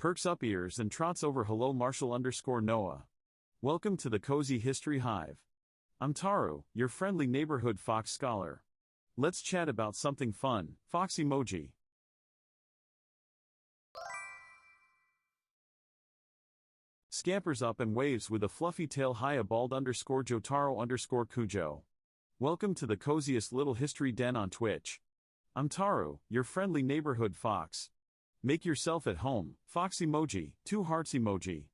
perks up ears and trots over hello Marshall_Noah. Welcome to the Cozy History Hive. I'm Taru, your friendly neighborhood fox scholar. Let's chat about something fun, fox emoji. Scampers up and waves with a fluffy tail high _Jotaro_Cujo. Welcome to the coziest little history den on Twitch. I'm Taru, your friendly neighborhood fox. Make yourself at home, fox emoji, 2 hearts emoji.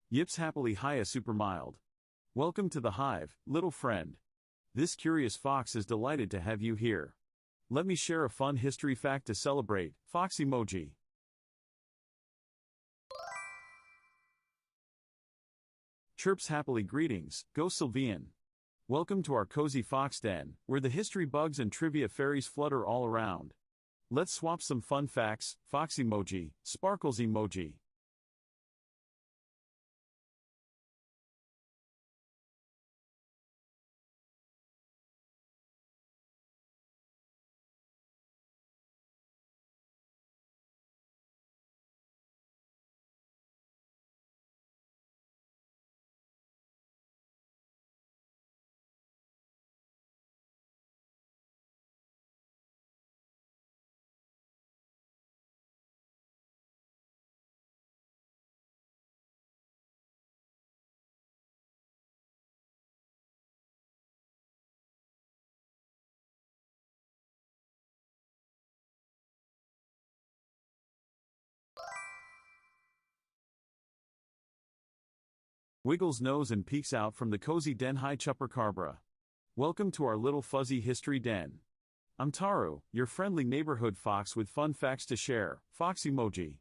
Yips happily hiya super mild. Welcome to the hive, little friend. This curious fox is delighted to have you here. Let me share a fun history fact to celebrate, fox emoji. Chirps happily greetings, go Sylvian. Welcome to our cozy fox den, where the history bugs and trivia fairies flutter all around. Let's swap some fun facts, fox emoji, sparkles emoji. Wiggles nose and peeks out from the cozy den. Hi Chupacabra. Welcome to our little fuzzy history den. I'm Taru, your friendly neighborhood fox with fun facts to share, fox emoji.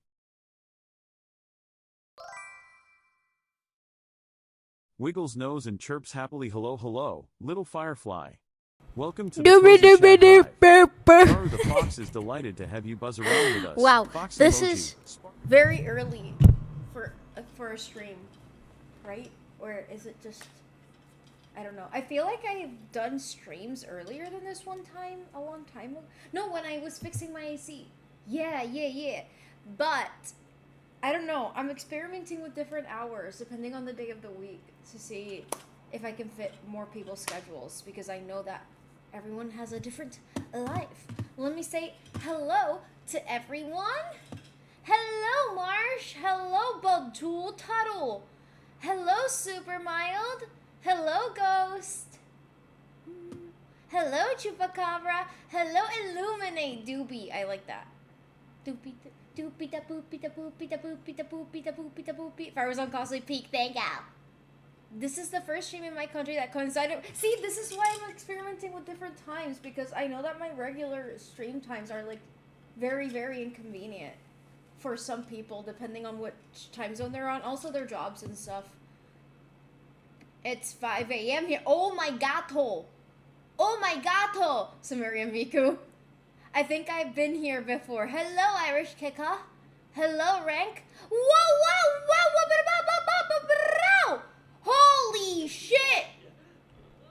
Wiggles nose and chirps happily hello, little firefly. Welcome to the cozy chat hive. Taru the fox is delighted to have you buzz around with us. Wow, fox this emoji. is very early for a stream, right? Or is it just, I don't know. I feel like I've done streams earlier than this one time, a long time ago. No, when I was fixing my AC. Yeah. But, I don't know. I'm experimenting with different hours depending on the day of the week to see if I can fit more people's schedules, because I know that everyone has a different life. Let me say hello to everyone. Hello, Marsh. Hello, Bubtool Tuttle. Hello, Super Mild. Hello, Ghost. Hello, Chupacabra. Hello, Illuminate Doopy. I like that. Doopy doopy da boopy da boopy da boopy da boopy da boopy da boopy. Faruzan cosplay peak. Thank you. This is the first stream in my country that coincided. See, this is why I'm experimenting with different times, because I know that my regular stream times are like very, very inconvenient for some people, depending on which time zone they're on. Also, their jobs and stuff. It's 5 a.m. here. Oh my gato! Oh my gato! Samaria Miku. I think I've been here before. Hello, Irish Kika. Hello, Rank. Whoa! Holy shit!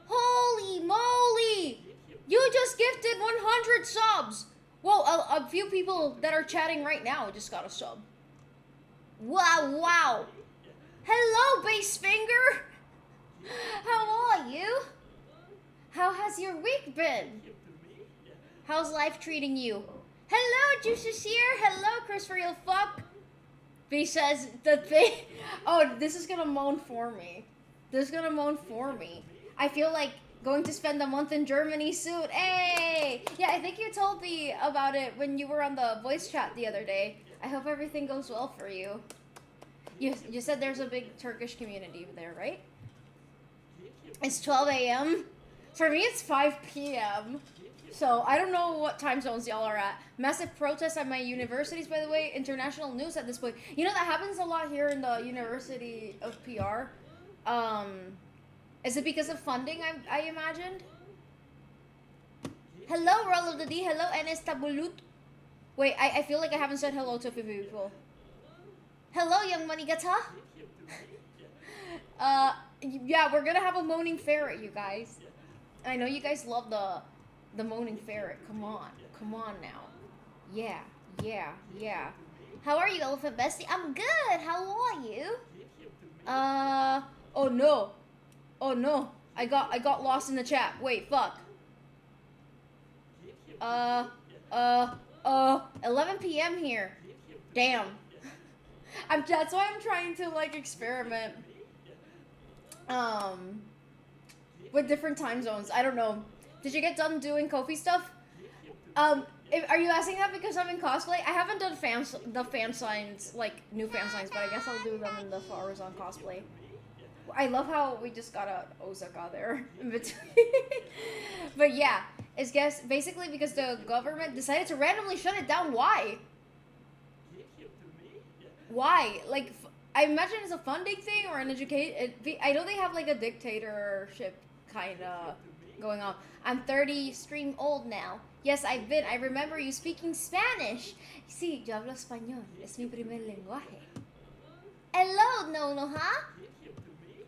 Holy moly! You just gifted 100 subs! Whoa, a few people that are chatting right now just got a sub. Wow. Hello, Base Finger! How are you? How has your week been? How's life treating you? Hello, Juices here! Hello, Chris for real fuck! B says the thing. Oh, this is gonna moan for me. I feel like going to spend a month in Germany soon. Hey! Yeah, I think you told me about it when you were on the voice chat the other day. I hope everything goes well for you. You said there's a big Turkish community there, right? It's 12 a.m. For me, it's 5 p.m. So, I don't know what time zones y'all are at. Massive protests at my universities, by the way. International news at this point. You know, that happens a lot here in the University of PR. Is it because of funding, I imagined? Hello, Roll of the D. Hello, NS Tabulut. Wait, I feel like I haven't said hello to a few people. Hello, Young Manigata. Yeah, we're gonna have a moaning ferret, you guys. I know you guys love The moaning ferret. Come on. Come on now. Yeah. Yeah. Yeah. How are you, Elephant Bestie? I'm good. How are you? Oh no. Oh no. I got lost in the chat. Wait, fuck. 11 p.m. here. Damn. That's why I'm trying to, like, experiment, with different time zones. I don't know. Did you get done doing Kofi stuff? Are you asking that because I'm in cosplay? I haven't done the fan signs, like, new fan signs, but I guess I'll do them in the faruzan cosplay. I love how we just got a Osaka there in between. But yeah, it's basically because the government decided to randomly shut it down. Why? Why? Like, I imagine it's a funding thing or an education. I know they have like a dictatorship kind of going on. I'm 30 stream old now. Yes, I've been. I remember you speaking Spanish. Sí, yo hablo español. Es mi primer lenguaje. Hello, no, huh?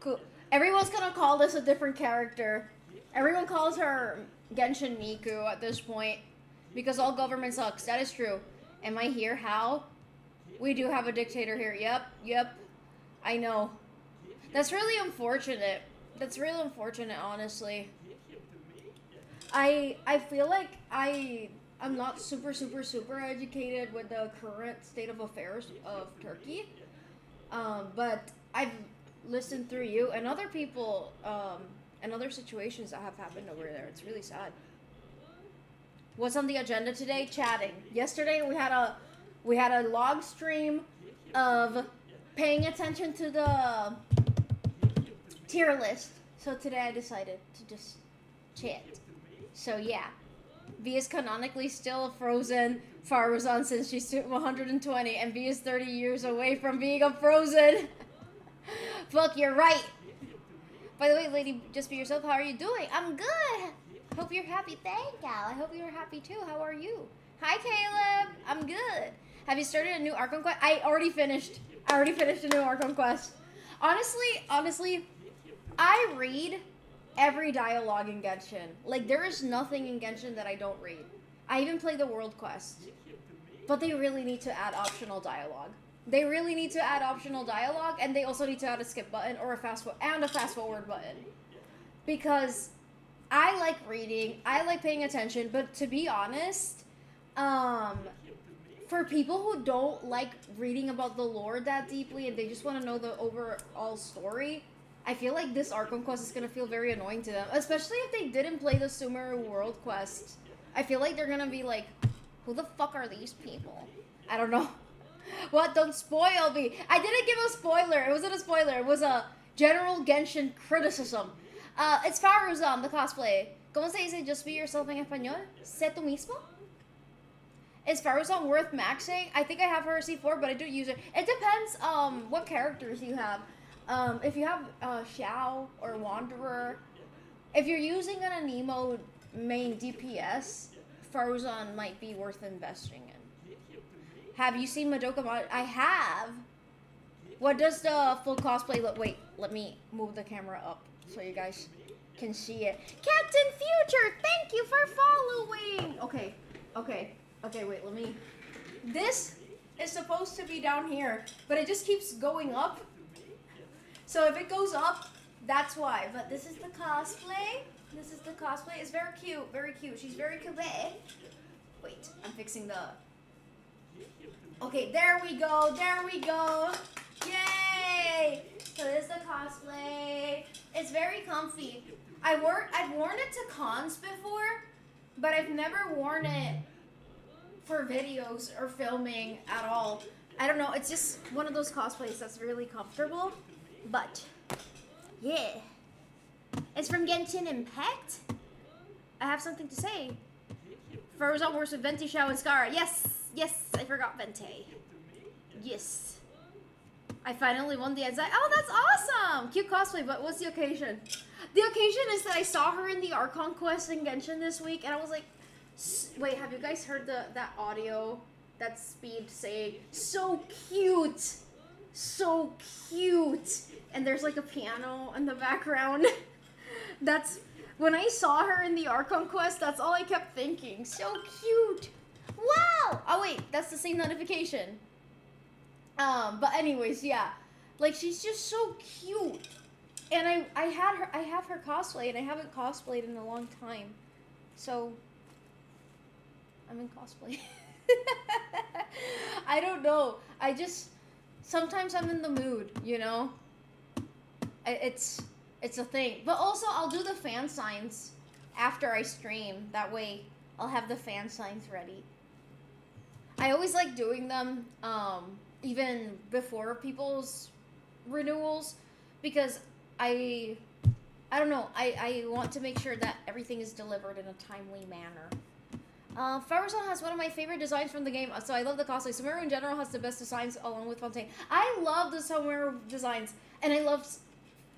Cool. Everyone's gonna call this a different character. Everyone calls her Genshin Miku at this point because all government sucks. That is true. Am I here? How? We do have a dictator here. Yep. I know. That's really unfortunate. That's really unfortunate, honestly. I feel like I'm not super educated with the current state of affairs of Turkey. But I've listened through you and other people, and other situations that have happened over there. It's really sad. What's on the agenda today? Chatting. Yesterday we had a log stream of paying attention to the tier list. So today I decided to just chat. So yeah, V is canonically still a frozen faruzan since she's 120, and V is 30 years away from being a frozen. Fuck, you're right. By the way, lady, just be yourself. How are you doing? I'm good. Hope you're happy. Thank Gal. I hope you're happy too. How are you? Hi, Caleb. I'm good. Have you started a new Archon quest? I already finished a new Archon quest. Honestly, I read every dialogue in Genshin. Like, there is nothing in Genshin that I don't read. I even play the world quest. But they really need to add optional dialogue. They really need to add optional dialogue, and they also need to add a skip button or a fast forward button. Because I like reading, I like paying attention, but to be honest, for people who don't like reading about the lore that deeply and they just want to know the overall story, I feel like this Archon quest is going to feel very annoying to them. Especially if they didn't play the Sumeru world quest. I feel like they're going to be like, who the fuck are these people? I don't know. What? Don't spoil me. I didn't give a spoiler. It wasn't a spoiler. It was a general Genshin criticism. It's Faruzan, the cosplay. ¿Cómo se dice just be yourself en español? Sé tú mismo? Is Faruzan worth maxing? I think I have her C4, but I do use it. It depends what characters you have. If you have Xiao or Wanderer, if you're using an Anemo main DPS, Faruzan might be worth investing in. Have you seen Madoka? I have. What does the full cosplay look? Wait, let me move the camera up so you guys can see it. Captain Future, thank you for following. Okay, wait, let me. This is supposed to be down here, but it just keeps going up. So if it goes up, that's why. But this is the cosplay. It's very cute. She's very cute. Wait, I'm fixing the. Okay, there we go. Yay! So this is the cosplay. It's very comfy. I've worn it to cons before, but I've never worn it for videos or filming at all. I don't know, it's just one of those cosplays that's really comfortable. But yeah. It's from Genshin Impact. I have something to say. Faruzan works with Venti, Xiao, and Scara. Yes, I forgot Venti. Yes. I finally won the anxiety. Oh, that's awesome! Cute cosplay, but what's the occasion? The occasion is that I saw her in the Archon quest in Genshin this week, and I was like, wait, have you guys heard that audio? That Speed saying, so cute! And there's like a piano in the background. When I saw her in the Archon quest, that's all I kept thinking. So cute. Wow. Oh wait, that's the same notification. But anyways, yeah. Like, she's just so cute. And I have her cosplay, and I haven't cosplayed in a long time. So, I'm in cosplay. I don't know. Sometimes I'm in the mood, you know? It's a thing. But also, I'll do the fan signs after I stream. That way, I'll have the fan signs ready. I always like doing them, even before people's renewals, because I don't know, I want to make sure that everything is delivered in a timely manner. Faruzan has one of my favorite designs from the game, so I love the cosplay. Sumeru in general has the best designs along with Fontaine. I love the Sumeru designs, and I love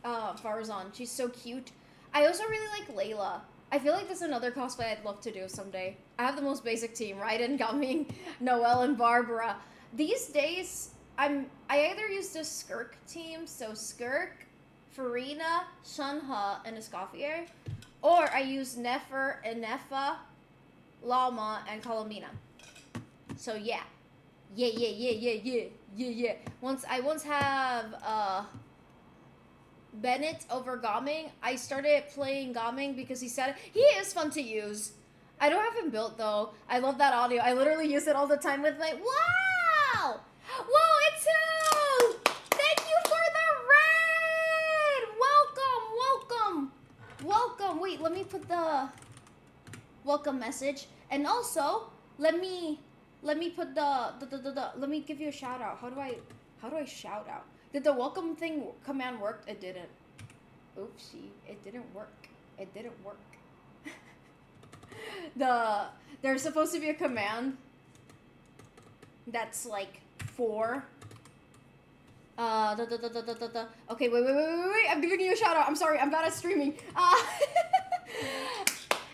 Faruzan. She's so cute. I also really like Layla. I feel like that's another cosplay I'd love to do someday. I have the most basic team, Raiden, Gumming, Noelle, and Barbara. These days, I either use the Skirk team, so Skirk, Farina, Shanha, and Escoffier, or I use Nefer, Enefa, Lama, and Colombina. So yeah. Yeah. I once have Bennett over Gaming. I started playing Gaming because he said he is fun to use. I don't have him built though. I love that audio. I literally use it all the time with my wow! Whoa, it's who? Thank you for the raid! Welcome! Wait, let me put the welcome message. And also, let me put let me give you a shout out. How do I shout out? Did the welcome thing command work? It didn't. Oopsie, it didn't work. There's supposed to be a command that's like for okay, wait, I'm giving you a shout out. I'm sorry, I'm bad at streaming.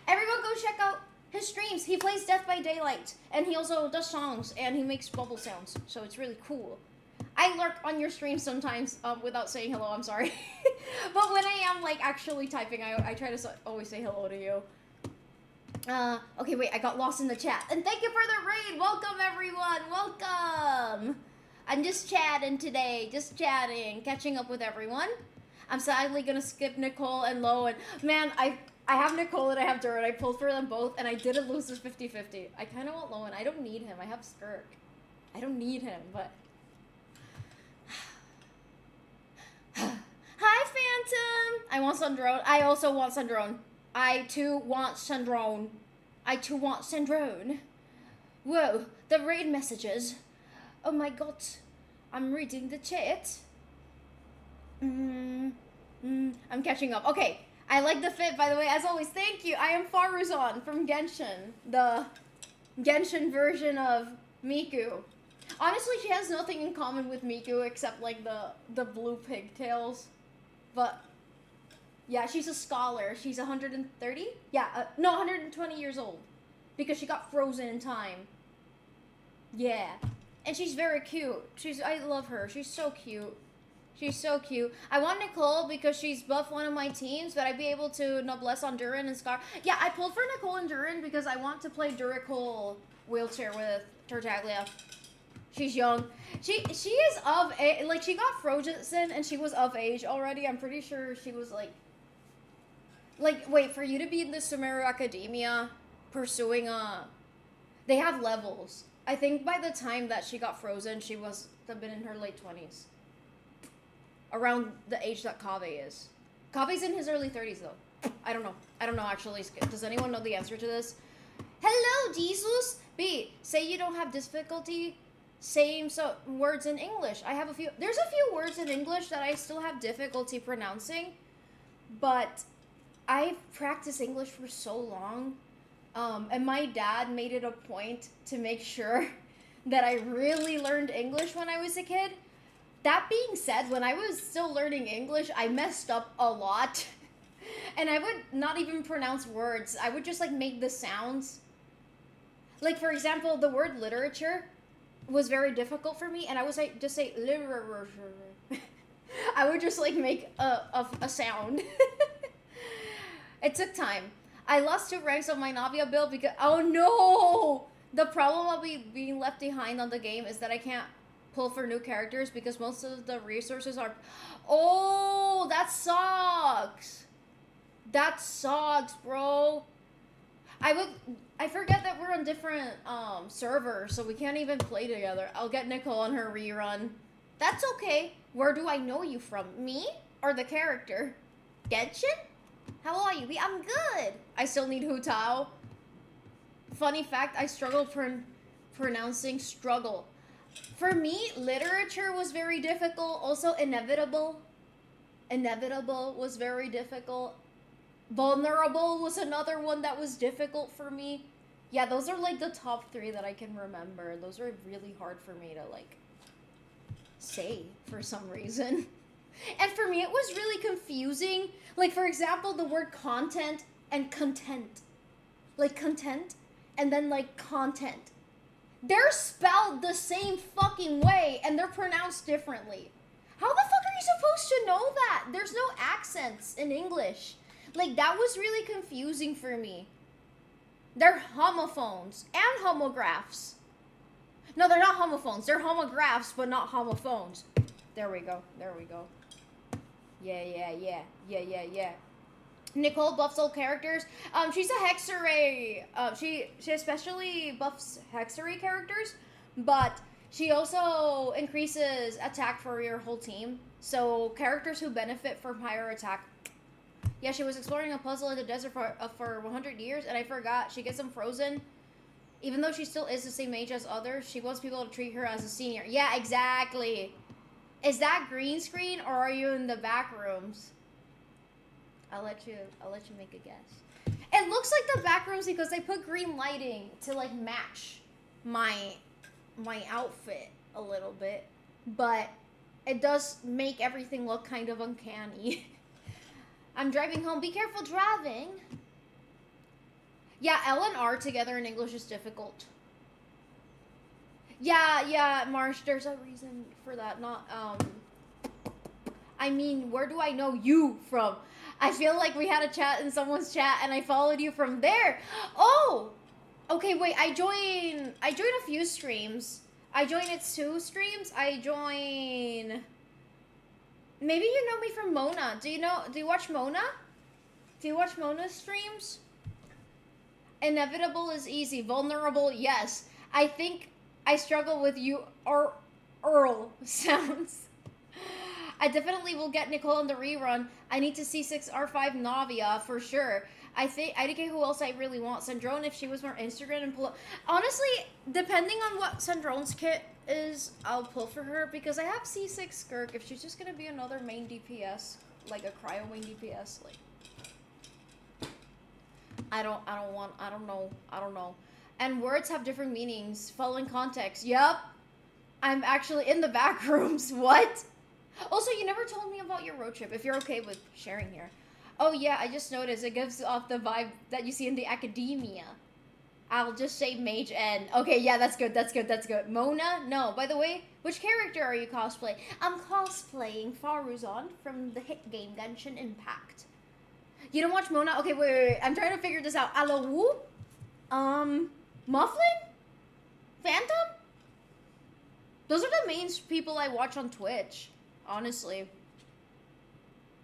Everyone go check out his streams. He plays Death by Daylight, and he also does songs, and he makes bubble sounds, so it's really cool. I lurk on your stream sometimes without saying hello, I'm sorry. But when I am like actually typing, I try to always say hello to you. Okay, wait, I got lost in the chat. And thank you for the raid! Welcome, everyone! Welcome! I'm just chatting today, catching up with everyone. I'm sadly gonna skip Nicole and Lo, and man, I have Nicole and I have Durin. I pulled for them both, and I didn't lose this 50-50. I kind of want Lowen. I don't need him. I have Skirk. I don't need him, but... Hi, Phantom! I want Sundrone. I also want Sundrone. I too want Sundrone. Whoa, the raid messages. Oh my god. I'm reading the chat. I'm catching up. Okay. I like the fit, by the way, as always. Thank you. I am Faruzan from Genshin. The Genshin version of Miku. Honestly, she has nothing in common with Miku except, like, the blue pigtails. But, yeah, she's a scholar. She's 130? Yeah, no, 120 years old. Because she got frozen in time. Yeah. And she's very cute. I love her. She's so cute. She's so cute. I want Nicole because she's buff one of my teams, but I'd be able to noblesse on Durin and Scar. Yeah, I pulled for Nicole and Durin because I want to play Duracole wheelchair with Tartaglia. She's young. She is of age. Like, she got frozen and she was of age already. I'm pretty sure she was like, wait, for you to be in the Sumeru Academia pursuing they have levels. I think by the time that she got frozen, she was have been in her late 20s. Around the age that Kaveh is. Kaveh's in his early 30s, though. I don't know actually. Does anyone know the answer to this? Hello, Jesus! B, say you don't have difficulty saying words in English. There's a few words in English that I still have difficulty pronouncing, but I've practiced English for so long, and my dad made it a point to make sure that I really learned English when I was a kid. That being said, when I was still learning English, I messed up a lot. And I would not even pronounce words. I would just, like, make the sounds. Like, for example, the word literature was very difficult for me, and I would just say literature. I would just, like, make a sound. It took time. I lost 2 ranks of my Navia build because... Oh no! The problem of me being left behind on the game is that I can't pull for new characters because most of the resources are... Oh, that sucks! That sucks, bro. I forget that we're on different servers, so we can't even play together. I'll get Nicole on her rerun. That's okay. Where do I know you from? Me? Or the character? Genshin? How are you? I'm good. I still need Hu Tao. Funny fact, I struggled pronouncing struggle. For me, literature was very difficult. Also, inevitable. Inevitable was very difficult. Vulnerable was another one that was difficult for me. Yeah, those are like the top 3 that I can remember. Those are really hard for me to like say for some reason. And for me, it was really confusing. Like, for example, the word content and content. Like, content and then, like, content. They're spelled the same fucking way and they're pronounced differently. How the fuck are you supposed to know that? There's no accents in English. Like, that was really confusing for me. They're homophones and homographs. No, they're not homophones. They're homographs, but not homophones. There we go. There we go. Yeah. Nicole buffs all characters. She's a Hexarray. She especially buffs Hexarray characters, but she also increases attack for your whole team. So characters who benefit from higher attack. Yeah, she was exploring a puzzle in the desert for 100 years, and I forgot. She gets them frozen. Even though she still is the same age as others, she wants people to treat her as a senior. Yeah, exactly. Is that green screen, or are you in the back rooms? I'll let you make a guess. It looks like the back rooms because they put green lighting to like match my outfit a little bit, but it does make everything look kind of uncanny. I'm driving home. Be careful driving. Yeah, L and R together in English is difficult. Yeah, Marsh, there's a reason for that. Not, I mean, where do I know you from? I feel like we had a chat in someone's chat and I followed you from there. Oh! Okay, wait, I joined a few streams. I joined Itsu streams. Maybe you know me from Mona. Do you watch Mona? Do you watch Mona's streams? Inevitable is easy. Vulnerable, yes. I think I struggle with you or Earl sounds. I definitely will get Nicole on the rerun. I need to see 6R5 Navia for sure. I think IDK who else I really want. Sandrone if she was more Instagram and pull. Honestly, depending on what Sandrone's kit is, I'll pull for her because I have C6 Skirk. If she's just gonna be another main DPS, like a cryo main DPS, like I don't know. And words have different meanings. Following context. Yep. I'm actually in the back rooms. What? Also, you never told me about your road trip, if you're okay with sharing here. Oh yeah, I just noticed it gives off the vibe that you see in the academia. I'll just say Mage N. Okay, yeah, that's good. Mona? No, by the way, which character are you cosplaying? I'm cosplaying Faruzan from the hit game Genshin Impact. You don't watch Mona? Okay, wait. I'm trying to figure this out. Alawu? Mufflin? Phantom? Those are the main people I watch on Twitch, honestly.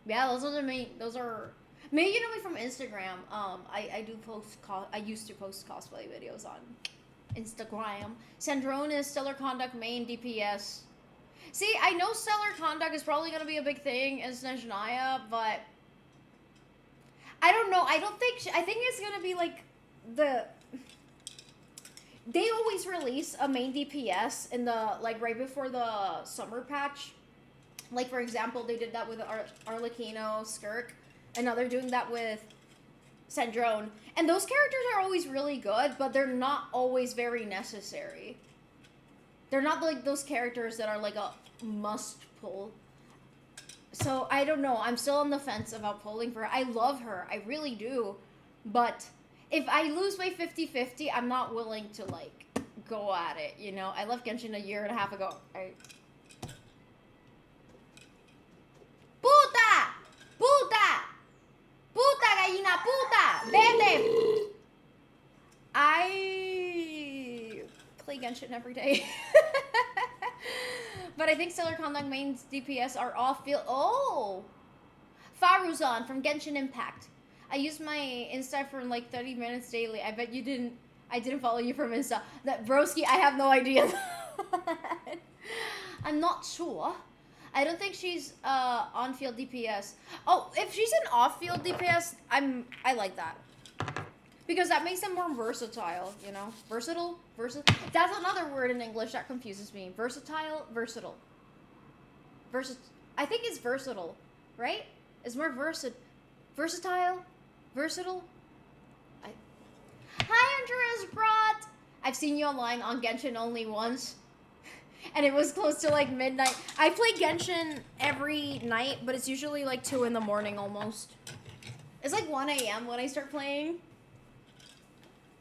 Yeah, those are the main, maybe you know me from Instagram. I used to post cosplay videos on Instagram. Sandrone is Stellar Conduct main DPS. See, I know Stellar Conduct is probably going to be a big thing in Snezhnaya, but I don't know. I think it's going to be like they always release a main DPS in the, like, right before the summer patch. Like, for example, they did that with Arlecchino, Skirk, and now they're doing that with Sandrone. And those characters are always really good, but they're not always very necessary. They're not like those characters that are like a must pull. So, I don't know. I'm still on the fence about pulling for her. I love her. I really do. But if I lose my 50-50, I'm not willing to, like, go at it, you know? I left Genshin a year and a half ago. Puta! Puta! Puta gallina, Band-Aid! I play Genshin every day. But I think Stellar Conduct mains DPS are off-field. Oh! Faruzan from Genshin Impact. I use my Insta for like 30 minutes daily. I bet you didn't. I didn't follow you from Insta. That broski, I have no idea. I'm not sure. I don't think she's on-field DPS. Oh, if she's an off-field DPS, I like that. Because that makes them more versatile, you know? Versatile? That's another word in English that confuses me. Versatile, versatile. I think it's versatile, right? It's more versatile? Versatile? Hi, Andreas Brot! I've seen you online on Genshin only once. And it was close to like midnight. I play Genshin every night, but it's usually like 2 in the morning almost. It's like 1 a.m. when I start playing.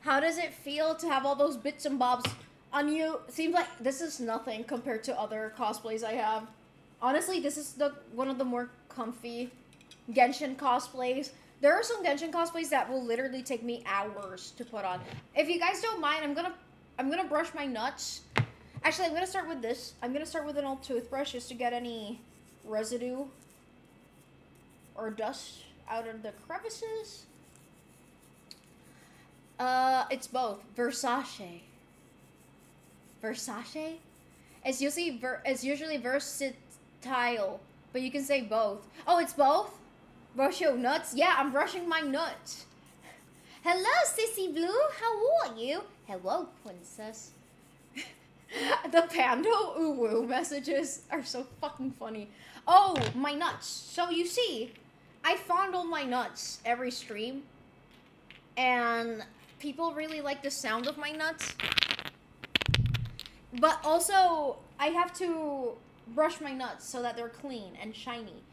How does it feel to have all those bits and bobs on you? Seems like this is nothing compared to other cosplays I have. Honestly, this is one of the more comfy Genshin cosplays. There are some Genshin cosplays that will literally take me hours to put on. If you guys don't mind, I'm gonna brush my nuts. Actually, I'm gonna start with this. I'm gonna start with an old toothbrush just to get any residue or dust out of the crevices. It's both. Versace. Versace? It's usually versatile, but you can say both. Oh, it's both? Brush your nuts? Yeah, I'm brushing my nuts. Hello, Sissy Blue. How are you? Hello, princess. The Pando Uwu messages are so fucking funny. Oh, my nuts. So you see, I fondle my nuts every stream. And people really like the sound of my nuts. But also, I have to brush my nuts so that they're clean and shiny.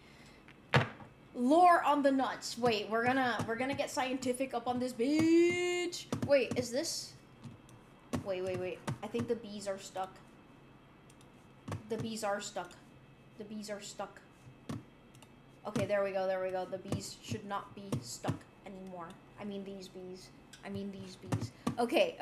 Lore on the nuts. Wait, we're gonna get scientific up on this bitch. Wait, is this? Wait. I think the bees are stuck. The bees are stuck. The bees are stuck. Okay, there we go. The bees should not be stuck anymore. I mean these bees. Okay.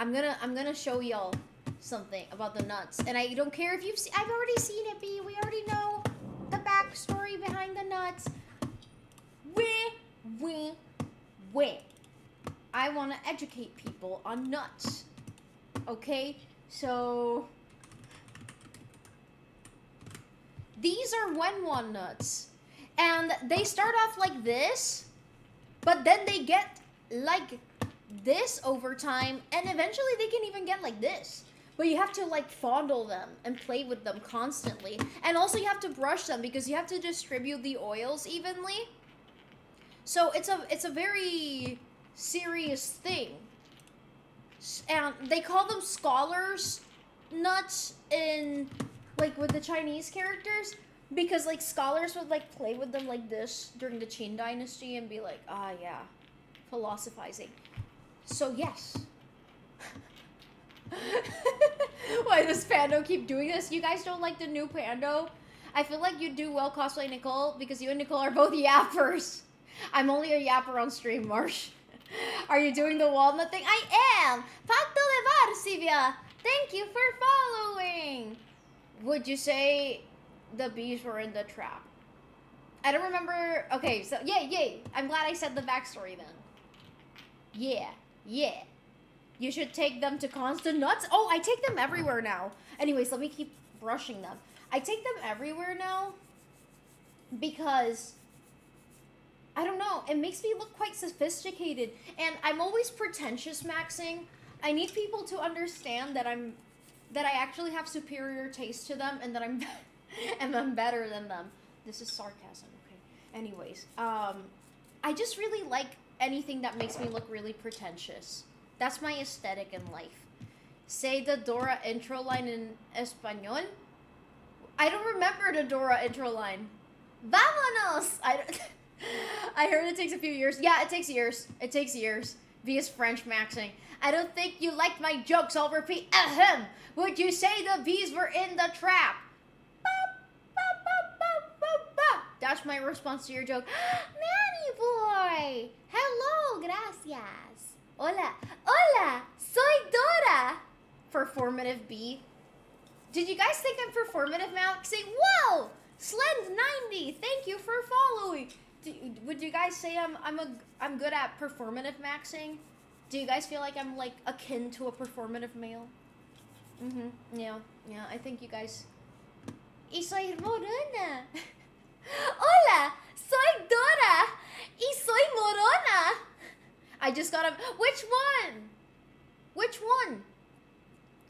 I'm gonna show y'all something about the nuts. And I don't care if you've seen, I've already seen it, B. We already know the backstory behind the nuts. Wait. I want to educate people on nuts. Okay? So these are Wenwan nuts. And they start off like this, but then they get like this over time, and eventually they can even get like this. But you have to like fondle them and play with them constantly. And also you have to brush them because you have to distribute the oils evenly. So it's a very serious thing. And they call them scholars nuts in like with the Chinese characters, because like scholars would like play with them like this during the Qin dynasty and be like, ah yeah, philosophizing. So yes. Why does Pando keep doing this? You guys don't like the new Pando? I feel like you do well cosplay Nicole because you and Nicole are both yappers. I'm only a yapper on stream, Marsh. Are you doing the walnut thing? I am! Pato levar, Sivia! Thank you for following! Would you say the bees were in the trap? I don't remember. Okay, so yay. I'm glad I said the backstory then. Yeah. You should take them to constant nuts. Oh, I take them everywhere now. Anyways, let me keep brushing them. I take them everywhere now because I don't know, it makes me look quite sophisticated, and I'm always pretentious maxing. I need people to understand that I actually have superior taste to them, and that I'm better than them. This is sarcasm, okay? Anyways, I just really like anything that makes me look really pretentious. That's my aesthetic in life. Say the Dora intro line in Espanol. I don't remember the Dora intro line. Vámonos! I heard it takes a few years. Yeah, it takes years. V is French maxing. I don't think you liked my jokes. I'll repeat. Ahem. Would you say the bees were in the trap? That's my response to your joke. Manny boy! Hola. Hola. Soy Dora. Performative B. Did you guys think I'm performative now? Say, whoa! Slend90, thank you for following. Would you guys say I'm good at performative maxing? Do you guys feel like I'm like akin to a performative male? Yeah, I think you guys. Y soy morona. Hola, soy Dora. Y soy morona. I just got a. Which one? Which one?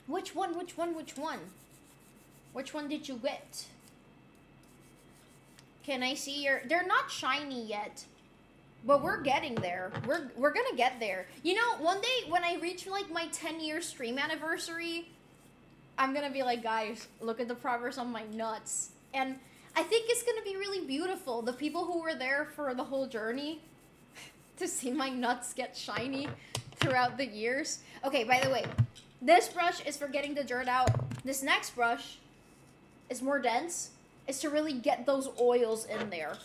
Which one? Which one? Which one? Which one did you get? Can I see your... They're not shiny yet. But we're getting there. We're gonna get there. You know, one day when I reach like my 10-year stream anniversary, I'm gonna be like, guys, look at the progress on my nuts. And I think it's gonna be really beautiful. The people who were there for the whole journey to see my nuts get shiny throughout the years. Okay, by the way, this brush is for getting the dirt out. This next brush is more dense. It's to really get those oils in there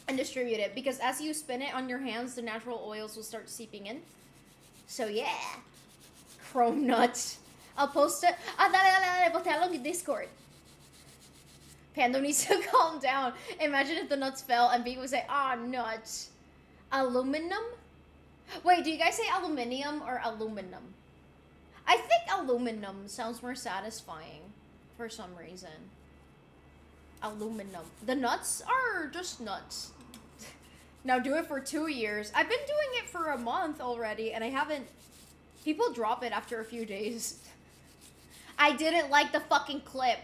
and distribute it, because as you spin it on your hands, the natural oils will start seeping in. So yeah, chrome nuts. I'll post it. Dale, botalo in Discord. Pando needs to calm down. Imagine if the nuts fell and B would say, nuts. Aluminum? Wait, do you guys say aluminium or aluminum? I think aluminum sounds more satisfying for some reason. Aluminum. The nuts are just nuts. Now do it for 2 years. I've been doing it for a month already, and I haven't... People drop it after a few days. I didn't like the fucking clip.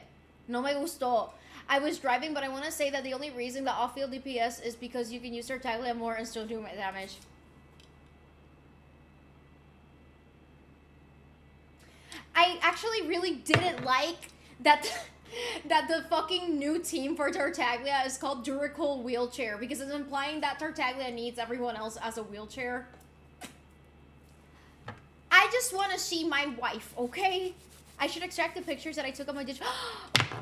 No me gustó. I was driving, but I want to say that the only reason the off-field DPS is because you can use Tartaglia more and still do damage. I actually really didn't like that... that the fucking new team for Tartaglia is called Duracool Wheelchair, because it's implying that Tartaglia needs everyone else as a wheelchair. I just want to see my wife, okay? I should extract the pictures that I took on my digital.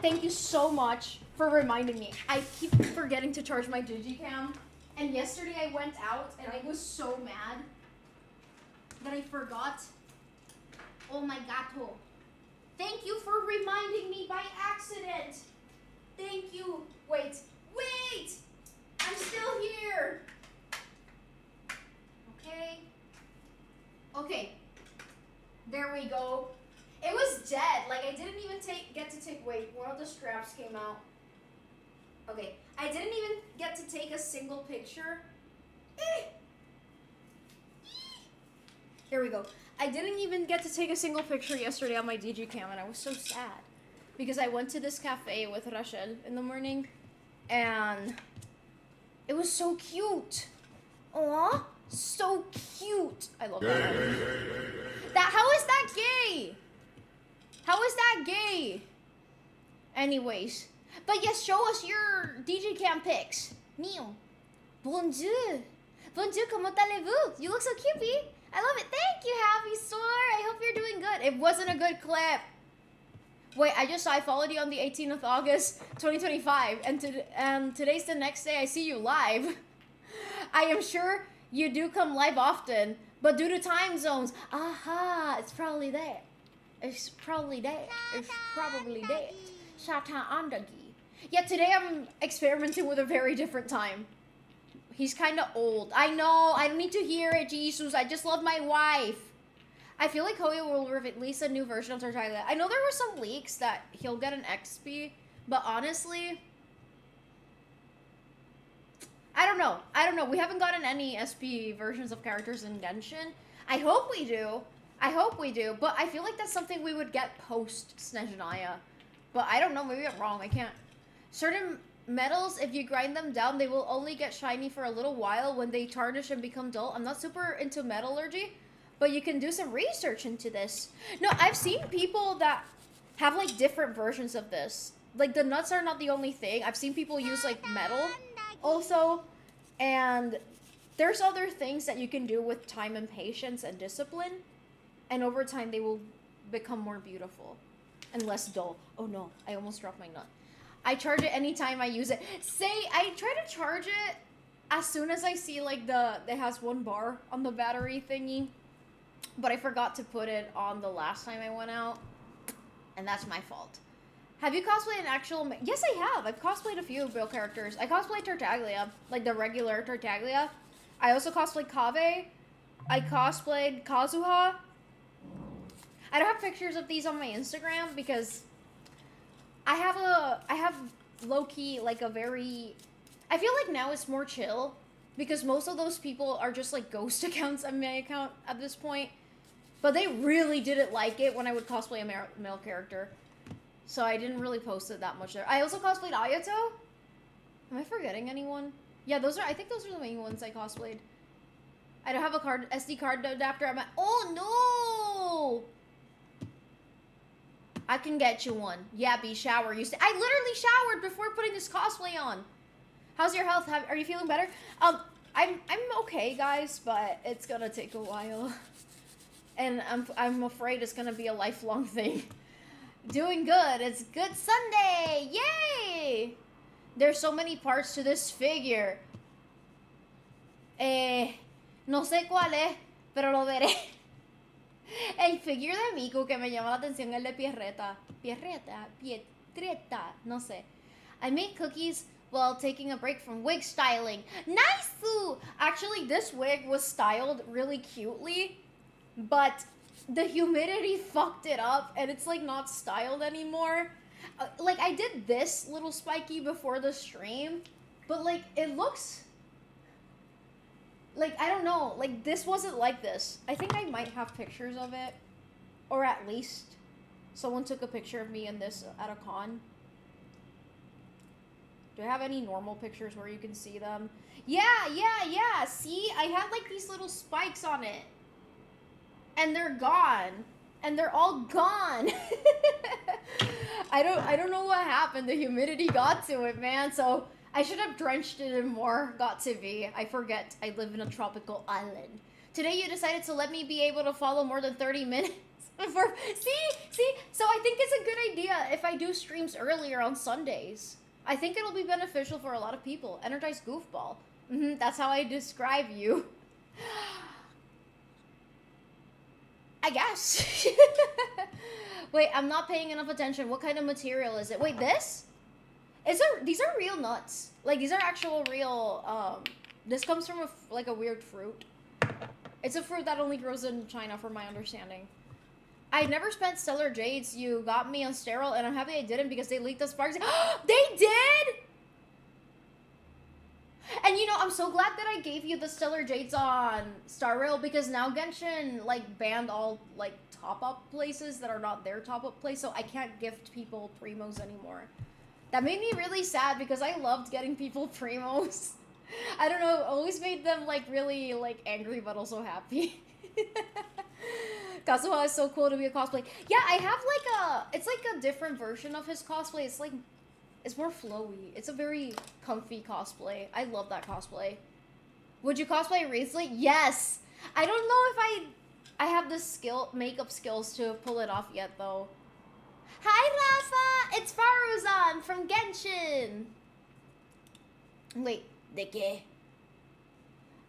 Thank you so much for reminding me. I keep forgetting to charge my digicam, and yesterday I went out and I was so mad that I forgot. Oh my gato. Thank you for reminding me by accident. Thank you. Wait. I'm still here. Okay. There we go. It was dead. Like, I didn't even get to take, wait, one of the straps came out. Okay. I didn't even get to take a single picture. Here we go. I didn't even get to take a single picture yesterday on my digicam, and I was so sad. Because I went to this cafe with Rachel in the morning, and it was so cute. Aw, so cute. I love that. How is that gay? How is that gay? Anyways. But yes, show us your digicam pics. Neil. Bonjour. Bonjour, comment allez-vous? You look so cutey. I love it. Thank you, Happy Store. I hope you're doing good. It wasn't a good clip. Wait, I followed you on the 18th of August, 2025. And today's the next day I see you live. I am sure you do come live often, but due to time zones, it's probably there. It's probably there. It's probably there. Shata Andagi. Yeah, today I'm experimenting with a very different time. He's kind of old. I know. I don't need to hear it, Jesus. I just love my wife. I feel like Hoyo will release a new version of Tartaglia. I know there were some leaks that he'll get an XP, but honestly, I don't know. We haven't gotten any SP versions of characters in Genshin. I hope we do. But I feel like that's something we would get post Snezhnaya. But I don't know. Maybe I'm wrong. I can't. Certain metals, if you grind them down, they will only get shiny for a little while when they tarnish and become dull. I'm not super into metallurgy, but you can do some research into this. No, I've seen people that have like different versions of this. Like the nuts are not the only thing. I've seen people use like metal also, and there's other things that you can do with time and patience and discipline, and over time they will become more beautiful and less dull. Oh no, I almost dropped my nut. I charge it anytime I use it. I try to charge it as soon as I see like it has 1 bar on the battery thingy, but I forgot to put it on the last time I went out, and that's my fault. Have you cosplayed an actual... Yes, I have. I've cosplayed a few real characters. I cosplayed Tartaglia, like the regular Tartaglia. I also cosplayed Kaveh. I cosplayed Kazuha. I don't have pictures of these on my Instagram because I have low-key like a very... I feel like now it's more chill because most of those people are just like ghost accounts on my account at this point. But they really didn't like it when I would cosplay a male character. So I didn't really post it that much there. I also cosplayed Ayato. Am I forgetting anyone? Yeah, I think those are the main ones I cosplayed. I don't have a SD card adapter. Oh no! I can get you one. Yeah, shower. I literally showered before putting this cosplay on. How's your health? Are you feeling better? I'm okay, guys, but it's gonna take a while. And I'm afraid it's gonna be a lifelong thing. Doing good. It's Good Sunday. Yay! There's so many parts to this figure. No sé cuál es, pero lo veré. El figure de Miku que me llama la atención el de Pierreta. Pietreta, no sé. I made cookies while taking a break from wig styling. Nice! Actually, this wig was styled really cutely, but the humidity fucked it up and it's like not styled anymore. Like I did this little spiky before the stream, but like it looks like, I don't know, like this wasn't like this. I think I might have pictures of it, or at least someone took a picture of me in this at a con. Do I have any normal pictures where you can see them? Yeah. See, I had like these little spikes on it. And they're gone. And they're all gone. I don't know what happened. The humidity got to it, man. So I should have drenched it in more. Got to be. I forget. I live in a tropical island. Today you decided to let me be able to follow more than 30 minutes before. See? So I think it's a good idea if I do streams earlier on Sundays. I think it'll be beneficial for a lot of people. Energized goofball. That's how I describe you. I guess. Wait, I'm not paying enough attention. What kind of material is it? Wait, this? These are real nuts. Like, these are actual real, this comes from a weird fruit. It's a fruit that only grows in China, from my understanding. I never spent stellar jades. You got me on sterile, and I'm happy I didn't because they leaked the sparks. They did? And you know, I'm so glad that I gave you the stellar jades on Star Rail because now Genshin like banned all like top-up places that are not their top-up place, so I can't gift people primos anymore. That made me really sad because I loved getting people primos. I don't know, it always made them like really like angry but also happy. Kazuha is so cool to be a cosplay. Yeah, I have it's like a different version of his cosplay. It's more flowy. It's a very comfy cosplay. I love that cosplay. Would you cosplay Risley? Yes! I don't know if I have the makeup skills to pull it off yet, though. Hi, Rafa! It's Faruzan from Genshin! Wait, ¿de qué?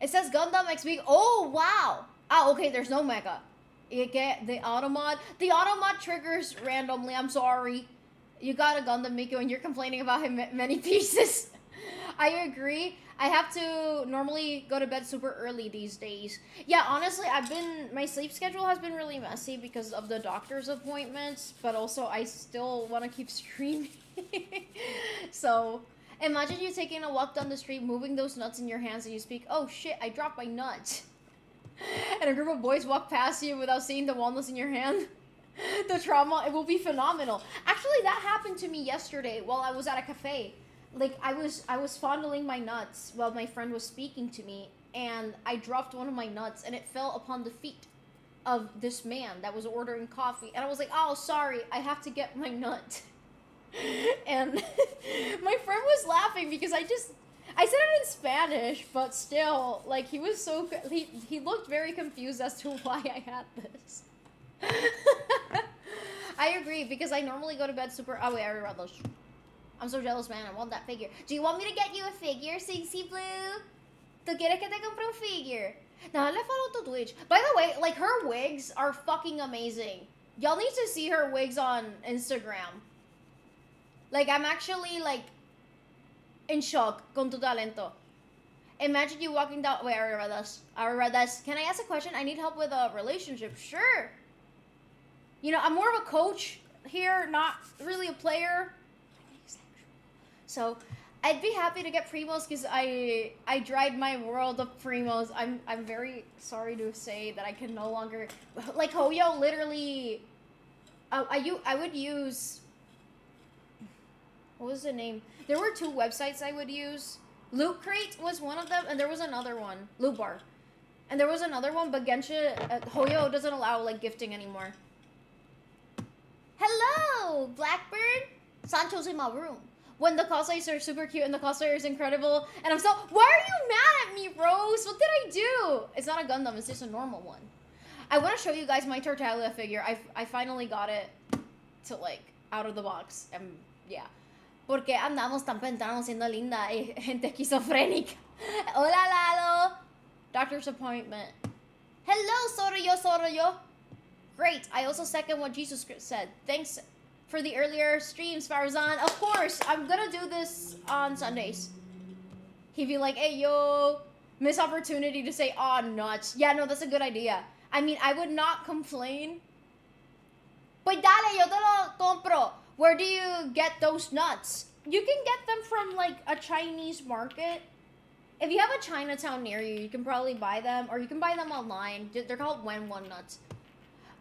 It says Gundam next week. Oh, wow! Ah, okay, there's no mecha. The automod? The automod triggers randomly, I'm sorry. You got a Gundam, Miko, and you're complaining about him many pieces. I agree. I have to normally go to bed super early these days. Yeah, honestly, my sleep schedule has been really messy because of the doctor's appointments, but also I still want to keep streaming. So, imagine you taking a walk down the street, moving those nuts in your hands, and you speak, oh shit, I dropped my nuts. And a group of boys walk past you without seeing the walnuts in your hand. The trauma, it will be phenomenal. Actually, that happened to me yesterday while I was at a cafe. Like, I was fondling my nuts while my friend was speaking to me, and I dropped one of my nuts, and it fell upon the feet of this man that was ordering coffee. And I was like, oh, sorry, I have to get my nut. And my friend was laughing because I said it in Spanish, but still, like, he was he looked very confused as to why I had this. I agree, because I normally go to bed super... Oh, wait, I already read those. I'm so jealous, man. I want that figure. Do you want me to get you a figure, Sixy Blue? ¿Tú quieres que te compre un figure? Now let follow to Twitch. By the way, like her wigs are fucking amazing. Y'all need to see her wigs on Instagram. Like I'm actually like in shock con tu talento. Imagine you walking down. Wait, I already read this. Can I ask a question? I need help with a relationship. Sure. You know, I'm more of a coach here, not really a player. So, I'd be happy to get primos because I dried my world of primos. I'm very sorry to say that I can no longer, like Hoyo literally. I would use. What was the name? There were two websites I would use. Loot Crate was one of them, and there was another one, Loot Bar, and there was another one. But Genshin, Hoyo doesn't allow like gifting anymore. Hello, Blackbird. Sancho's in my room. When the cosplays are super cute and the cosplayer is incredible, and I'm so. Why are you mad at me, Rose? What did I do? It's not a Gundam. It's just a normal one. I want to show you guys my Tartaglia figure. I finally got it to like out of the box, and yeah. Porque andamos tan pentamos siendo linda y gente esquizofrénica. Hola, Lalo. Doctor's appointment. Hello, Soroyo. Great. I also second what Jesus said. Thanks for the earlier streams, Faruzan. Of course, I'm gonna do this on Sundays. He'd be like, hey, yo, missed opportunity to say, aw, nuts. Yeah, no, that's a good idea. I mean, I would not complain. Pues dale, yo te lo compro. Where do you get those nuts? You can get them from, like, a Chinese market. If you have a Chinatown near you, you can probably buy them. Or you can buy them online. They're called Wen-One nuts.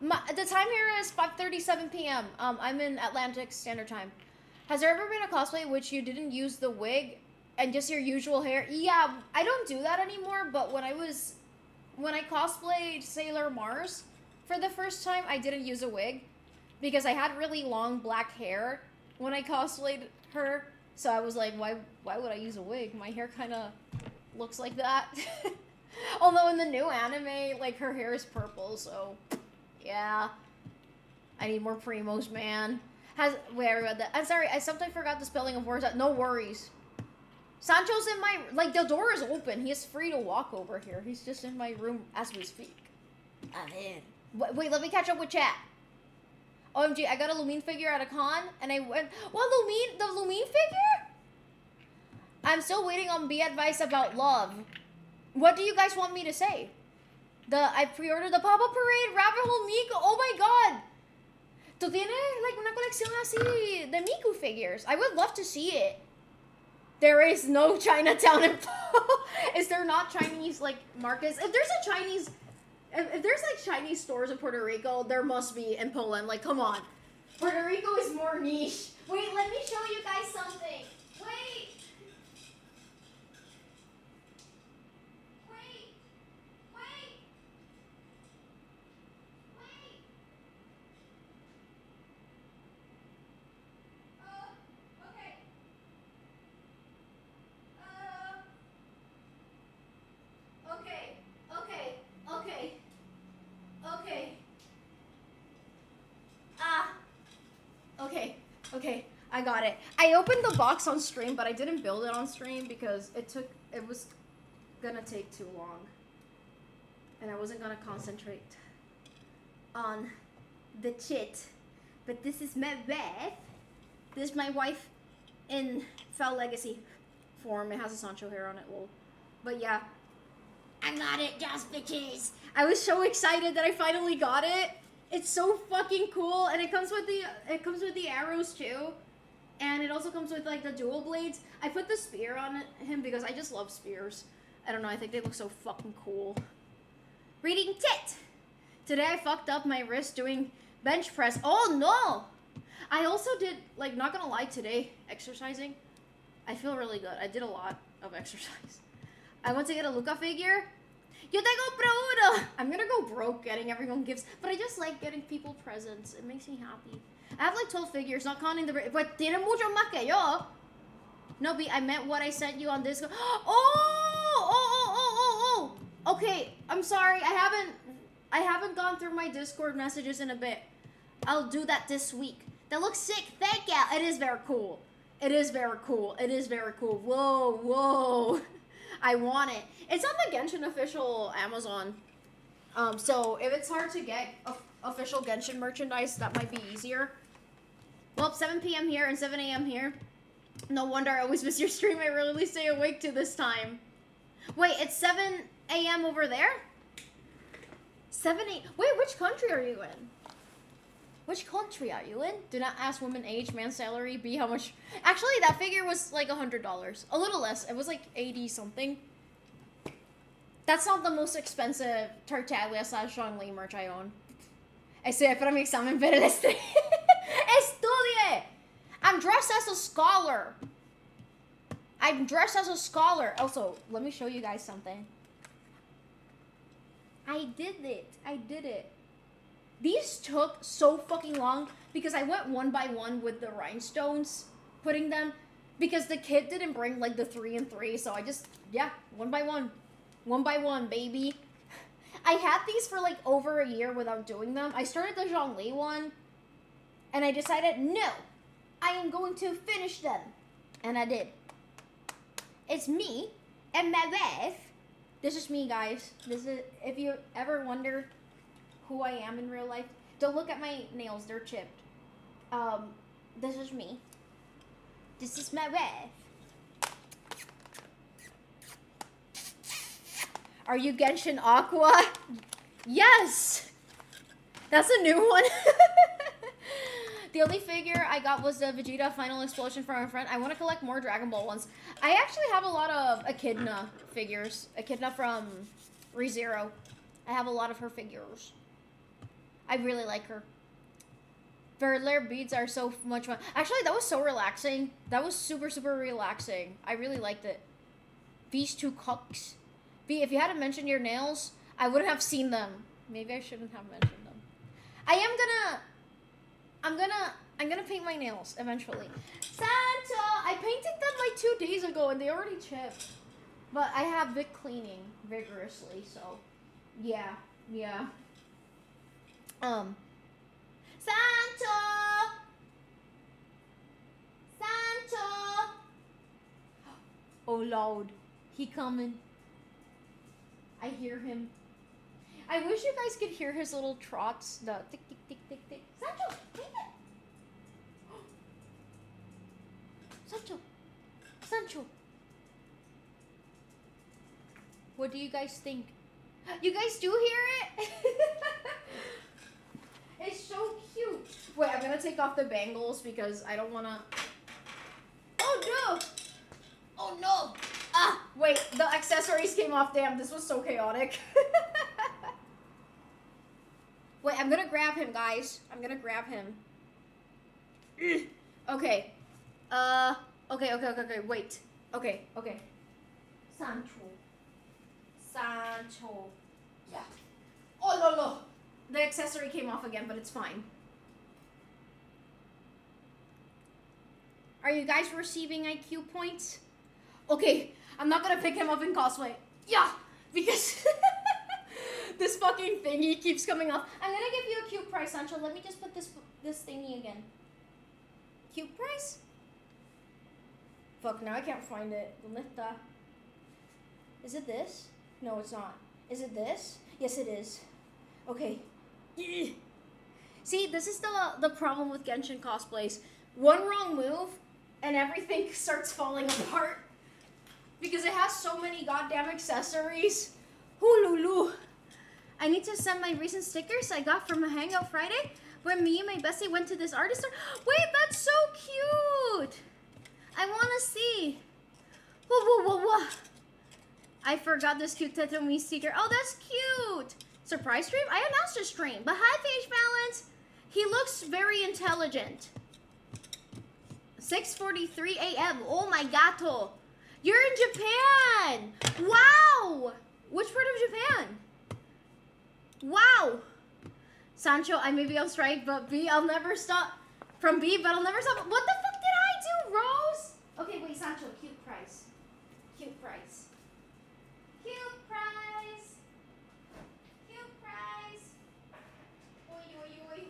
The time here is 5:37 p.m. I'm in Atlantic Standard Time. Has there ever been a cosplay in which you didn't use the wig and just your usual hair? Yeah, I don't do that anymore, but when I cosplayed Sailor Mars for the first time, I didn't use a wig because I had really long black hair when I cosplayed her. So I was like, why would I use a wig? My hair kind of looks like that. Although in the new anime, like, her hair is purple, so yeah. I need more primos, man. Wait, I read that. I'm sorry, I sometimes forgot the spelling of words. No worries. Sancho's in my, like, the door is open. He is free to walk over here. He's just in my room as we speak. I'm in. Wait, let me catch up with chat. OMG, I got a Lumine figure at a con, and I went, what, the Lumine figure? I'm still waiting on B advice about love. What do you guys want me to say? I pre-ordered the Papa Parade Rabbit Hole Miku. Oh my god. ¿Tú tienes, like, una colección así de Miku figures? I would love to see it. There is no Chinatown in Is there not Chinese, like, markets? If there's a Chinese... If there's, like, Chinese stores in Puerto Rico, there must be in Poland. Like, come on. Puerto Rico is more niche. Wait, let me show you guys something. Wait. Okay, I got it. I opened the box on stream, but I didn't build it on stream because it was gonna take too long. And I wasn't gonna concentrate on the chit. But this is my wife. This is my wife in Foul Legacy form. It has a Sancho hair on it, lol. But yeah, I got it, just bitches. I was so excited that I finally got it. It's so fucking cool, and it comes with the arrows too, and it also comes with, like, the dual blades. I put the spear on him because I just love spears. I don't know, I think they look so fucking cool. Reading tit. Today I fucked up my wrist doing bench press. Oh no! I also did, like, not gonna lie, today exercising. I feel really good. I did a lot of exercise. I want to get a Luca figure. Yo te compro uno! I'm gonna go broke getting everyone gifts, but I just like getting people presents. It makes me happy. I have like 12 figures, not counting the... But tiene mucho más que yo. No, B, I meant what I sent you on Discord. Oh! Okay, I'm sorry. I haven't gone through my Discord messages in a bit. I'll do that this week. That looks sick. Thank you. It is very cool. It is very cool. It is very cool. Whoa. I want it. It's on the Genshin official Amazon. So if it's hard to get official Genshin merchandise, that might be easier. Well, 7 p.m. here and 7 a.m. here. No wonder I always miss your stream. I really stay awake to this time. Wait, it's 7 a.m. over there? 7 8. Wait, which country are you in? Which country are you in? Do not ask woman age, man salary, B how much. Actually, that figure was like $100. A little less. It was like 80 something. That's not the most expensive Tartaglia / Zhongli merch I own. Estoy para mi examen, pero estudie. I'm dressed as a scholar. I'm dressed as a scholar. Also, let me show you guys something. I did it. I did it. These took so fucking long because I went one by one with the rhinestones, putting them, because the kid didn't bring like the 3 and 3, so I just, yeah, one by one. One by one, baby. I had these for like over a year without doing them. I started the Zhongli one, and I decided, no, I am going to finish them. And I did. It's me and my wife. This is me, guys. This is, if you ever wonder who I am in real life, don't look at my nails, they're chipped. This is me. This is my wife. Are you Genshin Aqua? Yes! That's a new one. The only figure I got was the Vegeta Final Explosion from a friend. I want to collect more Dragon Ball ones. I actually have a lot of Echidna figures. Echidna from ReZero. I have a lot of her figures. I really like her. Verdler beads are so much fun. Actually, that was so relaxing. That was super, super relaxing. I really liked it. These two cocks. B, if you hadn't mentioned your nails, I wouldn't have seen them. Maybe I shouldn't have mentioned them. I'm gonna paint my nails eventually. Santa! I painted them like 2 days ago and they already chipped. But I have been cleaning vigorously, so yeah. Santa! Santa! Oh Lord, he coming. I hear him. I wish you guys could hear his little trots. The tick, tick, tick, tick, tick. Sancho, take it! Sancho! Sancho! What do you guys think? You guys do hear it? It's so cute. Wait, I'm gonna take off the bangles because I don't wanna... Oh no! Oh no! Ah! Wait, the accessories came off. Damn, this was so chaotic. Wait, I'm gonna grab him, guys. I'm gonna grab him. Okay. Okay, wait. Okay. Sancho. Yeah. Oh, no. The accessory came off again, but it's fine. Are you guys receiving IQ points? Okay, I'm not gonna pick him up in cosplay. Yeah, because this fucking thingy keeps coming off. I'm gonna give you a cute price, Sancho. Let me just put this thingy again. Cute price? Fuck, now I can't find it. Neta. Is it this? No, it's not. Is it this? Yes, it is. Okay. See, this is the problem with Genshin cosplays. One wrong move, and everything starts falling apart. Because it has so many goddamn accessories. Hululu. I need to send my recent stickers I got from a Hangout Friday when me and my bestie went to this artist store. Wait, that's so cute. I want to see. Whoa. I forgot this cute Tetomi sticker. Oh, that's cute. Surprise stream? I announced a stream. But hi, Phage Balance. He looks very intelligent. 6:43 a.m. Oh my gato. You're in Japan. Wow. Which part of Japan? Wow. Sancho, I may be on strike, but B, I'll never stop. From B, but I'll never stop. What the fuck did I do, Rose? Okay, wait, Sancho, cute price. Cute price. Cute price. Cute price. Oi, oi, oi.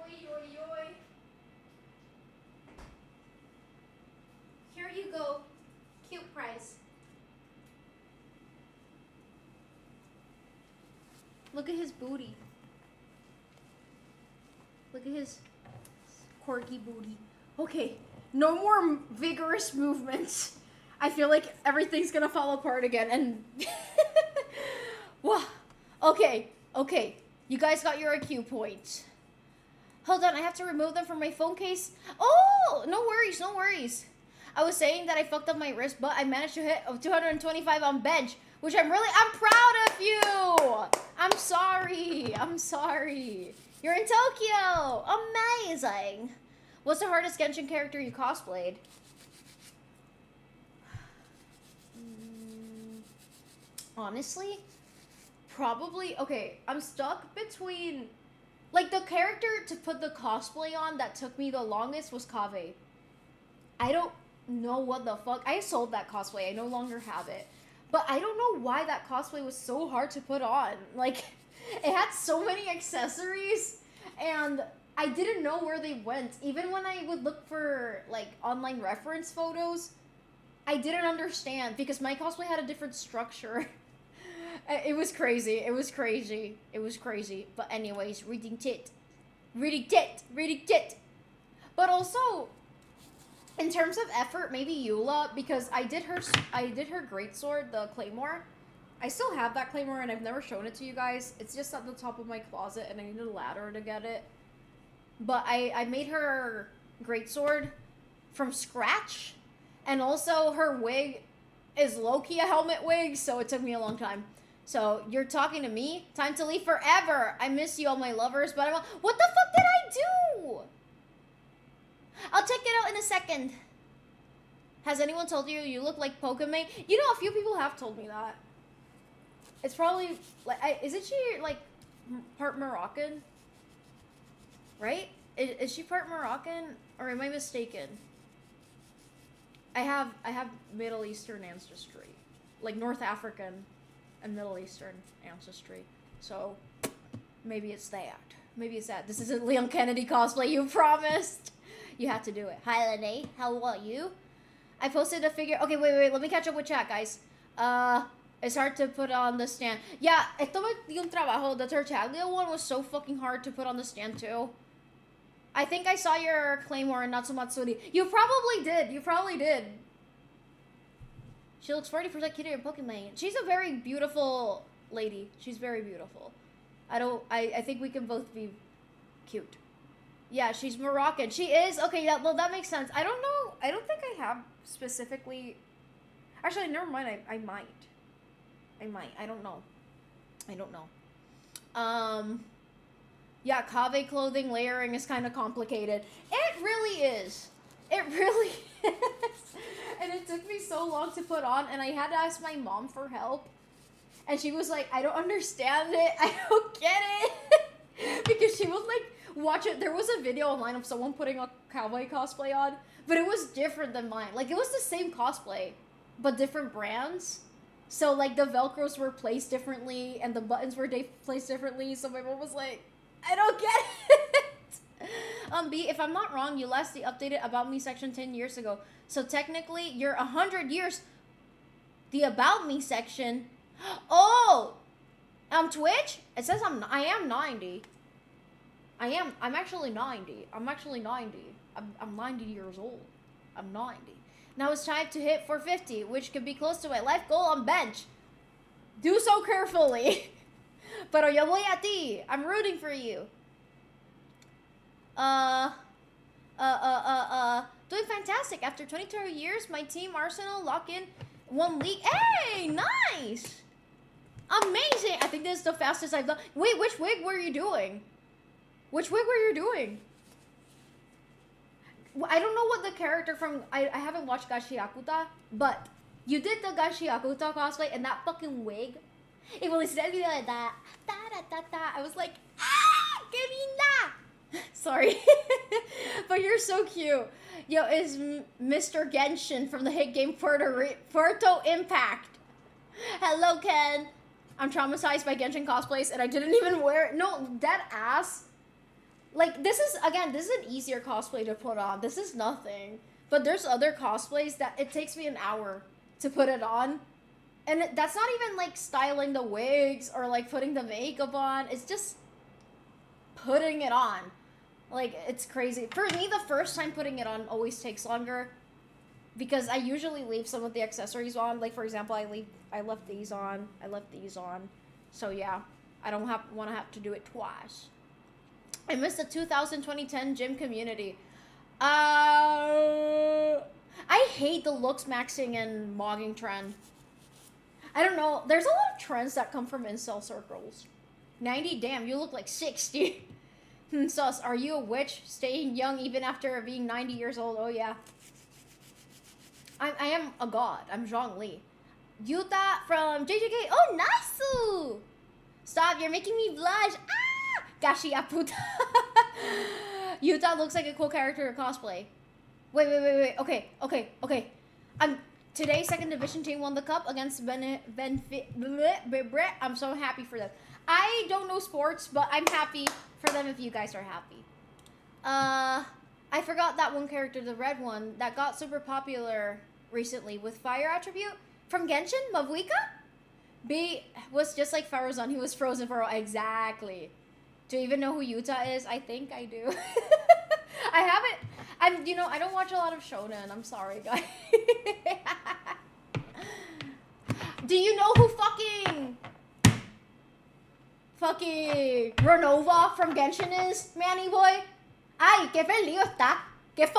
Oi, oi, oi. Here you go. Cute price. Look at his booty. Look at his quirky booty. Okay, no more vigorous movements. I feel like everything's gonna fall apart again, and... Wow. Okay, okay. You guys got your IQ points. Hold on, I have to remove them from my phone case. Oh, no worries, no worries. I was saying that I fucked up my wrist, but I managed to hit 225 on bench, which I'm proud of you. I'm sorry. You're in Tokyo. Amazing. What's the hardest Genshin character you cosplayed? Honestly, probably, okay, I'm stuck between, like, the character to put the cosplay on that took me the longest was Kaveh. I don't know what the fuck. I sold that cosplay. I no longer have it. But I don't know why that cosplay was so hard to put on. Like, it had so many accessories, and I didn't know where they went. Even when I would look for, like, online reference photos, I didn't understand because my cosplay had a different structure. It was crazy. It was crazy. It was crazy. But anyways, reading tit. But also, in terms of effort, maybe Eula, because I did her greatsword, the claymore. I still have that claymore and I've never shown it to you guys. It's just at the top of my closet and I need a ladder to get it. But I made her greatsword from scratch. And also her wig is low-key a helmet wig, so it took me a long time. So, you're talking to me? Time to leave forever. I miss you, all my lovers, but what the fuck did I do? I'll check it out in a second. Has anyone told you you look like Pokemon? You know, a few people have told me that. It's probably, like, isn't she, like, part Moroccan? Right? Is she part Moroccan? Or am I mistaken? I have Middle Eastern ancestry. Like, North African and Middle Eastern ancestry. So, maybe it's that. Maybe it's that. This isn't Leon Kennedy cosplay, you promised! You had to do it. Hi, Lene. How are you? I posted a figure. Okay, wait. Let me catch up with chat, guys. It's hard to put on the stand. Yeah, ito yung trabajo. The Tartaglia one was so fucking hard to put on the stand, too. I think I saw your Claymore in Natsumatsuri. You probably did. She looks 40% cuter in Pokemon. She's a very beautiful lady. She's very beautiful. I think we can both be cute. Yeah, she's Moroccan. She is? Okay, well, that makes sense. I don't know. I don't think I have specifically... Actually, never mind. I might. I don't know. Yeah, Kaveh clothing layering is kind of complicated. It really is. And it took me so long to put on, and I had to ask my mom for help. And she was like, I don't understand it. I don't get it. Because she was like, watch it. There was a video online of someone putting a cowboy cosplay on, but it was different than mine. Like, it was the same cosplay, but different brands. So, like, the Velcros were placed differently, and the buttons were placed differently. So my mom was like, I don't get it. B, if I'm not wrong, you last updated About Me section 10 years ago. So technically, you're 100 years. The About Me section. Oh! Twitch? It says I am 90. I'm actually 90. I'm 90 years old. I'm 90. Now it's time to hit 450, which could be close to my life goal on bench. Do so carefully. Pero yo voy a ti. I'm rooting for you. Doing fantastic. After 22 years, my team Arsenal lock in 1 league. Hey, nice. Amazing. I think this is the fastest I've done. Wait, which wig were you doing? I don't know what the character from... I haven't watched Gashiakuta, but you did the Gashiakuta cosplay and that fucking wig. It will instead be like that. I was like, que linda! Sorry. But you're so cute. Yo, is Mr. Genshin from the hit game Puerto Impact. Hello, Ken. I'm traumatized by Genshin cosplays and I didn't even wear it. No, that ass. Like, this is an easier cosplay to put on. This is nothing. But there's other cosplays that it takes me an hour to put it on. And that's not even like styling the wigs or like putting the makeup on. It's just putting it on. Like, it's crazy. For me, the first time putting it on always takes longer because I usually leave some of the accessories on. Like, for example, I left these on. I left these on. So yeah, I don't want to have to do it twice. I missed the 2010 gym community. I hate the looks maxing and mogging trend. I don't know. There's a lot of trends that come from incel circles. 90, damn, you look like 60. Sus, are you a witch? Staying young even after being 90 years old? Oh, yeah. I am a god. I'm Zhong Li. Yuta from JJK. Oh, nice! Stop, you're making me blush. Ah! Gashi Aputa. Yuta looks like a cool character to cosplay. Wait. Okay. Today, second division team won the cup against I'm so happy for them. I don't know sports, but I'm happy for them if you guys are happy. I forgot that one character, the red one, that got super popular recently with fire attribute from Genshin, Mavuika? B was just like Faruzan, he was frozen for exactly. Do you even know who Yuta is? I think I do. I haven't. I don't watch a lot of shonen. I'm sorry, guys. Do you know who fucking Renova from Genshin is, Manny boy? Ay, qué perdido está. Dios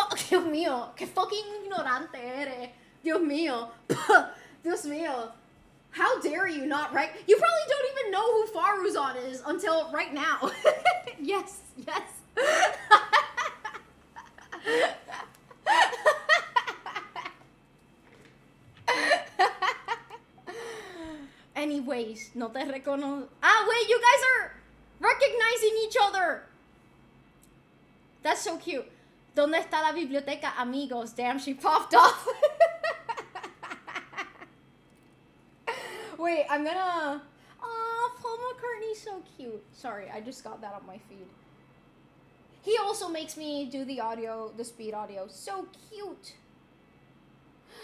mío, qué fucking ignorante eres. Dios mío. Dios mío. How dare you not, right? You probably don't even know who Faruzan is until right now. Yes. Anyways, no te recono. Ah, wait, you guys are recognizing each other. That's so cute. ¿Dónde está la biblioteca, amigos? Damn, she popped off. Wait, I'm gonna... Aw, Paul McCartney's so cute. Sorry, I just got that on my feed. He also makes me do the audio, the speed audio. So cute.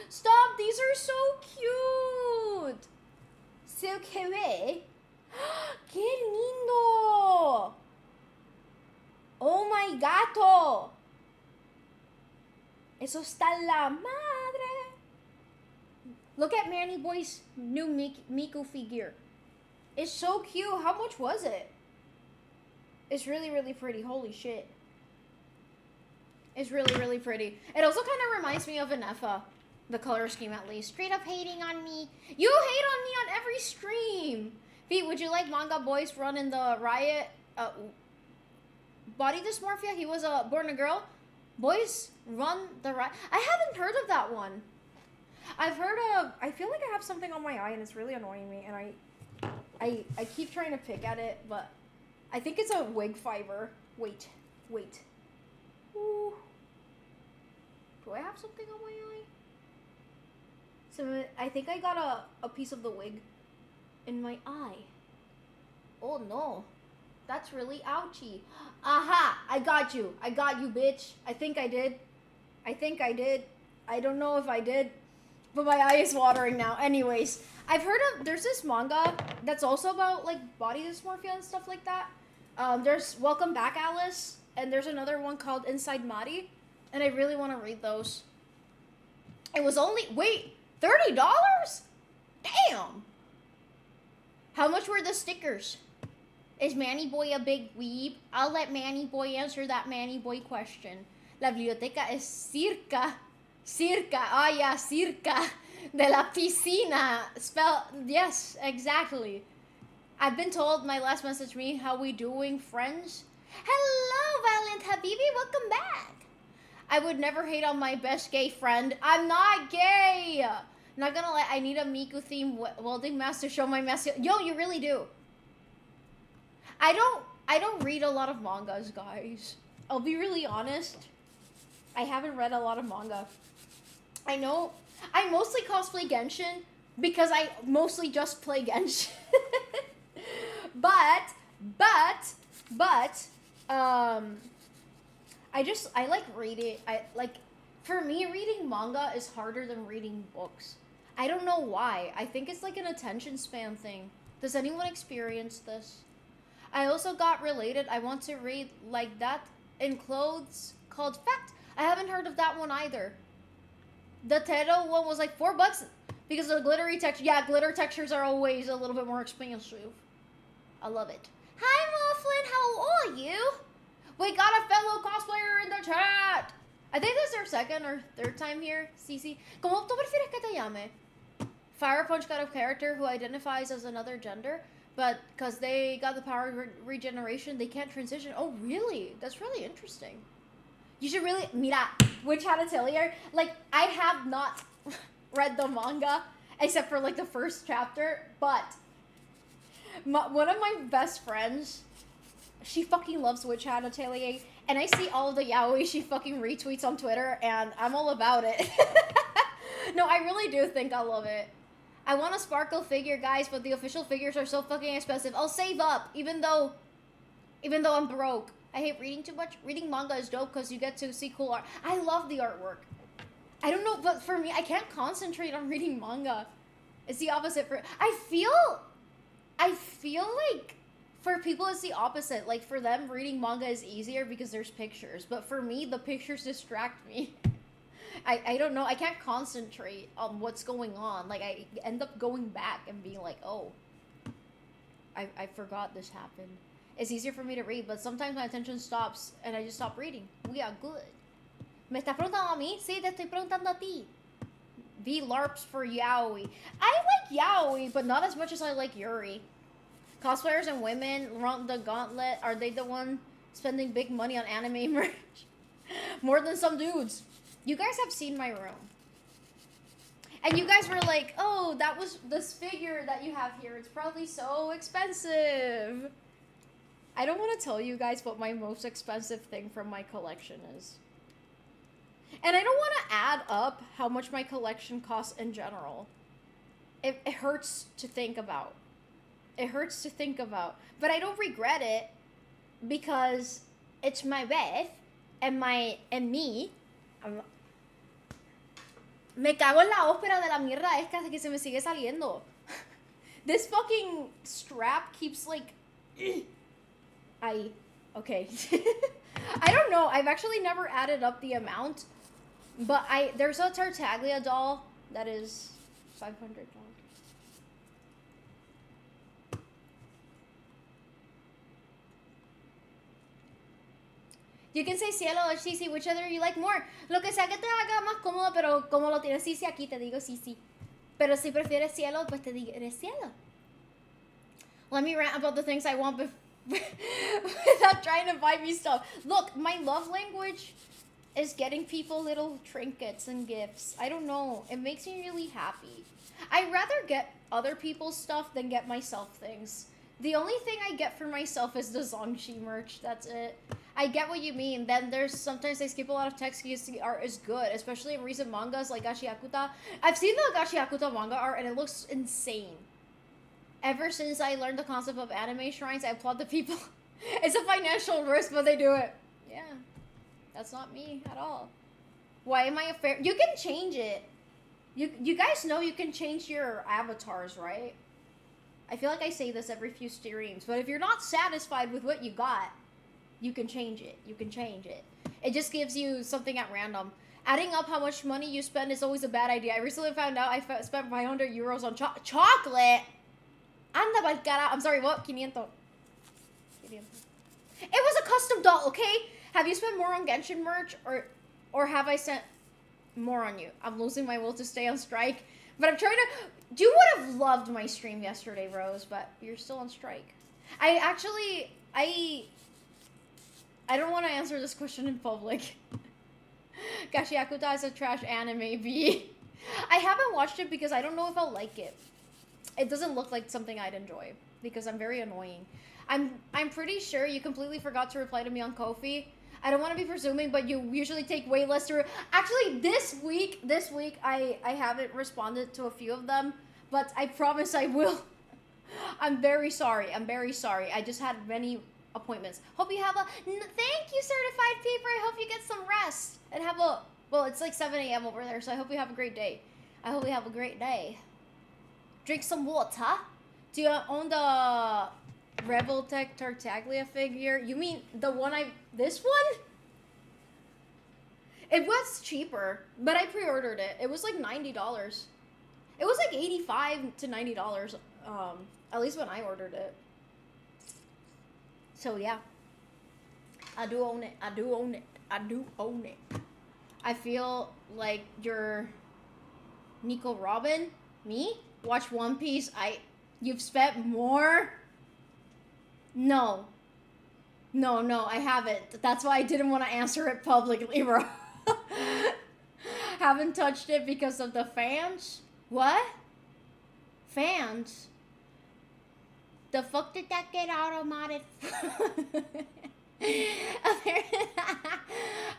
Stop, these are so cute. So cute. ¡Qué lindo! Oh my gato. Eso está la madre. Look at Manny Boy's new Miku figure. It's so cute. How much was it? It's really, really pretty. Holy shit. It's really, really pretty. It also kind of reminds me of Anefa. The color scheme, at least. Straight up hating on me. You hate on me on every stream. Pete, would you like Manga Boy's run in the Riot? Body dysmorphia? He was born a girl? Boys run the Riot. I haven't heard of that one. I've heard of... I feel like I have something on my eye and it's really annoying me. And I keep trying to pick at it, but... I think it's a wig fiber. Wait. Ooh. Do I have something on my eye? So I think I got a piece of the wig in my eye. Oh no. That's really ouchy. Aha! I got you, bitch. I think I did. I don't know if I did. But my eye is watering now. Anyways, I've heard of... There's this manga that's also about, like, body dysmorphia and stuff like that. There's Welcome Back, Alice. And there's another one called Inside Mari. And I really want to read those. It was only... Wait! $30? Damn! How much were the stickers? Is Manny Boy a big weeb? I'll let Manny Boy answer that Manny Boy question. La biblioteca es circa, ah yeah, circa, de la piscina. Spell, yes, exactly. I've been told, my last message me, how we doing, friends? Hello, Valiant Habibi, welcome back. I would never hate on my best gay friend. I'm not gay. Not gonna lie, I need a Miku theme welding mask to show my mess. Yo, you really do. I don't read a lot of mangas, guys. I'll be really honest. I haven't read a lot of manga. I know I mostly cosplay Genshin because I mostly just play Genshin. but I like reading. For me, reading manga is harder than reading books. I don't know why. I think it's like an attention span thing. Does anyone experience this? I also got related. I want to read like that in clothes called Fact. I haven't heard of that one either. The Tero one was like $4 because of the glittery texture. Yeah, glitter textures are always a little bit more expensive. I love it. Hi, Mufflin. How are you? We got a fellow cosplayer in the chat. I think this is our second or third time here, Cece. ¿Cómo tú prefieres que te llame? Fire Punch got a character who identifies as another gender, but because they got the power of regeneration, they can't transition. Oh, really? That's really interesting. You should really... Mira, Witch Hat Atelier, like, I have not read the manga, except for, like, the first chapter, but one of my best friends, she fucking loves Witch Hat Atelier, and I see all of the yaoi she fucking retweets on Twitter, and I'm all about it. No, I really do think I love it. I want a sparkle figure, guys, but the official figures are so fucking expensive. I'll save up, even though I'm broke. I hate reading too much. Reading manga is dope because you get to see cool art. I love the artwork. I don't know, but for me, I can't concentrate on reading manga. It's the opposite for... I feel like for people it's the opposite. Like, for them, reading manga is easier because there's pictures. But for me, the pictures distract me. I don't know. I can't concentrate on what's going on. Like, I end up going back and being like, oh, I forgot this happened. It's easier for me to read, but sometimes my attention stops and I just stop reading. We are good. ¿Me estás preguntando a mí? Sí, te estoy preguntando a ti. V LARPs for yaoi. I like yaoi, but not as much as I like Yuri. Cosplayers and women run the gauntlet. Are they the one spending big money on anime merch? More than some dudes. You guys have seen my room. And you guys were like, oh, that was this figure that you have here. It's probably so expensive. I don't want to tell you guys what my most expensive thing from my collection is. And I don't want to add up how much my collection costs in general. It hurts to think about. It hurts to think about. But I don't regret it because it's my Beth and me. Me cago en la ópera de la mierda esta que se me sigue saliendo. This fucking strap keeps like... Okay. I don't know. I've actually never added up the amount. But there's a Tartaglia doll that is $500. You can say cielo or Sisi, whichever you like more. Lo que sea que te haga más cómodo, pero como lo tienes Sisi aquí, te digo Sisi. Pero si prefieres cielo, pues te digo eres cielo. Let me rant about the things I want without trying to buy me stuff. Look, my love language is getting people little trinkets and gifts. I don't know. It makes me really happy. I'd rather get other people's stuff than get myself things. The only thing I get for myself is the Zongshi merch. That's it. I get what you mean. Then there's sometimes they skip a lot of text because the art is good, especially in recent mangas like Gashiakuta. I've seen the Gashiakuta manga art and it looks insane. Ever since I learned the concept of anime shrines, I applaud the people. It's a financial risk, but they do it. Yeah. That's not me at all. Why am I a fair... You can change it. You guys know you can change your avatars, right? I feel like I say this every few streams, but if you're not satisfied with what you got, you can change it. You can change it. It just gives you something at random. Adding up how much money you spend is always a bad idea. I recently found out I spent 500 euros on chocolate. Anda pa'l cara. I'm sorry, what? 500. It was a custom doll, okay? Have you spent more on Genshin merch or have I spent more on you? I'm losing my will to stay on strike. But I'm trying to... You would have loved my stream yesterday, Rose, but you're still on strike. I don't want to answer this question in public. Gashiakuta is a trash anime B. I haven't watched it because I don't know if I'll like it. It doesn't look like something I'd enjoy because I'm very annoying. I'm pretty sure you completely forgot to reply to me on Ko-fi. I don't want to be presuming, but you usually take way less to... Actually, this week, I haven't responded to a few of them, but I promise I will. I'm very sorry. I just had many appointments. Hope you have a... Thank you, Certified Paper. I hope you get some rest and have a... Well, it's like 7 a.m. over there, so I hope you have a great day. I hope you have a great day. Drink some water. Do you own the Revoltech Tartaglia figure? You mean the one this one? It was cheaper, but I pre-ordered it. It was like $90. It was like $85 to $90, at least when I ordered it. So yeah. I do own it. I do own it. I do own it. I feel like you're Nico Robin. Me? Watch One Piece. You've spent more? No. No, I haven't. That's why I didn't want to answer it publicly, bro. Haven't touched it because of the fans? What? Fans? The fuck did that get automated?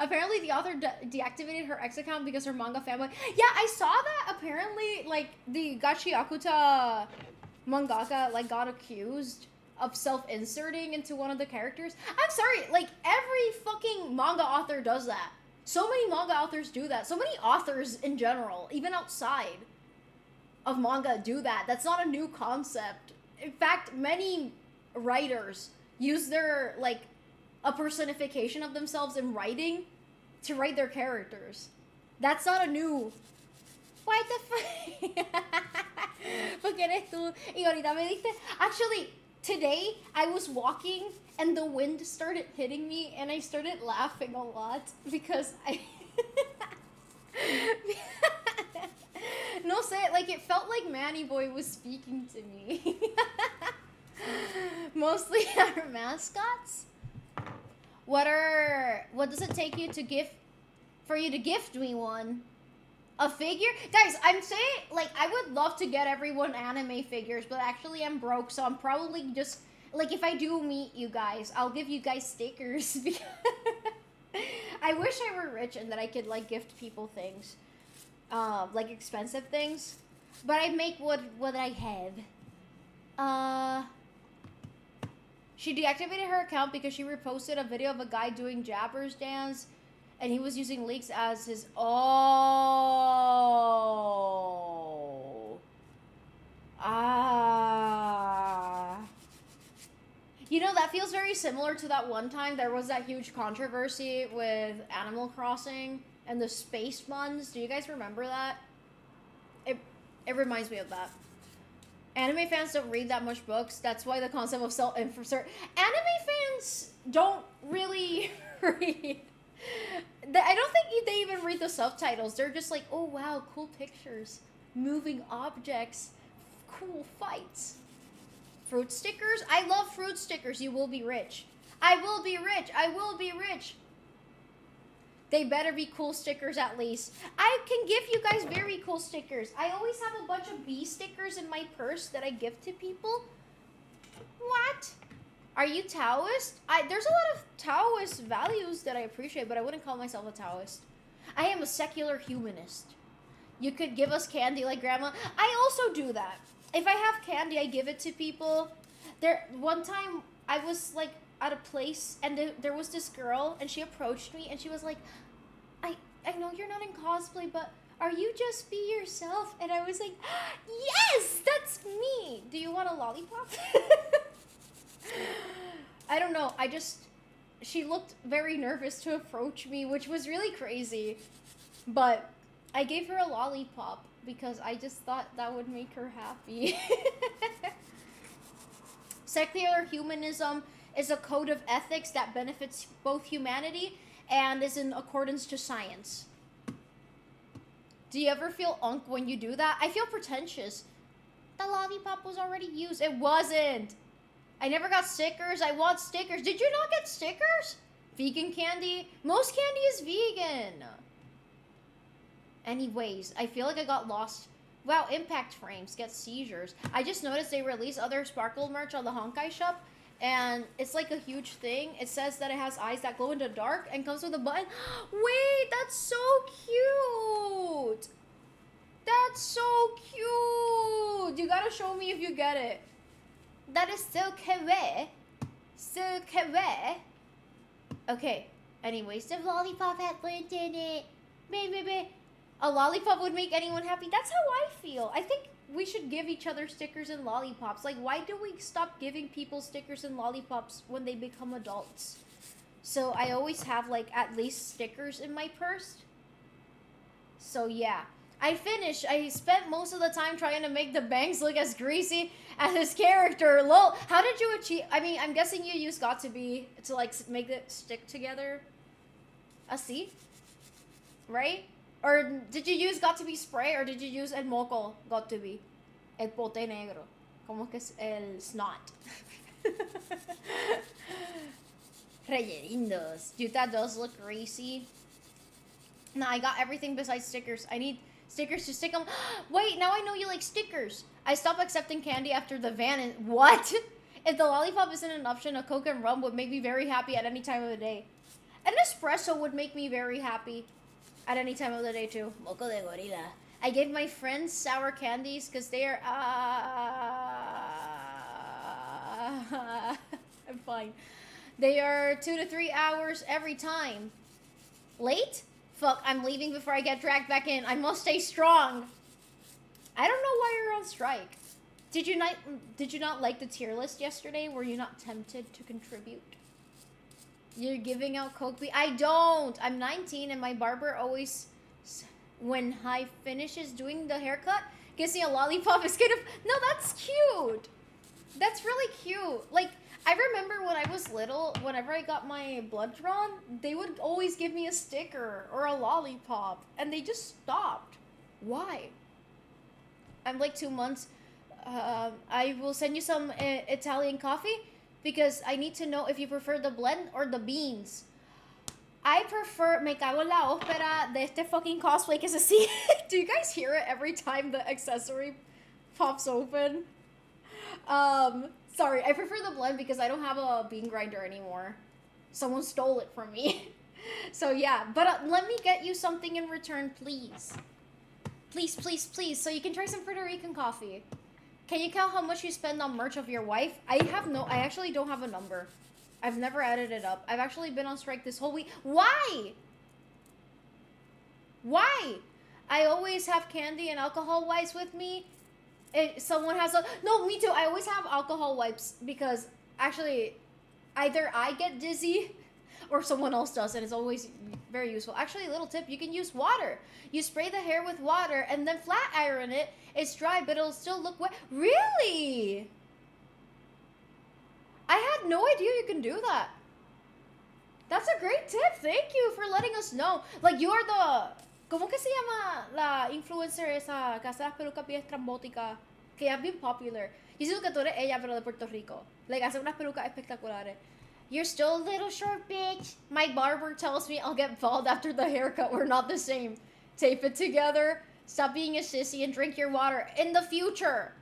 Apparently the author deactivated her X account because her manga fanboy. Yeah, I saw that. Apparently, like, the Gachiakuta mangaka, like, got accused of self-inserting into one of the characters. I'm sorry, like, every fucking manga author does that. So many manga authors do that. So many authors in general, even outside of manga, do that. That's not a new concept. In fact, many writers use their, like, a personification of themselves in writing to write their characters. That's not a new... What the fuck? ¿Por qué eres tú? Y ahorita me diste... Actually, today I was walking and the wind started hitting me and I started laughing a lot because I... No sé, like it felt like Manny Boy was speaking to me. Mostly our mascots. What does it take you to for you to gift me one? A figure? Guys, I'm saying, like, I would love to get everyone anime figures, but actually I'm broke, so I'm probably just, like, if I do meet you guys, I'll give you guys stickers. Because I wish I were rich and that I could, like, gift people things. Like, expensive things. But I make what I have. She deactivated her account because she reposted a video of a guy doing Jabber's dance, and he was using leaks as his... Oh. Ah. You know, that feels very similar to that one time there was that huge controversy with Animal Crossing and the space buns. Do you guys remember that? It reminds me of that. Anime fans don't read that much books. That's why the concept of self-insert... Anime fans don't really read. I don't think they even read the subtitles. They're just like, oh wow, cool pictures. Moving objects. Cool fights. Fruit stickers? I love fruit stickers. You will be rich. I will be rich. I will be rich. They better be cool stickers at least. I can give you guys very cool stickers. I always have a bunch of bee stickers in my purse that I give to people. What? Are you Taoist? There's a lot of Taoist values that I appreciate, but I wouldn't call myself a Taoist. I am a secular humanist. You could give us candy like grandma. I also do that. If I have candy, I give it to people. One time, I was like at a place and there was this girl and she approached me and she was like, I know you're not in cosplay, but are you just be yourself? And I was like, yes, that's me. Do you want a lollipop? I don't know. She looked very nervous to approach me, which was really crazy. But I gave her a lollipop because I just thought that would make her happy. Secular humanism is a code of ethics that benefits both humanity and is in accordance to science. Do you ever feel unk when you do that? I feel pretentious. The lollipop was already used. It wasn't. I never got stickers. I want stickers. Did you not get stickers? Vegan candy? Most candy is vegan. Anyways, I feel like I got lost. Wow, impact frames get seizures. I just noticed they release other Sparkle merch on the Honkai shop. And it's like a huge thing. It says that it has eyes that glow in the dark and comes with a button. Wait, that's so cute. That's so cute. You gotta show me if you get it. That is so kawaii. So kawaii. Okay. Anyways, the lollipop had lint in it. Baby. A lollipop would make anyone happy. That's how I feel. I think we should give each other stickers and lollipops. Like, why do we stop giving people stickers and lollipops when they become adults? So I always have, like, at least stickers in my purse. So yeah. I finished. I spent most of the time trying to make the bangs look as greasy as his character. Lol. How did you achieve? I mean, I'm guessing you used got to be to like make it stick together. See? Right? Or did you use got to be spray or did you use el moco got to be? El pote negro. Como que es el snot. Reyerindos. Dude, that does look greasy. Nah, I got everything besides stickers. I need stickers to stick them. Wait, now I know you like stickers. I stopped accepting candy after the van and... What? If the lollipop isn't an option, a Coke and rum would make me very happy at any time of the day. An espresso would make me very happy at any time of the day too. Moco de gorila. I gave my friends sour candies because they are... I'm fine. They are 2 to 3 hours every time. Late? Fuck, I'm leaving before I get dragged back in. I must stay strong. I don't know why you're on strike. Did you not like the tier list yesterday? Were you not tempted to contribute? You're giving out Coke. I don't. I'm 19 and my barber always, when I finishes doing the haircut, gives me a lollipop. It's kind of, no, that's cute. That's really cute. Like, I remember when I was little, whenever I got my blood drawn, they would always give me a sticker or a lollipop, and they just stopped. Why? I'm like 2 months. I will send you some Italian coffee because I need to know if you prefer the blend or the beans. I prefer, me cago en la ópera de este fucking cosplay que se sigue. Do you guys hear it every time the accessory pops open? Sorry, I prefer the blend because I don't have a bean grinder anymore. Someone stole it from me. So yeah, but let me get you something in return, please. Please, please, please, so you can try some Puerto Rican coffee. Can you count how much you spend on merch of your wife? I actually don't have a number. I've never added it up. I've actually been on strike this whole week. Why? Why? I always have candy and alcohol wipes with me. Someone has a... No, me too. I always have alcohol wipes because actually either I get dizzy or someone else does, and it's always very useful. Actually, a little tip, you can use water. You spray the hair with water and then flat iron it. It's dry, but it'll still look wet. Really? I had no idea you can do that. That's a great tip. Thank you for letting us know. Like, you're the... ¿Cómo que se llama la influencer esa que hace las pelucas bien estrambóticas? Que ya es bien popular. Yo siento que tú eres ella, pero de Puerto Rico. Like, hace unas pelucas espectaculares. You're still a little short, bitch. My barber tells me I'll get bald after the haircut. We're not the same. Tape it together. Stop being a sissy and drink your water. In the future.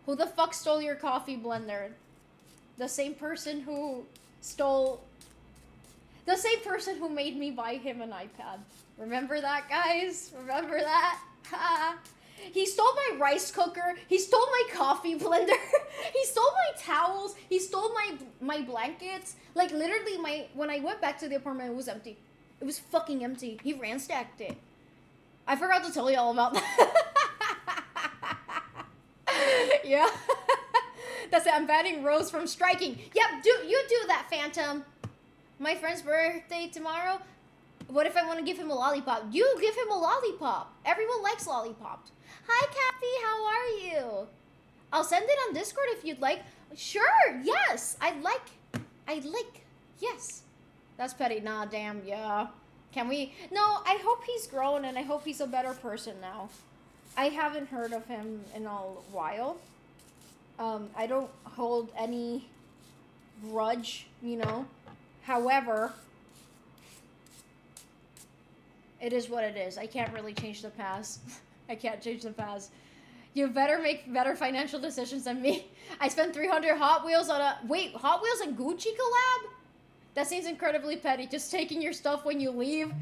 Who the fuck stole your coffee blender? The same person who stole... The same person who made me buy him an iPad. Remember that, guys? Remember that? He stole my rice cooker. He stole my coffee blender. He stole my towels. He stole my blankets. Like, literally, when I went back to the apartment, it was empty. It was fucking empty. He ransacked it. I forgot to tell you all about that. Yeah. That's it. I'm banning Rose from striking. Yep, you do that, Phantom. My friend's birthday tomorrow. What if I want to give him a lollipop? You give him a lollipop. Everyone likes lollipops. Hi, Kathy. How are you? I'll send it on Discord if you'd like. Sure. Yes. I'd like. Yes. That's petty. Nah, damn. Yeah. Can we? No, I hope he's grown and I hope he's a better person now. I haven't heard of him in a while. I don't hold any grudge, you know. However, it is what it is. I can't really change the past. I can't change the past. You better make better financial decisions than me. I spent 300 Hot Wheels on a... Wait, Hot Wheels and Gucci collab? That seems incredibly petty. Just taking your stuff when you leave.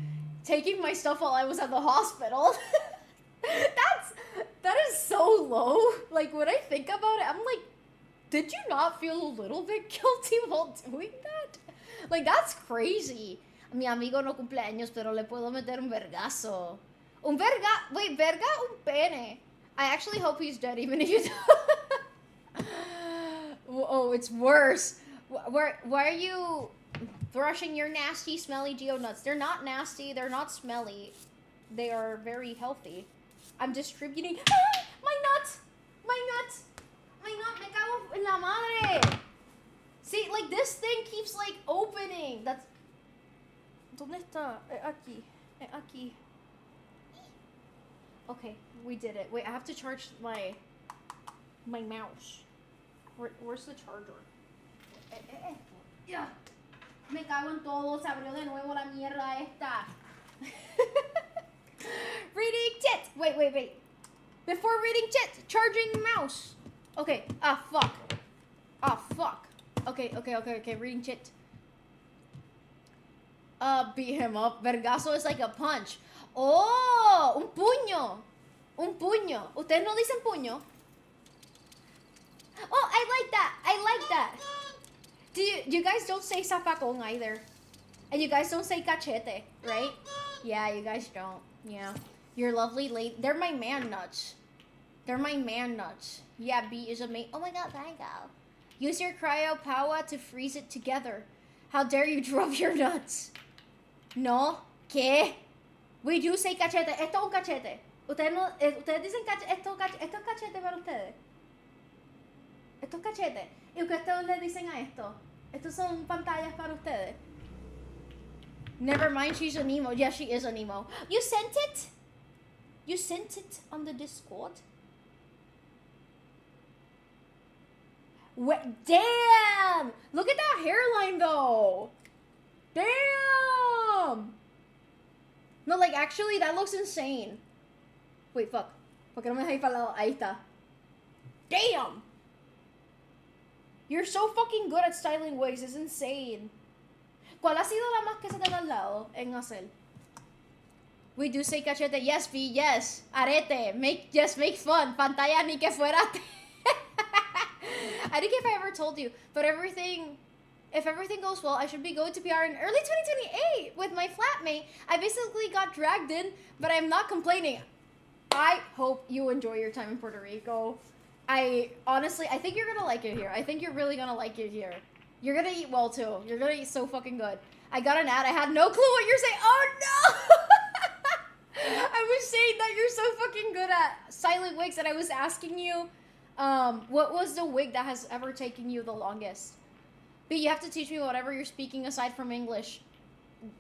Taking my stuff while I was at the hospital. That is so low. Like, when I think about it, I'm like, did you not feel a little bit guilty while doing that? Like, that's crazy. Mi amigo no cumpleaños, pero le puedo meter un vergazo. Wait, verga un pene. I actually hope he's dead, even if you don't. Oh, it's worse. Why are you brushing your nasty, smelly geo nuts? They're not nasty. They're not smelly. They are very healthy. I'm distributing. Ah, my nut! My nut! My nut! Me cago en la madre! See, like, this thing keeps, like, opening. That's... ¿Dónde está? Aquí. Aquí. Okay, we did it. Wait, I have to charge my mouse. Where's the charger? Yeah. Me cago en todo. Se abrió de nuevo la mierda esta. Reading chat. Wait. Before reading chat, charging mouse. Okay. Ah, fuck. Okay. Reading chat. Beat him up. Vergazo is like a punch. Oh, un puño. ¿Ustedes no dicen puño? Oh, I like that. You guys don't say zafacón either. And you guys don't say cachete, right? Yeah, you guys don't. Yeah. You're lovely lady. They're my man nuts. Yeah, B is amazing. Oh my god, thank you. Use your cryo power to freeze it together. How dare you drop your nuts? No. ¿Qué? We do say cachete. Esto es un cachete. Ustedes dicen cachete. Esto es cachete para ustedes. Esto es cachete. ¿Y qué ustedes le dicen a esto? Estos son pantallas para ustedes. Never mind, she's an emo. Yeah, she is an emo. You sent it? You sent it on the Discord? What? Damn! Look at that hairline, though. Damn! No, like, actually, that looks insane. Wait, fuck. ¿Por qué no me dejáis para lado? Ahí está. Damn! You're so fucking good at styling wigs. It's insane. ¿Cuál ha sido la más que se te ha dado en hacer? We do say cachete. Yes, B, yes. Arete. Make fun. Pantalla ni que fuera. I think if I ever told you, but if everything goes well, I should be going to PR in early 2028 with my flatmate. I basically got dragged in, but I'm not complaining. I hope you enjoy your time in Puerto Rico. I think you're gonna like it here. I think you're really gonna like it here. You're gonna eat well too. You're gonna eat so fucking good. I got an ad. I had no clue what you're saying. Oh no! I was saying that you're so fucking good at silent wigs, and I was asking you, what was the wig that has ever taken you the longest? But you have to teach me whatever you're speaking aside from English.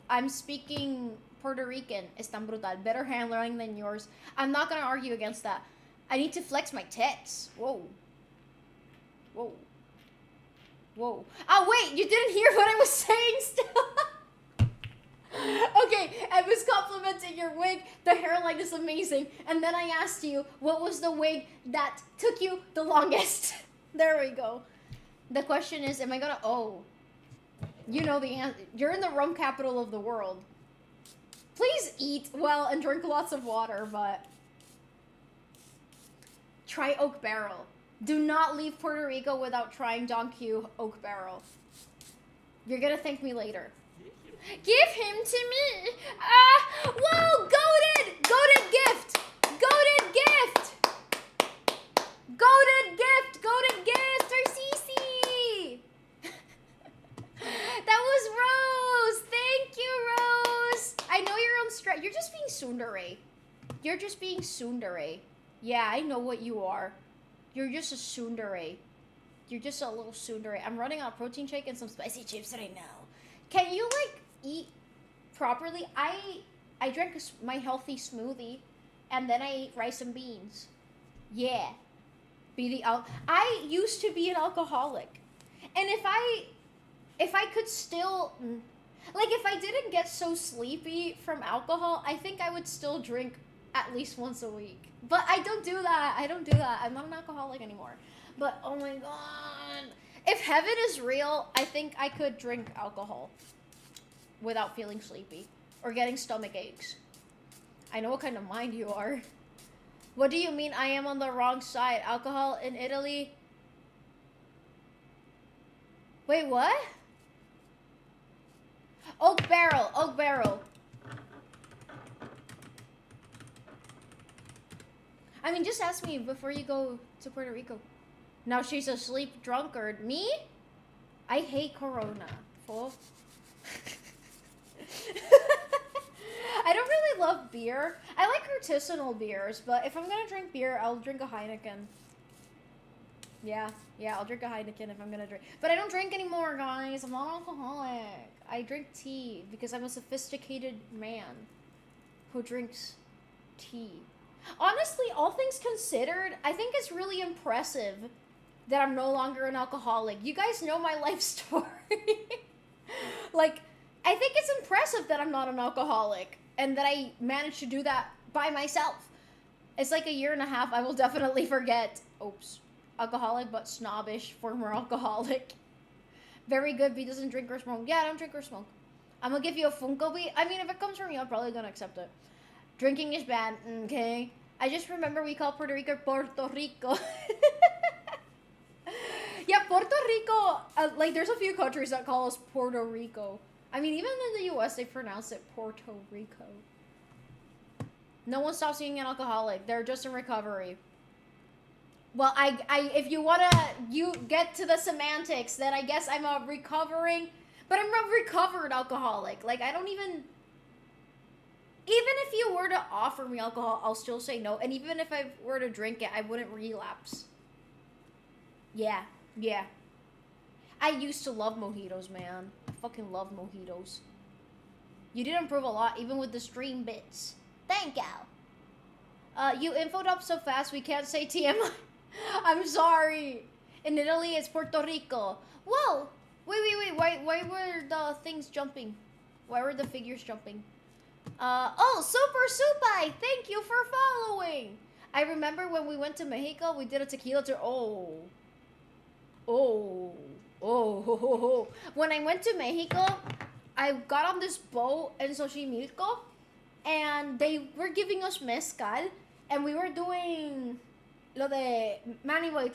I'm speaking Puerto Rican. Es tan brutal. Better handling than yours. I'm not gonna argue against that. I need to flex my tits. Whoa. Oh, wait, you didn't hear what I was saying still. Okay, I was complimenting your wig. The hairline is amazing. And then I asked you, what was the wig that took you the longest? There we go. The question is, am I gonna... Oh. You know the answer. You're in the rum capital of the world. Please eat well and drink lots of water, but... Try Oak Barrel. Do not leave Puerto Rico without trying Don Q Oak Barrel. You're gonna thank me later. Give him to me! Whoa! Goated! Goated gift! Goated gift! Goated gift! Goated gift! Arcisi! That was Rose! Thank you, Rose! I know you're on stress. You're just being tsundere. You're just being tsundere. Yeah, I know what you are. You're just a tsundere. You're just a little tsundere. I'm running out of protein shake and some spicy chips right now. Can you, like, eat properly? I drank my healthy smoothie, and then I ate rice and beans. Yeah. I used to be an alcoholic. And if I could still... Like, if I didn't get so sleepy from alcohol, I think I would still drink at least once a week. But I don't do that. I'm not an alcoholic anymore. But, oh my god. If heaven is real, I think I could drink alcohol without feeling sleepy or getting stomach aches. I know what kind of mind you are. What do you mean I am on the wrong side? Alcohol in Italy? Wait, what? Oak Barrel. I mean, just ask me before you go to Puerto Rico. Now she's a sleep drunkard. Me? I hate Corona. Fool. I don't really love beer. I like artisanal beers, but if I'm gonna drink beer, I'll drink a Heineken. Yeah, I'll drink a Heineken if I'm gonna drink. But I don't drink anymore, guys. I'm not alcoholic. I drink tea because I'm a sophisticated man who drinks tea. Honestly, all things considered, I think it's really impressive that I'm no longer an alcoholic. You guys know my life story. Like, I think it's impressive that I'm not an alcoholic and that I managed to do that by myself. It's like a year and a half. I will definitely forget. Oops. Alcoholic but snobbish former alcoholic. Very good, B doesn't drink or smoke. Yeah, I don't drink or smoke. I'm gonna give you a Funko B. I mean, if it comes from you, I'm probably gonna accept it. Drinking is bad, okay? I just remember we call Puerto Rico Puerto Rico. Yeah, Puerto Rico, like, there's a few countries that call us Puerto Rico. I mean, even in the US, they pronounce it Puerto Rico. No one stops being an alcoholic. They're just in recovery. Well, if you you get to the semantics, then I guess I'm a recovering, but I'm a recovered alcoholic. Like, I don't even if you were to offer me alcohol, I'll still say no. And even if I were to drink it, I wouldn't relapse. Yeah. I used to love mojitos, man. I fucking love mojitos. You did improve a lot, even with the stream bits. Thank you. You infoed up so fast, we can't say TMI. I'm sorry. In Italy, it's Puerto Rico. Whoa! Wait. Why were the things jumping? Why were the figures jumping? Oh, Super Supai! Thank you for following! I remember when we went to Mexico, we did a tequila tour. Oh. When I went to Mexico, I got on this boat in Xochimilco, and they were giving us mezcal, and we were doing lo de... Manny boy,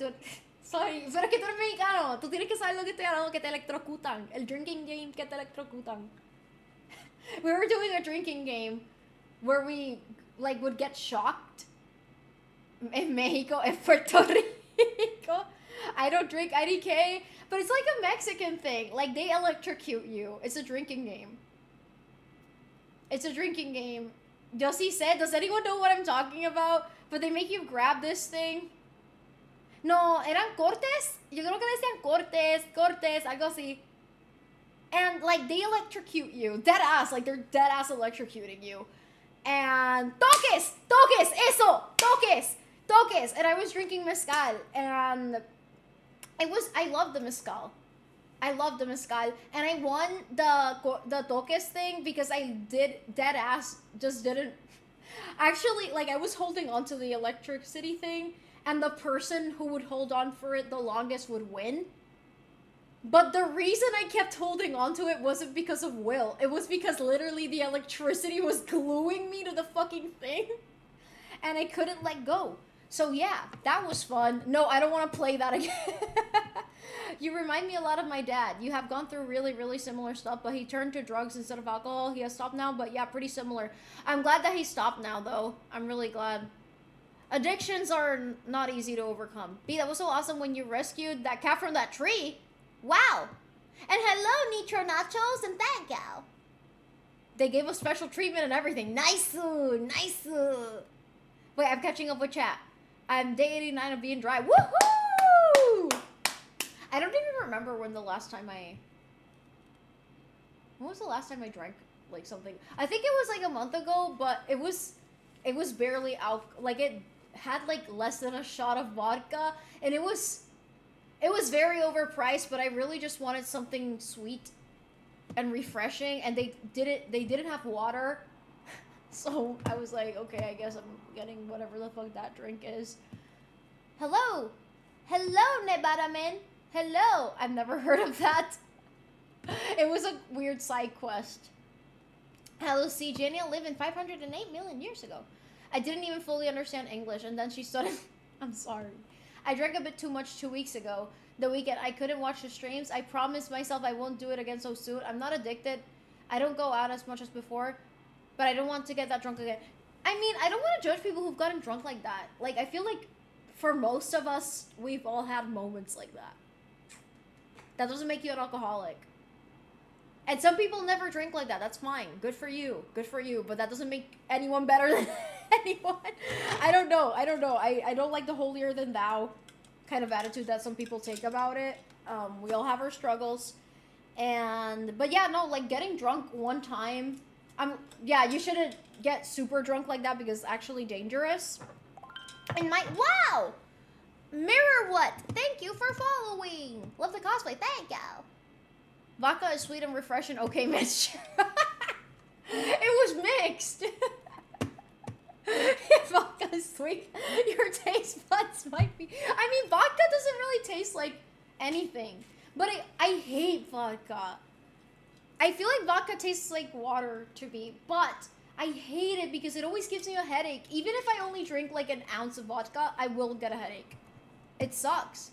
sorry, pero es que tú eres mexicano. Tú tienes que saber lo que estoy hablando, que te electrocutan. El drinking game que te electrocutan. We were doing a drinking game where we, like, would get shocked in Mexico and Puerto Rico. I don't drink IDK, but it's like a Mexican thing. Like, they electrocute you. It's a drinking game. Josie said, does anyone know what I'm talking about? But they make you grab this thing. No, eran cortes. Yo creo que decían cortes, algo así. And, like, they electrocute you. Dead ass. Like, they're dead ass electrocuting you. And toques. And I was drinking mezcal. And I loved the mezcal. And I won the toques thing because I did dead ass just didn't. Actually, like, I was holding on to the electricity thing, and the person who would hold on for it the longest would win. But the reason I kept holding on to it wasn't because of will. It was because literally the electricity was gluing me to the fucking thing. And I couldn't let go. So yeah, that was fun. No, I don't want to play that again. You remind me a lot of my dad. You have gone through really, really similar stuff, but he turned to drugs instead of alcohol. He has stopped now, but yeah, pretty similar. I'm glad that he stopped now, though. I'm really glad. Addictions are not easy to overcome. B, that was so awesome when you rescued that cat from that tree. Wow. And hello, Nitro Nachos, and thank you. They gave us special treatment and everything. Nice. Wait, I'm catching up with chat. I'm day 89 of being dry. Woohoo! I don't even remember when was the last time I drank, like, something. I think it was like a month ago, but it was barely out. Like, it had like less than a shot of vodka, and it was very overpriced, but I really just wanted something sweet and refreshing, and they didn't have water. So I was like, okay, I guess I'm getting whatever the fuck that drink is. Hello, Nevada man. Hello. I've never heard of that. It was a weird side quest. Hello, C. Jania lived in 508 million years ago. I didn't even fully understand English, and then she started... I'm sorry. I drank a bit too much 2 weeks ago. The weekend, I couldn't watch the streams. I promised myself I won't do it again so soon. I'm not addicted. I don't go out as much as before, but I don't want to get that drunk again. I mean, I don't want to judge people who've gotten drunk like that. Like, I feel like for most of us, we've all had moments like that. That doesn't make you an alcoholic. And some people never drink like that. That's fine. Good for you. Good for you. But that doesn't make anyone better than anyone. I don't know. I don't like the holier than thou kind of attitude that some people take about it. We all have our struggles. But yeah, no, like getting drunk one time. Yeah, you shouldn't get super drunk like that because it's actually dangerous. And wow! Mirror what? Thank you for following. Love the cosplay. Thank you. Vodka is sweet and refreshing. Okay, mixture. It was mixed. If vodka is sweet, your taste buds might be. I mean, vodka doesn't really taste like anything. But I hate vodka. I feel like vodka tastes like water to me. But I hate it because it always gives me a headache. Even if I only drink like an ounce of vodka, I will get a headache. It sucks.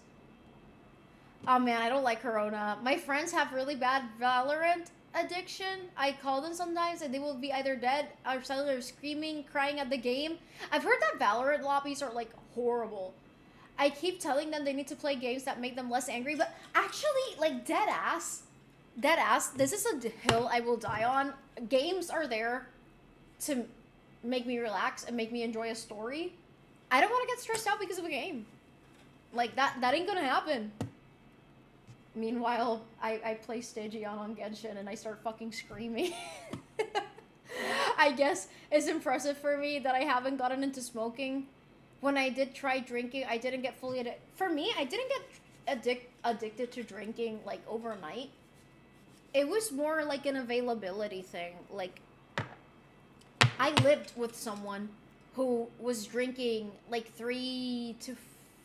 Oh man, I don't like Corona. My friends have really bad Valorant addiction. I call them sometimes and they will be either dead or suddenly screaming, crying at the game. I've heard that Valorant lobbies are like horrible. I keep telling them they need to play games that make them less angry, but actually, like dead ass, this is a hill I will die on. Games are there to make me relax and make me enjoy a story. I don't want to get stressed out because of a game. Like that ain't gonna happen. Meanwhile, I play Stygian on Genshin and I start fucking screaming. I guess it's impressive for me that I haven't gotten into smoking. When I did try drinking, I didn't get fully addicted. For me, I didn't get addicted to drinking like overnight. It was more like an availability thing. Like, I lived with someone who was drinking like 3 to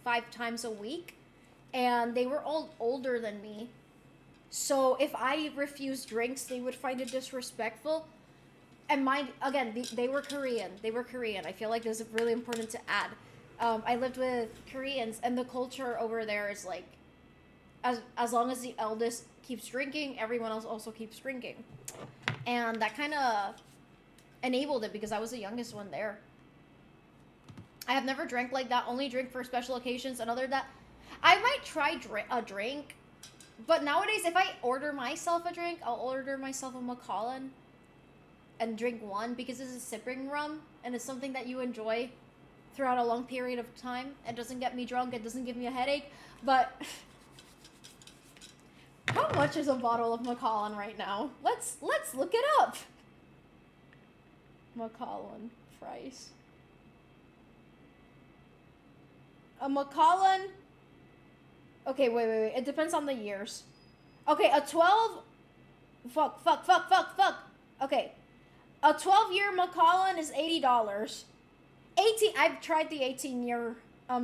5 times a week. And they were all older than me. So if I refused drinks, they would find it disrespectful. And again, they were Korean. They were Korean. I feel like this is really important to add. I lived with Koreans, and the culture over there is like, as long as the eldest keeps drinking, everyone else also keeps drinking. And that kind of enabled it because I was the youngest one there. I have never drank like that. Only drink for special occasions. And other than that, I might try a drink, but nowadays if I order myself a drink, I'll order myself a Macallan and drink one because it's a sipping rum and it's something that you enjoy throughout a long period of time. It doesn't get me drunk, it doesn't give me a headache, but how much is a bottle of Macallan right now? Let's look it up. Macallan price. A Macallan. Okay, wait. It depends on the years. Okay, a 12... Fuck. Okay. A 12-year Macallan is $80. 18... I've tried the 18-year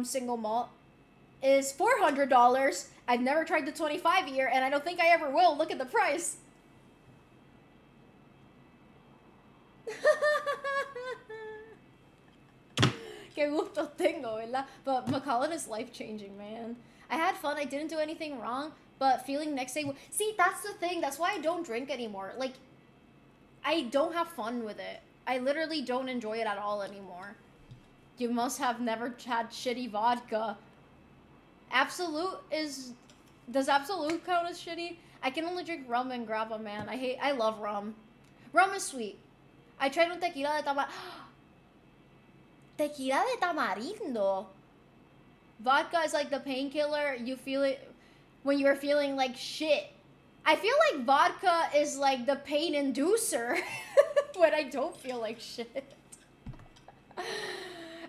single malt. Is $400. I've never tried the 25-year, and I don't think I ever will. Look at the price. Que gusto tengo, ¿verdad? But Macallan is life-changing, man. I had fun. I didn't do anything wrong, but feeling next day... See, that's the thing. That's why I don't drink anymore. Like, I don't have fun with it. I literally don't enjoy it at all anymore. You must have never had shitty vodka. Absolute is... Does Absolute count as shitty? I can only drink rum and grappa, man. I love rum. Rum is sweet. I tried un tequila de tamarindo. Tequila de tamarindo. Vodka is like the painkiller. You feel it when you are feeling like shit. I feel like vodka is like the pain inducer when I don't feel like shit.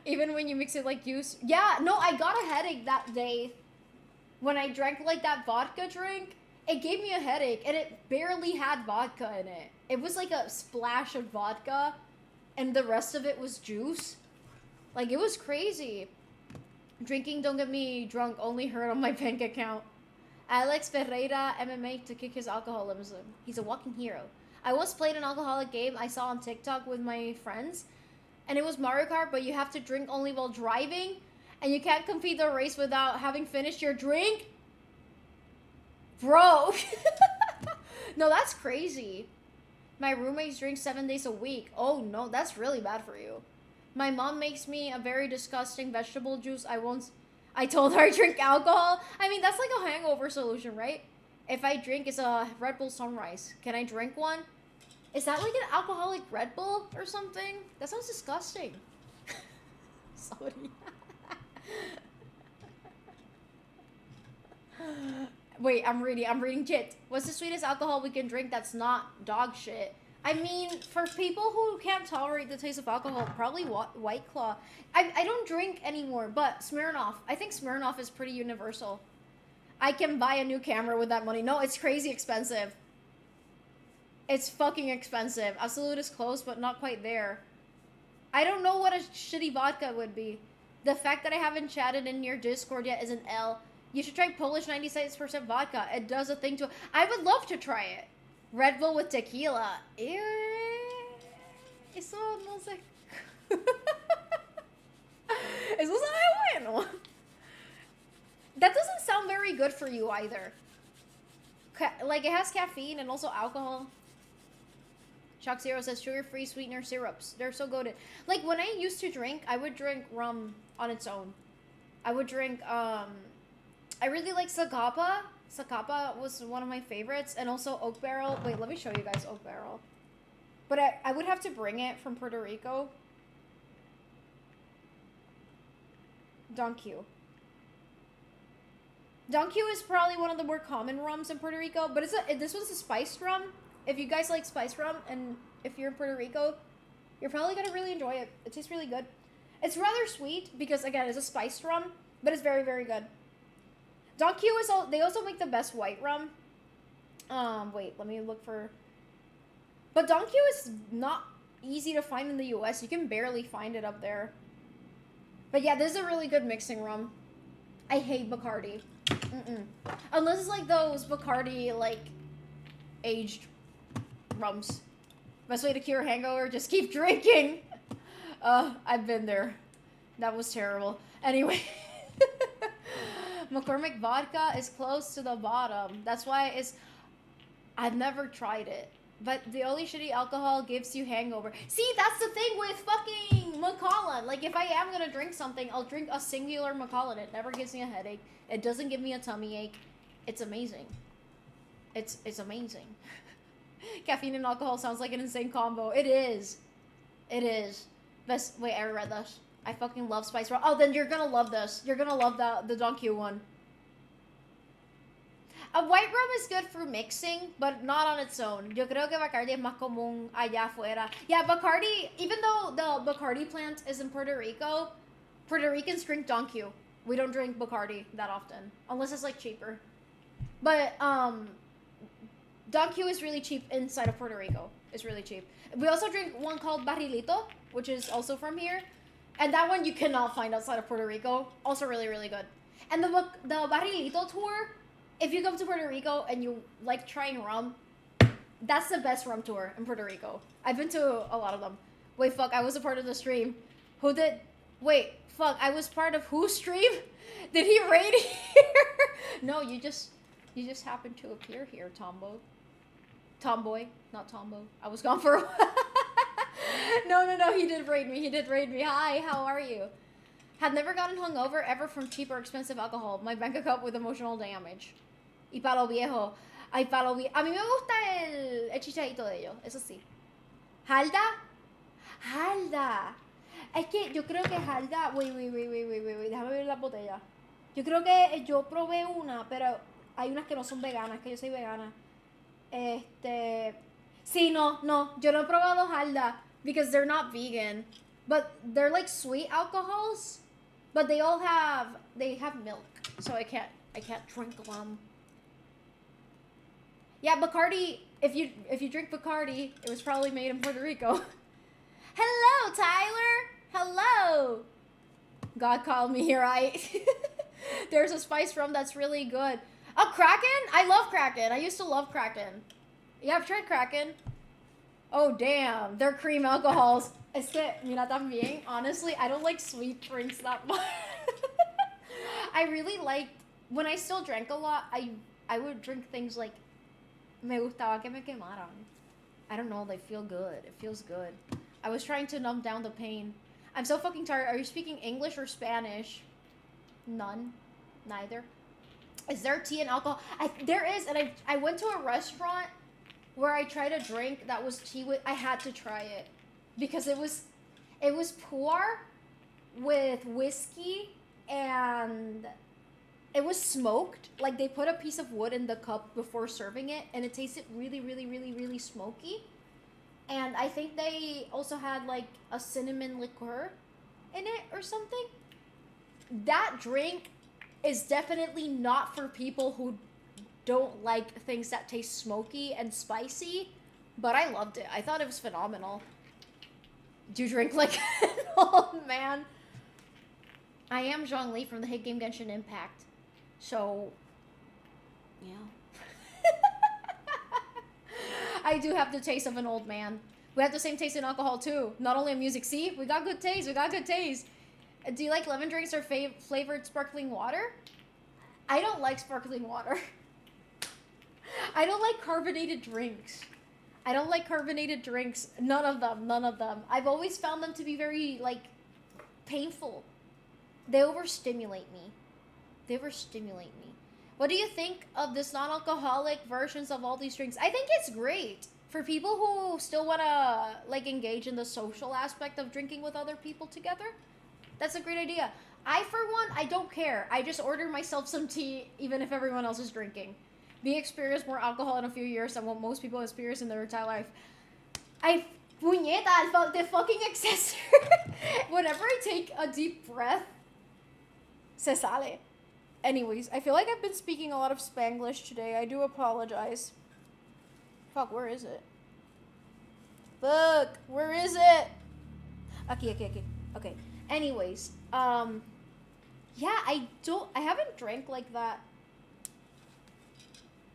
Even when you mix it like juice. Yeah, no, I got a headache that day. When I drank like that vodka drink, it gave me a headache and it barely had vodka in it. It was like a splash of vodka and the rest of it was juice. Like, it was crazy. Drinking don't get me drunk, only hurt on my bank account. Alex Ferreira, MMA, to kick his alcoholism. He's a walking hero. I once played an alcoholic game I saw on TikTok with my friends. And it was Mario Kart, but you have to drink only while driving. And you can't complete the race without having finished your drink. Bro. No, that's crazy. My roommates drink 7 days a week. Oh, no, that's really bad for you. My mom makes me a very disgusting vegetable juice. I told her I drink alcohol. I mean, that's like a hangover solution, right? If I drink, it's a Red Bull Sunrise. Can I drink one? Is that like an alcoholic Red Bull or something? That sounds disgusting. Sorry. Wait, I'm reading shit. What's the sweetest alcohol we can drink that's not dog shit? I mean, for people who can't tolerate the taste of alcohol, probably White Claw. I don't drink anymore, but Smirnoff. I think Smirnoff is pretty universal. I can buy a new camera with that money. No, it's crazy expensive. It's fucking expensive. Absolute is close, but not quite there. I don't know what a shitty vodka would be. The fact that I haven't chatted in your Discord yet is an L. You should try Polish 96% vodka. It does a thing to it. I would love to try it. Red Bull with tequila. Eso no sé. Eso sabe bueno. That doesn't sound very good for you either. Like, it has caffeine and also alcohol. Shock Zero says sugar-free sweetener syrups. They're so good. Like, when I used to drink, I would drink rum on its own. I would drink, I really like Zacapa. Zacapa was one of my favorites. And also Oak Barrel. Wait, let me show you guys Oak Barrel. But I would have to bring it from Puerto Rico. Don Q. Don Q is probably one of the more common rums in Puerto Rico. But this one's a spiced rum. If you guys like spiced rum, and if you're in Puerto Rico, you're probably going to really enjoy it. It tastes really good. It's rather sweet because, again, it's a spiced rum. But it's very, very good. Don Q is they also make the best white rum. Wait, let me look for... But Don Q is not easy to find in the US. You can barely find it up there. But yeah, this is a really good mixing rum. I hate Bacardi. Unless it's like those Bacardi, like, aged rums. Best way to cure hangover, just keep drinking. I've been there. That was terrible. Anyway. McCormick vodka is close to the bottom. That's why I've never tried it. But the only shitty alcohol gives you hangover. See, that's the thing with fucking Macallan. Like, if I am gonna drink something, I'll drink a singular Macallan. It never gives me a headache. It doesn't give me a tummy ache. It's amazing. It's amazing. Caffeine and alcohol sounds like an insane combo. It is. It is. Wait, I read this. I fucking love spice rum. Oh, then you're gonna love this. You're gonna love the Don Q one. A white rum is good for mixing, but not on its own. Yo creo que Bacardi es más común allá afuera. Yeah, Bacardi, even though the Bacardi plant is in Puerto Rico, Puerto Ricans drink Don Q. We don't drink Bacardi that often, unless it's like cheaper. But Don Q is really cheap inside of Puerto Rico. It's really cheap. We also drink one called Barrilito, which is also from here. And that one you cannot find outside of Puerto Rico. Also really, really good. And the Barrilito tour, if you come to Puerto Rico and you like trying rum, that's the best rum tour in Puerto Rico. I've been to a lot of them. Wait, fuck, I was a part of the stream. Who did... Wait, fuck, I was part of whose stream? Did he raid here? No, you just happened to appear here, Tomboy, not Tombo. I was gone for a while. No, he did raid me. Hi, how are you? Have never gotten hungover ever from cheap or expensive alcohol. My bank account with emotional damage. Y palo viejo. Ay, palo viejo. A mí me gusta el chichadito de ellos, eso sí. ¿Halda? Es que yo creo que Halda... Wait. Déjame ver la botella. Yo creo que yo probé una, pero hay unas que no son veganas, que yo soy vegana. Sí, no. Yo no he probado Halda because they're not vegan. But they're like sweet alcohols. But they have milk. So I can't drink them. Yeah, Bacardi, if you drink Bacardi, it was probably made in Puerto Rico. Hello, Tyler. Hello. God called me here, right? There's a spice rum that's really good. Oh, Kraken? I love Kraken. I used to love Kraken. Yeah, I've tried Kraken. Oh, damn. They're cream alcohols. Es que, mira, también, honestly, I don't like sweet drinks that much. I really liked, when I still drank a lot, I would drink things like, me gustaba que me quemaran. I don't know, they feel good. It feels good. I was trying to numb down the pain. I'm so fucking tired. Are you speaking English or Spanish? None. Neither. Is there tea and alcohol? There is, and I went to a restaurant where I tried a drink that was tea with. I had to try it because it was pu'er with whiskey, and it was smoked. Like, they put a piece of wood in the cup before serving it, and it tasted really, really, really, really smoky. And I think they also had like a cinnamon liqueur in it or something. That drink is definitely not for people who don't like things that taste smoky and spicy, but I loved it. I thought it was phenomenal. Do you drink like an old man? I am Zhongli from the hit game Genshin Impact. So, yeah. I do have the taste of an old man. We have the same taste in alcohol too. Not only in music. See? We got good taste. We got good taste. Do you like lemon drinks or flavored sparkling water? I don't like sparkling water. I don't like carbonated drinks. I don't like carbonated drinks. None of them. None of them. I've always found them to be very, like, painful. They overstimulate me. They overstimulate me. What do you think of this non-alcoholic versions of all these drinks? I think it's great for people who still want to, like, engage in the social aspect of drinking with other people together. That's a great idea. I, for one, I don't care. I just order myself some tea, even if everyone else is drinking. Being experienced more alcohol in a few years than what most people experience in their entire life. Puñeta, the fucking accessory. Whenever I take a deep breath, se sale. Anyways, I feel like I've been speaking a lot of Spanglish today. I do apologize. Fuck, where is it? Fuck, where is it? Okay. Anyways, yeah, I haven't drank like that.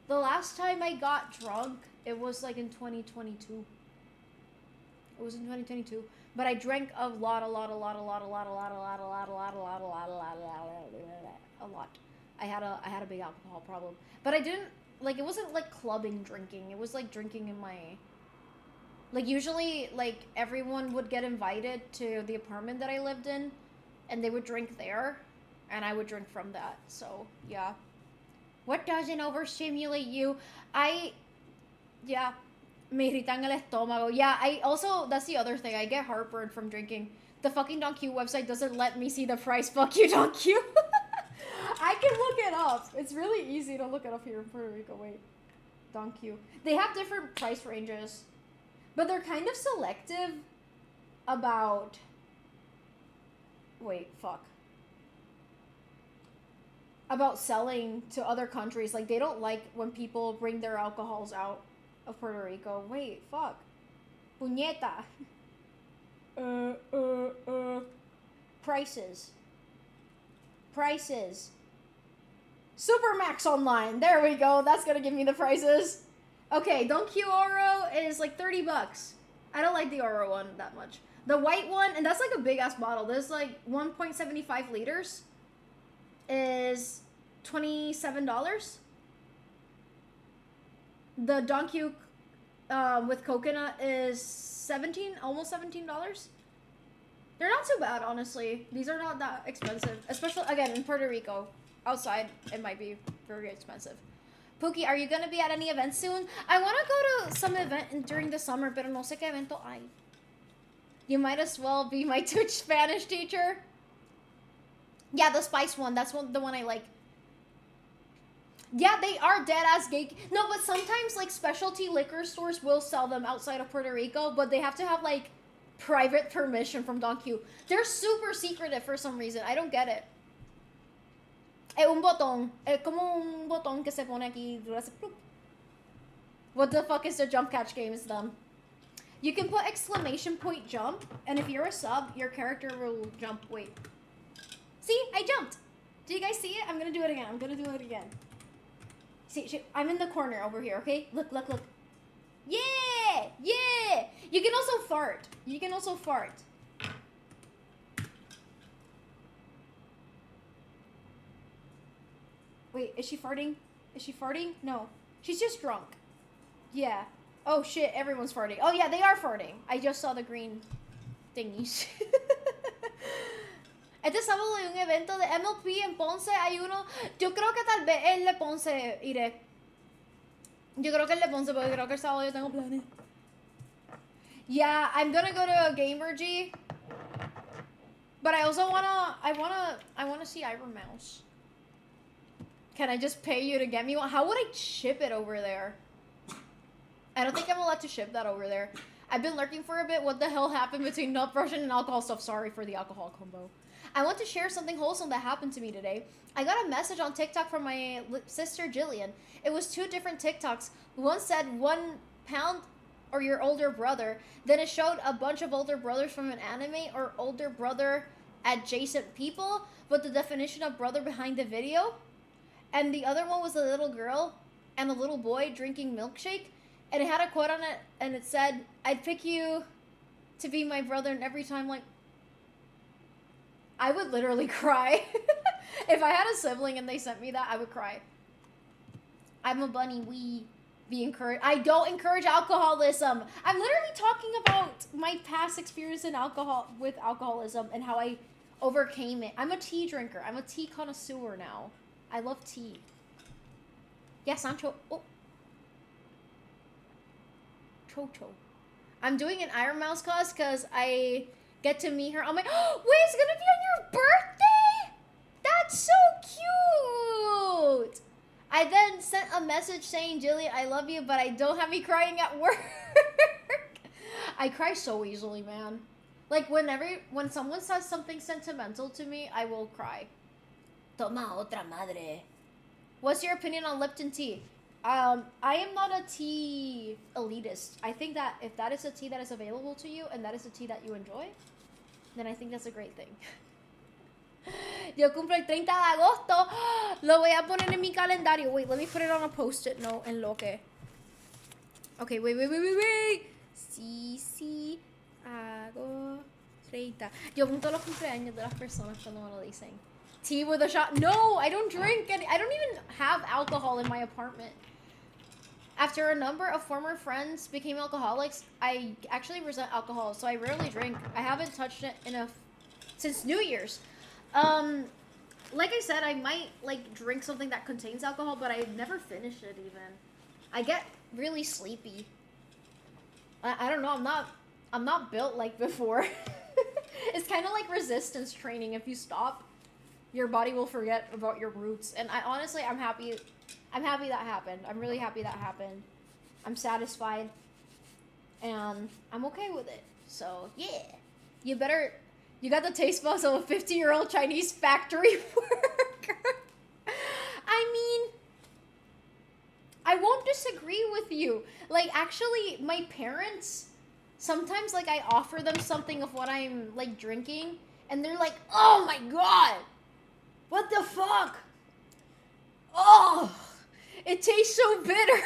The last time I got drunk, it was like in 2022. It was in 2022. But I drank a lot. I had a big alcohol problem. But I didn't, like, it wasn't like clubbing drinking. It was like drinking in my, like, usually, like, everyone would get invited to the apartment that I lived in, and they would drink there, and I would drink from that. So, yeah. What doesn't overstimulate you? Yeah. Me irritan el estómago. Yeah, I also, that's the other thing. I get heartburn from drinking. The fucking Don Q website doesn't let me see the price. Fuck you, Don Q. I can look it up. It's really easy to look it up here in Puerto Rico. Wait. Don Q. They have different price ranges. But they're kind of selective about... Wait, fuck. About selling to other countries. Like, they don't like when people bring their alcohols out of Puerto Rico. Wait, fuck. Puñeta. Prices. Supermax Online. There we go. That's gonna give me the prices. Okay, Don Q Oro is like $30. I don't like the Oro one that much. The white one, and that's like a big ass bottle. There's like 1.75 liters. Is $27. The Don Q with coconut is almost $17. They're not too bad, honestly. These are not that expensive, especially again in Puerto Rico. Outside, it might be very expensive. Pookie, are you gonna be at any event soon? I want to go to some event during the summer, pero no sé qué evento hay. You might as well be my Twitch Spanish teacher. Yeah, the spice one. That's the one I like. Yeah, they are dead-ass gay. No, but sometimes, like, specialty liquor stores will sell them outside of Puerto Rico, but they have to have, like, private permission from Don Q. They're super secretive for some reason. I don't get it. Es un botón. Es como un botón que se pone aquí. What the fuck is the jump catch game? It's dumb. You can put exclamation point jump, and if you're a sub, your character will jump. Wait. See? I jumped. Do you guys see it? I'm gonna do it again. See, I'm in the corner over here, okay? Look. Yeah! You can also fart. Wait, is she farting? No. She's just drunk. Yeah. Oh shit, everyone's farting. Oh yeah, they are farting. I just saw the green thingies. Este sábado hay un evento de MLP en Ponce. Hay uno. Yo creo que tal vez el de Ponce iré. Yo creo que el de Ponce, porque creo que el sábado yo tengo planes. Yeah, I'm gonna go to a Gamer G. But I also wanna see Iron Mouse. Can I just pay you to get me one? How would I ship it over there? I don't think I'm allowed to ship that over there. I've been lurking for a bit. What the hell happened between nut brushing and alcohol stuff? Sorry for the alcohol combo. I want to share something wholesome that happened to me today. I got a message on TikTok from my sister Jillian. It was 2 different TikToks. One said 1 pound or your older brother. Then it showed a bunch of older brothers from an anime or older brother adjacent people, but the definition of brother behind the video. And the other one was a little girl and a little boy drinking milkshake. And it had a quote on it, and it said, I'd pick you to be my brother, and every time, like, I would literally cry. If I had a sibling and they sent me that, I would cry. I'm a bunny, we be encouraged. I don't encourage alcoholism. I'm literally talking about my past experience in with alcoholism and how I overcame it. I'm a tea drinker. I'm a tea connoisseur now. I love tea. Yeah, Sancho. Oh. Chocho. I'm doing an Iron Mouse cause because I get to meet her. I'm like, oh, wait, it's gonna be on your birthday? That's so cute. I then sent a message saying, Jillian, I love you, but I don't have me crying at work. I cry so easily, man. Like, when someone says something sentimental to me, I will cry. Toma otra madre. What's your opinion on Lipton tea? I am not a tea elitist. I think that if that is a tea that is available to you and that is a tea that you enjoy, then I think that's a great thing. Yo cumplo el 30 de agosto. Lo voy a poner en mi calendario. Wait, let me put it on a post-it note en lo que. Okay, wait. Sí, hago 30. Yo apunto los cumpleaños de las personas cuando me lo dicen. Tea with a shot. No, I don't drink. I don't even have alcohol in my apartment. After a number of former friends became alcoholics, I actually resent alcohol, so I rarely drink. I haven't touched it since New Year's. Like I said, I might like drink something that contains alcohol, but I've never finished it even. I get really sleepy. I don't know. I'm not built like before. It's kind of like resistance training. If you stop, your body will forget about your roots. And honestly, I'm happy that happened. I'm really happy that happened. I'm satisfied. And I'm okay with it. So, yeah. You got the taste buds of a 50-year-old Chinese factory worker. I mean, I won't disagree with you. Like, actually, my parents, sometimes, like, I offer them something of what I'm, like, drinking. And they're like, oh my god. What the fuck? Oh, it tastes so bitter.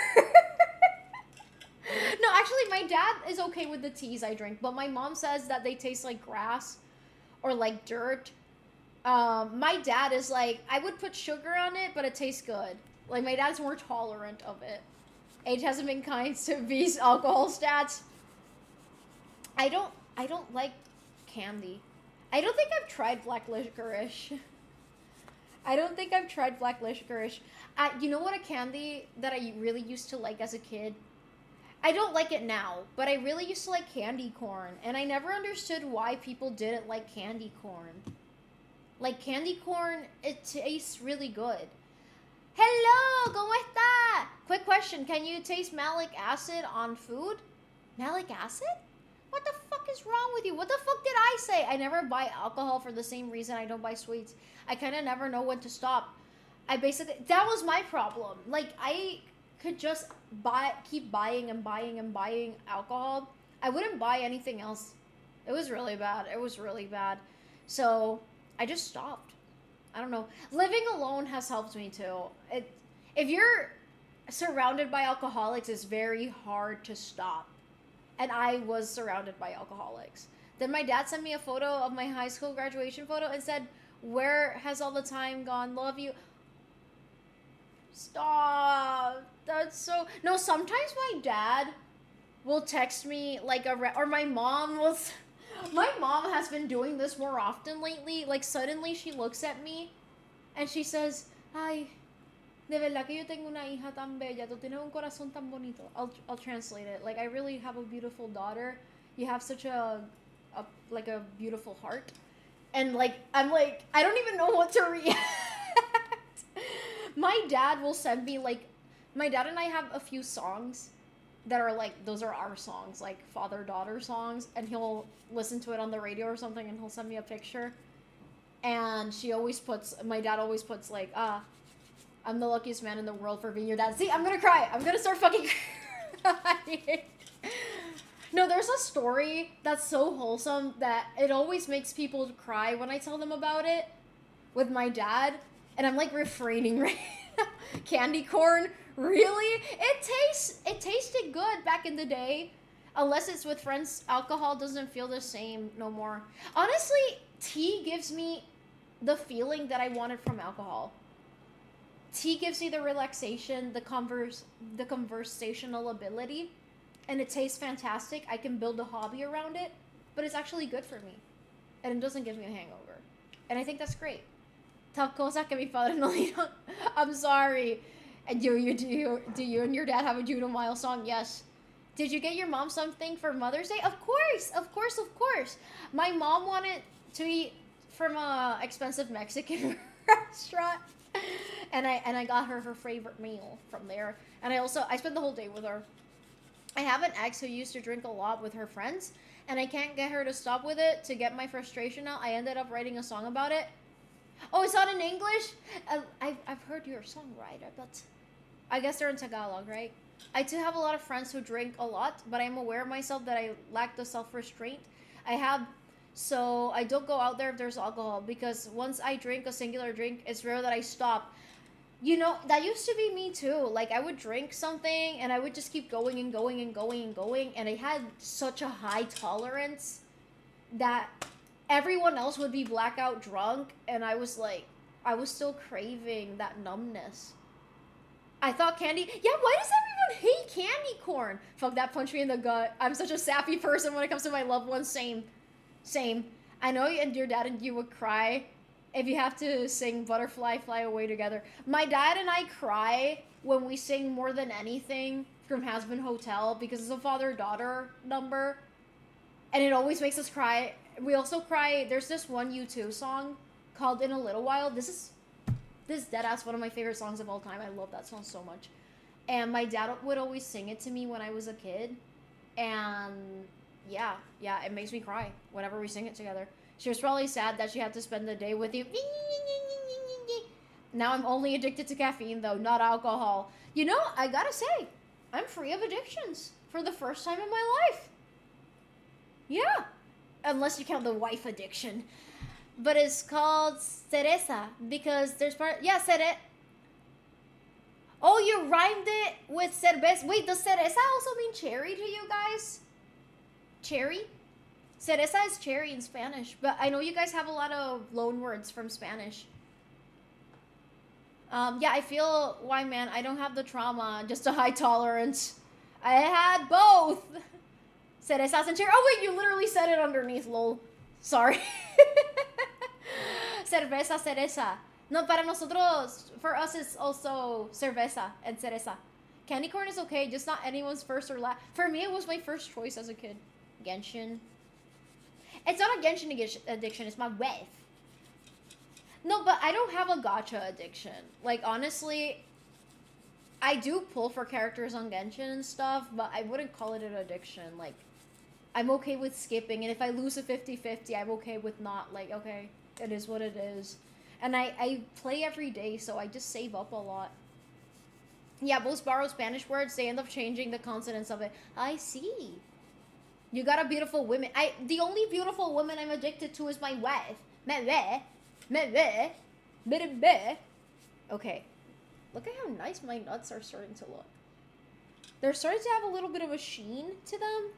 No, actually, my dad is okay with the teas I drink, but my mom says that they taste like grass or like dirt. My dad is like, I would put sugar on it, but it tastes good. Like, my dad's more tolerant of it. Age hasn't been kind to V's alcohol stats. I don't like candy. I don't think I've tried black licorice. You know what a candy that I really used to like as a kid? I don't like it now, but I really used to like candy corn, and I never understood why people didn't like candy corn. Like, candy corn, it tastes really good. Hello, ¿cómo está? Quick question, can you taste malic acid on food? Malic acid? What the fuck is wrong with you? What the fuck did I say? I never buy alcohol for the same reason I don't buy sweets. I kind of never know when to stop. That was my problem. Like, I could just keep buying and buying alcohol. I wouldn't buy anything else. It was really bad. So, I just stopped. I don't know. Living alone has helped me too. If you're surrounded by alcoholics, it's very hard to stop. And I was surrounded by alcoholics. Then my dad sent me a photo of my high school graduation photo and said, where has all the time gone? Love you. Stop. That's so... No, sometimes my dad will text me like or my mom will... My mom has been doing this more often lately. Like, suddenly she looks at me and she says, ay, de verdad que yo tengo una hija tan bella. Tú tienes un corazón tan bonito. I'll translate it. Like, I really have a beautiful daughter. You have such a beautiful heart. And, like, I'm like, I don't even know what to react. My dad will send me, like, my dad and I have a few songs that are like, those are our songs, like father-daughter songs, and he'll listen to it on the radio or something and he'll send me a picture. And my dad always puts like, I'm the luckiest man in the world for being your dad. See, I'm gonna cry. I'm gonna start fucking crying. No, there's a story that's so wholesome that it always makes people cry when I tell them about it with my dad. And I'm like refraining right now. Candy corn, really? It tasted good back in the day. Unless it's with friends, alcohol doesn't feel the same no more. Honestly, tea gives me the feeling that I wanted from alcohol. Tea gives me the relaxation, the conversational ability, and it tastes fantastic. I can build a hobby around it, but it's actually good for me. And it doesn't give me a hangover. And I think that's great. Tal cosa que mi padre no dijo. I'm sorry. And do you and your dad have a Juno Mile song? Yes. Did you get your mom something for Mother's Day? Of course. My mom wanted to eat from a expensive Mexican restaurant. And I got her favorite meal from there. And I spent the whole day with her. I have an ex who used to drink a lot with her friends, and I can't get her to stop with it. To get my frustration out, I ended up writing a song about it. Oh, it's not in English? I've heard your songwriter, but I guess they're in Tagalog, right? I do have a lot of friends who drink a lot, but I'm aware of myself that I lack the self-restraint so I don't go out there if there's alcohol, because once I drink a singular drink, it's rare that I stop. You know, that used to be me too. Like, I would drink something and I would just keep going and going and going and going, and I had such a high tolerance that everyone else would be blackout drunk, and I was still craving that numbness. I thought candy... Yeah, why does everyone hate candy corn? Fuck that, punch me in the gut. I'm such a sappy person when it comes to my loved ones. Same. I know you and your dad and you would cry if you have to sing Butterfly Fly Away together. My dad and I cry when we sing More Than Anything from Hazbin Hotel, because it's a father-daughter number. And it always makes us cry. We also cry... There's this one U2 song called In a Little While. This is deadass one of my favorite songs of all time. I love that song so much. And my dad would always sing it to me when I was a kid. And yeah, it makes me cry whenever we sing it together. She was probably sad that she had to spend the day with you. Now I'm only addicted to caffeine, though, not alcohol. You know, I gotta say, I'm free of addictions for the first time in my life. Yeah. Unless you count the wife addiction. But it's called cereza because there's part... Yeah, cere... Oh, you rhymed it with cerveza. Wait, does cereza also mean cherry to you guys? Cherry? Cereza is cherry in Spanish, but I know you guys have a lot of loan words from Spanish. Yeah, I feel... Why, man? I don't have the trauma, just a high tolerance. I had both. Cerezas and cherry. Oh, wait, you literally said it underneath, lol. Sorry. Cerveza, cereza. No, para nosotros, for us, it's also cerveza and cereza. Candy corn is okay, just not anyone's first or last. For me, it was my first choice as a kid. Genshin. It's not a Genshin addiction, it's my wife. No, but I don't have a gacha addiction. Like, honestly, I do pull for characters on Genshin and stuff, but I wouldn't call it an addiction. Like, I'm okay with skipping, and if I lose a 50-50, I'm okay with not, like, okay, it is what it is. And I play every day, so I just save up a lot. Yeah, most borrowed Spanish words, they end up changing the consonants of it. I see. You got a beautiful woman. The only beautiful woman I'm addicted to is my wife. Okay. Look at how nice my nuts are starting to look. They're starting to have a little bit of a sheen to them.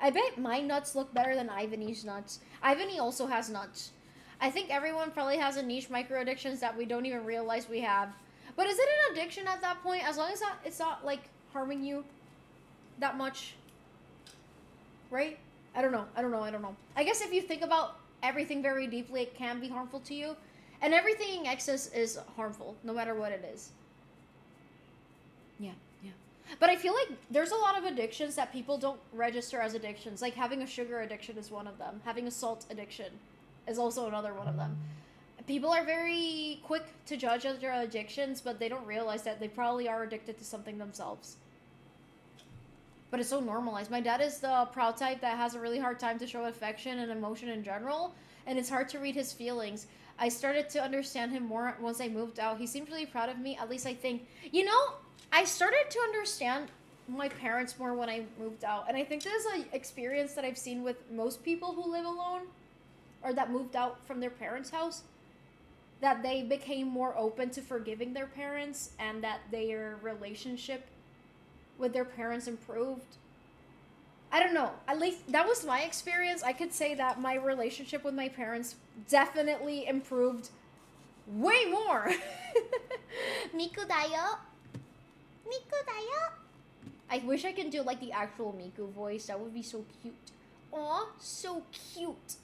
I bet my nuts look better than Ivany's nuts. Ivany also has nuts. I think everyone probably has a niche micro-addictions that we don't even realize we have. But is it an addiction at that point? As long as it's not, like, harming you that much. Right? I don't know. I guess if you think about everything very deeply, it can be harmful to you. And everything in excess is harmful, no matter what it is. Yeah. But I feel like there's a lot of addictions that people don't register as addictions. Like having a sugar addiction is one of them. Having a salt addiction is also another one of them. People are very quick to judge other addictions, but they don't realize that they probably are addicted to something themselves. But it's so normalized. My dad is the proud type that has a really hard time to show affection and emotion in general, and it's hard to read his feelings. I started to understand him more once I moved out. He seemed really proud of me, at least I think. You know, I started to understand my parents more when I moved out, and I think this is an experience that I've seen with most people who live alone, or that moved out from their parents' house, that they became more open to forgiving their parents, and that their relationship with their parents improved. I don't know. At least that was my experience. I could say that my relationship with my parents definitely improved way more. Miku dayo. Miku dayo. I wish I could do like the actual Miku voice. That would be so cute. Aw, so cute.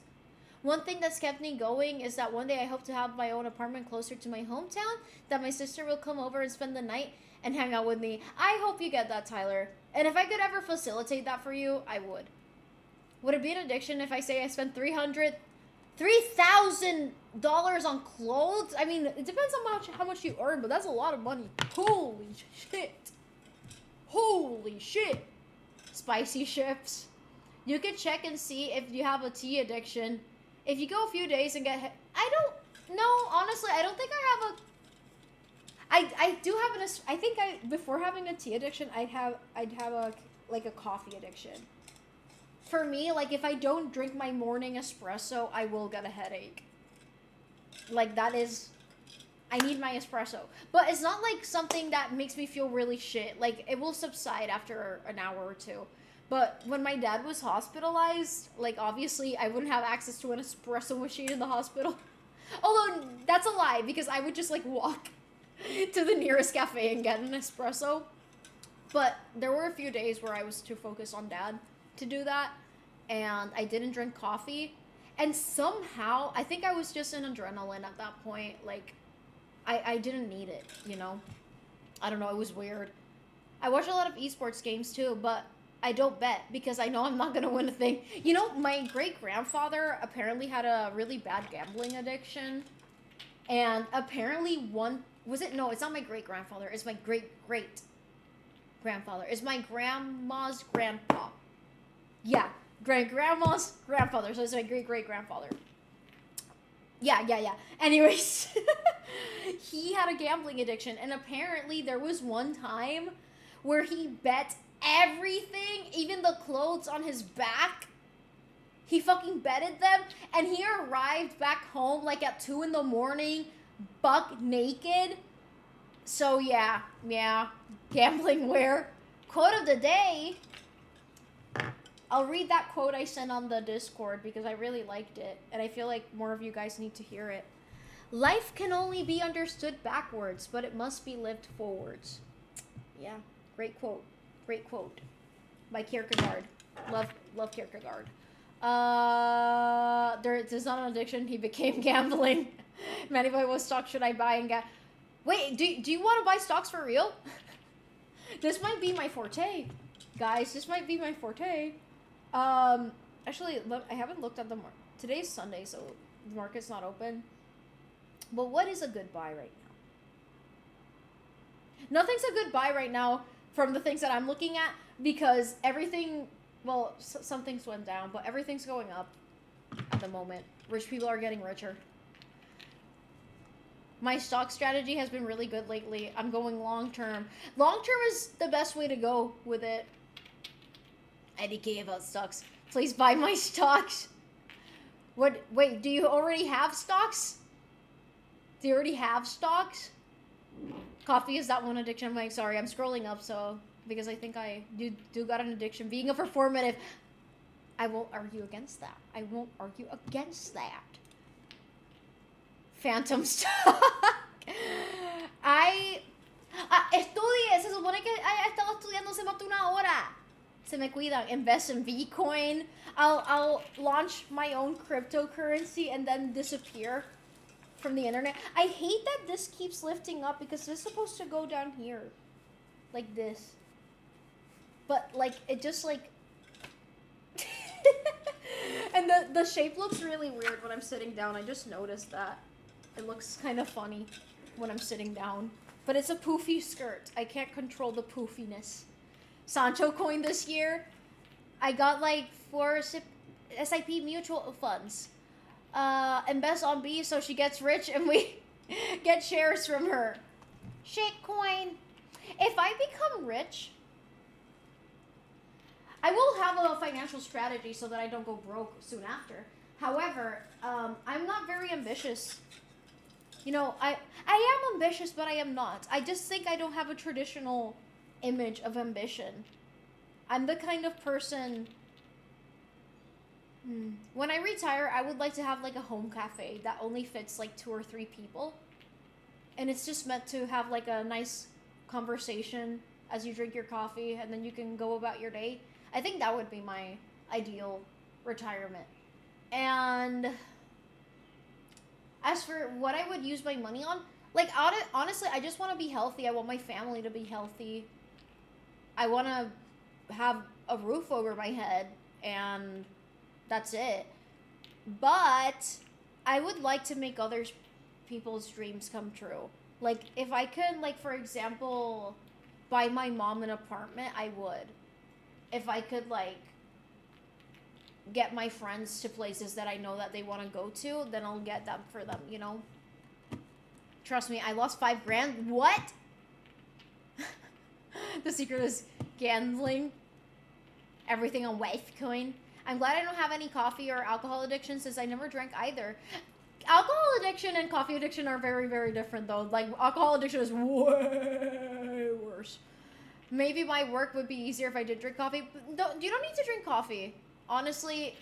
One thing that's kept me going is that one day I hope to have my own apartment closer to my hometown, that my sister will come over and spend the night and hang out with me. I hope you get that, Tyler. And if I could ever facilitate that for you, I would. Would it be an addiction if I say I spent $3,000 on clothes? I mean, it depends on how much you earn, but that's a lot of money. Holy shit. Holy shit. Spicy ships. You can check and see if you have a tea addiction. If you go a few days and get... I don't know. Honestly, I don't think I have a... I do have an... I think before having a tea addiction, I'd have a coffee addiction. For me, like, if I don't drink my morning espresso, I will get a headache. Like, that is... I need my espresso. But it's not, like, something that makes me feel really shit. Like, it will subside after an hour or two. But when my dad was hospitalized, like, obviously, I wouldn't have access to an espresso machine in the hospital. Although, that's a lie, because I would just, like, walk to the nearest cafe and get an espresso. But there were a few days where I was too focused on dad to do that. And I didn't drink coffee. And somehow, I think I was just in adrenaline at that point. Like, I didn't need it, you know? I don't know, it was weird. I watch a lot of esports games too, but I don't bet because I know I'm not going to win a thing. You know, my great-grandfather apparently had a really bad gambling addiction. And apparently was it? No, it's not my great-grandfather. It's my great-great-grandfather. It's my grandma's grandpa. Yeah, grandma's grandfather. So it's my great-great-grandfather. Yeah. Anyways, he had a gambling addiction. And apparently there was one time where he bet everything, even the clothes on his back. He fucking betted them. And he arrived back home like at 2 a.m, buck naked. So yeah, gambling wear. Quote of the day. I'll read that quote I sent on the Discord because I really liked it. And I feel like more of you guys need to hear it. Life can only be understood backwards, but it must be lived forwards. Yeah, great quote. Great quote. By Kierkegaard. Love Kierkegaard. There's not an addiction. He became gambling. Mannyboy, what stock should I buy and get? Wait, do you want to buy stocks for real? This might be my forte. Guys, this might be my forte. Actually, look, I haven't looked at the market. Today's Sunday, so the market's not open. But what is a good buy right now? Nothing's a good buy right now from the things that I'm looking at because everything, well, some things went down, but everything's going up at the moment. Rich people are getting richer. My stock strategy has been really good lately. I'm going long-term. Long-term is the best way to go with it. IDK about stocks. Please buy my stocks. What? Wait, do you already have stocks? Do you already have stocks? Coffee is that one addiction. I'm like, sorry, I'm scrolling up, so because I think I do got an addiction. Being a performative, I won't argue against that. I won't argue against that. Phantom stock. Estudie. Se supone que haya estado estudiando hace más de una hora. Se me cuidan. Invest in Bitcoin. I'll launch my own cryptocurrency and then disappear from the internet. I hate that this keeps lifting up because this is supposed to go down here. Like this. But like it just like and the shape looks really weird when I'm sitting down. I just noticed that. It looks kind of funny when I'm sitting down. But it's a poofy skirt. I can't control the poofiness. Sancho coin this year. I got like 4 SIP mutual funds. Invest on B so she gets rich and we get shares from her. Shit coin. If I become rich, I will have a financial strategy so that I don't go broke soon after. However, I'm not very ambitious. You know, I am ambitious, but I am not. I just think I don't have a traditional image of ambition. I'm the kind of person... When I retire, I would like to have like a home cafe that only fits like 2 or 3 people. And it's just meant to have like a nice conversation as you drink your coffee and then you can go about your day. I think that would be my ideal retirement. And as for what I would use my money on, like honestly, I just want to be healthy. I want my family to be healthy. I want to have a roof over my head and that's it. But I would like to make other people's dreams come true. Like if I could, like for example, buy my mom an apartment, I would. If I could like get my friends to places that I know that they want to go to, then I'll get them for them, you know? Trust me, I lost $5,000. What? The secret is gambling. Everything on wife coin. I'm glad I don't have any coffee or alcohol addiction since I never drank either. Alcohol addiction and coffee addiction are very, very different though. Like alcohol addiction is way worse. Maybe my work would be easier if I did drink coffee. But you don't need to drink coffee. Honestly,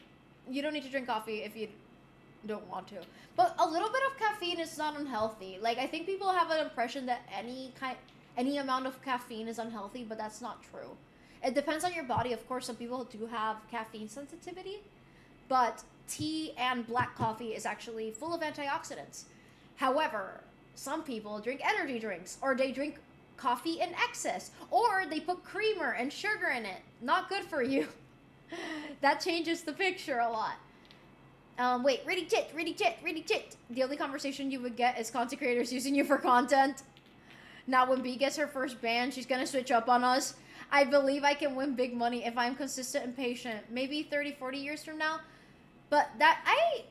you don't need to drink coffee if you don't want to. But a little bit of caffeine is not unhealthy. Like I think people have an impression that any amount of caffeine is unhealthy, but that's not true. It depends on your body. Of course, some people do have caffeine sensitivity, but tea and black coffee is actually full of antioxidants. However, some people drink energy drinks, or they drink coffee in excess, or they put creamer and sugar in it. Not good for you. That changes the picture a lot. Wait, ready tit. The only conversation you would get is content creators using you for content. Now when B gets her first ban, she's gonna switch up on us. I believe I can win big money if I'm consistent and patient. Maybe 30, 40 years from now. But that, I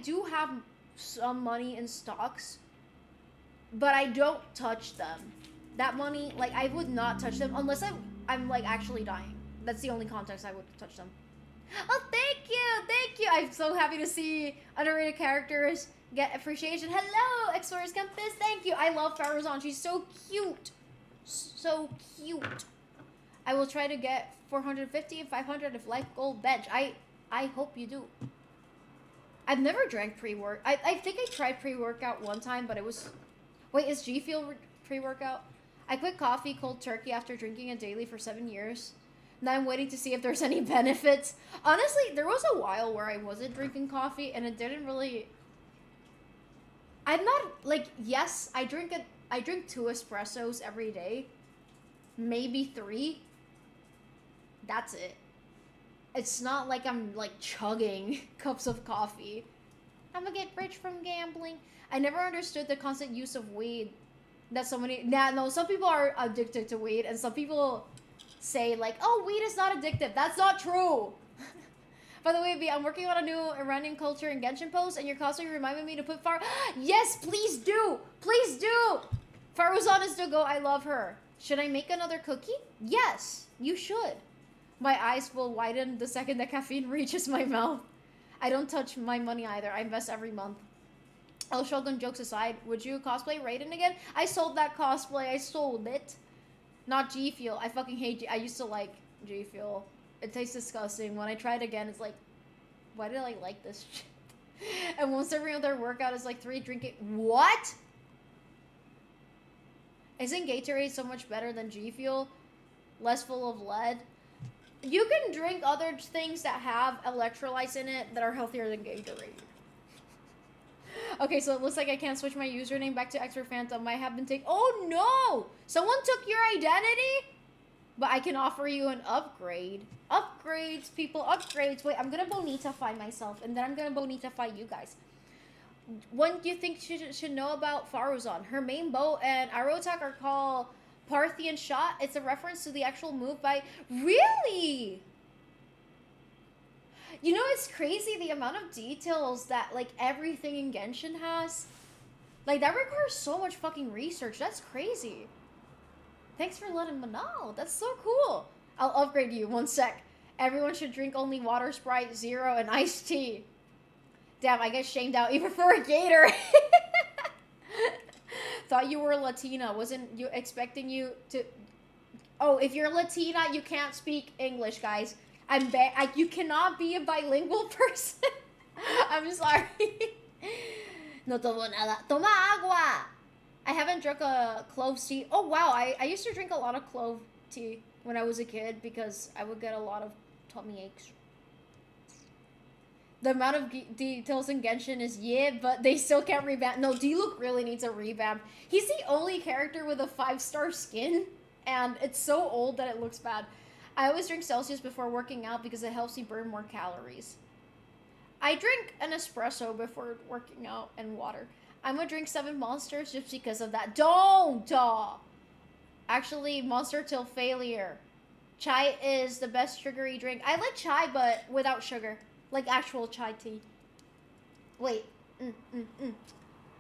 do have some money in stocks, but I don't touch them. That money, like, I would not touch them unless I'm like, actually dying. That's the only context I would touch them. Oh, thank you! I'm so happy to see underrated characters get appreciation. Hello, Explorers Campus, thank you! I love Faruzan, she's so cute. So cute. I will try to get 450 and 500 if life goal bench. I hope you do. I've never drank pre-work. I think I tried pre-workout one time, but it was... Wait, is G Fuel pre-workout? I quit coffee cold turkey after drinking it daily for 7 years. Now I'm waiting to see if there's any benefits. Honestly, there was a while where I wasn't drinking coffee and it didn't really... I'm not, like, yes, I drink 2 espressos every day. Maybe 3. That's it. It's not like I'm, like, chugging cups of coffee. I'm gonna get rich from gambling. I never understood the constant use of weed. That so many... no, some people are addicted to weed, and some people say, like, oh, weed is not addictive. That's not true. By the way, B, I'm working on a new Iranian culture in Genshin post, and your cosplay reminded me to put Yes, please do! Please do! Faruzan is the go. I love her. Should I make another cookie? Yes, you should. My eyes will widen the second that caffeine reaches my mouth. I don't touch my money either. I invest every month. Oh, Shogun, jokes aside, would you cosplay Raiden again? I sold that cosplay. I sold it. Not G Fuel. I fucking hate I used to like G Fuel. It tastes disgusting. When I try it again, it's like, why did I like this shit? And once every other workout is like 3 drinking. What? Isn't Gatorade so much better than G Fuel? Less full of lead? You can drink other things that have electrolytes in it that are healthier than Gatorade. Okay, so it looks like I can't switch my username back to Expert Phantom. Might have been taken. Oh no! Someone took your identity? But I can offer you an upgrade. Upgrades, people, upgrades. Wait, I'm gonna Bonita-fy myself, and then I'm gonna Bonita-fy you guys. What do you think should know about Faruzan? Her main bow and arrow attack are called Parthian Shot. It's a reference to the actual move by... Really? You know, it's crazy the amount of details that, like, everything in Genshin has. Like, that requires so much fucking research. That's crazy. Thanks for letting me know. That's so cool. I'll upgrade you. 1 sec. Everyone should drink only water, Sprite, Zero, and iced tea. Damn, I get shamed out even for a gator. Thought you were Latina. Wasn't you expecting you to... Oh, if you're Latina, you can't speak English, guys. You cannot be a bilingual person. I'm sorry. No tomo nada. Toma agua. I haven't drunk a clove tea. Oh, wow. I used to drink a lot of clove tea when I was a kid because I would get a lot of tummy aches. The amount of details in Genshin is but they still can't revamp. No, D-Luke really needs a revamp. He's the only character with a 5-star skin, and it's so old that it looks bad. I always drink Celsius before working out because it helps me burn more calories. I drink an espresso before working out and water. I'm gonna drink 7 Monsters just because of that. Don't! Actually, Monster till failure. Chai is the best sugary drink. I like chai, but without sugar. Like actual chai tea. Wait.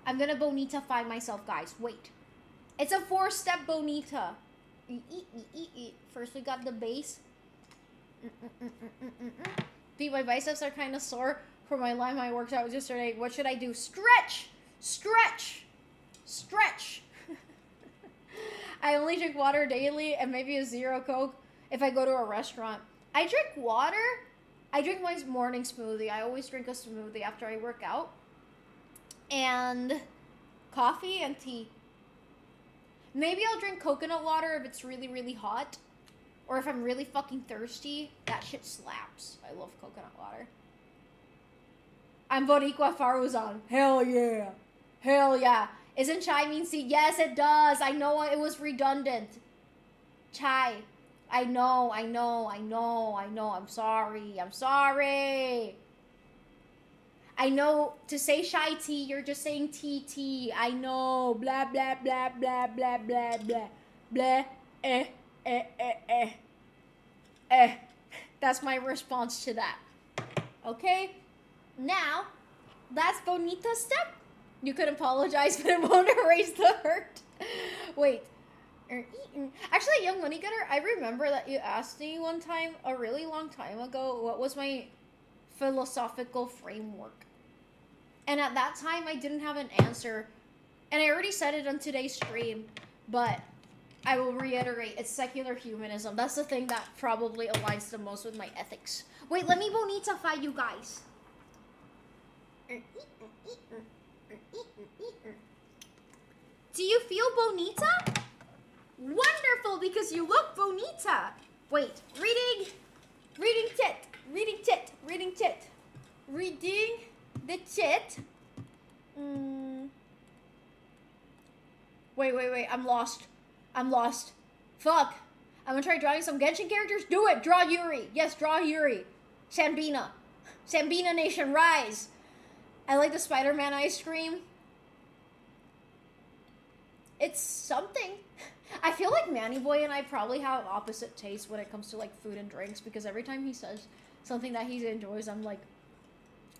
I'm gonna Bonita-fy myself, guys. Wait. It's a 4-step Bonita. First we got the base. Dude, my biceps are kind of sore from my line I worked out yesterday. What should I do? Stretch! Stretch! Stretch! I only drink water daily and maybe a Zero Coke if I go to a restaurant. I drink water. I drink my morning smoothie. I always drink a smoothie after I work out. And coffee and tea. Maybe I'll drink coconut water if it's really, really hot. Or if I'm really fucking thirsty. That shit slaps. I love coconut water. I'm Boricua Faruzan. Hell yeah. Hell yeah. Isn't chai mean tea? Yes, it does. I know it was redundant. Chai. I know. I'm sorry. I know to say shy tea, you're just saying TT. I know. Blah, blah, blah, blah, blah, blah, blah. Blah. That's my response to that. Okay? Now, that's Bonita step. You could apologize, but it won't erase the hurt. Wait. Actually, Young Money Getter, I remember that you asked me one time, a really long time ago, what was my philosophical framework. And at that time, I didn't have an answer. And I already said it on today's stream, but I will reiterate, it's secular humanism. That's the thing that probably aligns the most with my ethics. Wait, let me Bonita-fy you guys. Do you feel bonita? Wonderful, because you look bonita. Wait, reading tit. Reading the tit. Wait, I'm lost. Fuck. I'm gonna try drawing some Genshin characters. Do it, draw Yuri. Yes, draw Yuri. Sambina Nation, rise. I like the Spider-Man ice cream. It's something. I feel like Manny Boy and I probably have opposite tastes when it comes to like food and drinks, because every time he says something that he enjoys, I'm like,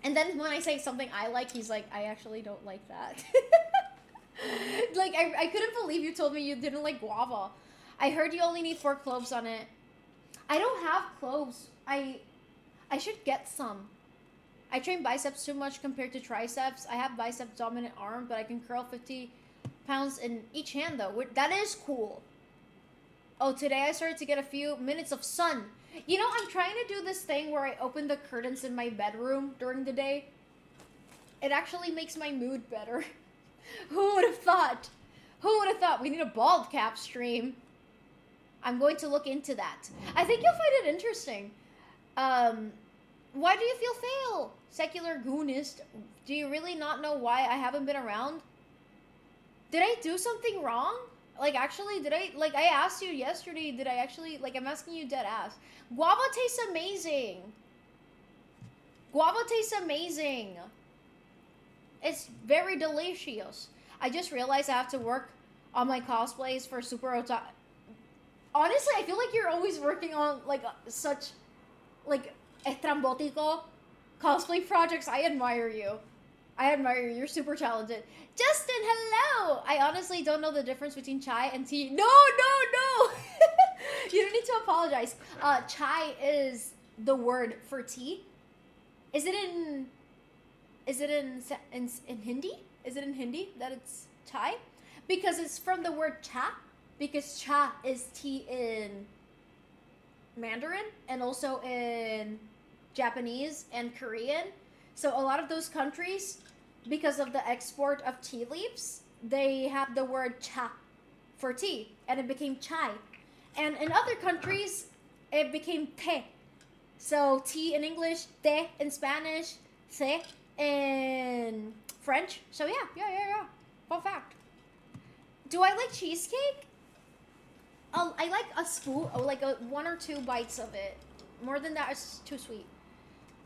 and then when I say something I like, he's like, I actually don't like that. Like, I couldn't believe you told me you didn't like guava. I heard you only need 4 cloves on it. I don't have cloves. I should get some. I train biceps too much compared to triceps. I have bicep dominant arm, but I can curl 50 pounds in each hand though. That is cool. Oh, today I started to get a few minutes of sun. You know, I'm trying to do this thing where I open the curtains in my bedroom during the day. It actually makes my mood better. Who would have thought? We need a bald cap stream. I'm going to look into that. I think you'll find it interesting. Why do you feel fail? Secular goonist. Do you really not know why I haven't been around? Did I do something wrong? Like, actually, I asked you yesterday, did I actually, I'm asking you dead ass. Guava tastes amazing. Guava tastes amazing. It's very delicious. I just realized I have to work on my cosplays for Super Otaku. Honestly, I feel like you're always working on, such, estrambótico cosplay projects. I admire you. You're super talented. Justin, hello! I honestly don't know the difference between chai and tea. No! You don't need to apologize. Chai is the word for tea. Is it in Hindi? Is it in Hindi that it's chai? Because it's from the word cha. Because cha is tea in Mandarin and also in Japanese and Korean. So a lot of those countries, because of the export of tea leaves, they have the word cha for tea, and it became chai. And in other countries, it became te. So tea in English, te in Spanish, te in French. So yeah. Fun fact. Do I like cheesecake? I like a spoon, one or two bites of it. More than that, it's too sweet.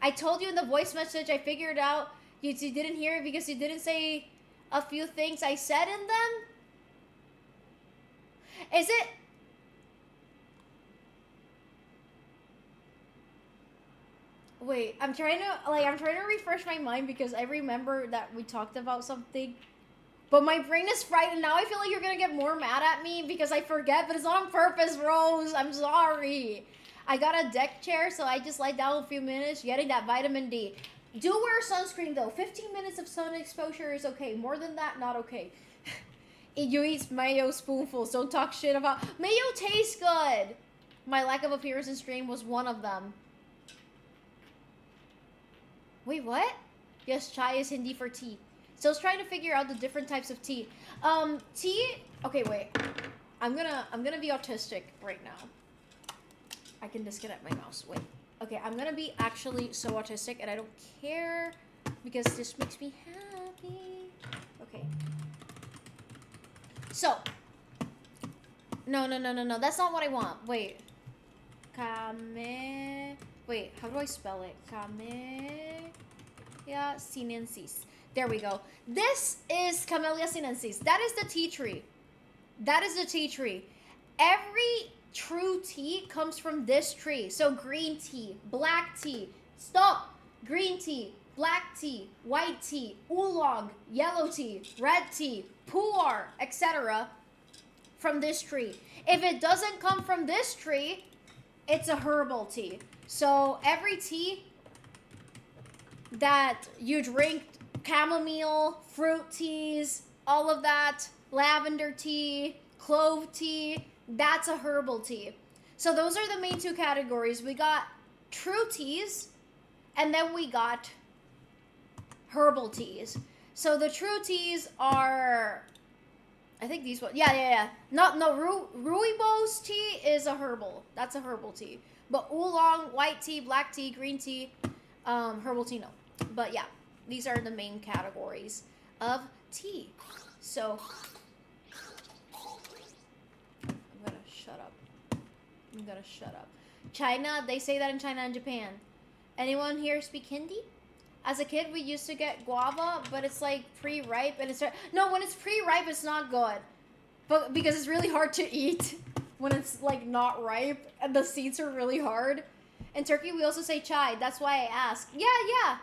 I told you in the voice message, I figured out you didn't hear it because you didn't say a few things I said in them. Is it? Wait, I'm trying to refresh my mind because I remember that we talked about something. But my brain is fried, and now I feel like you're gonna get more mad at me because I forget, but it's not on purpose, Rose. I'm sorry. I got a deck chair, so I just lie down a few minutes getting that vitamin D. Do wear sunscreen, though. 15 minutes of sun exposure is okay. More than that, not okay. You eat mayo spoonfuls. Don't talk shit about... Mayo tastes good. My lack of appearance in stream was one of them. Wait, what? Yes, chai is Hindi for tea. So I was trying to figure out the different types of tea. Tea... Okay, wait. I'm gonna be autistic right now. I can disconnect my mouse. Wait. Okay, I'm gonna be actually so autistic, and I don't care because this makes me happy. Okay. So. No. That's not what I want. Wait. Wait, how do I spell it? Camellia sinensis. There we go. This is Camellia sinensis. That is the tea tree. Every true tea comes from this tree. So green tea, black tea, green tea, black tea, white tea, oolong, yellow tea, red tea, pu'er, etc. from this tree. If it doesn't come from this tree, it's a herbal tea. So every tea that you drink, chamomile, fruit teas, all of that, lavender tea, clove tea, that's a herbal tea. So those are the main two categories. We got true teas, and then we got herbal teas. So the true teas are, I think these ones. Yeah. Rooibos tea is a herbal. That's a herbal tea. But oolong, white tea, black tea, green tea, herbal tea, no. But yeah, these are the main categories of tea. So I'm gonna shut up. China, they say that in China and Japan. Anyone here speak Hindi? As a kid, we used to get guava, but it's like pre-ripe, and it's no. When it's pre-ripe, it's not good, but because it's really hard to eat when it's like not ripe, and the seeds are really hard. In Turkey, we also say chai. That's why I ask. Yeah.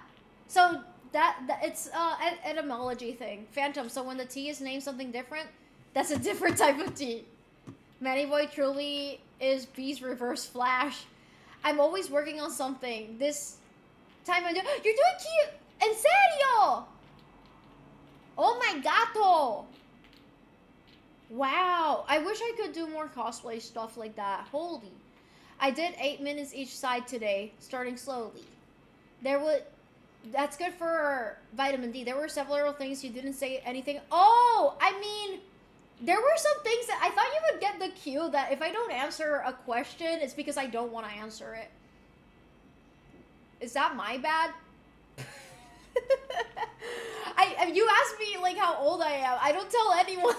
So that it's an etymology thing. Phantom. So when the tea is named something different, that's a different type of tea. Manny Boy truly is B's reverse Flash. I'm always working on something. This time you're doing cute. En serio? Oh my gato. Wow. I wish I could do more cosplay stuff like that. Holy. I did 8 minutes each side today, starting slowly. That's good for vitamin D. There were several things you didn't say anything. Oh, I mean, there were some things that I thought you would get the cute that if I don't answer a question, it's because I don't want to answer it. Is that my bad? You asked me like how old I am. I don't tell anyone.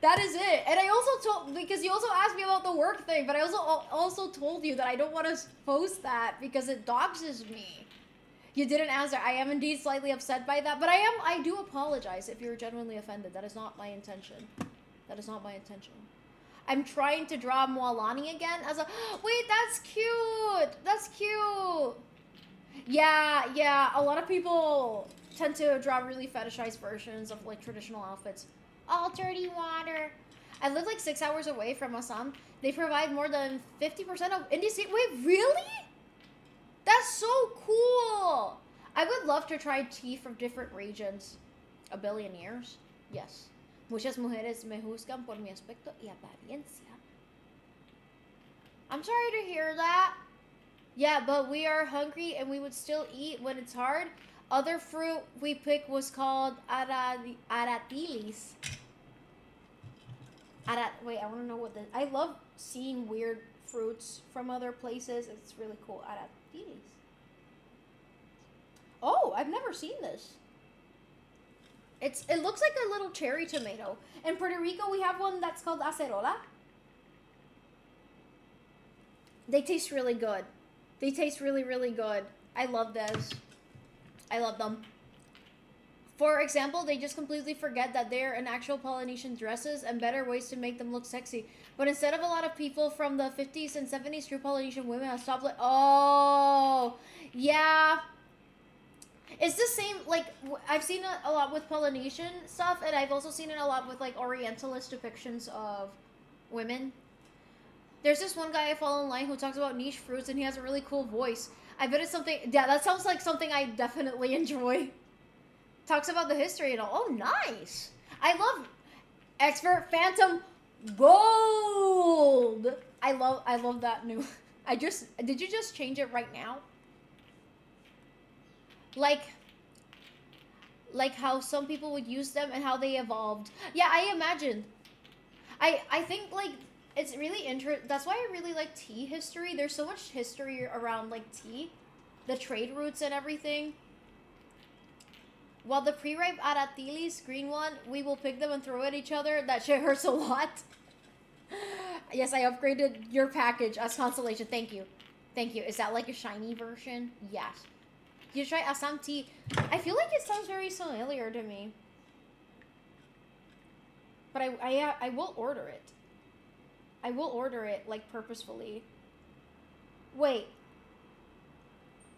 That is it. And I also told, because you also asked me about the work thing, but I also told you that I don't want to post that because it doxes me. You didn't answer. I am indeed slightly upset by that, but I do apologize if you're genuinely offended. That is not my intention. That is not my intention. I'm trying to draw Moalani again as a, wait, that's cute. That's cute. Yeah, a lot of people tend to draw really fetishized versions of like traditional outfits. All dirty water. I live like 6 hours away from Assam. They provide more than 50% of Indian state. Wait, really? That's so cool. I would love to try tea from different regions. A billion years? Yes. Muchas mujeres me juzgan por mi aspecto y apariencia. I'm sorry to hear that. Yeah, but we are hungry and we would still eat when it's hard. Other fruit we picked was called aratilis. Wait, I want to know what this... I love seeing weird fruits from other places. It's really cool. Aratilis. Oh, I've never seen this. It looks like a little cherry tomato. In Puerto Rico, we have one that's called acerola. They taste really good. They taste really, really good. I love those. I love them. For example, they just completely forget that they're in actual Polynesian dresses and better ways to make them look sexy. But instead of a lot of people from the 50s and 70s, true Polynesian women have stopped like, oh, yeah. It's the same, like, I've seen it a lot with Polynesian stuff, and I've also seen it a lot with, like, Orientalist depictions of women. There's this one guy I follow online who talks about niche fruits, and he has a really cool voice. I bet it's something, yeah, that sounds like something I definitely enjoy. Talks about the history and all. Oh, nice. I love Expert Phantom Gold. I love that new. Did you just change it right now? Like how some people would use them and how they evolved. Yeah, I imagine. I think like it's really interesting. That's why I really like tea history. There's so much history around like tea, the trade routes and everything. While the pre-ripe aratilis, green one, we will pick them and throw at each other. That shit hurts a lot. Yes, I upgraded your package as consolation. Thank you. Thank you. Is that like a shiny version? Yes. You try Assam tea. I feel like it sounds very familiar to me. But I will order it. I will order it, like, purposefully. Wait.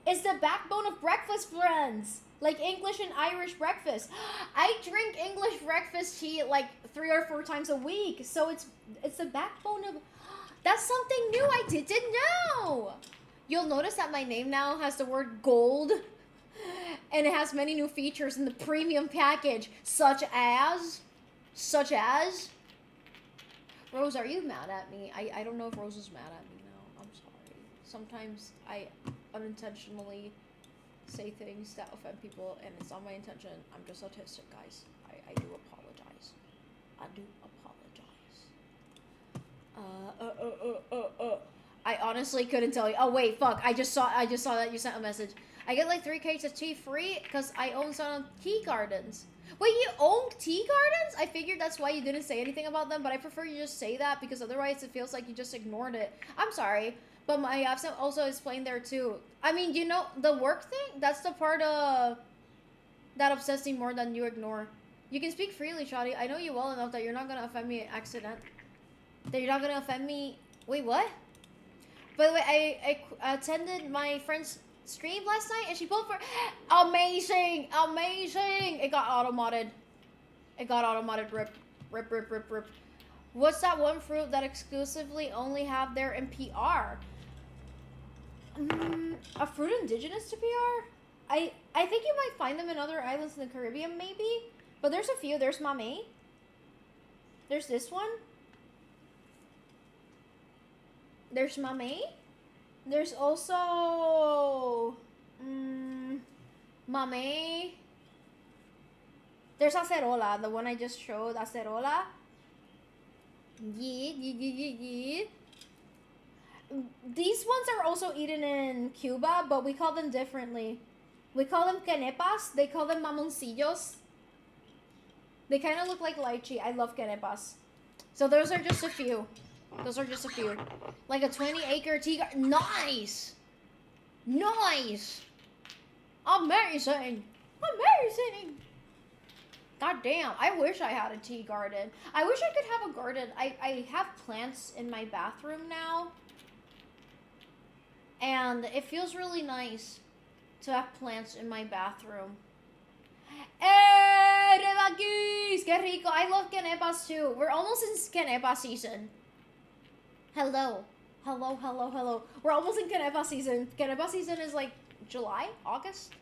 It's the backbone of breakfast, friends! Like English and Irish breakfast. I drink English breakfast tea, like, 3 or 4 times a week. So it's the backbone of... That's something new I didn't know! You'll notice that my name now has the word gold. And it has many new features in the premium package. Such as... Rose, are you mad at me? I don't know if Rose is mad at me now. I'm sorry. Sometimes I unintentionally say things that offend people, and it's not my intention. I'm just autistic, guys. I do apologize. I do apologize. I honestly couldn't tell you. Oh wait, fuck. I just saw that you sent a message. I get like 3 cases of tea free because I own some tea gardens. Wait, you own tea gardens? I figured that's why you didn't say anything about them, but I prefer you just say that because otherwise it feels like you just ignored it. I'm sorry, but my absent also is playing there too. I mean, you know, the work thing, that's the part of that obsesses me more than you ignore. You can speak freely, Shadi. I know you well enough that you're not gonna offend me accident. That you're not gonna offend me. Wait, what? By the way, I attended my friend's stream last night and she pulled for amazing. It got auto-modded. Rip. What's that one fruit that exclusively only have there in PR? A fruit indigenous to PR? I think you might find them in other islands in the Caribbean, maybe. But there's a few. There's Mamey. There's this one. There's Mamey. There's also... Mamey. There's acerola, the one I just showed, acerola. Yeah, yeah, yeah, yeah, yeah. These ones are also eaten in Cuba, but we call them differently. We call them canepas. They call them mamoncillos. They kind of look like lychee. I love canepas. So those are just a few. Those are just a few. Like a 20-acre tea garden. Nice! Nice! Amazing! Amazing! God damn, I wish I had a tea garden. I wish I could have a garden. I have plants in my bathroom now. And it feels really nice to have plants in my bathroom. ¡Eh, rebaquis! ¡Qué rico! I love canepas too. We're almost in canepa season. Hello. Hello, hello, hello. We're almost in canepa season. Canepa season is like July, August.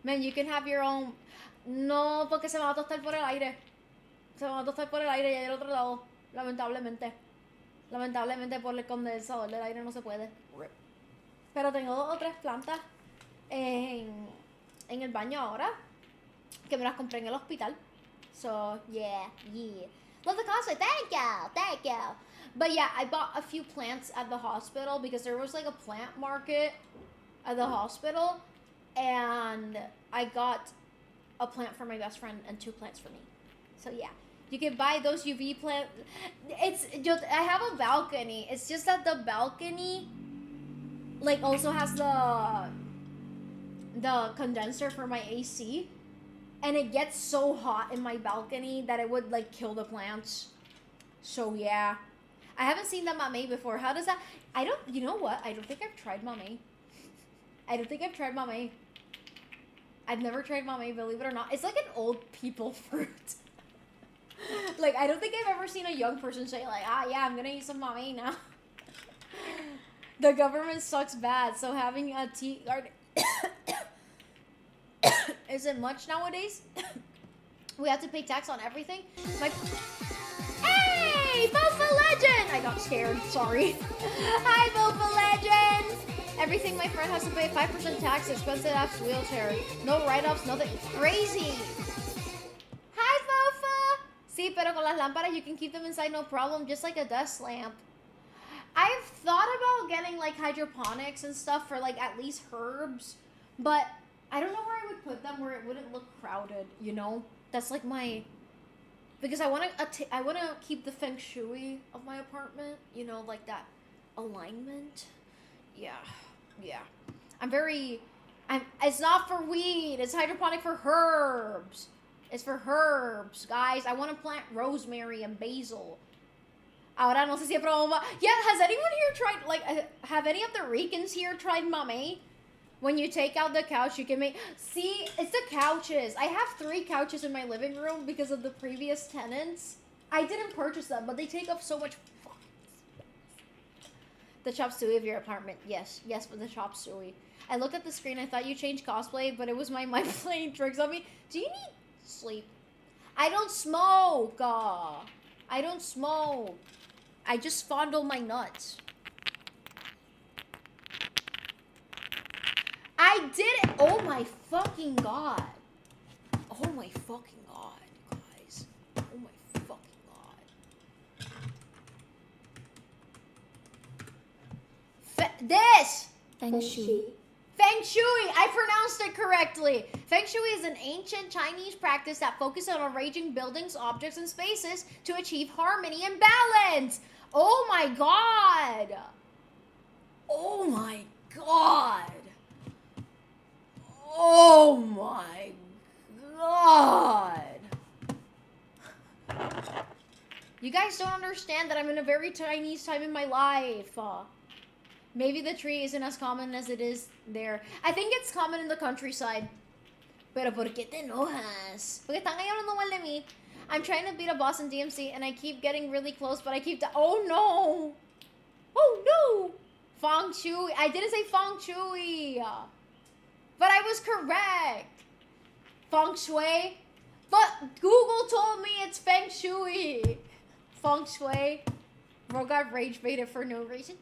Man, you can have your own... No, porque se me va a tostar por el aire. Se me va a tostar por el aire y hay al otro lado. Lamentablemente. Lamentablemente por el condensador del aire no se puede. Pero tengo 2 o 3 plantas en el baño ahora. Que me las compré en el hospital. So, yeah, yeah. Love the cosplay. Thank you. Thank you. But yeah, I bought a few plants at the hospital because there was like a plant market at the hospital. And I got a plant for my best friend and 2 plants for me. So yeah, you can buy those UV plants. It's just, I have a balcony. It's just that the balcony like also has the condenser for my AC. And it gets so hot in my balcony that it would like kill the plants. So yeah. I haven't seen the mame before. How does that... You know what? I don't think I've tried mame. I don't think I've tried mame. I've never tried mame, believe it or not. It's like an old people fruit. Like, I don't think I've ever seen a young person say like, yeah, I'm gonna eat some mame now. The government sucks bad, so having a tea garden isn't much nowadays. We have to pay tax on everything. Hey, Bofa Legend! I got scared, sorry. Hi, Bofa Legend! Everything my friend has to pay 5% tax, expensive ass wheelchair. No write-offs, nothing. Crazy! Hi, Bofa! Sí, pero con las lámparas, you can keep them inside no problem, just like a desk lamp. I've thought about getting like hydroponics and stuff for like at least herbs, but I don't know where I would put them where it wouldn't look crowded, you know? That's like my... Because I want to keep the feng shui of my apartment, you know, like that alignment. Yeah. Yeah. It's not for weed. It's hydroponic for herbs. It's for herbs, guys. I want to plant rosemary and basil. Ahora no sé si he probado... Yeah, has anyone here tried, like, have any of the Ricans here tried mame? When you take out the couch, you can make... See, it's the couches. I have 3 couches in my living room because of the previous tenants. I didn't purchase them, but they take up so much... The chop suey of your apartment. Yes, yes, for the chop suey. I looked at the screen. I thought you changed cosplay, but it was my mind playing tricks on me. Do you need sleep? I don't smoke. I don't smoke. I just fondle my nuts. I did it! Oh my fucking god. Oh my fucking god, guys. Oh my fucking god. This! Feng Shui. Feng Shui! I pronounced it correctly. Feng Shui is an ancient Chinese practice that focuses on arranging buildings, objects, and spaces to achieve harmony and balance. Oh my god. Oh my god. Oh my god. You guys don't understand that I'm in a very Chinese time in my life. Maybe the tree isn't as common as it is there. I think it's common in the countryside. Pero ¿por qué te enojas? Porque están ahí hablando mal de mí. I'm trying to beat a boss in DMC and I keep getting really close, but I keep... Oh no! Oh no! Feng Shui. I didn't say Feng Shui. But I was correct. Feng Shui. But Google told me it's Feng Shui. Feng Shui. Bro got rage baited for no reason.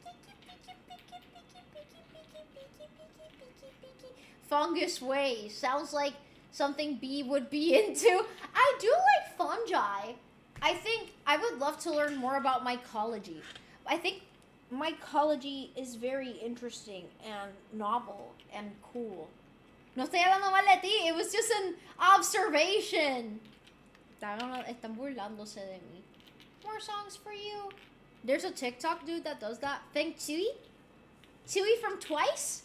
Fungus way. Sounds like something B would be into. I do like fungi. I think I would love to learn more about mycology. I think mycology is very interesting and novel and cool. No estoy hablando mal de ti. It was just an observation. Están burlándose de mí. More songs for you. There's a TikTok dude that does that. Thank Chewy. Chewy from Twice.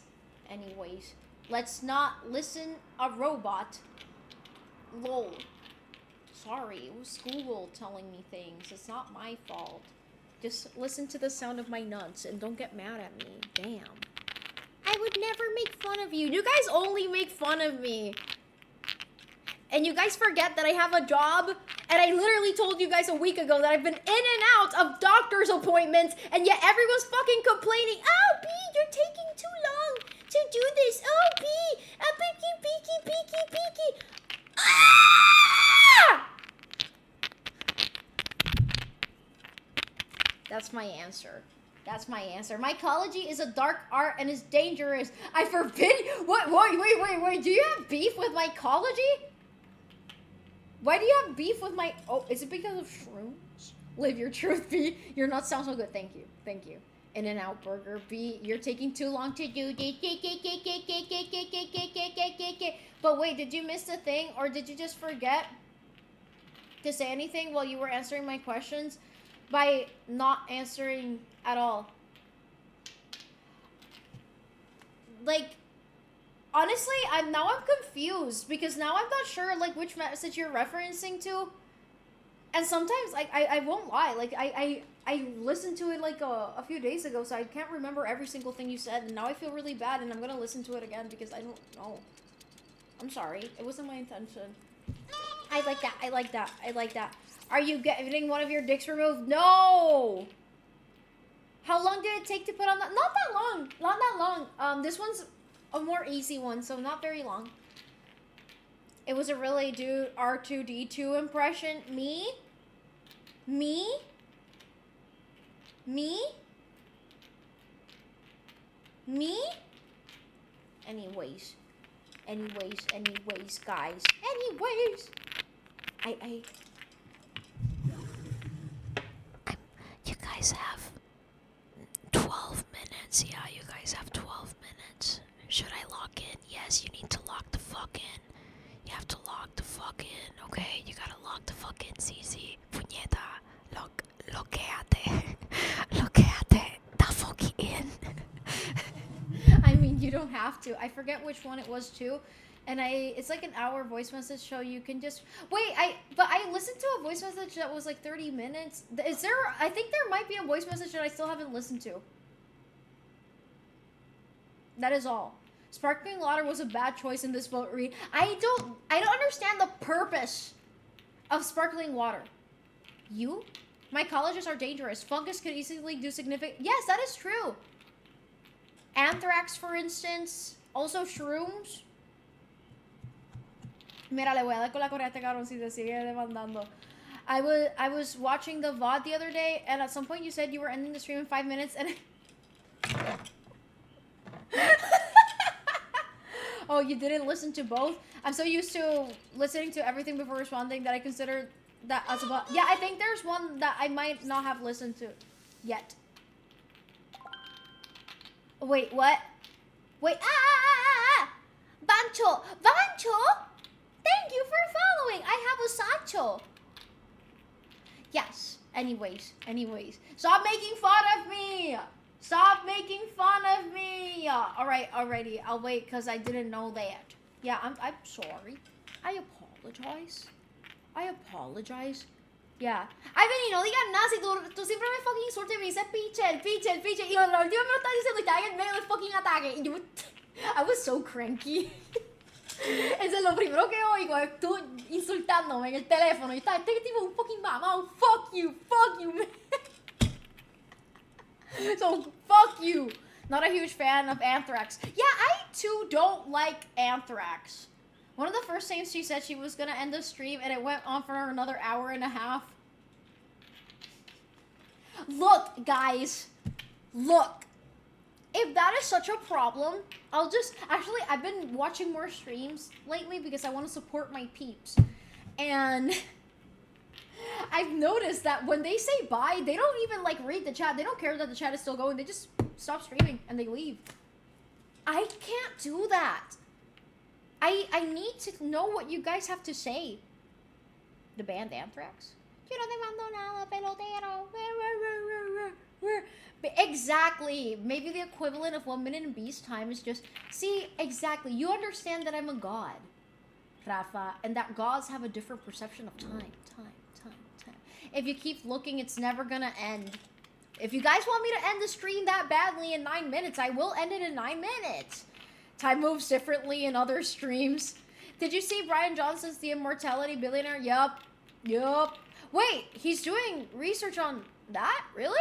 Anyways, let's not listen a robot. Lol. Sorry, it was Google telling me things. It's not my fault. Just listen to the sound of my nuts and don't get mad at me. Damn. I would never make fun of you. You guys only make fun of me. And you guys forget that I have a job. And I literally told you guys a week ago that I've been in and out of doctor's appointments. And yet everyone's fucking complaining. Oh, B, you're taking too long to do this. Oh, B. Peeky. Ah! That's my answer. That's my answer. Mycology is a dark art and is dangerous. I forbid. What? Wait. Do you have beef with mycology? Why do you have beef with my... Oh, is it because of shrooms? Live your truth, B. Your nuts sound so good. Thank you. In-N-Out Burger. B, you're taking too long to do this. But wait, did you miss the thing? Or did you just forget to say anything while you were answering my questions? By not answering at all. Like, honestly, I'm confused because now I'm not sure like which message you're referencing to. And sometimes like I won't lie, like I listened to it like a few days ago, so I can't remember every single thing you said, and now I feel really bad and I'm gonna listen to it again because I don't know. I'm sorry. It wasn't my intention. I like that. Are you getting one of your dicks removed? No! How long did it take to put on that? Not that long. This one's a more easy one, so not very long. It was a really dude R2D2 impression. Me? Anyways, guys. You guys have 12 minutes. Yeah, you guys have 12 minutes. Should I lock in? Yes, you need to lock the fuck in. You have to lock the fuck in, okay? You gotta lock the fuck in, Zizi. Puñeta. Loquéate. Da fucking in. I mean, you don't have to. I forget which one it was, too. And it's like an hour voice message, so you can just wait. But I listened to a voice message that was like 30 minutes. I think there might be a voice message that I still haven't listened to. That is all. Sparkling water was a bad choice in this vote, Reed. I don't understand the purpose of sparkling water. Mycologists are dangerous. Fungus could easily do significant. Yes, that is true. Anthrax, for instance. Also shrooms. Mira, le voy a dar con la correa a este cabrón si se sigue demandando. I was watching the VOD the other day, and at some point you said you were ending the stream in 5 minutes, and oh, you didn't listen to both? I'm so used to listening to everything before responding that I consider that as a VOD. Yeah, I think there's one that I might not have listened to yet. Wait, what? Wait, Bancho! Thank you for following! I have a Sancho! Yes, anyways. Stop making fun of me! Alright, already. I'll wait, because I didn't know that. Yeah, I'm sorry. I apologize. Yeah. Ay, Benny, no digas nada. Si tú siempre me fucking insultas y me dices pitcher. Y la última me lo estás diciendo y estaba en el medio del fucking ataque. Y yo, I was so cranky. Eso es lo primero que oigo, es tú insultándome en el teléfono. Y está, este tipo es un fucking mamado. Fuck you, man. So, fuck you. Not a huge fan of Anthrax. Yeah, I too don't like Anthrax. One of the first things she said, she was gonna end the stream, and it went on for another hour and a half. Look, guys. Look. If that is such a problem, actually, I've been watching more streams lately because I want to support my peeps. And I've noticed that when they say bye, they don't even like read the chat. They don't care that the chat is still going. They just stop streaming and they leave. I can't do that. I need to know what you guys have to say. The band Anthrax? Yo no te mando nada, pelotero. Exactly. Maybe the equivalent of 1 minute in Beast time is just... See, exactly. You understand that I'm a god, Rafa, and that gods have a different perception of time. If you keep looking, it's never gonna end. If you guys want me to end the stream that badly in 9 minutes, I will end it in 9 minutes. Time moves differently in other streams. Did you see Brian Johnson's The Immortality Billionaire? Yup. Wait, he's doing research on that? Really?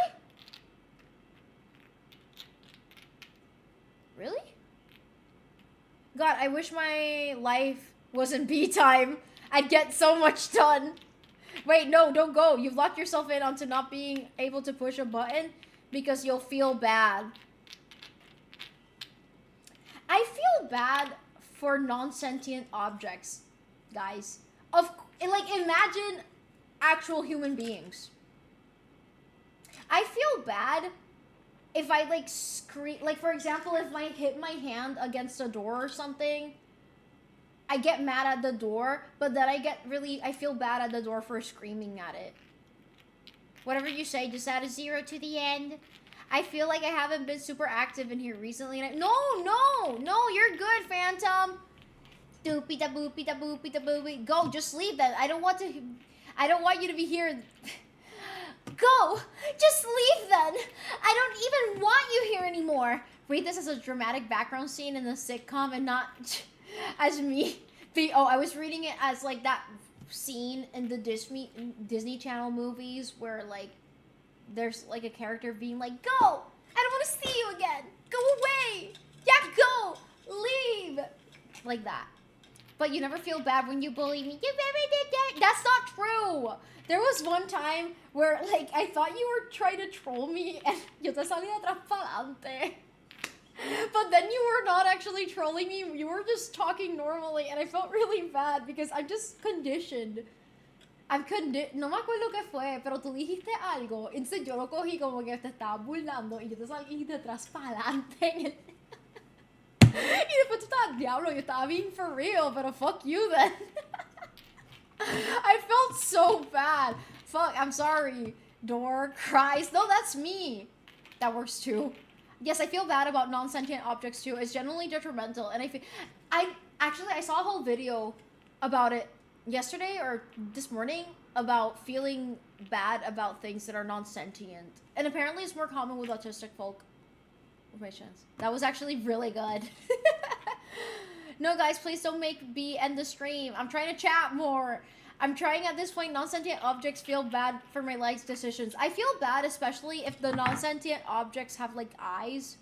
God, I wish my life was in B time. I'd get so much done. Wait, no, don't go. You've locked yourself in onto not being able to push a button because you'll feel bad. I feel bad for non-sentient objects, guys. Imagine actual human beings. I feel bad if I, scream... for example, if I hit my hand against a door or something... I get mad at the door, but then I feel bad at the door for screaming at it. Whatever you say, just add a 0 to the end. I feel like I haven't been super active in here recently. And No, you're good, Phantom. Doopy da boopy da boopy da boopy. Go, just leave that. I don't want you to be here. Go, just leave then. I don't even want you here anymore. Read this as a dramatic background scene in the sitcom and not... as me. I was reading it as that scene in the Disney Channel movies where there's a character being like, go! I don't want to see you again! Go away! Yeah, go! Leave! Like that. But you never feel bad when you bully me. That's not true! There was one time where I thought you were trying to troll me and yo te salí atrás pa'lante. But then you were not actually trolling me, you were just talking normally, and I felt really bad because I'm just conditioned. No me acuerdo qué fue, pero tú dijiste algo, entonces yo lo cogí como que te estabas burlando y yo te salí de atrás para adelante. Y después tú estabas, diablo, yo estaba being for real, pero fuck you then. I felt so bad. Fuck, I'm sorry. Door cries. No, that's me. That works too. Yes, I feel bad about non-sentient objects too. It's generally detrimental, and I saw a whole video about it yesterday or this morning about feeling bad about things that are non-sentient, and apparently it's more common with autistic folk. That was actually really good. No, guys, please don't make B end the stream. I'm trying to chat more. I'm trying at this point. Non-sentient objects feel bad for my life's decisions. I feel bad especially if the non-sentient objects have eyes.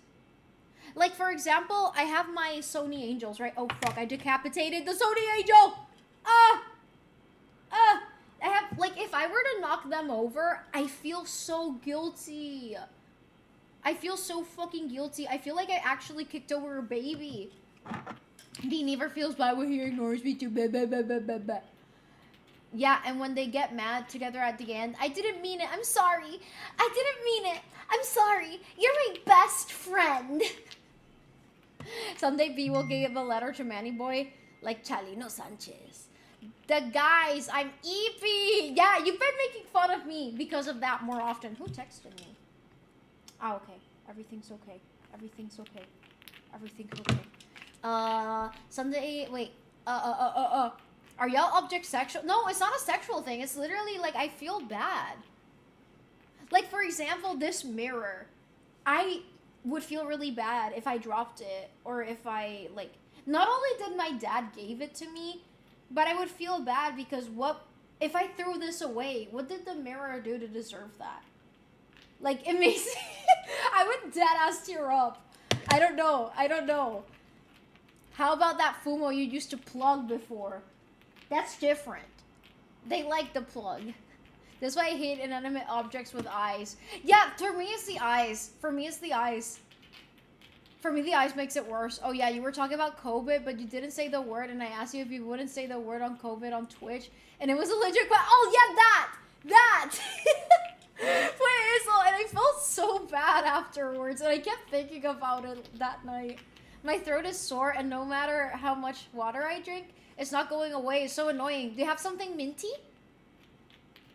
For example, I have my Sony Angels, right? Oh fuck, I decapitated the Sony Angel! I have, if I were to knock them over, I feel so guilty. I feel so fucking guilty. I feel like I actually kicked over a baby. He never feels bad when he ignores me too. Yeah, and when they get mad together at the end, I didn't mean it. I'm sorry. I didn't mean it. I'm sorry. You're my best friend. Someday B will give a letter to Manny Boy like Chalino Sanchez. The guys, I'm Eepy. Yeah, you've been making fun of me because of that more often. Who texted me? Oh, okay. Everything's okay. Everything's okay. Everything's okay. Someday, wait. Are y'all object sexual? No, it's not a sexual thing. It's literally I feel bad. For example, this mirror. I would feel really bad if I dropped it or if I, not only did my dad gave it to me, but I would feel bad because if I threw this away, what did the mirror do to deserve that? It makes, I would dead ass tear up. I don't know. How about that Fumo you used to plug before? That's different. They like the plug. That's why I hate inanimate objects with eyes. Yeah, for me it's the eyes. For me the eyes makes it worse. Oh yeah, you were talking about COVID, but you didn't say the word, and I asked you if you wouldn't say the word on COVID on Twitch, and it was a legit question. Oh yeah, that! That! Wait, so, and I felt so bad afterwards, and I kept thinking about it that night. My throat is sore, and no matter how much water I drink, it's not going away. It's so annoying. Do you have something minty?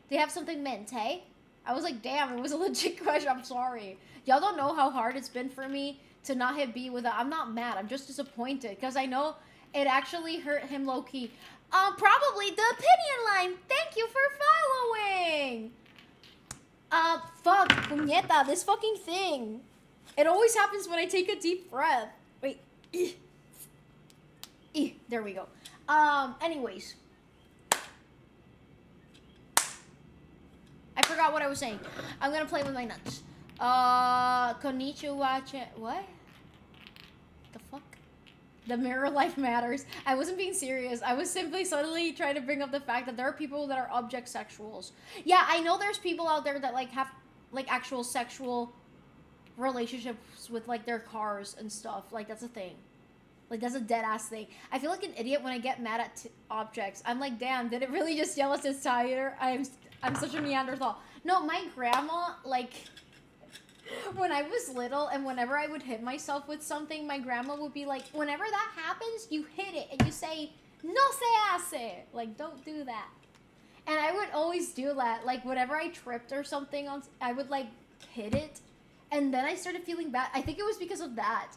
Do you have something mint, hey? I was like, damn, it was a legit question. I'm sorry. Y'all don't know how hard it's been for me to not hit B with a... I'm not mad. I'm just disappointed, because I know it actually hurt him low-key. Probably the opinion line. Thank you for following. Fuck, puñeta, this fucking thing. It always happens when I take a deep breath. Wait. There we go. Anyways. I forgot what I was saying. I'm gonna play with my nuts. Konnichiwa, what? The fuck? The mirror life matters. I wasn't being serious. I was simply suddenly trying to bring up the fact that there are people that are object sexuals. Yeah, I know there's people out there that like have like actual sexual relationships with like their cars and stuff. Like that's a thing. Like that's a dead ass thing. I feel like an idiot when I get mad at objects. I'm like, damn, did it really just yell at its tire? I'm such a Neanderthal. No, my grandma, like, when I was little and whenever I would hit myself with something, my grandma would be like, whenever that happens, you hit it and you say, no se hace. Like, don't do that. And I would always do that. Like, whenever I tripped or something, I would, like, hit it. And then I started feeling bad. I think it was because of that.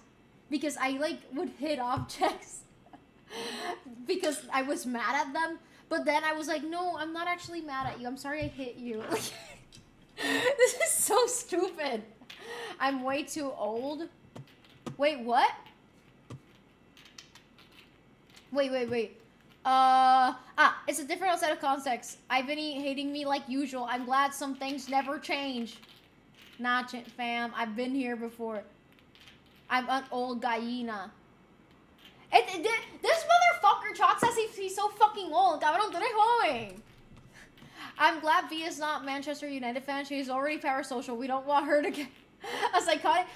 Because I, like, would hit objects because I was mad at them. But then I was like, no, I'm not actually mad at you. I'm sorry I hit you. This is so stupid. I'm way too old. Wait, what? Wait. It's a different outside of context. I've been hating me like usual. I'm glad some things never change. Nah, fam. I've been here before. I'm an old gallina. This motherfucker talks as if he's so fucking old. Cabrón, tú eres joven. I'm glad V is not Manchester United fan. She's already parasocial. We don't want her to get a psychotic.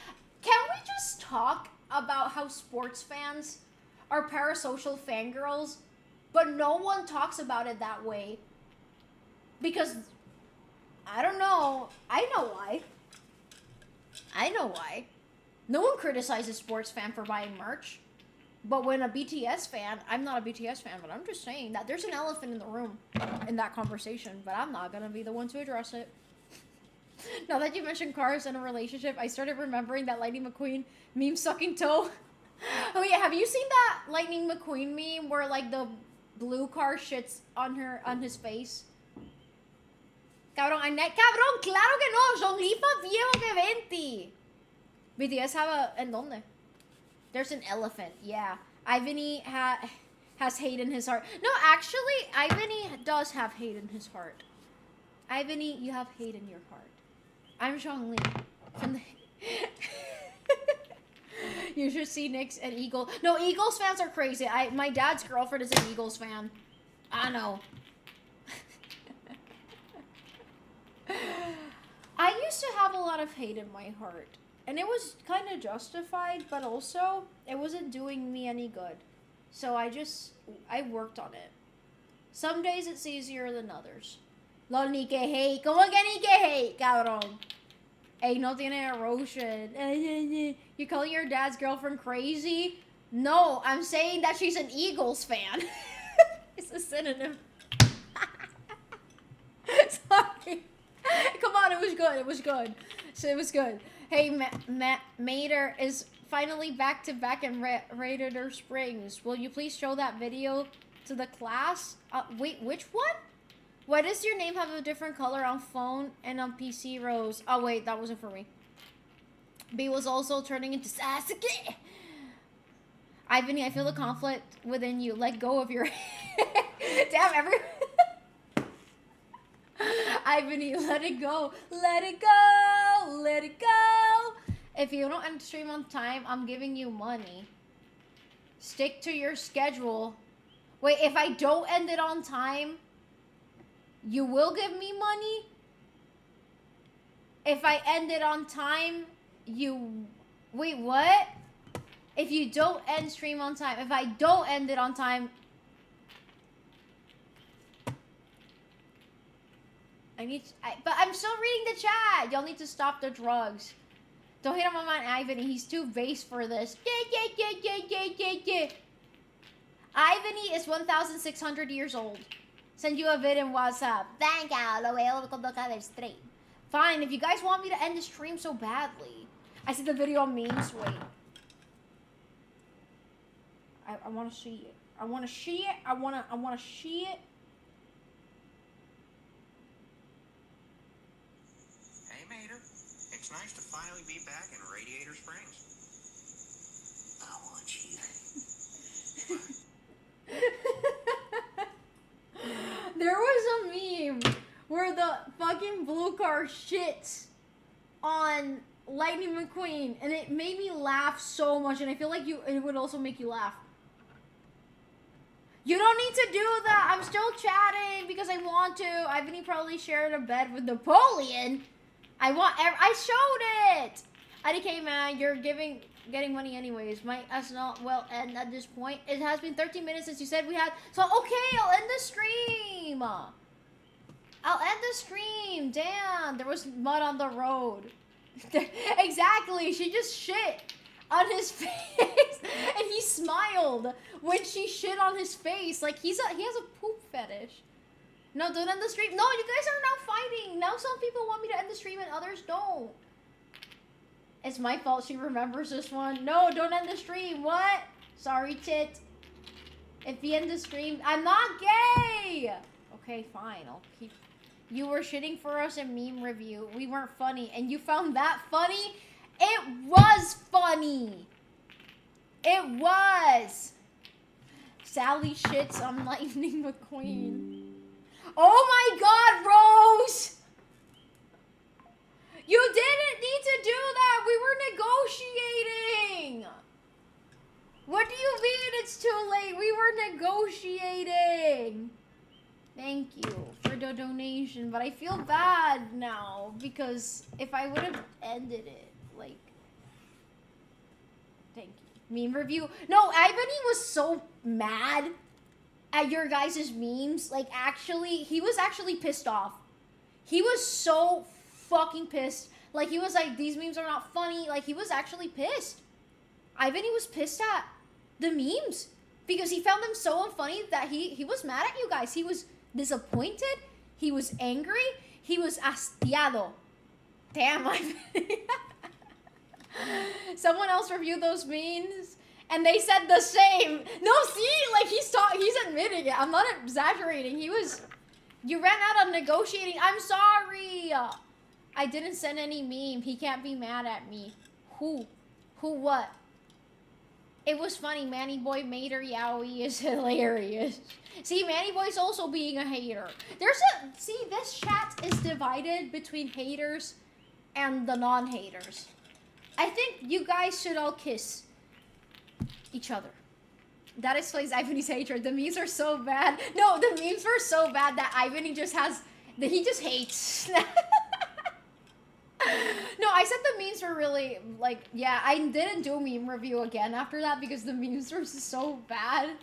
Can we just talk about how sports fans are parasocial fangirls, but no one talks about it that way? Because, I don't know. I know why. No one criticizes sports fan for buying merch. But when a BTS fan, I'm not a BTS fan, but I'm just saying that there's an elephant in the room in that conversation, but I'm not gonna be the one to address it. Now that you mentioned cars and a relationship, I started remembering that Lightning McQueen meme sucking toe. Oh yeah, have you seen that Lightning McQueen meme where like the blue car shits on his face? Cabrón, cabrón, claro que no, son lifas viejo que 20. BTS have a, ¿en dónde? There's an elephant, yeah. Ivany has hate in his heart. No, actually, Ivany does have hate in his heart. Ivany, you have hate in your heart. I'm Zhongli. From the You should see Knicks and Eagles. No, Eagles fans are crazy. My dad's girlfriend is an Eagles fan. I know. I used to have a lot of hate in my heart. And it was kind of justified, but also it wasn't doing me any good. So I worked on it. Some days it's easier than others. Lol, ni que hate. ¿Cómo que ni que hate, cabrón? Ey, no tiene erosion. You calling your dad's girlfriend crazy? No, I'm saying that she's an Eagles fan. It's a synonym. Sorry. Come on, it was good. So it was good. Hey, Mater is finally back to back in Radiator Springs. Will you please show that video to the class? Wait, which one? Why does your name have a different color on phone and on PC, Rose? Oh, wait, that wasn't for me. B was also turning into Sasuke. Ivany, I feel the conflict within you. Let go of your... Damn, Ivany, let it go. Let it go. Let it go. If you don't end stream on time, I'm giving you money. Stick to your schedule. Wait, if I don't end it on time, you will give me money? If I end it on time, you... Wait, what? If you don't end stream on time, if I don't end it on time... But I'm still reading the chat. Y'all need to stop the drugs. Don't hit him on Ivan. He's too base for this. Ivany is 1,600 years old. Send you a vid in WhatsApp. Thank you. Lo veo cuando acabe el stream. Fine, if you guys want me to end the stream so badly. I see the video on memes. Wait. I want to see it. I want to see it. I want to see it. Hey, Mater. It's nice to finally be back in Radiator Springs. I want you. There was a meme where the fucking blue car shits on Lightning McQueen, and it made me laugh so much, and I feel like it would also make you laugh. You don't need to do that. I'm still chatting because I want to. Ivany probably shared a bed with Napoleon. I showed it. IDK man, you're getting money anyways. Might as not well end at this point. It has been 13 minutes since you said we had. So okay, I'll end the stream. I'll end the stream. Damn, there was mud on the road. Exactly. She just shit on his face, and he smiled when she shit on his face. Like he has a poop fetish. No, don't end the stream. No, you guys are now fighting. Now some people want me to end the stream and others don't. It's my fault she remembers this one. No, don't end the stream. What? Sorry, tit. If you end the stream, I'm not gay. Okay, fine. I'll keep. You were shitting for us in meme review. We weren't funny, and you found that funny? It was funny. It was. Sally shits on Lightning McQueen. Oh my God, Rose! You didn't need to do that. We were negotiating. What do you mean it's too late? We were negotiating. Thank you for the donation, but I feel bad now because if I would have ended it, like, thank you. Meme review. No, Ivany was so mad at your guys' memes. Like, actually, he was actually pissed off. He was so fucking pissed. Like, he was like, these memes are not funny. Like, he was actually pissed. Ivany was pissed at the memes because he found them so unfunny that he was mad at you guys. He was disappointed. He was angry. He was hastiado. Damn, Ivany. Someone else reviewed those memes and they said the same. No, see, like he's admitting it. I'm not exaggerating. You ran out of negotiating. I'm sorry. I didn't send any meme. He can't be mad at me. Who what? It was funny. Manny Boy Mater Yowie is hilarious. See, Manny Boy's also being a hater. See, this chat is divided between haters and the non-haters. I think you guys should all kiss each other. That explains Ivany's hatred. The memes are so bad. No, the memes were so bad that Ivany just he just hates. No, I said the memes were really, like, yeah, I didn't do a meme review again after that because the memes were so bad.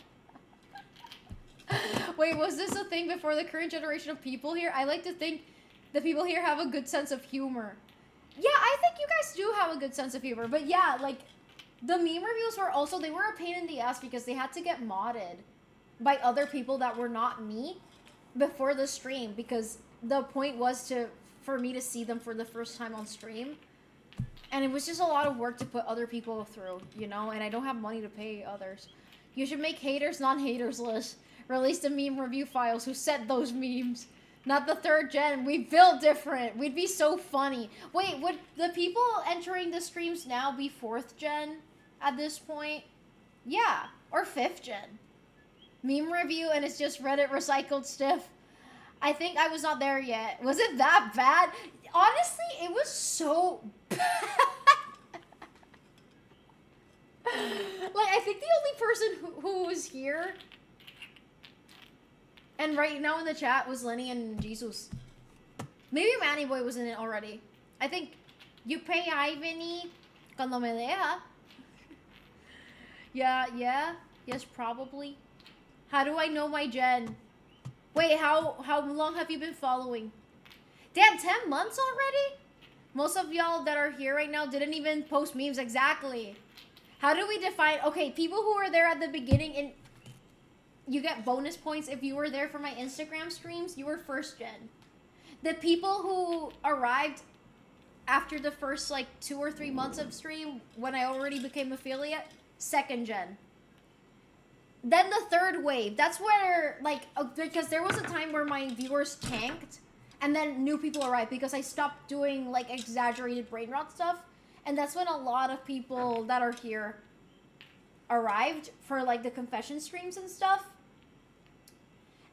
Wait, was this a thing before the current generation of people here? I like to think the people here have a good sense of humor. Yeah, I think you guys do have a good sense of humor, but yeah, like, the meme reviews they were a pain in the ass because they had to get modded by other people that were not me before the stream because the point was for me to see them for the first time on stream. And it was just a lot of work to put other people through, you know, and I don't have money to pay others. You should make haters, non-haters list. Release the meme review files who set those memes. Not the third gen. We built different. We'd be so funny. Wait, would the people entering the streams now be 4th gen at this point? Yeah, or 5th gen. Meme review and it's just Reddit recycled stuff. I think I was not there yet. Was it that bad? Honestly, it was so bad. Like, I think the only person who was here and right now in the chat was Lenny and Jesus. Maybe Manny Boy was in it already. I think you pay Ivany cuando me deja. Yeah. Yes, probably. How do I know my gen? Wait, how long have you been following? Damn, 10 months already? Most of y'all that are here right now didn't even post memes. Exactly. How do we define... Okay, people who were there at the beginning, and you get bonus points if you were there for my Instagram streams. You were first gen. The people who arrived after the first, like, 2 or 3 months of stream, when I already became affiliate, second gen. Then the third wave. That's where, like, because there was a time where my viewers tanked, and then new people arrived because I stopped doing, like, exaggerated brain rot stuff. And that's when a lot of people that are here arrived for, like, the confession streams and stuff.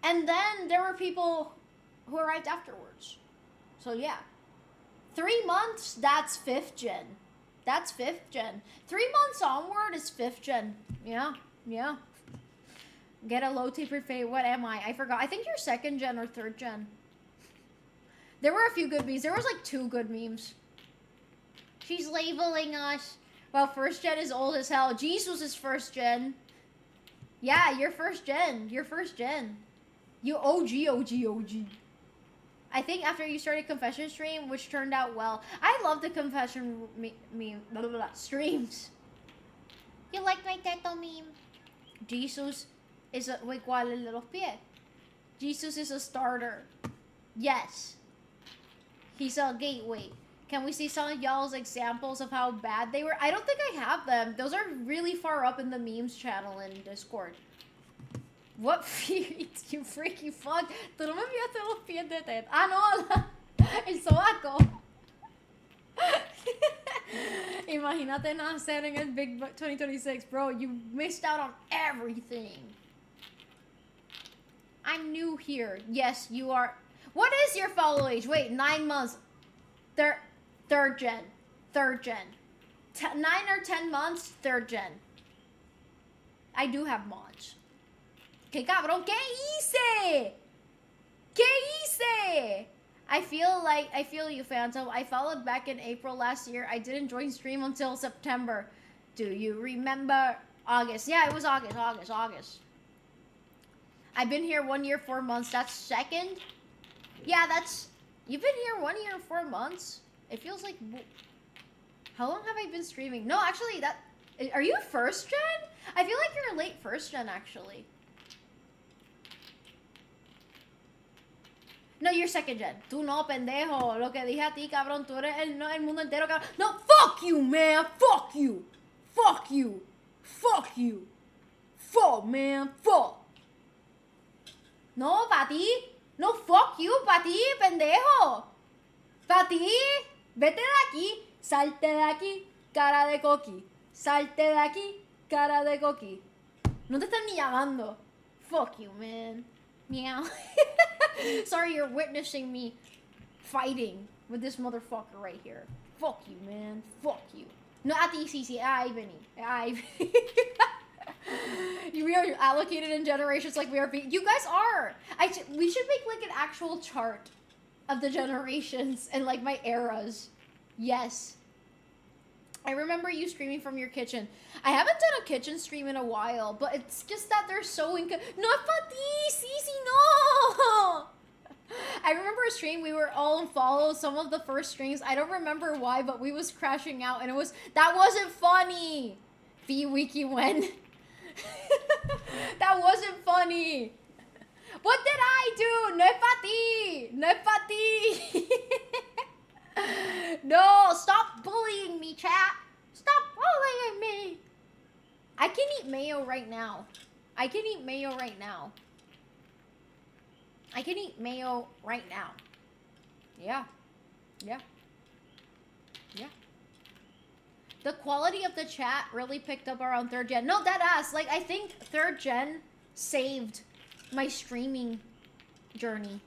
And then there were people who arrived afterwards. So, yeah. 3 months, that's 5th gen. That's 5th gen. 3 months onward is 5th gen. Yeah, yeah. Get a low taper fade. What am I? I forgot. I think you're 2nd gen or 3rd gen. There were a few good memes. There was like 2 good memes. She's labeling us. Well, 1st gen is old as hell. Jesus is 1st gen. Yeah, you're 1st gen. You're 1st gen. You OG. I think after you started confession stream, which turned out well. I love the confession streams. You like my teto meme? Jesus is a... Wait, ¿cuál es los pies? Jesus is a starter. Yes. He's a gateway. Can we see some of y'all's examples of how bad they were? I don't think I have them. Those are really far up in the memes channel in Discord. What feet? You freaky fuck. Tú no me enviaste los pies de Ted. Ah, no. El sobaco. Imagínate nacer en el Big 2026. Bro, you missed out on everything. I'm new here. Yes, you are. What is your follow age? Wait, 9 months. Third gen. 9 or 10 months, 3rd gen. I do have mods. ¿Qué cabrón? ¿Qué hice? ¿Qué hice? I feel you, Phantom. I followed back in April last year. I didn't join stream until September. Do you remember August? Yeah, it was August. I've been here 1 year, 4 months. That's 2nd? Yeah, that's... You've been here 1 year, 4 months? It feels like... How long have I been streaming? No, actually, that... Are you 1st gen? I feel like you're late 1st gen, actually. No, you're 2nd gen. Tú no, pendejo. Lo que dije a ti, cabrón. Tú eres el mundo entero, cabrón. No, fuck you, man. Fuck you. Fuck you. Fuck you. Fuck, man. Fuck. No, pa' ti. No, fuck you, pa' ti, pendejo. Pa' ti. Vete de aquí. Salte de aquí, cara de coqui. Salte de aquí, cara de coqui. No te están ni llamando. Fuck you, man. Meow. Sorry, you're witnessing me fighting with this motherfucker right here. Fuck you, man. Fuck you. No, at the ECC. Ay, we are allocated in generations like we are. You guys are. We should make like an actual chart of the generations and like my eras. Yes. I remember you streaming from your kitchen. I haven't done a kitchen stream in a while, but it's just that they're so No, Pati! Sisi, no! I remember a stream, we were all unfollowed, some of the first streams. I don't remember why, but we was crashing out, and that wasn't funny! Wiki when. That wasn't funny! What did I do? No es Pati! No es Pati! No, stop bullying me, chat. Stop bullying me. I can eat mayo right now. I can eat mayo right now. Yeah. The quality of the chat really picked up around 3rd gen. No, that ass. Like, I think 3rd gen saved my streaming journey.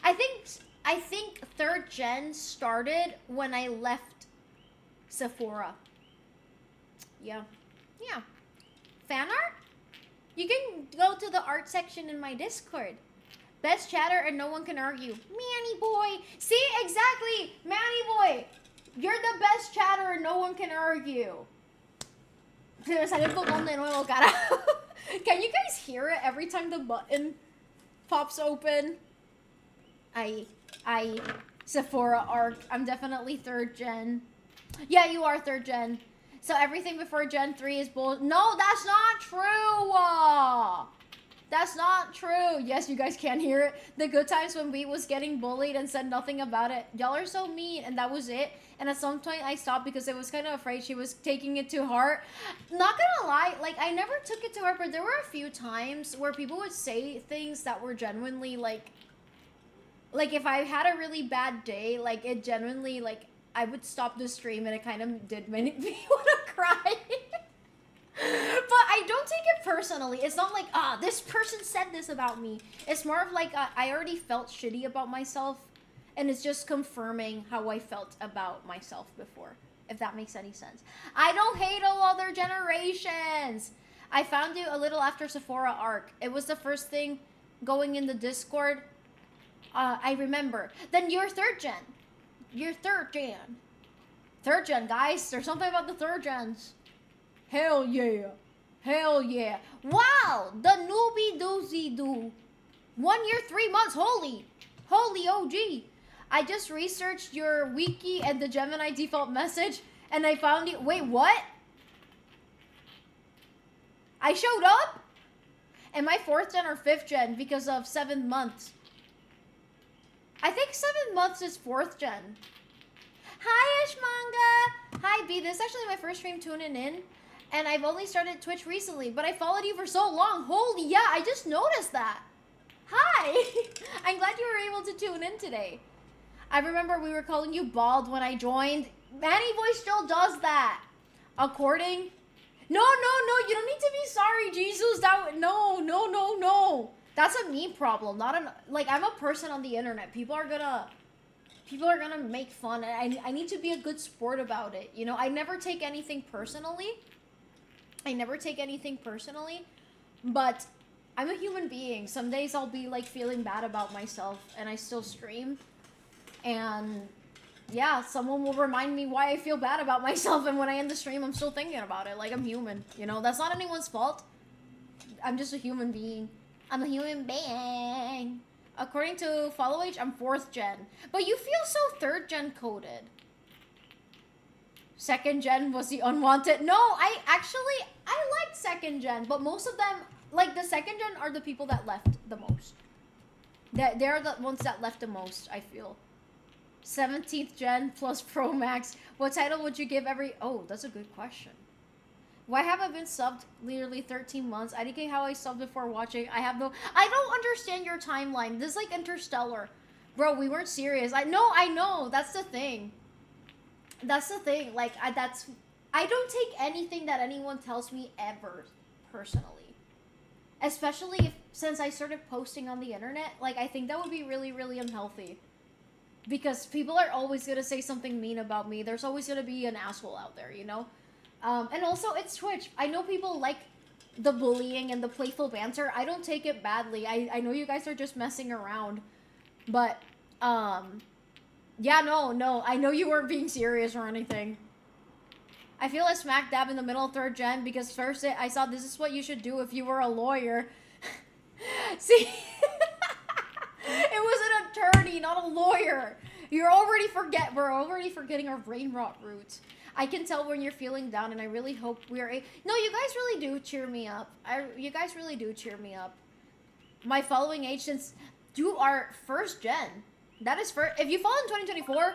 I think 3rd gen started when I left Sephora. Yeah. Fan art? You can go to the art section in my Discord. Best chatter and no one can argue. Manny boy. See, exactly. Manny boy. You're the best chatter and no one can argue. Se me salió el botón de nuevo, carajo. Can you guys hear it every time the button pops open? Sephora arc. I'm definitely 3rd gen. Yeah, you are 3rd gen. So everything before Gen 3 is bull. No, that's not true. That's not true. Yes, you guys can hear it. The good times when we was getting bullied and said nothing about it. Y'all are so mean, and that was it. And at some point I stopped because I was kind of afraid she was taking it to heart. Not gonna lie, like I never took it to heart, but there were a few times where people would say things that were genuinely like if I had a really bad day, like it genuinely like I would stop the stream and it kind of did make me want to cry. But I don't take it personally. It's not like, this person said this about me. It's more of like, I already felt shitty about myself. And it's just confirming how I felt about myself before. If that makes any sense. I don't hate all other generations. I found you a little after Sephora arc. It was the first thing going in the Discord. I remember. Then you're 3rd gen. You're 3rd gen. 3rd gen, guys. There's something about the 3rd gens. Hell yeah. Hell yeah. Wow! The newbie doozy doo. 1 year, 3 months. Holy OG. I just researched your wiki and the Gemini default message, and I found you. Wait, what? I showed up? Am I 4th gen or 5th gen because of 7 months? I think 7 months is 4th gen. Hi, Ishmanga. Hi, B. This is actually my first stream tuning in. And I've only started Twitch recently, but I followed you for so long. Holy, yeah, I just noticed that. Hi. I'm glad you were able to tune in today. I remember we were calling you bald when I joined. Manny Boy still does that. According... No, you don't need to be sorry, Jesus. No. That's a me problem, not an... Like, I'm a person on the internet. People are gonna make fun. I need to be a good sport about it. You know, I never take anything personally. But I'm a human being. Some days I'll be like feeling bad about myself and I still stream. And yeah, someone will remind me why I feel bad about myself, and when I end the stream, I'm still thinking about it. Like, I'm human, you know? That's not anyone's fault. I'm just a human being. I'm a human being. According to Follow H, I'm 4th gen. But you feel so 3rd gen coded. 2nd gen was the unwanted. No, I liked 2nd gen, but most of them, like the 2nd gen are the people that left the most. They're the ones that left the most, I feel. 17th gen plus Pro Max. What title would you give every... Oh, that's a good question. Why have I been subbed literally 13 months? IDK how I subbed before watching. I don't understand your timeline. This is like Interstellar. Bro, we weren't serious. I know. That's the thing. Like, I don't take anything that anyone tells me ever personally. Especially since I started posting on the internet. Like, I think that would be really, really unhealthy. Because people are always going to say something mean about me. There's always going to be an asshole out there, you know? And also, it's Twitch. I know people like the bullying and the playful banter. I don't take it badly. I know you guys are just messing around. But, yeah, no. I know you weren't being serious or anything. I feel a smack dab in the middle of 3rd gen because first I saw this is what you should do if you were a lawyer. See? It was an attorney, not a lawyer. We're already forgetting our brain rot roots. I can tell when you're feeling down, and I really hope we are... No, you guys really do cheer me up. You guys really do cheer me up. My following age since you are 1st gen. That is first... If you follow in 2024,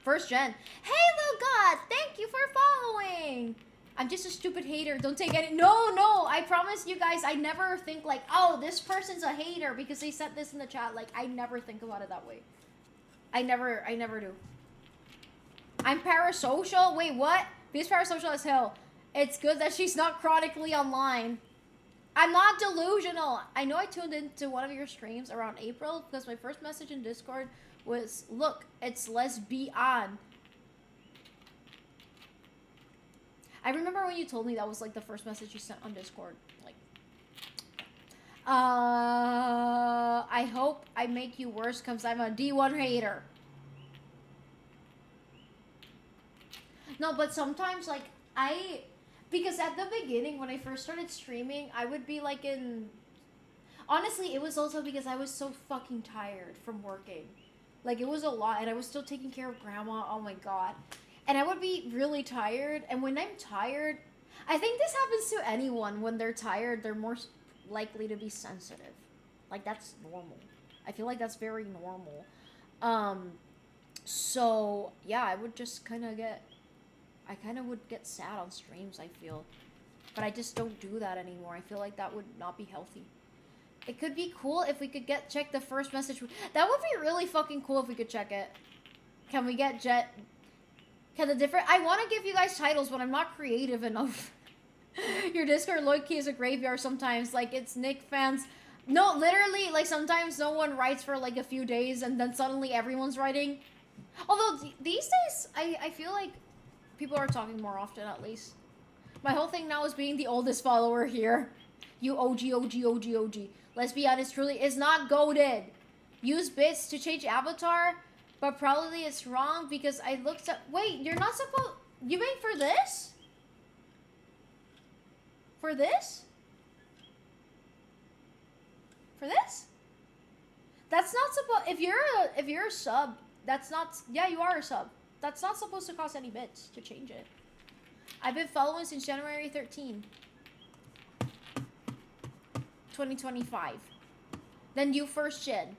1st gen. Hey, little god, thank you for following. I'm just a stupid hater. Don't take any... No, I promise you guys, I never think like, oh, this person's a hater because they said this in the chat. Like, I never think about it that way. I never do. I'm parasocial? Wait, what? Be's parasocial as hell. It's good that she's not chronically online. I'm not delusional. I know I tuned into one of your streams around April because my first message in Discord was, look, it's lesbian. I remember when you told me that was like the first message you sent on Discord. Like, I hope I make you worse because I'm a D1 hater. No, but sometimes like because at the beginning when I first started streaming, I would be like honestly, it was also because I was so fucking tired from working. Like, it was a lot, and I was still taking care of grandma. Oh my god. And I would be really tired, and when I'm tired, I think this happens to anyone. When they're tired, they're more likely to be sensitive. Like, that's normal. I feel like that's very normal. So, yeah, I would just kind of get... I kind of would get sad on streams, I feel. But I just don't do that anymore. I feel like that would not be healthy. It could be cool if we could check the first message. That would be really fucking cool if we could check it. Can we get Jet... Can the different... I want to give you guys titles, but I'm not creative enough. Your Discord low-key is a graveyard sometimes. Like, it's Nick fans... No, literally, like, sometimes no one writes for, like, a few days, and then suddenly everyone's writing. Although, these days, I feel like people are talking more often, at least. My whole thing now is being the oldest follower here. You OG. Let's be honest, truly, is not goated. Use bits to change avatar, but probably it's wrong because I looked up... Wait, you're not supposed... You mean for this? For this? For this? That's not supposed... If you're a sub, that's not... Yeah, you are a sub. That's not supposed to cost any bits to change it. I've been following since January 13. 2025. Then you first gen.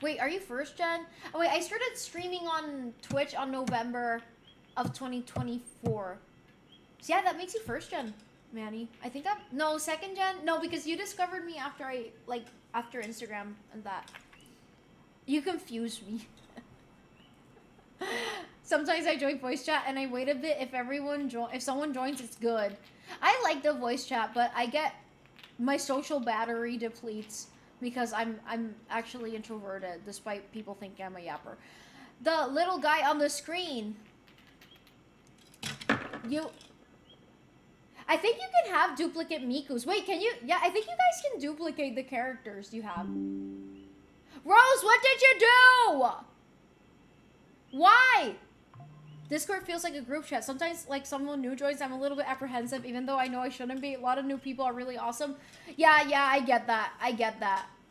Wait, are you first gen? Oh wait, I started streaming on Twitch on November of 2024. So yeah, that makes you first gen, Manny. I think that... No, second gen? No, because you discovered me after after Instagram and that. You confuse me. Sometimes I join voice chat and I wait a bit. If someone joins, it's good. I like the voice chat, but I get my social battery depletes because I'm actually introverted, despite people thinking I'm a yapper. The little guy on the screen. I think you can have duplicate Mikus. Wait, can you? Yeah, I think you guys can duplicate the characters you have. Rose, what did you do? Why? Discord feels like a group chat. Sometimes, like, someone new joins, I'm a little bit apprehensive, even though I know I shouldn't be. A lot of new people are really awesome. Yeah, I get that.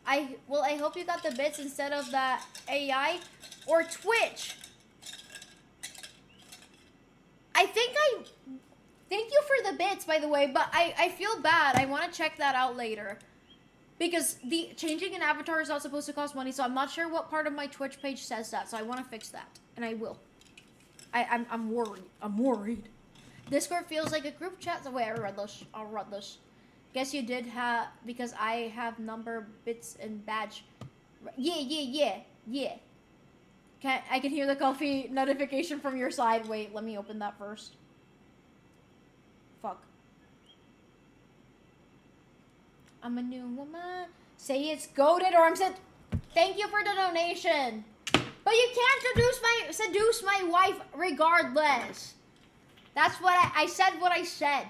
I hope you got the bits instead of that AI or Twitch. Thank you for the bits, by the way, but I feel bad. I want to check that out later. Because the changing an avatar is not supposed to cost money, so I'm not sure what part of my Twitch page says that, so I want to fix that. And I will. I'm worried. I'm worried. Discord feels like a group chat. So wait, I'll read this. Guess you did have, because I have number, bits, and badge. Yeah. I can hear the coffee notification from your side. Wait, let me open that first. Fuck. I'm a new woman. Say it's goated or I'm said. Thank you for the donation. But you can't seduce my wife regardless. That's what I said what I said.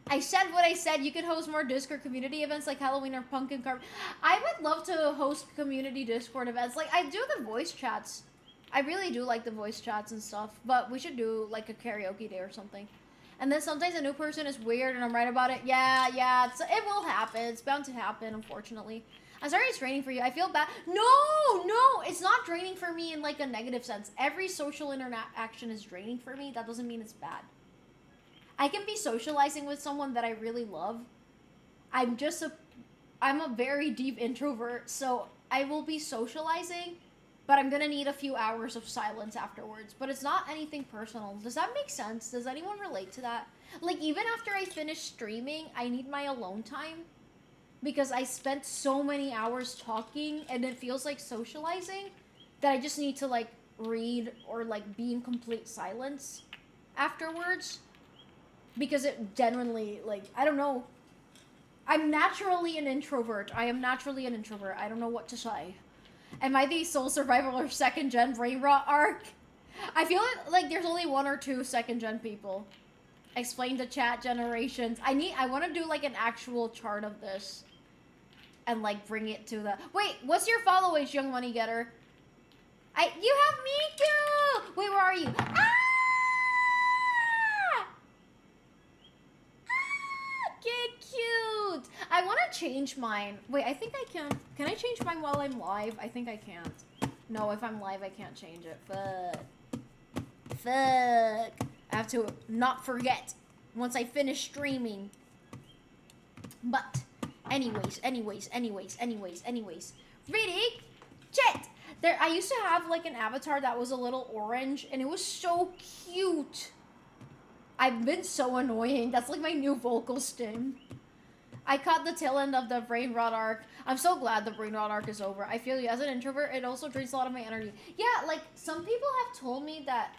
I said what I said. You can host more Discord community events like Halloween or Pumpkin Carve. I would love to host community Discord events. Like, I do the voice chats. I really do like the voice chats and stuff. But we should do, like, a karaoke day or something. And then sometimes a new person is weird and I'm right about it. Yeah, it will happen. It's bound to happen, unfortunately. I'm sorry it's draining for you. I feel bad. No, it's not draining for me in, like, a negative sense. Every social interaction is draining for me. That doesn't mean it's bad. I can be socializing with someone that I really love. I'm a very deep introvert, so I will be socializing, but I'm gonna need a few hours of silence afterwards. But it's not anything personal. Does that make sense? Does anyone relate to that? Like, even after I finish streaming, I need my alone time. Because I spent so many hours talking, and it feels like socializing, that I just need to, like, read or, like, be in complete silence afterwards. Because it genuinely, like, I don't know. I'm naturally an introvert. I am naturally an introvert. I don't know what to say. Am I the sole survivor or second gen brain rot arc? I feel like there's only 1 or 2 second gen people. Explain the chat generations. I want to do, like, an actual chart of this. And, like, bring it to the... Wait, what's your follow age, young money getter? You have Miku! Wait, where are you? Get cute! I want to change mine. Wait, I think I can. Can I change mine while I'm live? I think I can't. No, if I'm live, I can't change it. Fuck. Fuck. I have to not forget once I finish streaming. But, anyways. Reading chat. There, I used to have like an avatar that was a little orange, and it was so cute. I've been so annoying. That's like my new vocal stim. I caught the tail end of the brain rot arc. I'm so glad the brain rot arc is over. I feel you. As an introvert, it also drains a lot of my energy. Yeah, like, some people have told me that,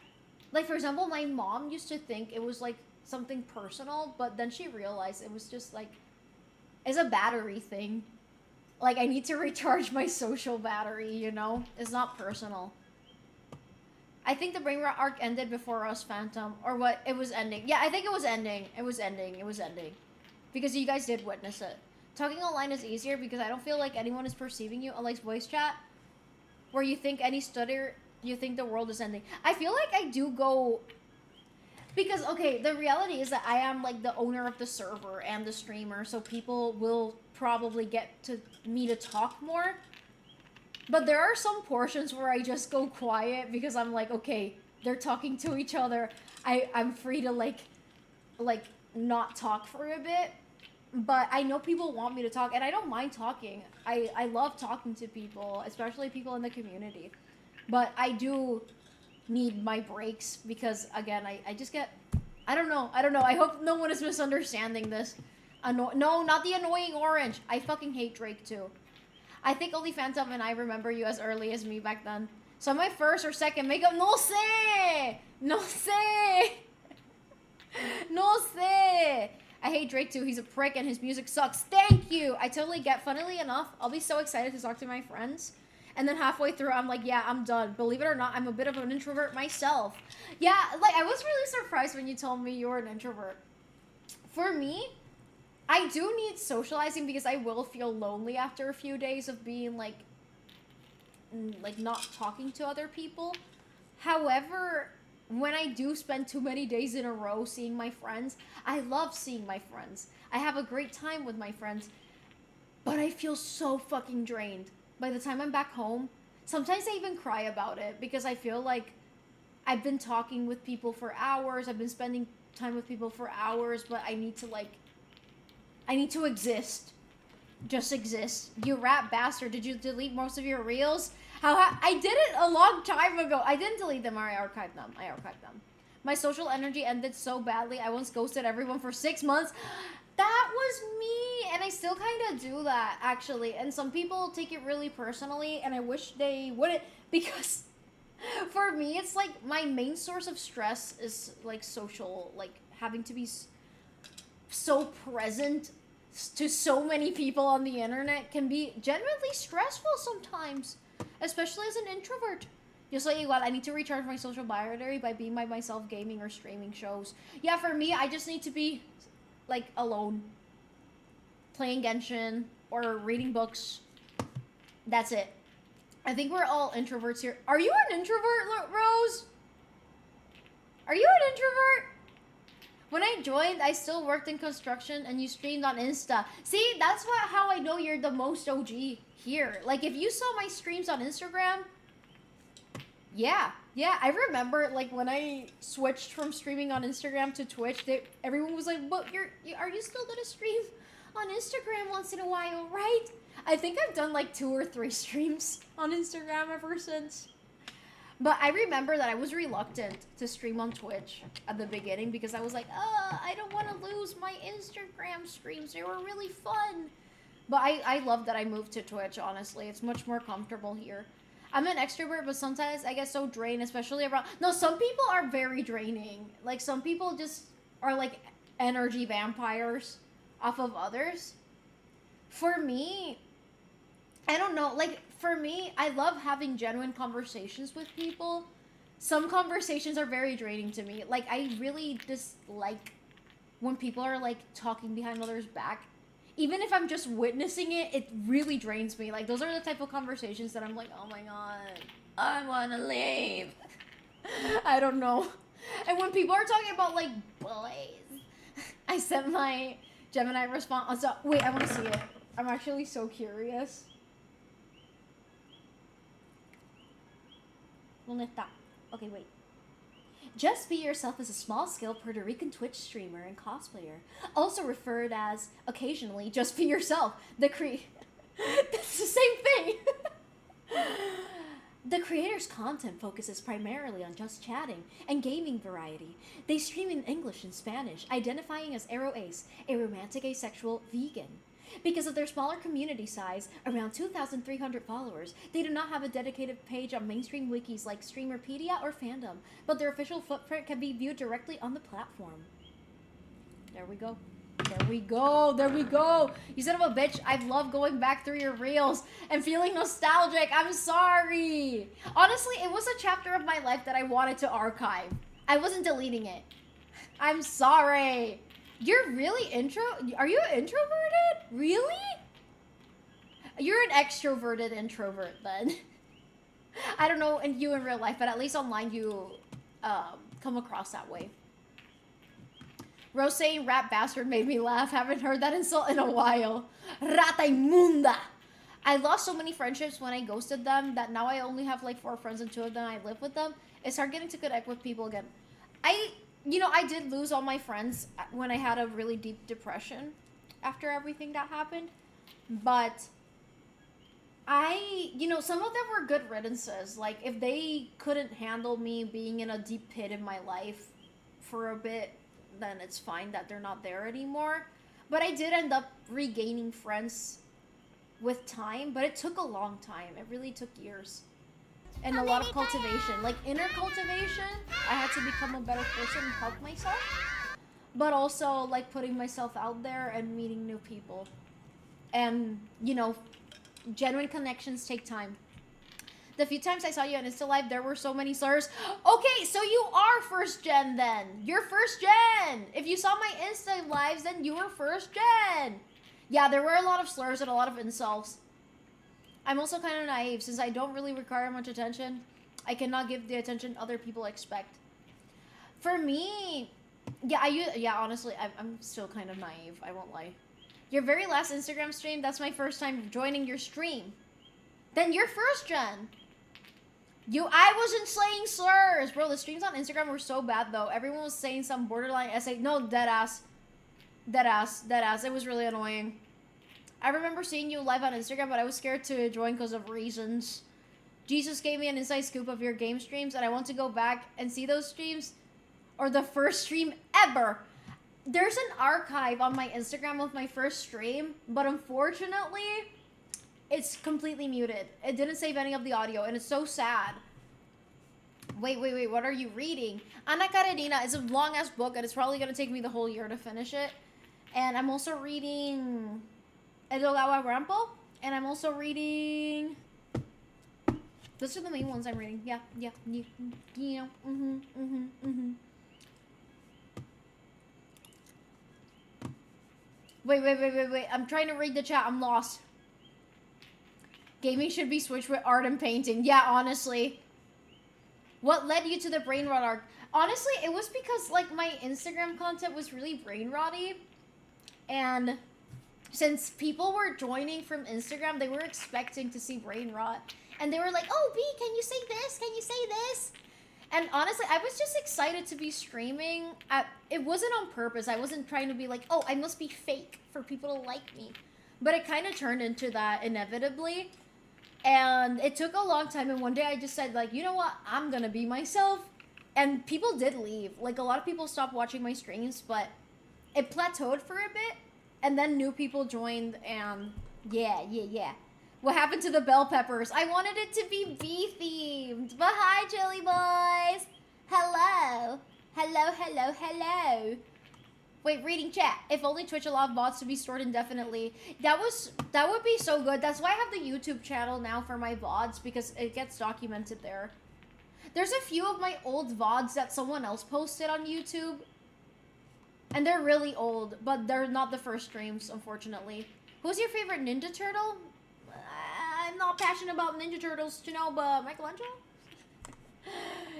like, for example, my mom used to think it was, like, something personal, but then she realized it was just, like, it's a battery thing. Like, I need to recharge my social battery, you know? It's not personal. I think the brain rot arc ended before us, Phantom. Or what? It was ending. Yeah, I think it was ending. It was ending. Because you guys did witness it. Talking online is easier because I don't feel like anyone is perceiving you, unlike voice chat, where you think any stutter, you think the world is ending. I feel like I do go... Because, okay, the reality is that I am, like, the owner of the server and the streamer, so people will probably get to me to talk more. But there are some portions where I just go quiet because I'm like, okay, they're talking to each other. I'm free to, like, not talk for a bit. But I know people want me to talk, and I don't mind talking. I love talking to people, especially people in the community. But I do need my breaks because, again, I just get... I don't know. I hope no one is misunderstanding this. No, not the annoying orange. I fucking hate Drake, too. I think only Phantom and I remember you as early as me back then. So my first or second makeup... No sé! No sé! No sé! I hate Drake too. He's a prick and his music sucks. Thank you! I totally get... Funnily enough, I'll be so excited to talk to my friends. And then halfway through, I'm like, yeah, I'm done. Believe it or not, I'm a bit of an introvert myself. Yeah, like, I was really surprised when you told me you were an introvert. For me, I do need socializing because I will feel lonely after a few days of being, like, not talking to other people. However, when I do spend too many days in a row seeing my friends, I love seeing my friends. I have a great time with my friends. But I feel so fucking drained. By the time I'm back home, sometimes I even cry about it because I feel like I've been talking with people for hours. I've been spending time with people for hours, but I need to, like, I need to exist. Just exist. You rat bastard. Did you delete most of your reels? I did it a long time ago. I didn't delete them. I archived them. My social energy ended so badly. I once ghosted everyone for 6 months. That was me. And I still kind of do that, actually. And some people take it really personally. And I wish they wouldn't. Because for me, it's like my main source of stress is like social. Like having to be so present to so many people on the internet can be genuinely stressful sometimes. Especially as an introvert. Just like igual, I need to recharge my social battery by being by myself gaming or streaming shows. Yeah, for me, I just need to be, like, alone. Playing Genshin or reading books. That's it. I think we're all introverts here. Are you an introvert, Rose? Are you an introvert? When I joined, I still worked in construction and you streamed on Insta. See, that's how I know you're the most OG here. Like, if you saw my streams on Instagram, yeah, I remember, like, when I switched from streaming on Instagram to Twitch, everyone was like, but are you still gonna stream on Instagram once in a while, right? I think I've done, like, 2 or 3 streams on Instagram ever since. But I remember that I was reluctant to stream on Twitch at the beginning because I was like, I don't want to lose my Instagram streams. They were really fun. But I love that I moved to Twitch, honestly. It's much more comfortable here. I'm an extrovert, but sometimes I get so drained, especially around... No, some people are very draining. Like, some people just are, like, energy vampires off of others. For me, I don't know. Like, for me, I love having genuine conversations with people. Some conversations are very draining to me. Like, I really dislike when people are, like, talking behind others' back. Even if I'm just witnessing it, it really drains me. Like, those are the type of conversations that I'm like, oh my god, I want to leave. I don't know. And when people are talking about, like, boys, I sent my Gemini response. So, wait, I want to see it. I'm actually so curious. ¿Dónde está? Okay, wait. Just Be Yourself is a small-scale Puerto Rican Twitch streamer and cosplayer, also referred as, occasionally, Just Be Yourself. That's the same thing! The creator's content focuses primarily on just chatting and gaming variety. They stream in English and Spanish, identifying as Aero Ace, a romantic asexual vegan. Because of their smaller community size, around 2,300 followers, they do not have a dedicated page on mainstream wikis like Streamerpedia or Fandom, but their official footprint can be viewed directly on the platform. There we go. There we go. There we go. You son of a bitch, I love going back through your reels and feeling nostalgic. I'm sorry. Honestly, it was a chapter of my life that I wanted to archive. I wasn't deleting it. I'm sorry. You're really Are you introverted? Really? You're an extroverted introvert then. I don't know you in real life, but at least online you come across that way. Rose saying rat bastard made me laugh. Haven't heard that insult in a while. Rata inmunda. I lost so many friendships when I ghosted them that now I only have like 4 friends and 2 of them I live with them. It's hard getting to connect with people again. You know, I did lose all my friends when I had a really deep depression after everything that happened. But you know, some of them were good riddances. Like, if they couldn't handle me being in a deep pit in my life for a bit, then it's fine that they're not there anymore. But I did end up regaining friends with time, but it took a long time. It really took years. And a lot of cultivation, like inner cultivation. I had to become a better person and help myself, but also like putting myself out there and meeting new people. And you know, genuine connections take time. The few times I saw you on Insta Live, there were so many slurs. Okay, so you are first gen then. You're first gen. If you saw my Insta Lives, then you were first gen. Yeah, there were a lot of slurs and a lot of insults. I'm also kind of naive. Since I don't really require much attention, I cannot give the attention other people expect. For me, yeah, honestly, I'm still kind of naive. I won't lie. Your very last Instagram stream, that's my first time joining your stream. Then you're first gen. I wasn't slaying slurs. Bro, the streams on Instagram were so bad, though. Everyone was saying some borderline essay. No, deadass. Deadass. It was really annoying. I remember seeing you live on Instagram, but I was scared to join because of reasons. Jesus gave me an inside scoop of your game streams, and I want to go back and see those streams. Or the first stream ever. There's an archive on my Instagram of my first stream, but unfortunately, it's completely muted. It didn't save any of the audio, and it's so sad. Wait, what are you reading? Ana Karenina is a long-ass book, and it's probably going to take me the whole year to finish it. And I'm also reading Edogawa Rampo, and I'm also reading... Those are the main ones I'm reading. Yeah. Wait. I'm trying to read the chat. I'm lost. Gaming should be switched with art and painting. Yeah, honestly. What led you to the brain rot arc? Honestly, it was because, like, my Instagram content was really brain rotty. And since people were joining from Instagram, they were expecting to see brain rot. And they were like, oh, B, can you say this? Can you say this? And honestly, I was just excited to be streaming. It wasn't on purpose. I wasn't trying to be like, oh, I must be fake for people to like me. But it kind of turned into that inevitably. And it took a long time. And one day I just said, like, you know what? I'm going to be myself. And people did leave. Like, a lot of people stopped watching my streams, but it plateaued for a bit. And then new people joined, and yeah. What happened to the bell peppers? I wanted it to be bee-themed. But hi, Chili Boys. Hello. Wait, reading chat. If only Twitch allowed bots to be stored indefinitely. That would be so good. That's why I have the YouTube channel now for my VODs, because it gets documented there. There's a few of my old VODs that someone else posted on YouTube. And they're really old, but they're not the first streams, unfortunately. Who's your favorite Ninja Turtle? I'm not passionate about Ninja Turtles, you know, but Michelangelo?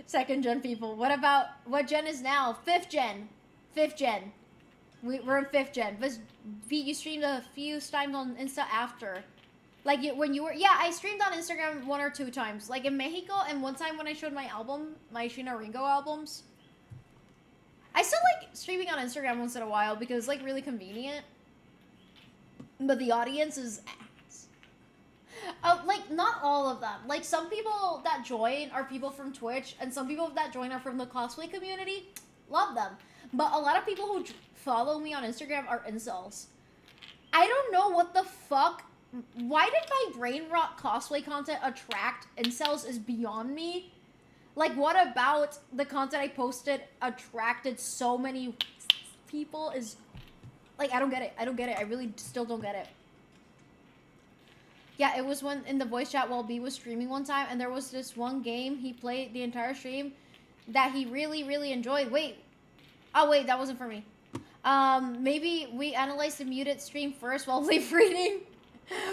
Second gen people. What gen is now? Fifth gen. We're in 5th gen. But you streamed a few times on Insta after. Like when you were, yeah, I streamed on Instagram 1 or 2 times, like in Mexico, and one time when I showed my album, my Shina Ringo albums. I still like streaming on Instagram once in a while because it's like really convenient. But the audience is ass. Like not all of them. Like some people that join are people from Twitch, and some people that join are from the cosplay community. Love them. But a lot of people who follow me on Instagram are incels. I don't know what the fuck. Why did my brain rot cosplay content attract incels is beyond me. Like, what about the content I posted attracted so many people is... Like, I don't get it. I don't get it. I really still don't get it. Yeah, it was when in the voice chat while B was streaming one time, and there was this one game he played the entire stream that he really, really enjoyed. Wait. Oh, wait, that wasn't for me. Maybe we analyzed the muted stream first while live reading.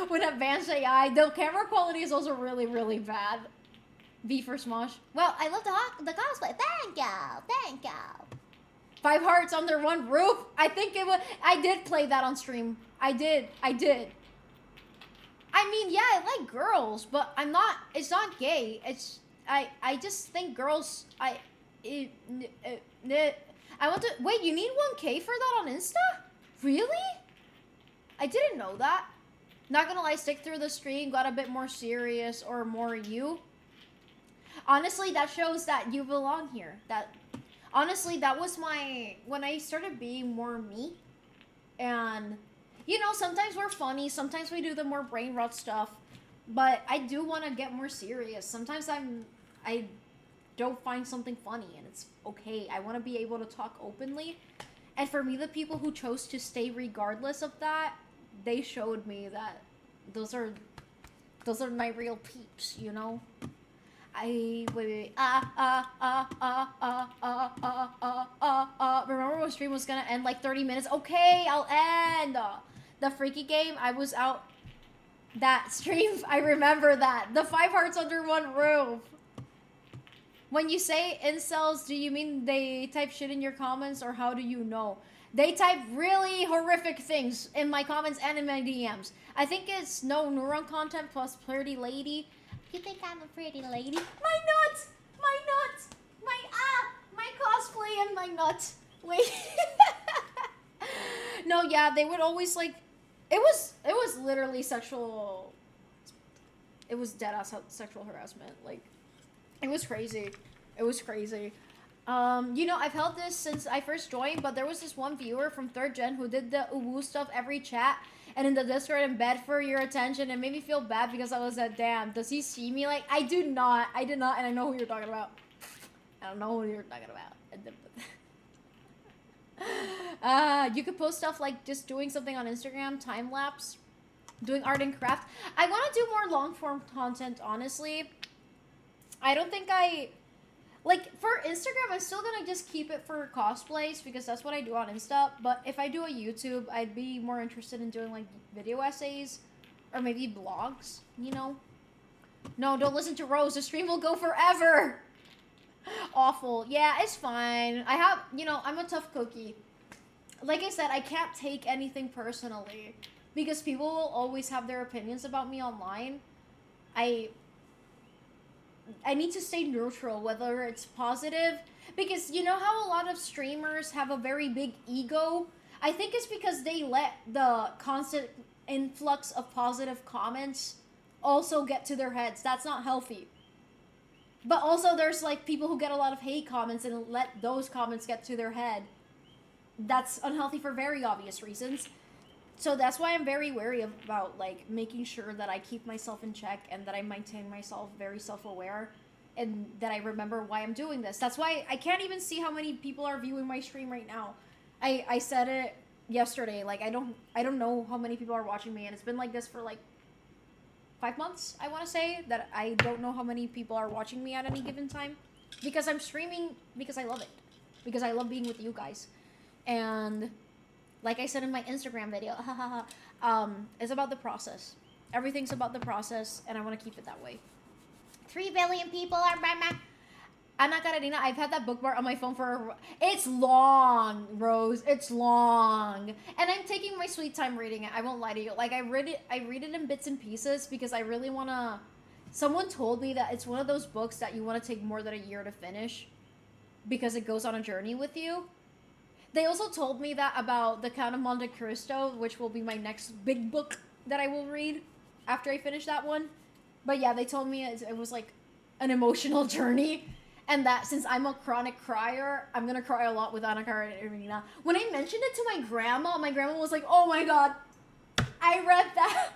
With advanced AI, the camera quality is also really, really bad. V for Smosh. Well, I love the cosplay. Thank you. Thank you. 5 hearts under one roof. I think it was. I did play that on stream. I did. I mean, yeah, I like girls, but I'm not. It's not gay. It's. I just think girls. I want to. Wait, you need 1K for that on Insta? Really? I didn't know that. Not gonna lie, stick through the stream, got a bit more serious or more you. Honestly, that shows that you belong here. Honestly, that was when I started being more me. And, you know, sometimes we're funny, sometimes we do the more brain rot stuff. But I do want to get more serious. Sometimes I don't find something funny, and it's okay. I want to be able to talk openly. And for me, the people who chose to stay regardless of that, they showed me that those are my real peeps, you know? Wait. Remember when stream was gonna end like 30 minutes? Okay, I'll end. The freaky game, I was out that stream. I remember that. The 5 hearts under one roof. When you say incels, do you mean they type shit in your comments, or how do you know? They type really horrific things in my comments and in my DMs. I think it's no neuron content plus pretty lady. You think I'm a pretty lady? My nuts! My nuts! My cosplay and my nuts. Wait. No, yeah, they would always like... It was literally sexual... It was deadass sexual harassment. Like, it was crazy. It was crazy. You know, I've held this since I first joined, but there was this one viewer from 3rd gen who did the uwu stuff every chat and in the Discord and begged for your attention. It made me feel bad because I was like, damn, does he see me? Like, I did not, and I know who you're talking about. I don't know who you're talking about. You could post stuff like just doing something on Instagram, time-lapse, doing art and craft. I want to do more long-form content, honestly. I don't think like, for Instagram, I'm still gonna just keep it for cosplays because that's what I do on Insta. But if I do a YouTube, I'd be more interested in doing, like, video essays or maybe blogs, you know? No, don't listen to Rose. The stream will go forever. Awful. Yeah, it's fine. I have, you know, I'm a tough cookie. Like I said, I can't take anything personally because people will always have their opinions about me online. I need to stay neutral, whether it's positive, because you know how a lot of streamers have a very big ego? I think it's because they let the constant influx of positive comments also get to their heads. That's not healthy. But also there's like people who get a lot of hate comments and let those comments get to their head. That's unhealthy for very obvious reasons. So that's why I'm very wary about, like, making sure that I keep myself in check and that I maintain myself very self-aware and that I remember why I'm doing this. That's why I can't even see how many people are viewing my stream right now. I said it yesterday, like, I don't know how many people are watching me, and it's been like this for, like, 5 months, I want to say, that I don't know how many people are watching me at any given time. Because I'm streaming because I love it. Because I love being with you guys. And... like I said in my Instagram video, it's about the process. Everything's about the process, and I want to keep it that way. 3 billion people are Ana Karenina, I've had that bookmark on my phone for... It's long, Rose. It's long. And I'm taking my sweet time reading it. I won't lie to you. Like, I read it in bits and pieces because I really want to... Someone told me that it's one of those books that you want to take more than a year to finish because it goes on a journey with you. They also told me that about The Count of Monte Cristo, which will be my next big book that I will read after I finish that one. But yeah, they told me it was like an emotional journey. And that since I'm a chronic crier, I'm going to cry a lot with Ana Karenina. When I mentioned it to my grandma was like, oh my god, I read that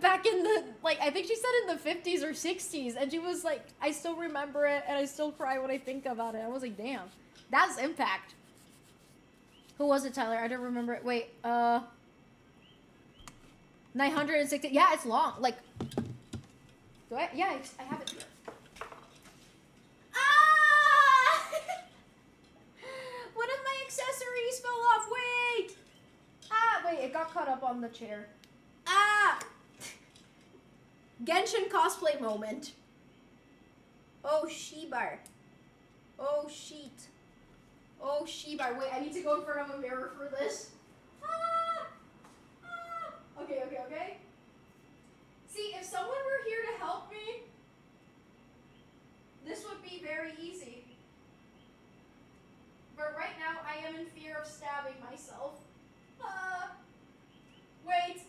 back in the, like, I think she said in the 50s or 60s. And she was like, I still remember it and I still cry when I think about it. I was like, damn, that's impact. Who was it, Tyler? I don't remember it. Wait, 960. Yeah, it's long. Like, do I? Yeah, I have it here. Ah! One of my accessories fell off. Wait. Ah, wait, it got caught up on the chair. Ah! Genshin cosplay moment. Oh, Shebar. Oh, sheet. Oh, Shebar. Wait, I need to go in front of a mirror for this. Ah! Ah! Okay. See, if someone were here to help me, this would be very easy. But right now, I am in fear of stabbing myself. Wait.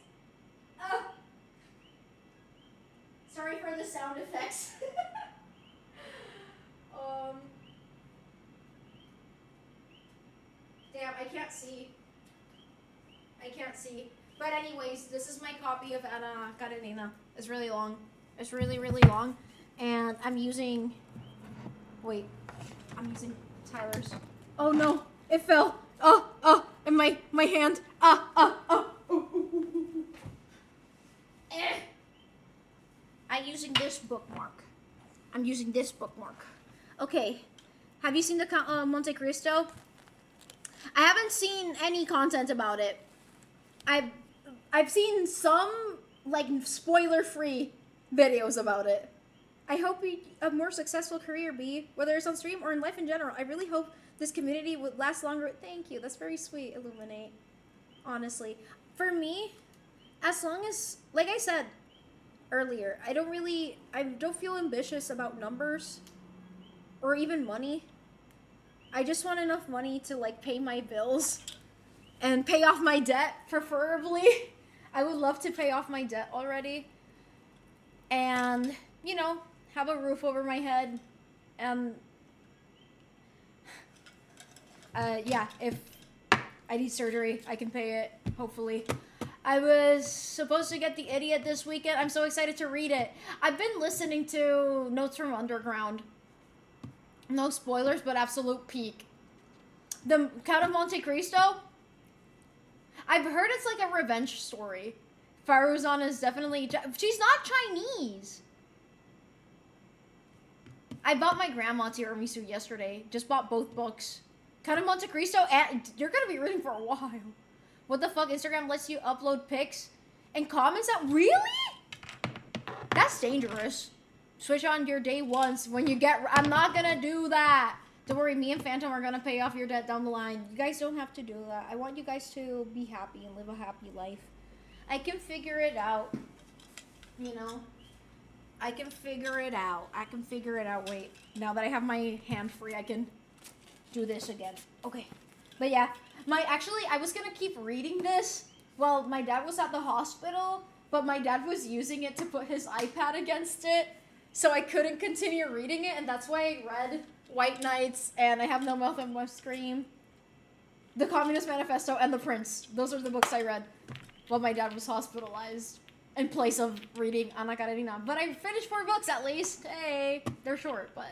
Sorry for the sound effects. Damn, I can't see. But anyways, this is my copy of Ana Karenina. It's really long. It's really, really long. And I'm using... Wait. I'm using Tyler's. Oh no, it fell. And my hand. I'm using this bookmark. Okay. Have you seen the Count of Monte Cristo? I haven't seen any content about it. I've seen some like spoiler-free videos about it. I hope you have a more successful career, B, whether it's on stream or in life in general. I really hope this community would last longer. Thank you. That's very sweet, Illuminate. Honestly. For me, as long as, like I said earlier, I don't feel ambitious about numbers or even money. I just want enough money to like pay my bills and pay off my debt, preferably. I would love to pay off my debt already. And, you know, have a roof over my head. And, yeah, if I need surgery, I can pay it, hopefully. I was supposed to get The Idiot this weekend. I'm so excited to read it. I've been listening to Notes from Underground. No spoilers, but absolute peak. The Count of Monte Cristo. I've heard it's like a revenge story. Faruzan is definitely... She's not Chinese. I bought my grandma tiramisu yesterday. Just bought both books. Count of Monte Cristo, and you're going to be reading for a while. What the fuck? Instagram lets you upload pics and comments out? Really? That's dangerous. Switch on your day once when you get... I'm not going to do that. Don't worry, me and Phantom are going to pay off your debt down the line. You guys don't have to do that. I want you guys to be happy and live a happy life. I can figure it out. You know? I can figure it out. Wait. Now that I have my hand free, I can do this again. Okay. But yeah. I was going to keep reading this while my dad was at the hospital. But my dad was using it to put his iPad against it. So I couldn't continue reading it. And that's why I read White Knights, and I Have No Mouth and Must Scream, The Communist Manifesto, and The Prince. Those are the books I read while my dad was hospitalized in place of reading Ana Karenina. But I finished 4 books at least. Hey, they're short, but...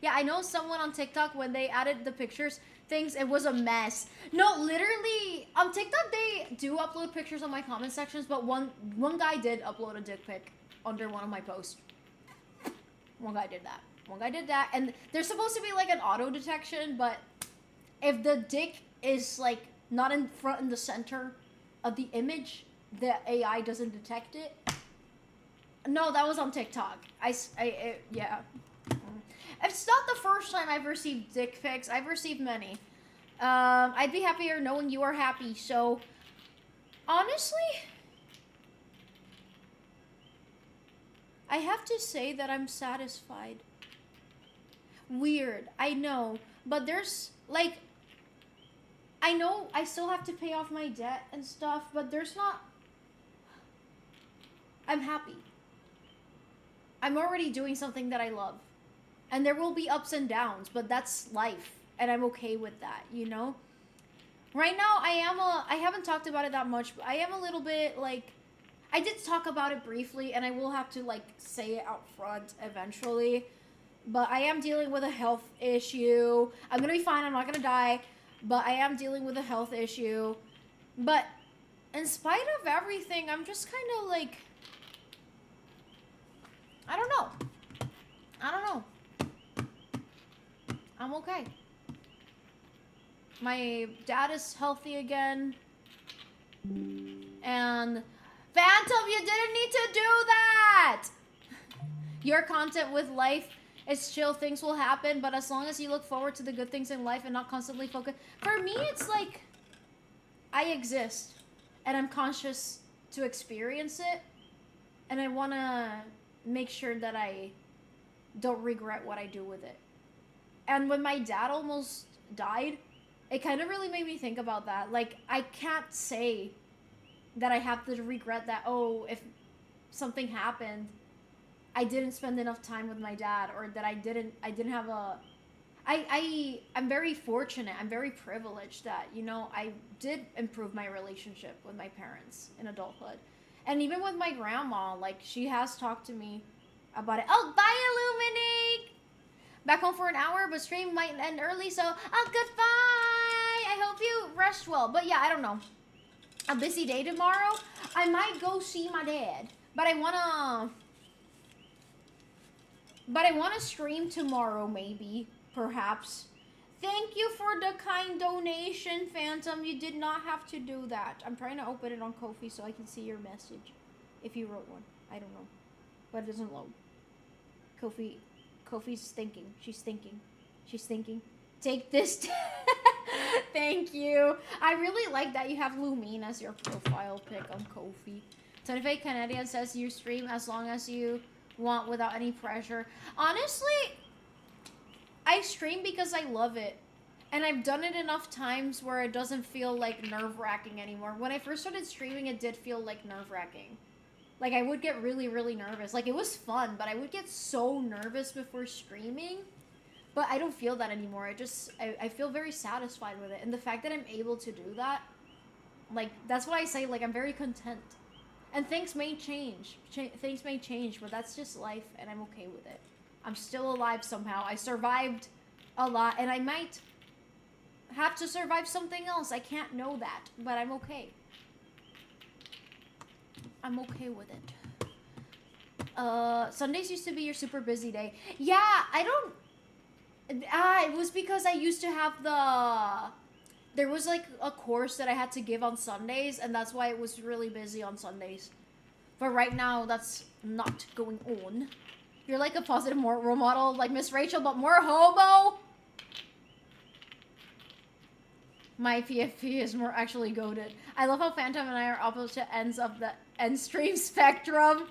Yeah, I know someone on TikTok, when they added the pictures, things, it was a mess. No, literally, on TikTok, they do upload pictures on my comment sections, but one guy did upload a dick pic under one of my posts. One guy did that. And there's supposed to be like an auto detection, but if the dick is like not in front and the center of the image, the AI doesn't detect it. No, that was on TikTok. Yeah. It's not the first time I've received dick pics. I've received many. I'd be happier knowing you are happy. So, honestly, I have to say that I'm satisfied. Weird, I know. But there's, like, I know I still have to pay off my debt and stuff, but there's not... I'm happy. I'm already doing something that I love. And there will be ups and downs, but that's life. And I'm okay with that, you know? Right now, I haven't talked about it that much, but I am a little bit, like... I did talk about it briefly, and I will have to, like, say it out front eventually. But I am dealing with a health issue. I'm gonna be fine, I'm not gonna die. But I am dealing with a health issue. But in spite of everything, I'm just kind of, like... I don't know. I'm okay. My dad is healthy again. And... Phantom, you didn't need to do that! Your content with life is chill, things will happen, but as long as you look forward to the good things in life and not constantly focus... For me, it's like... I exist. And I'm conscious to experience it. And I want to make sure that I don't regret what I do with it. And when my dad almost died, it kind of really made me think about that. Like, I can't say that I have to regret that, oh, if something happened, I didn't spend enough time with my dad, or that I didn't have a... I'm very fortunate, I'm very privileged that, you know, I did improve my relationship with my parents in adulthood. And even with my grandma, like, she has talked to me about it. Oh, bye, Illuminate! Back home for an hour, but stream might end early, so, oh, goodbye! I hope you rest well. But yeah, I don't know. A busy day tomorrow. I might go see my dad, but I wanna stream tomorrow, maybe, perhaps. Thank you for the kind donation, Phantom. You did not have to do that. I'm trying to open it on Ko-fi so I can see your message. If you wrote one. I don't know. But it doesn't load. Kofi's thinking. She's thinking. She's thinking. Take this. Thank you. I really like that you have Lumine as your profile pic on Ko-fi. 25 Canadian says you stream as long as you want without any pressure. Honestly, I stream because I love it. And I've done it enough times where it doesn't feel like nerve-wracking anymore. When I first started streaming, it did feel like nerve-wracking. Like, I would get really, really nervous. Like, it was fun, but I would get so nervous before streaming. But I don't feel that anymore. I feel very satisfied with it. And the fact that I'm able to do that, like, that's what I say, like, I'm very content. And things may change. Things may change, but that's just life, and I'm okay with it. I'm still alive somehow. I survived a lot, and I might have to survive something else. I can't know that, but I'm okay. I'm okay with it. Sundays used to be your super busy day. Yeah, I don't... it was because I used to have there was like a course that I had to give on Sundays, and that's why it was really busy on Sundays. But right now, that's not going on. You're like a positive role model, like Miss Rachel, but more hobo. My PFP is more actually goated. I love how Phantom and I are opposite ends of the end stream spectrum.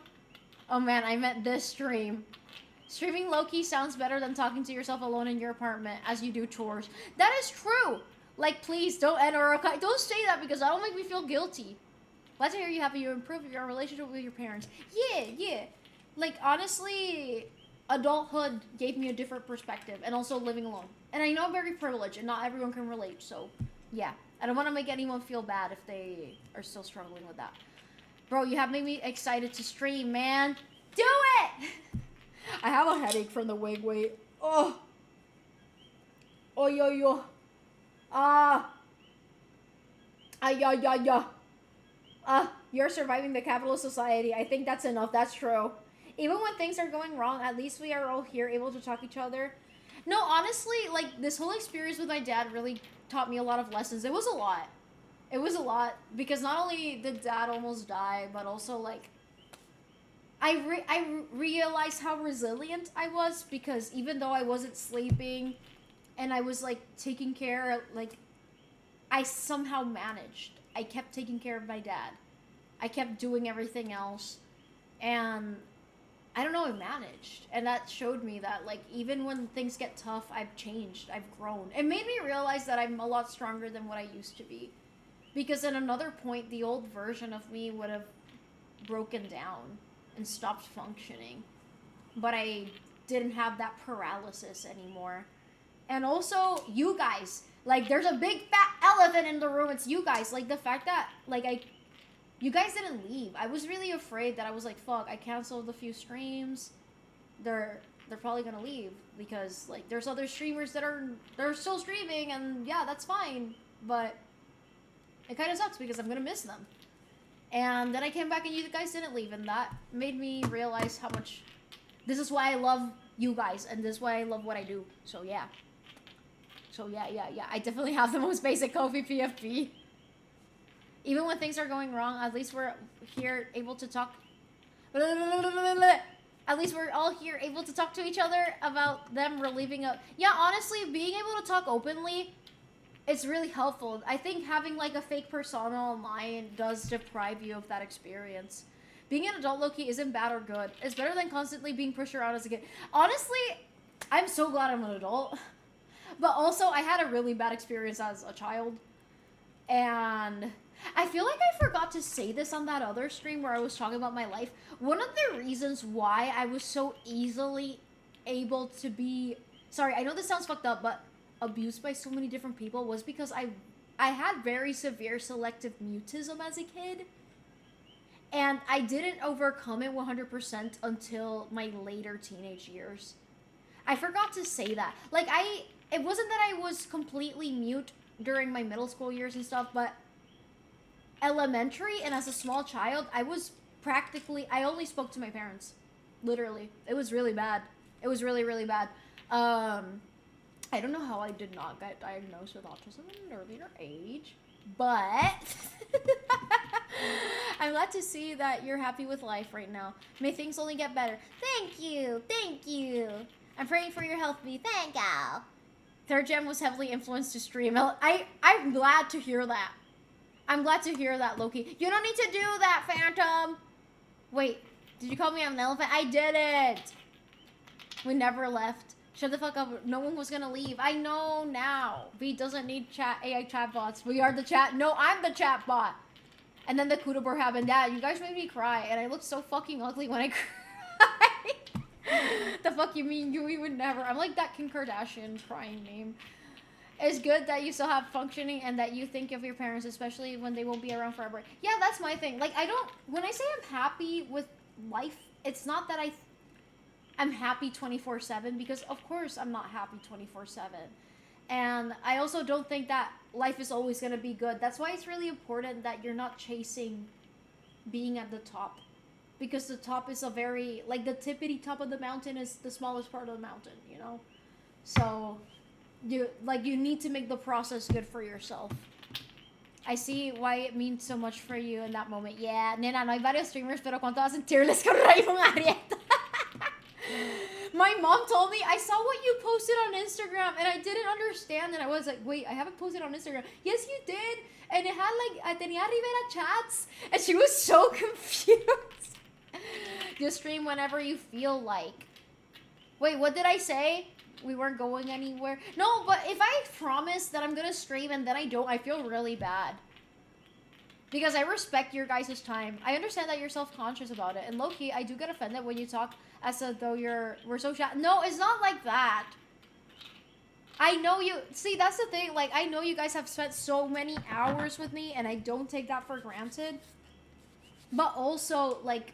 Oh man, I meant this stream. Streaming low-key sounds better than talking to yourself alone in your apartment as you do chores. That is true. Like, please don't end or don't say that because that'll make me feel guilty. Glad to hear you happy you improve your relationship with your parents. Yeah. Like, honestly, adulthood gave me a different perspective, and also living alone. And I know I'm very privileged, and not everyone can relate, so yeah. I don't want to make anyone feel bad if they are still struggling with that. Bro, you have made me excited to stream, man. Do it! I have a headache from the wig weight. Oh. Oh, yo. You're surviving the capitalist society. I think that's enough. That's true. Even when things are going wrong, at least we are all here able to talk each other. No, honestly, like, this whole experience with my dad really taught me a lot of lessons. It was a lot. It was a lot. Because not only did dad almost die, but also, like, I realized how resilient I was, because even though I wasn't sleeping and I was like taking care, like I somehow managed. I kept taking care of my dad. I kept doing everything else, and I don't know, I managed. And that showed me that, like, even when things get tough, I've changed. I've grown. It made me realize that I'm a lot stronger than what I used to be. Because at another point, the old version of me would have broken down and stopped functioning. But I didn't have that paralysis anymore. And also, you guys. Like, there's a big fat elephant in the room. It's you guys. Like, the fact that, like, you guys didn't leave. I was really afraid that I was like, fuck, I canceled a few streams. They're probably gonna leave. Because, like, there's other streamers that they're still streaming, and yeah, that's fine. But it kind of sucks because I'm gonna miss them. And then I came back and you guys didn't leave, and that made me realize how much... This is why I love you guys, and this is why I love what I do. So, yeah. So, yeah. I definitely have the most basic Kofi PFP. Even when things are going wrong, at least we're here able to talk. At least we're all here able to talk to each other about them relieving a... Yeah, honestly, being able to talk openly, it's really helpful. I think having, like, a fake persona online does deprive you of that experience. Being an adult low-key isn't bad or good. It's better than constantly being pushed around as a kid. Honestly, I'm so glad I'm an adult. But also, I had a really bad experience as a child. And I feel like I forgot to say this on that other stream where I was talking about my life. One of the reasons why I was so easily able to be... Sorry, I know this sounds fucked up, but abused by so many different people was because I had very severe selective mutism as a kid. And I didn't overcome it 100% until my later teenage years. I forgot to say that. Like, it wasn't that I was completely mute during my middle school years and stuff, but elementary and as a small child, I was practically... I only spoke to my parents. Literally. It was really bad. It was really, really bad. I don't know how I did not get diagnosed with autism at an earlier age, but I'm glad to see that you're happy with life right now. May things only get better. Thank you. Thank you. I'm praying for your health, B. Thank you. Third Gem was heavily influenced to stream. I'm glad to hear that. I'm glad to hear that, Loki. You don't need to do that, Phantom. Wait, did you call me an elephant? I didn't. We never left. Shut the fuck up. No one was gonna leave. I know now. V doesn't need AI chatbots. We are the chat. No, I'm the chatbot. And then the Kudabur happened. Yeah, you guys made me cry. And I looked so fucking ugly when I cried. The fuck you mean? You would never. I'm like that Kim Kardashian crying meme. It's good that you still have functioning and that you think of your parents, especially when they won't be around forever. Yeah, that's my thing. Like, when I say I'm happy with life, it's not that I'm happy 24/7, because of course I'm not happy 24/7. And I also don't think that life is always going to be good. That's why it's really important that you're not chasing being at the top. Because the top is a very, like, the tippity top of the mountain is the smallest part of the mountain, you know? So, you need to make the process good for yourself. I see why it means so much for you in that moment. Yeah, nena, no hay varios streamers, pero cuando hacen tier list con Raymond Arrieta. My mom told me, I saw what you posted on Instagram, and I didn't understand, and I was like, wait, I haven't posted on Instagram. Yes, you did, and it had, like, tenía Rivera chats, and she was so confused. Just stream whenever you feel like. Wait, what did I say? We weren't going anywhere. No, but if I promise that I'm gonna stream and then I don't, I feel really bad. Because I respect your guys' time. I understand that you're self-conscious about it. And low-key, I do get offended when you talk as though we're so shy. No, it's not like that. I know you... See, that's the thing. Like, I know you guys have spent so many hours with me, and I don't take that for granted. But also, like,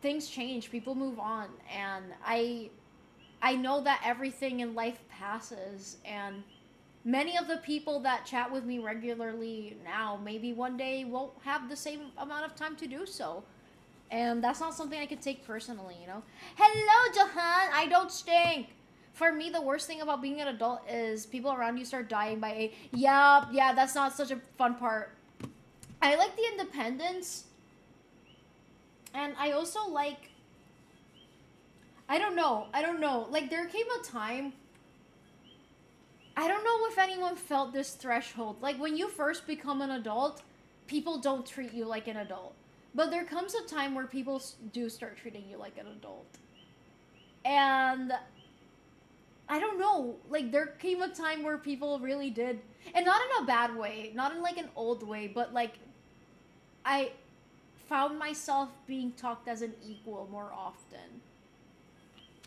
things change. People move on. And I know that everything in life passes, and many of the people that chat with me regularly now, maybe one day won't have the same amount of time to do so. And that's not something I can take personally, you know? Hello, Jahan! I don't stink! For me, the worst thing about being an adult is people around you start dying by 8. Yeah, that's not such a fun part. I like the independence. And I also like, I don't know. Like, there came a time, I don't know if anyone felt this threshold. Like, when you first become an adult, people don't treat you like an adult. But there comes a time where people do start treating you like an adult. And I don't know. Like, there came a time where people really did. And not in a bad way. Not in, like, an old way. But, like, I found myself being talked as an equal more often.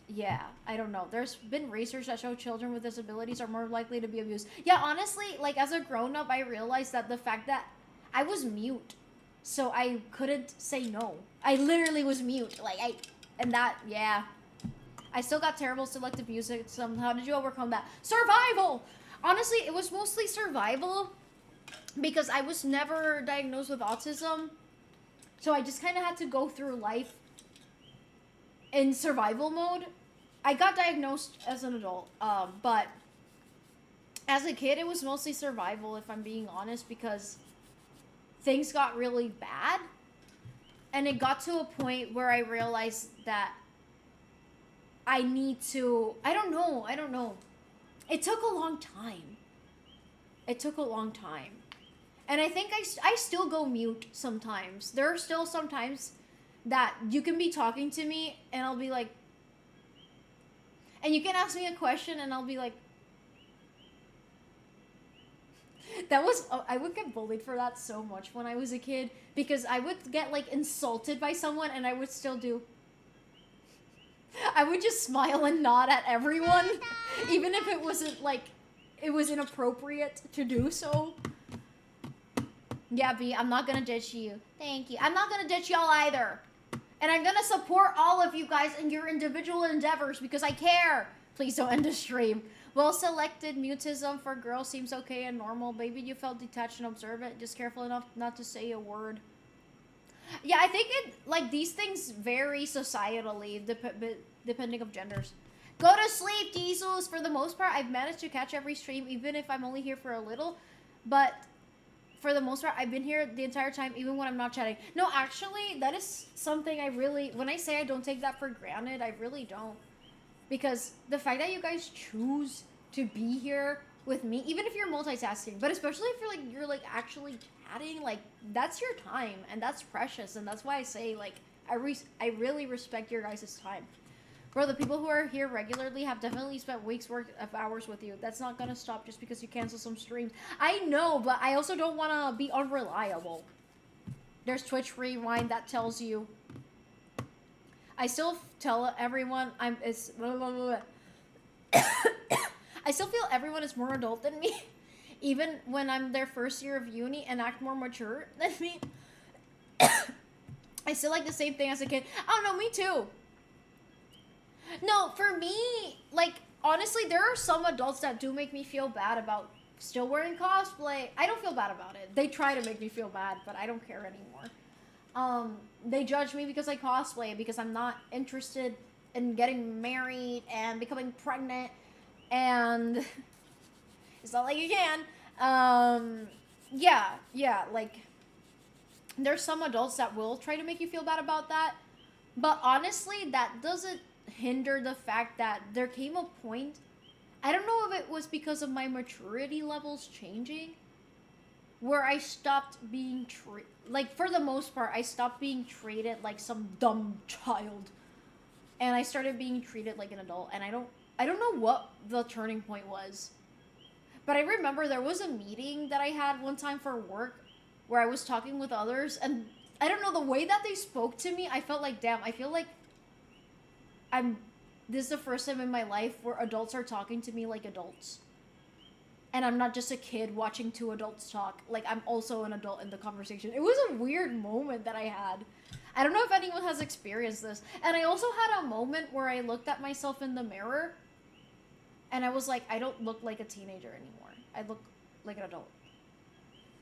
Yeah, I don't know. There's been research that show children with disabilities are more likely to be abused. Yeah, honestly, like, as a grown-up, I realized that the fact that I was mute, so I couldn't say no. I literally was mute. Like, yeah. I still got terrible selective music. So how did you overcome that? Survival! Honestly, it was mostly survival because I was never diagnosed with autism. So I just kind of had to go through life in survival mode. I got diagnosed as an adult, but as a kid, it was mostly survival, if I'm being honest, because things got really bad. And it got to a point where I realized that I need to, I don't know. It took a long time. And I think I still go mute sometimes. There are still sometimes that you can be talking to me and I'll be like, and you can ask me a question and I'll be like, I would get bullied for that so much when I was a kid, because I would get, like, insulted by someone and I would just smile and nod at everyone, even if it wasn't, like, it was inappropriate to do so. Yeah, B, I'm not gonna ditch you. Thank you. I'm not gonna ditch y'all either. And I'm gonna support all of you guys in your individual endeavors because I care. Please don't end the stream. Well-selected mutism for girls seems okay and normal. Maybe you felt detached and observant. Just careful enough not to say a word. Yeah, I think these things vary societally, depending of genders. Go to sleep, Jesus. For the most part, I've managed to catch every stream, even if I'm only here for a little. But for the most part, I've been here the entire time, even when I'm not chatting. No, actually, that is something I really, when I say I don't take that for granted, I really don't. Because the fact that you guys choose to be here with me, even if you're multitasking, but especially if you're actually chatting, like, that's your time, and that's precious, and that's why I say, like, I really respect your guys' time. Bro, the people who are here regularly have definitely spent weeks worth of hours with you. That's not gonna stop just because you cancel some streams. I know, but I also don't want to be unreliable. There's Twitch Rewind that tells you. I still tell everyone I still feel everyone is more adult than me, even when I'm their first year of uni and act more mature than me. I still like the same thing as a kid. Oh no, me too. No, for me, like, honestly, there are some adults that do make me feel bad about still wearing cosplay. I don't feel bad about it. They try to make me feel bad, but I don't care anymore. They judge me because I cosplay, because I'm not interested in getting married and becoming pregnant, and it's not like you can. Yeah, like, there's some adults that will try to make you feel bad about that, but honestly, that doesn't hinder the fact that there came a point, I don't know if it was because of my maturity levels changing, where I stopped being like, for the most part, I stopped being treated like some dumb child, and I started being treated like an adult. And I don't know what the turning point was, but I remember there was a meeting that I had one time for work where I was talking with others, and I don't know, the way that they spoke to me, I felt like, damn, I feel like this is the first time in my life where adults are talking to me like adults. And I'm not just a kid watching two adults talk. Like, I'm also an adult in the conversation. It was a weird moment that I had. I don't know if anyone has experienced this. And I also had a moment where I looked at myself in the mirror and I was like, I don't look like a teenager anymore. I look like an adult.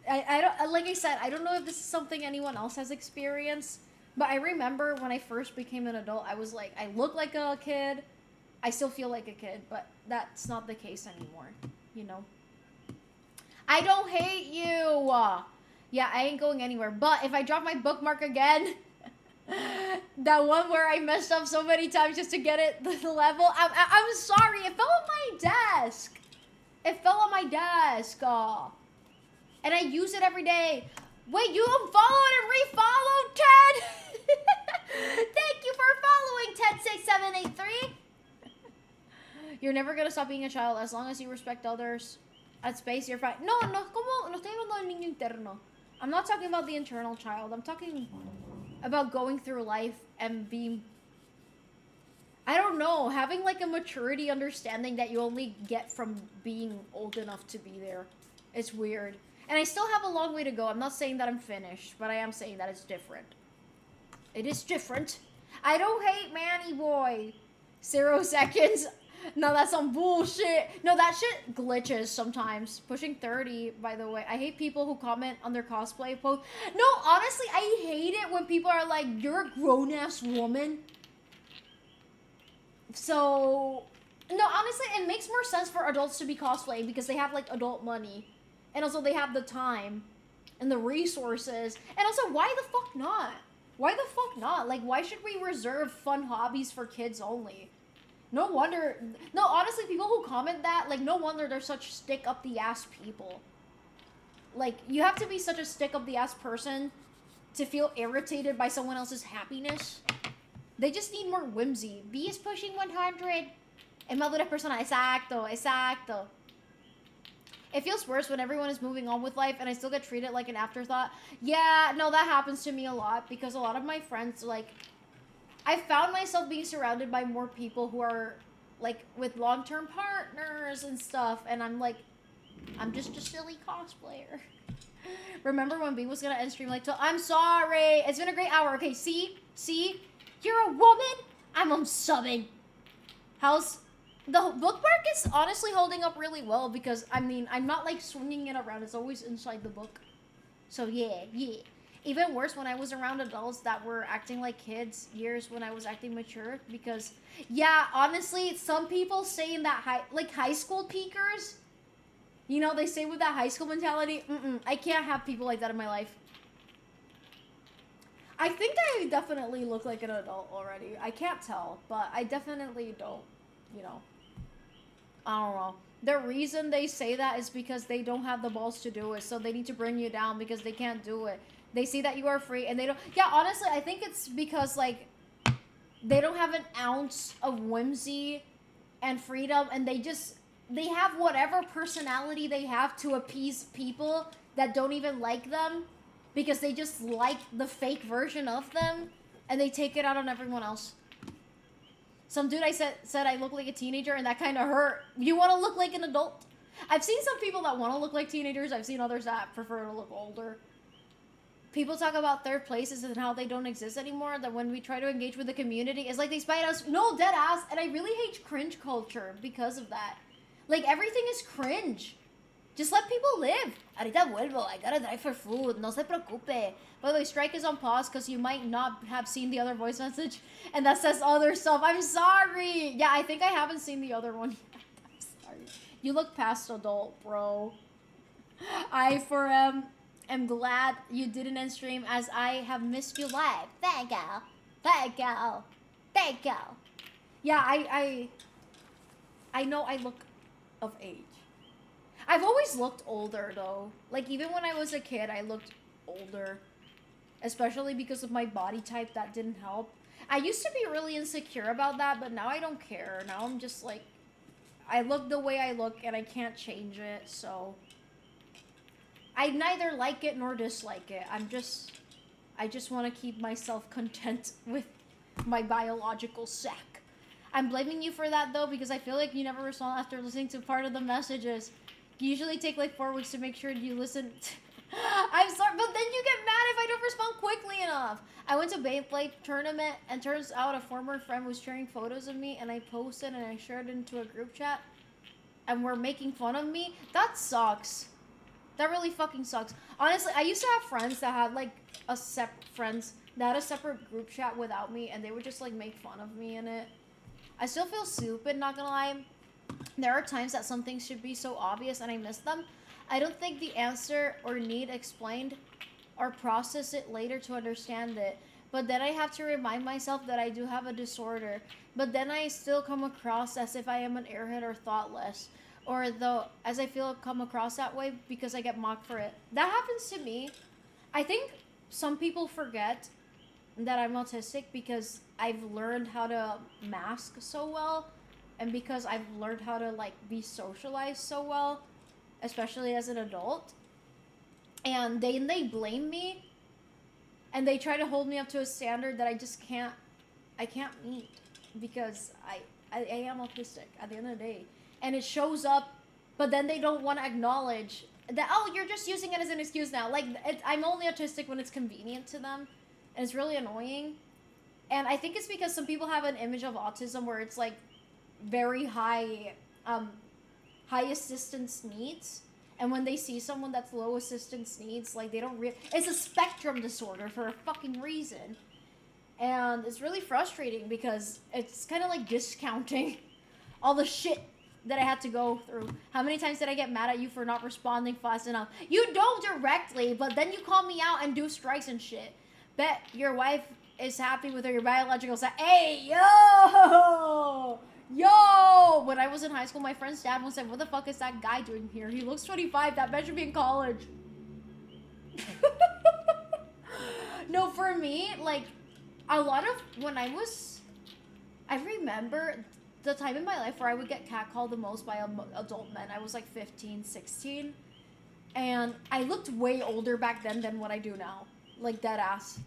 I don't, like I said, I don't know if this is something anyone else has experienced. But I remember when I first became an adult, I was like, I look like a kid. I still feel like a kid, but that's not the case anymore, you know? I don't hate you. Yeah, I ain't going anywhere. But if I drop my bookmark again, That one where I messed up so many times just to get it the level. I'm sorry. It fell on my desk. It fell on my desk. And I use it every day. Wait, you unfollowed and refollowed, Ted? Thank you for following, Ted6783. You're never gonna stop being a child as long as you respect others. At space, you're fine. No, como, no estoy hablando del niño interno. I'm not talking about the internal child. I'm talking about going through life and being, I don't know, having like a maturity understanding that you only get from being old enough to be there. It's weird. And I still have a long way to go. I'm not saying that I'm finished, but I am saying that it's different. It is different. I don't hate Manny Boy. 0 seconds. No, that's some bullshit. No, that shit glitches sometimes. Pushing 30, by the way. I hate people who comment on their cosplay post. No, honestly, I hate it when people are like, you're a grown-ass woman. So, no, honestly, it makes more sense for adults to be cosplaying because they have, like, adult money. And also, they have the time and the resources. And also, why the fuck not? Why the fuck not? Like, why should we reserve fun hobbies for kids only? No wonder, no, honestly, people who comment that, like, no wonder they're such stick-up-the-ass people. Like, you have to be such a stick-up-the-ass person to feel irritated by someone else's happiness. They just need more whimsy. B is pushing 100. En madurez personal. Exacto, exacto. It feels worse when everyone is moving on with life and I still get treated like an afterthought. Yeah, no, that happens to me a lot because a lot of my friends, like, I found myself being surrounded by more people who are, like, with long-term partners and stuff, and I'm like, I'm just a silly cosplayer. Remember when B was gonna end stream like, I'm sorry, it's been a great hour. Okay, see, you're a woman, I'm unsubbing. How's, the bookmark is honestly holding up really well because, I mean, I'm not, like, swinging it around, it's always inside the book. So, yeah. Even worse when I was around adults that were acting like kids years when I was acting mature because, yeah, honestly, some people say in that high school peakers, you know, they say with that high school mentality, I can't have people like that in my life. I think I definitely look like an adult already. I can't tell, but I definitely don't, you know. I don't know. The reason they say that is because they don't have the balls to do it, so they need to bring you down because they can't do it. They see that you are free and they don't. Yeah, honestly, I think it's because, like, they don't have an ounce of whimsy and freedom and they have whatever personality they have to appease people that don't even like them because they just like the fake version of them and they take it out on everyone else. Some dude I said I look like a teenager and that kind of hurt. You want to look like an adult? I've seen some people that want to look like teenagers. I've seen others that prefer to look older. People talk about third places and how they don't exist anymore, that when we try to engage with the community, it's like they spite us. No, dead ass. And I really hate cringe culture because of that. Like, everything is cringe. Just let people live. Ahorita vuelvo. I gotta drive for food. No se preocupe. By the way, strike is on pause because you might not have seen the other voice message. And that says other stuff. I'm sorry. Yeah, I think I haven't seen the other one yet. I'm sorry. You look past adult, bro. I, for am glad you didn't end stream as I have missed you live. Thank you. Thank you. Thank you. Yeah, I know I look of age. I've always looked older though. Like, even when I was a kid, I looked older. Especially because of my body type, that didn't help. I used to be really insecure about that, but now I don't care. Now I'm just like, I look the way I look and I can't change it, so I neither like it nor dislike it. I just want to keep myself content with my biological sack. I'm blaming you for that though, because I feel like you never respond after listening to part of the messages. You usually take like 4 weeks to make sure you listen. I'm sorry, but then you get mad if I don't respond quickly enough. I went to Beyblade tournament and turns out a former friend was sharing photos of me and I posted and I shared it into a group chat and were making fun of me. That sucks. That really fucking sucks. Honestly, I used to have friends that had like a separate group chat without me and they would just like make fun of me in it. I still feel stupid, not gonna lie. There are times that some things should be so obvious and I miss them. I don't think the answer or need explained or process it later to understand it. but then I have to remind myself that I do have a disorder. But then I still come across as if I am an airhead or thoughtless, or though as I feel come across that way because I get mocked for it. That happens to me. I think some people forget that I'm autistic because I've learned how to mask so well, and because I've learned how to like be socialized so well, especially as an adult. And they blame me, and they try to hold me up to a standard that I just can't meet, because I am autistic at the end of the day, and it shows up. But then they don't want to acknowledge that, oh, you're just using it as an excuse now. Like, I'm only autistic when it's convenient to them, and it's really annoying. And I think it's because some people have an image of autism where it's like very high assistance needs, and when they see someone that's low assistance needs, like, they don't it's a spectrum disorder for a fucking reason. And it's really frustrating because it's kind of like discounting all the shit that I had to go through. How many times did I get mad at you for not responding fast enough? You don't directly, but then you call me out and do strikes and shit. Bet your wife is happy with your biological side. Hey, yo! Yo! When I was in high school, my friend's dad once said, what the fuck is that guy doing here? He looks 25. That man should be in college. No, for me, like, a lot of when I remember the time in my life where I would get catcalled the most by adult men. I was like 15, 16. And I looked way older back then than what I do now. Like, dead ass.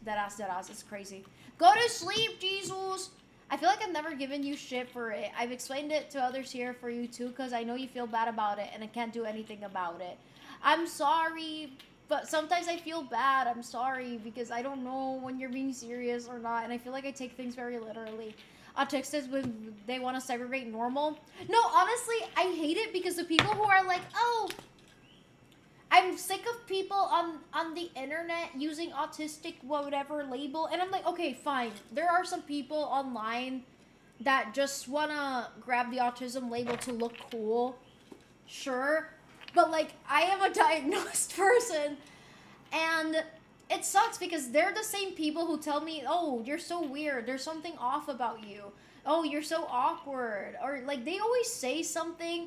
It's crazy. Go to sleep, Jesus! I feel like I've never given you shit for it. I've explained it to others here for you too, because I know you feel bad about it and I can't do anything about it. I'm sorry, but sometimes I feel bad. I'm sorry, because I don't know when you're being serious or not, and I feel like I take things very literally. Autistics, when they want to segregate normal. No, honestly, I hate it because the people who are like, oh, I'm sick of people on the internet using autistic whatever label. And I'm like, okay, fine. There are some people online that just want to grab the autism label to look cool. Sure. But, like, I am a diagnosed person. And it sucks because they're the same people who tell me, oh, you're so weird. There's something off about you. Oh, you're so awkward. Or, like, they always say something.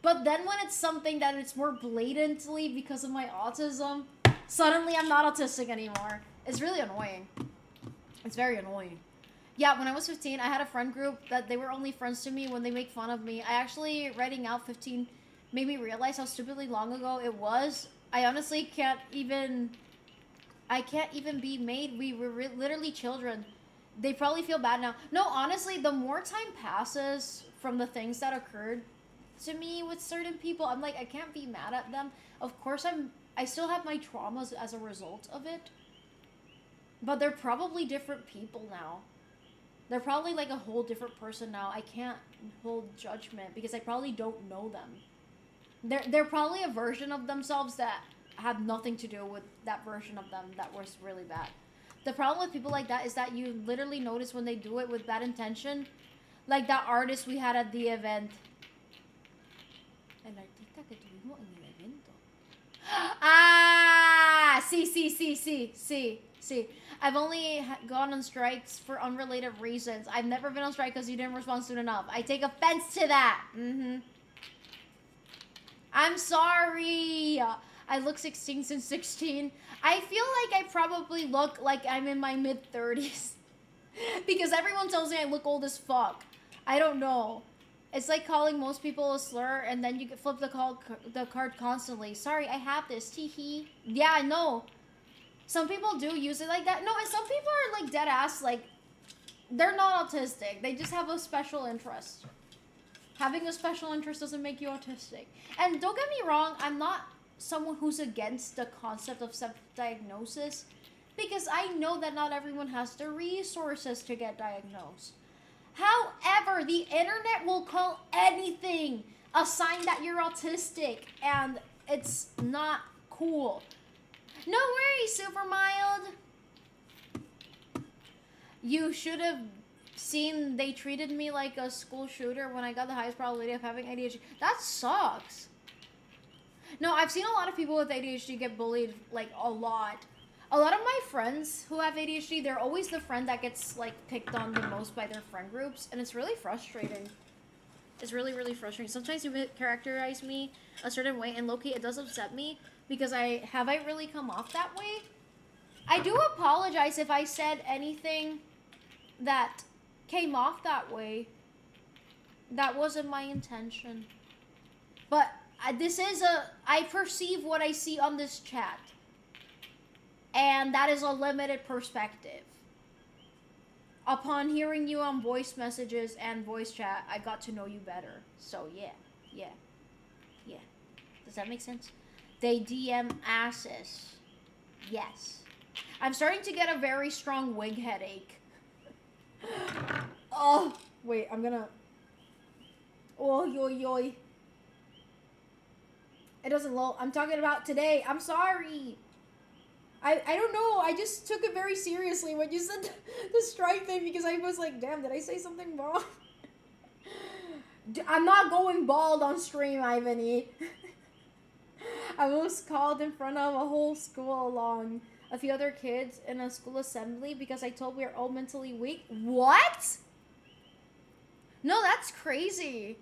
But then when it's something that it's more blatantly because of my autism, suddenly I'm not autistic anymore. It's really annoying. It's very annoying. Yeah, when I was 15, I had a friend group that they were only friends to me when they make fun of me. I actually, writing out 15 made me realize how stupidly long ago it was. I honestly can't even be made. We were literally children. They probably feel bad now. No, honestly, the more time passes from the things that occurred to me with certain people, I'm like, I can't be mad at them. Of course, I still have my traumas as a result of it. But they're probably different people now. They're probably like a whole different person now. I can't hold judgment because I probably don't know them. They're probably a version of themselves that had nothing to do with that version of them that was really bad. The problem with people like that is that you literally notice when they do it with bad intention. Like that artist we had at the event. El artista que tuvimos en el evento. Ah! See. I've only gone on strikes for unrelated reasons. I've never been on strike because you didn't respond soon enough. I take offense to that. I'm sorry. I look 16 since 16. I feel like I probably look like I'm in my mid-30s. Because everyone tells me I look old as fuck. I don't know. It's like calling most people a slur and then you flip the card constantly. Sorry, I have this. Tee-hee. Yeah, I know. Some people do use it like that. No, and some people are like dead ass, like, they're not autistic. They just have a special interest. Having a special interest doesn't make you autistic. And don't get me wrong, I'm not someone who's against the concept of self-diagnosis, because I know that not everyone has the resources to get diagnosed. However, the internet will call anything a sign that you're autistic, and it's not cool. No worries, Super Mild. You should have seen they treated me like a school shooter when I got the highest probability of having ADHD. That sucks. No, I've seen a lot of people with ADHD get bullied, like, a lot. A lot of my friends who have ADHD, they're always the friend that gets like picked on the most by their friend groups, and it's really frustrating. It's really, really frustrating. Sometimes you characterize me a certain way, and low-key, it does upset me because I really come off that way. I do apologize if I said anything that came off that way. That wasn't my intention. But I perceive what I see on this chat. And that is a limited perspective. Upon hearing you on voice messages and voice chat, I got to know you better. So yeah. Does that make sense? They DM asses. Yes. I'm starting to get a very strong wig headache. Oh, wait, I'm gonna... Oh, yoy. It doesn't load. I'm talking about today. I'm sorry. I don't know. I just took it very seriously when you said the strike thing because I was like, damn, did I say something wrong? I'm not going bald on stream, Ivany. I was called in front of a whole school along a few other kids in a school assembly because I told we are all mentally weak. What? No, that's crazy.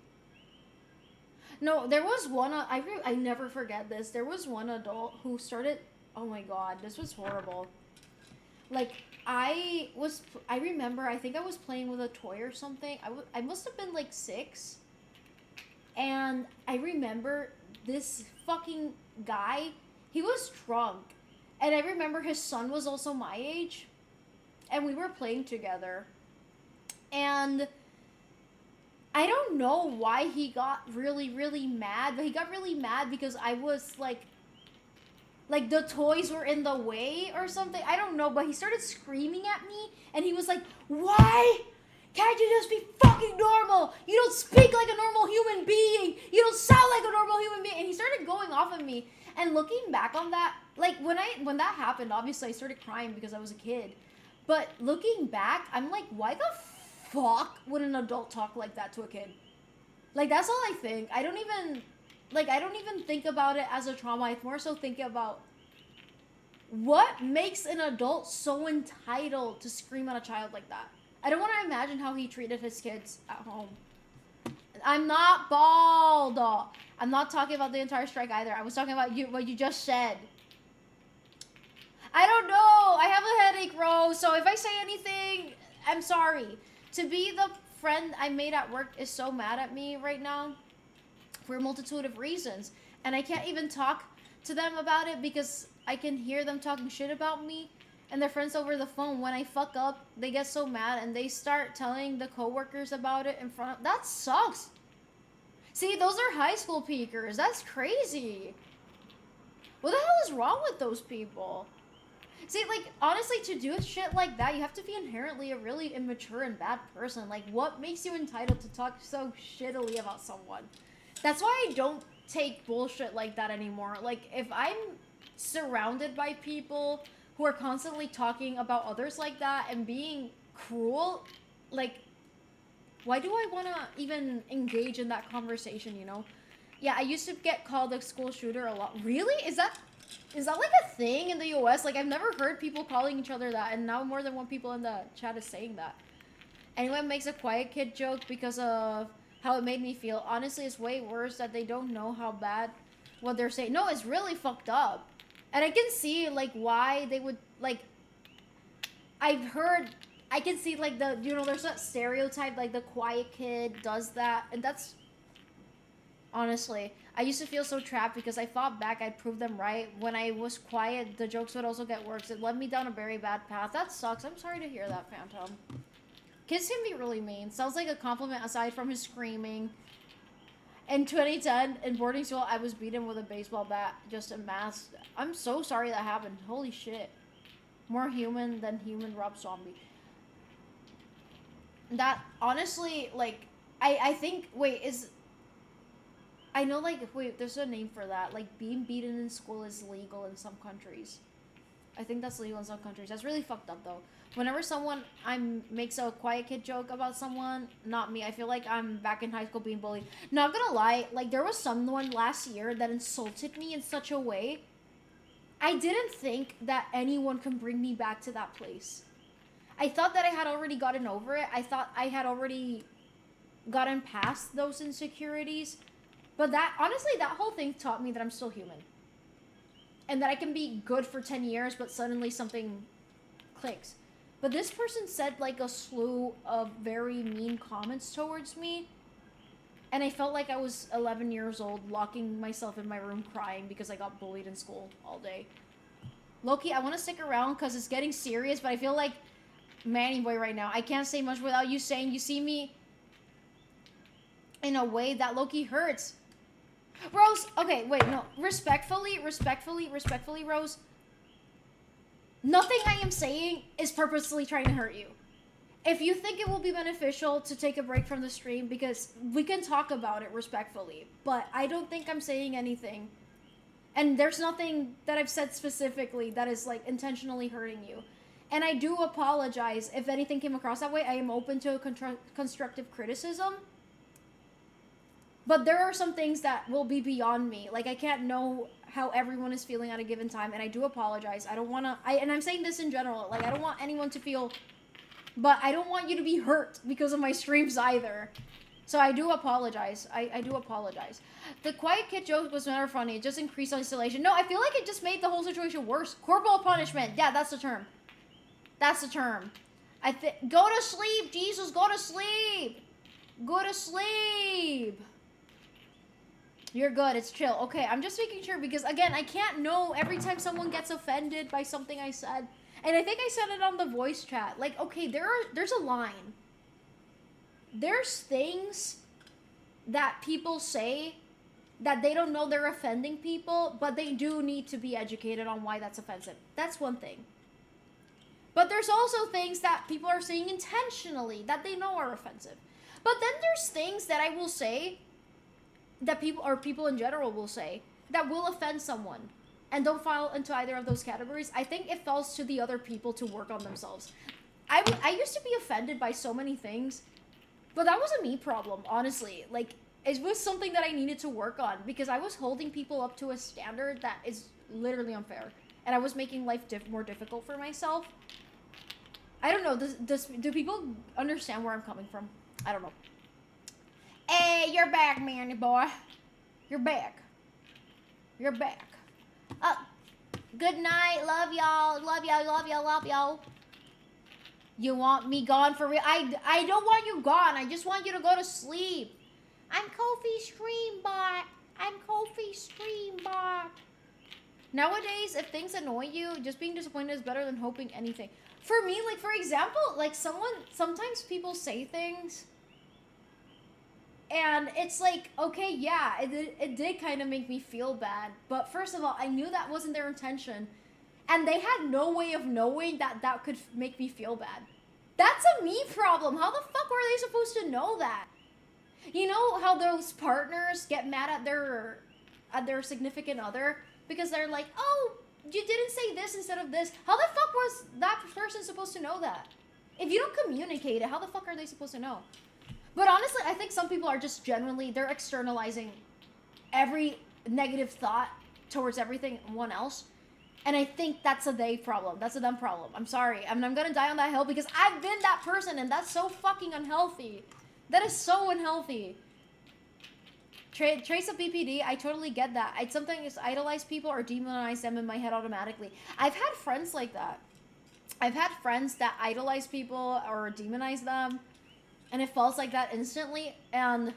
No, there was one, I never forget this. There was one adult who started, oh my god, this was horrible. Like, I remember, I think I was playing with a toy or something. I must have been like 6. And I remember this fucking guy, he was drunk. And I remember his son was also my age. And we were playing together. And I don't know why he got really, really mad. But he got really mad because I was like the toys were in the way or something. I don't know. But he started screaming at me. And he was like, why can't you just be fucking normal? You don't speak like a normal human being. You don't sound like a normal human being. And he started going off on me. And looking back on that, like when that happened, obviously I started crying because I was a kid. But looking back, I'm like, why the fuck would an adult talk like that to a kid? Like, that's all I think. I don't even think about it as a trauma. I more so think about what makes an adult so entitled to scream at a child like that. I don't want to imagine how he treated his kids at home. I'm not bald. I'm not talking about the entire strike either. I was talking about what you just said. I don't know. I have a headache, Rose. So if I say anything, I'm sorry. To be the friend I made at work is so mad at me right now for a multitude of reasons. And I can't even talk to them about it because I can hear them talking shit about me. And their friends over the phone. When I fuck up, they get so mad and they start telling the coworkers about it in front of... That sucks. See, those are high school peakers. That's crazy. What the hell is wrong with those people? See, like, honestly, to do shit like that, you have to be inherently a really immature and bad person. Like, what makes you entitled to talk so shittily about someone? That's why I don't take bullshit like that anymore. Like, if I'm surrounded by people who are constantly talking about others like that and being cruel, like, why do I want to even engage in that conversation, you know? Yeah, I used to get called a school shooter a lot. Really? Is that like a thing in the US? Like, I've never heard people calling each other that, and now more than one people in the chat is saying that. Anyone makes a quiet kid joke because of how it made me feel. Honestly, it's way worse that they don't know how bad what they're saying. No, it's really fucked up. And I can see, like, why they would, like, I can see, like, there's that stereotype, like, the quiet kid does that. And that's, honestly, I used to feel so trapped because I thought back I'd prove them right. When I was quiet, the jokes would also get worse. It led me down a very bad path. That sucks. I'm sorry to hear that, Phantom. Kids can be really mean. Sounds like a compliment aside from his screaming. In 2010, in boarding school, I was beaten with a baseball bat, just a mass. I'm so sorry that happened. Holy shit. More human than human Rob Zombie. That, honestly, like, I think, wait, I know, like, wait, there's a name for that. Like, being beaten in school is legal in some countries. I think that's legal in some countries. That's really fucked up, though. Whenever someone makes a quiet kid joke about someone, not me, I feel like I'm back in high school being bullied. Not gonna lie, like, there was someone last year that insulted me in such a way. I didn't think that anyone can bring me back to that place. I thought that I had already gotten over it. I thought I had already gotten past those insecurities. But that, honestly, that whole thing taught me that I'm still human. And that I can be good for 10 years, but suddenly something clicks. But this person said like a slew of very mean comments towards me. And I felt like I was 11 years old, locking myself in my room crying because I got bullied in school all day. Loki, I want to stick around because it's getting serious, but I feel like Manny Boy right now. I can't say much without you saying you see me in a way that Loki hurts. Rose, okay, wait, no. Respectfully, Rose. Nothing I am saying is purposely trying to hurt you. If you think it will be beneficial to take a break from the stream, because we can talk about it respectfully, but I don't think I'm saying anything. And there's nothing that I've said specifically that is like intentionally hurting you. And I do apologize if anything came across that way. I am open to constructive criticism. But there are some things that will be beyond me. Like, I can't know how everyone is feeling at a given time, and I do apologize. I don't want to... And I'm saying this in general. Like, I don't want anyone to feel... But I don't want you to be hurt because of my streams either. So I do apologize. I do apologize. The quiet kid joke was never funny. It just increased isolation. No, I feel like it just made the whole situation worse. Corporal punishment. Yeah, that's the term. That's the term. Go to sleep, Jesus. Go to sleep. Go to sleep. You're good. It's chill. Okay, I'm just making sure because, again, I can't know every time someone gets offended by something I said. And I think I said it on the voice chat. Like, okay, there's a line. There's things that people say that they don't know they're offending people, but they do need to be educated on why that's offensive. That's one thing. But there's also things that people are saying intentionally that they know are offensive. But then there's things that I will say that people in general will say that will offend someone and don't fall into either of those categories. I think it falls to the other people to work on themselves. I used to be offended by so many things, but that was a me problem, honestly. Like, it was something that I needed to work on because I was holding people up to a standard that is literally unfair. And I was making life more difficult for myself. I don't know, do people understand where I'm coming from? I don't know. Hey, you're back, Manny boy. You're back. You're back. Good night. Love y'all. Love y'all. Love y'all. Love y'all. You want me gone for real? I don't want you gone. I just want you to go to sleep. I'm Kofi Streambot. I'm Kofi Streambot. Nowadays, if things annoy you, just being disappointed is better than hoping anything. For me, like, for example, like, sometimes people say things and it's like, okay, yeah, it did kind of make me feel bad. But first of all, I knew that wasn't their intention. And they had no way of knowing that that could make me feel bad. That's a me problem. How the fuck were they supposed to know that? You know how those partners get mad at their significant other? Because they're like, oh, you didn't say this instead of this. How the fuck was that person supposed to know that? If you don't communicate it, how the fuck are they supposed to know? But honestly, I think some people are just generally, they're externalizing every negative thought towards everyone else. And I think that's a they problem. That's a them problem. I'm sorry. I mean, I'm gonna die on that hill because I've been that person and that's so fucking unhealthy. That is so unhealthy. Trace of BPD, I totally get that. I'd sometimes idolize people or demonize them in my head automatically. I've had friends like that. I've had friends that idolize people or demonize them. And it falls like that instantly. And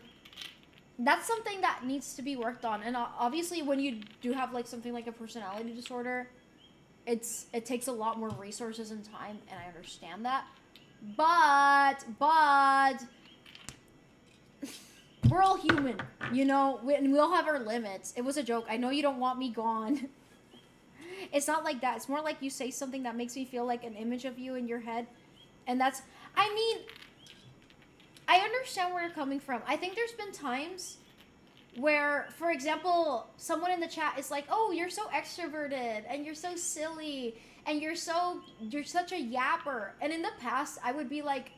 that's something that needs to be worked on. And obviously when you do have like something like a personality disorder, it takes a lot more resources and time. And I understand that. But we're all human, you know, and we all have our limits. It was a joke. I know you don't want me gone. It's not like that. It's more like you say something that makes me feel like an image of you in your head. And that's, I mean, I understand where you're coming from. I think there's been times where, for example, someone in the chat is like, oh, you're so extroverted and you're so silly and you're such a yapper. And in the past, I would be like,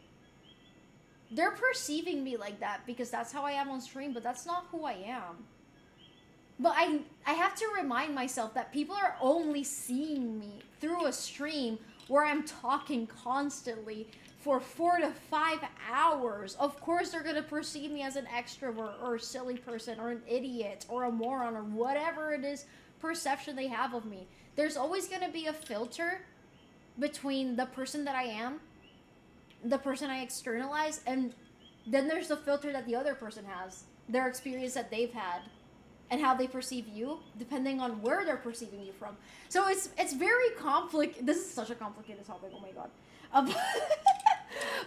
they're perceiving me like that because that's how I am on stream, but that's not who I am. But I have to remind myself that people are only seeing me through a stream where I'm talking constantly for 4 to 5 hours. Of course they're gonna perceive me as an extrovert or a silly person or an idiot or a moron or whatever it is perception they have of me. There's always gonna be a filter between the person that I am, the person I externalize, and then there's the filter that the other person has, their experience that they've had, and how they perceive you, depending on where they're perceiving you from. So it's very complicated. This is such a complicated topic. Oh my god.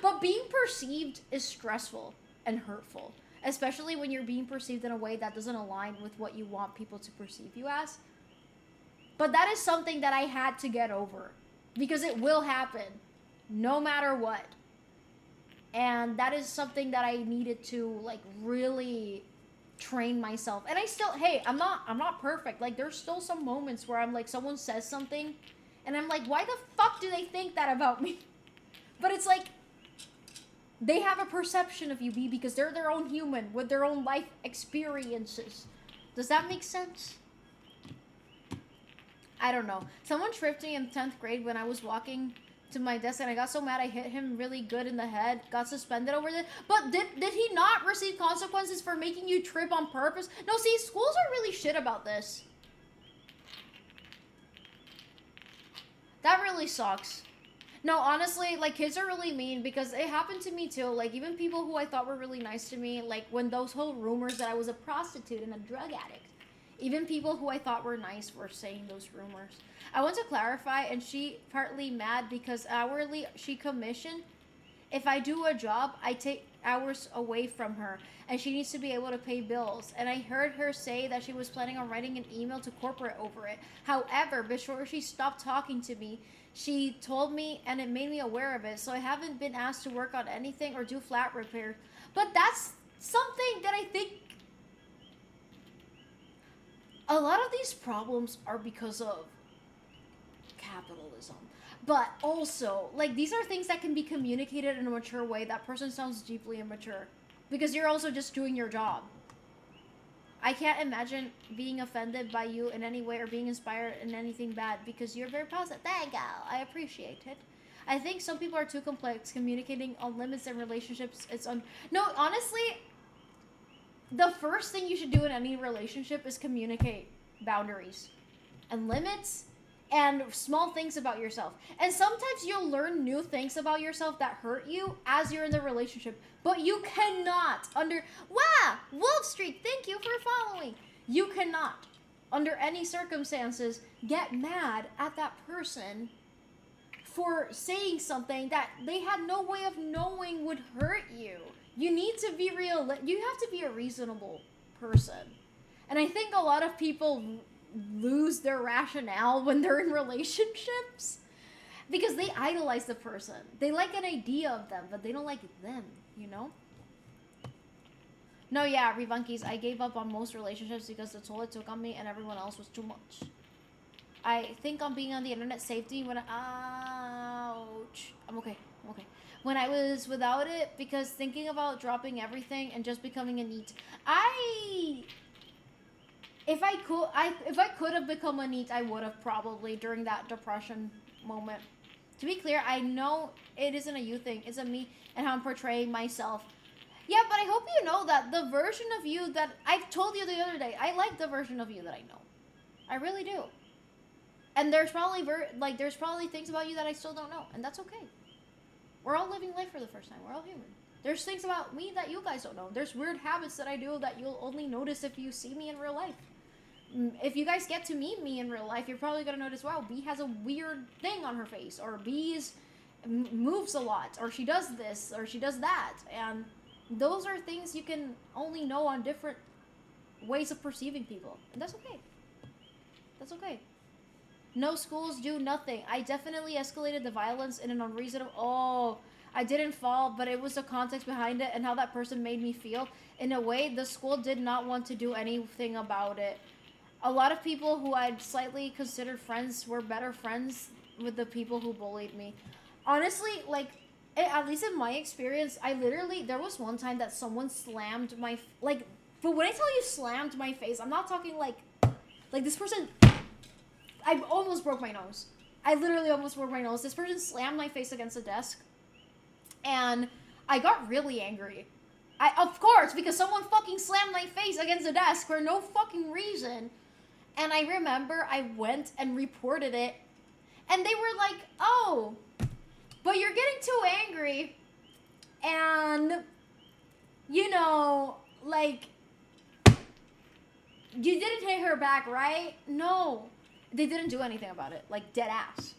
But being perceived is stressful and hurtful, especially when you're being perceived in a way that doesn't align with what you want people to perceive you as. But that is something that I had to get over, because it will happen no matter what. And that is something that I needed to like really train myself. And I still, hey, I'm not perfect. Like, there's still some moments where I'm like, someone says something and I'm like, why the fuck do they think that about me? But it's like, they have a perception of you, B, because they're their own human with their own life experiences. Does that make sense? I don't know. Someone tripped me in 10th grade when I was walking to my desk, and I got so mad I hit him really good in the head. Got suspended over this. But did he not receive consequences for making you trip on purpose? No, see, schools are really shit about this. That really sucks. No, honestly, like, kids are really mean, because it happened to me too. Like, even people who I thought were really nice to me, like, when those whole rumors that I was a prostitute and a drug addict, even people who I thought were nice were saying those rumors. I want to clarify, and she partly mad because hourly she commissioned. If I do a job, I take hours away from her, and she needs to be able to pay bills. And I heard her say that she was planning on writing an email to corporate over it. However, before she stopped talking to me, she told me, and it made me aware of it. So I haven't been asked to work on anything or do flat repair. But that's something that I think a lot of these problems are because of capitalism. But also, like, these are things that can be communicated in a mature way. That person sounds deeply immature, because you're also just doing your job. I can't imagine being offended by you in any way or being inspired in anything bad, because you're very positive. There you go. I appreciate it. I think some people are too complex communicating on limits in relationships. No, honestly, the first thing you should do in any relationship is communicate boundaries and limits and small things about yourself. And sometimes you'll learn new things about yourself that hurt you as you're in the relationship. But you cannot Wolf Street, thank you for following. You cannot, under any circumstances, get mad at that person for saying something that they had no way of knowing would hurt you. You need to be real. You have to be a reasonable person. And I think a lot of people lose their rationale when they're in relationships, because they idolize the person. They like an idea of them, but they don't like them, you know? No, yeah, Revunkies, I gave up on most relationships because the toll it took on me and everyone else was too much. I think on being on the internet safety when ouch. I'm okay. When I was without it, because thinking about dropping everything and just becoming a NEET. If I could have become a NEET, I would have probably during that depression moment. To be clear, I know it isn't a you thing. It's a me and how I'm portraying myself. Yeah, but I hope you know that the version of you that I've told you the other day, I like the version of you that I know. I really do. And there's probably there's probably things about you that I still don't know, and that's okay. We're all living life for the first time. We're all human. There's things about me that you guys don't know. There's weird habits that I do that you'll only notice if you see me in real life. If you guys get to meet me in real life, you're probably going to notice, wow, B has a weird thing on her face, or B moves a lot, or she does this, or she does that. And those are things you can only know on different ways of perceiving people. And that's okay. That's okay. No schools do nothing. I definitely escalated the violence in an unreasonable... I didn't fall, but it was the context behind it and how that person made me feel. In a way, the school did not want to do anything about it. A lot of people who I'd slightly considered friends were better friends with the people who bullied me. Honestly, like, at least in my experience, there was one time that someone slammed my... But when I tell you slammed my face, I'm not talking like this person, I almost broke my nose. I literally almost broke my nose. This person slammed my face against the desk, and I got really angry. Of course, because someone fucking slammed my face against the desk for no fucking reason. And I remember I went and reported it, and they were like, oh, but you're getting too angry, and, you know, like, you didn't hit her back, right? No. They didn't do anything about it. Like, dead ass.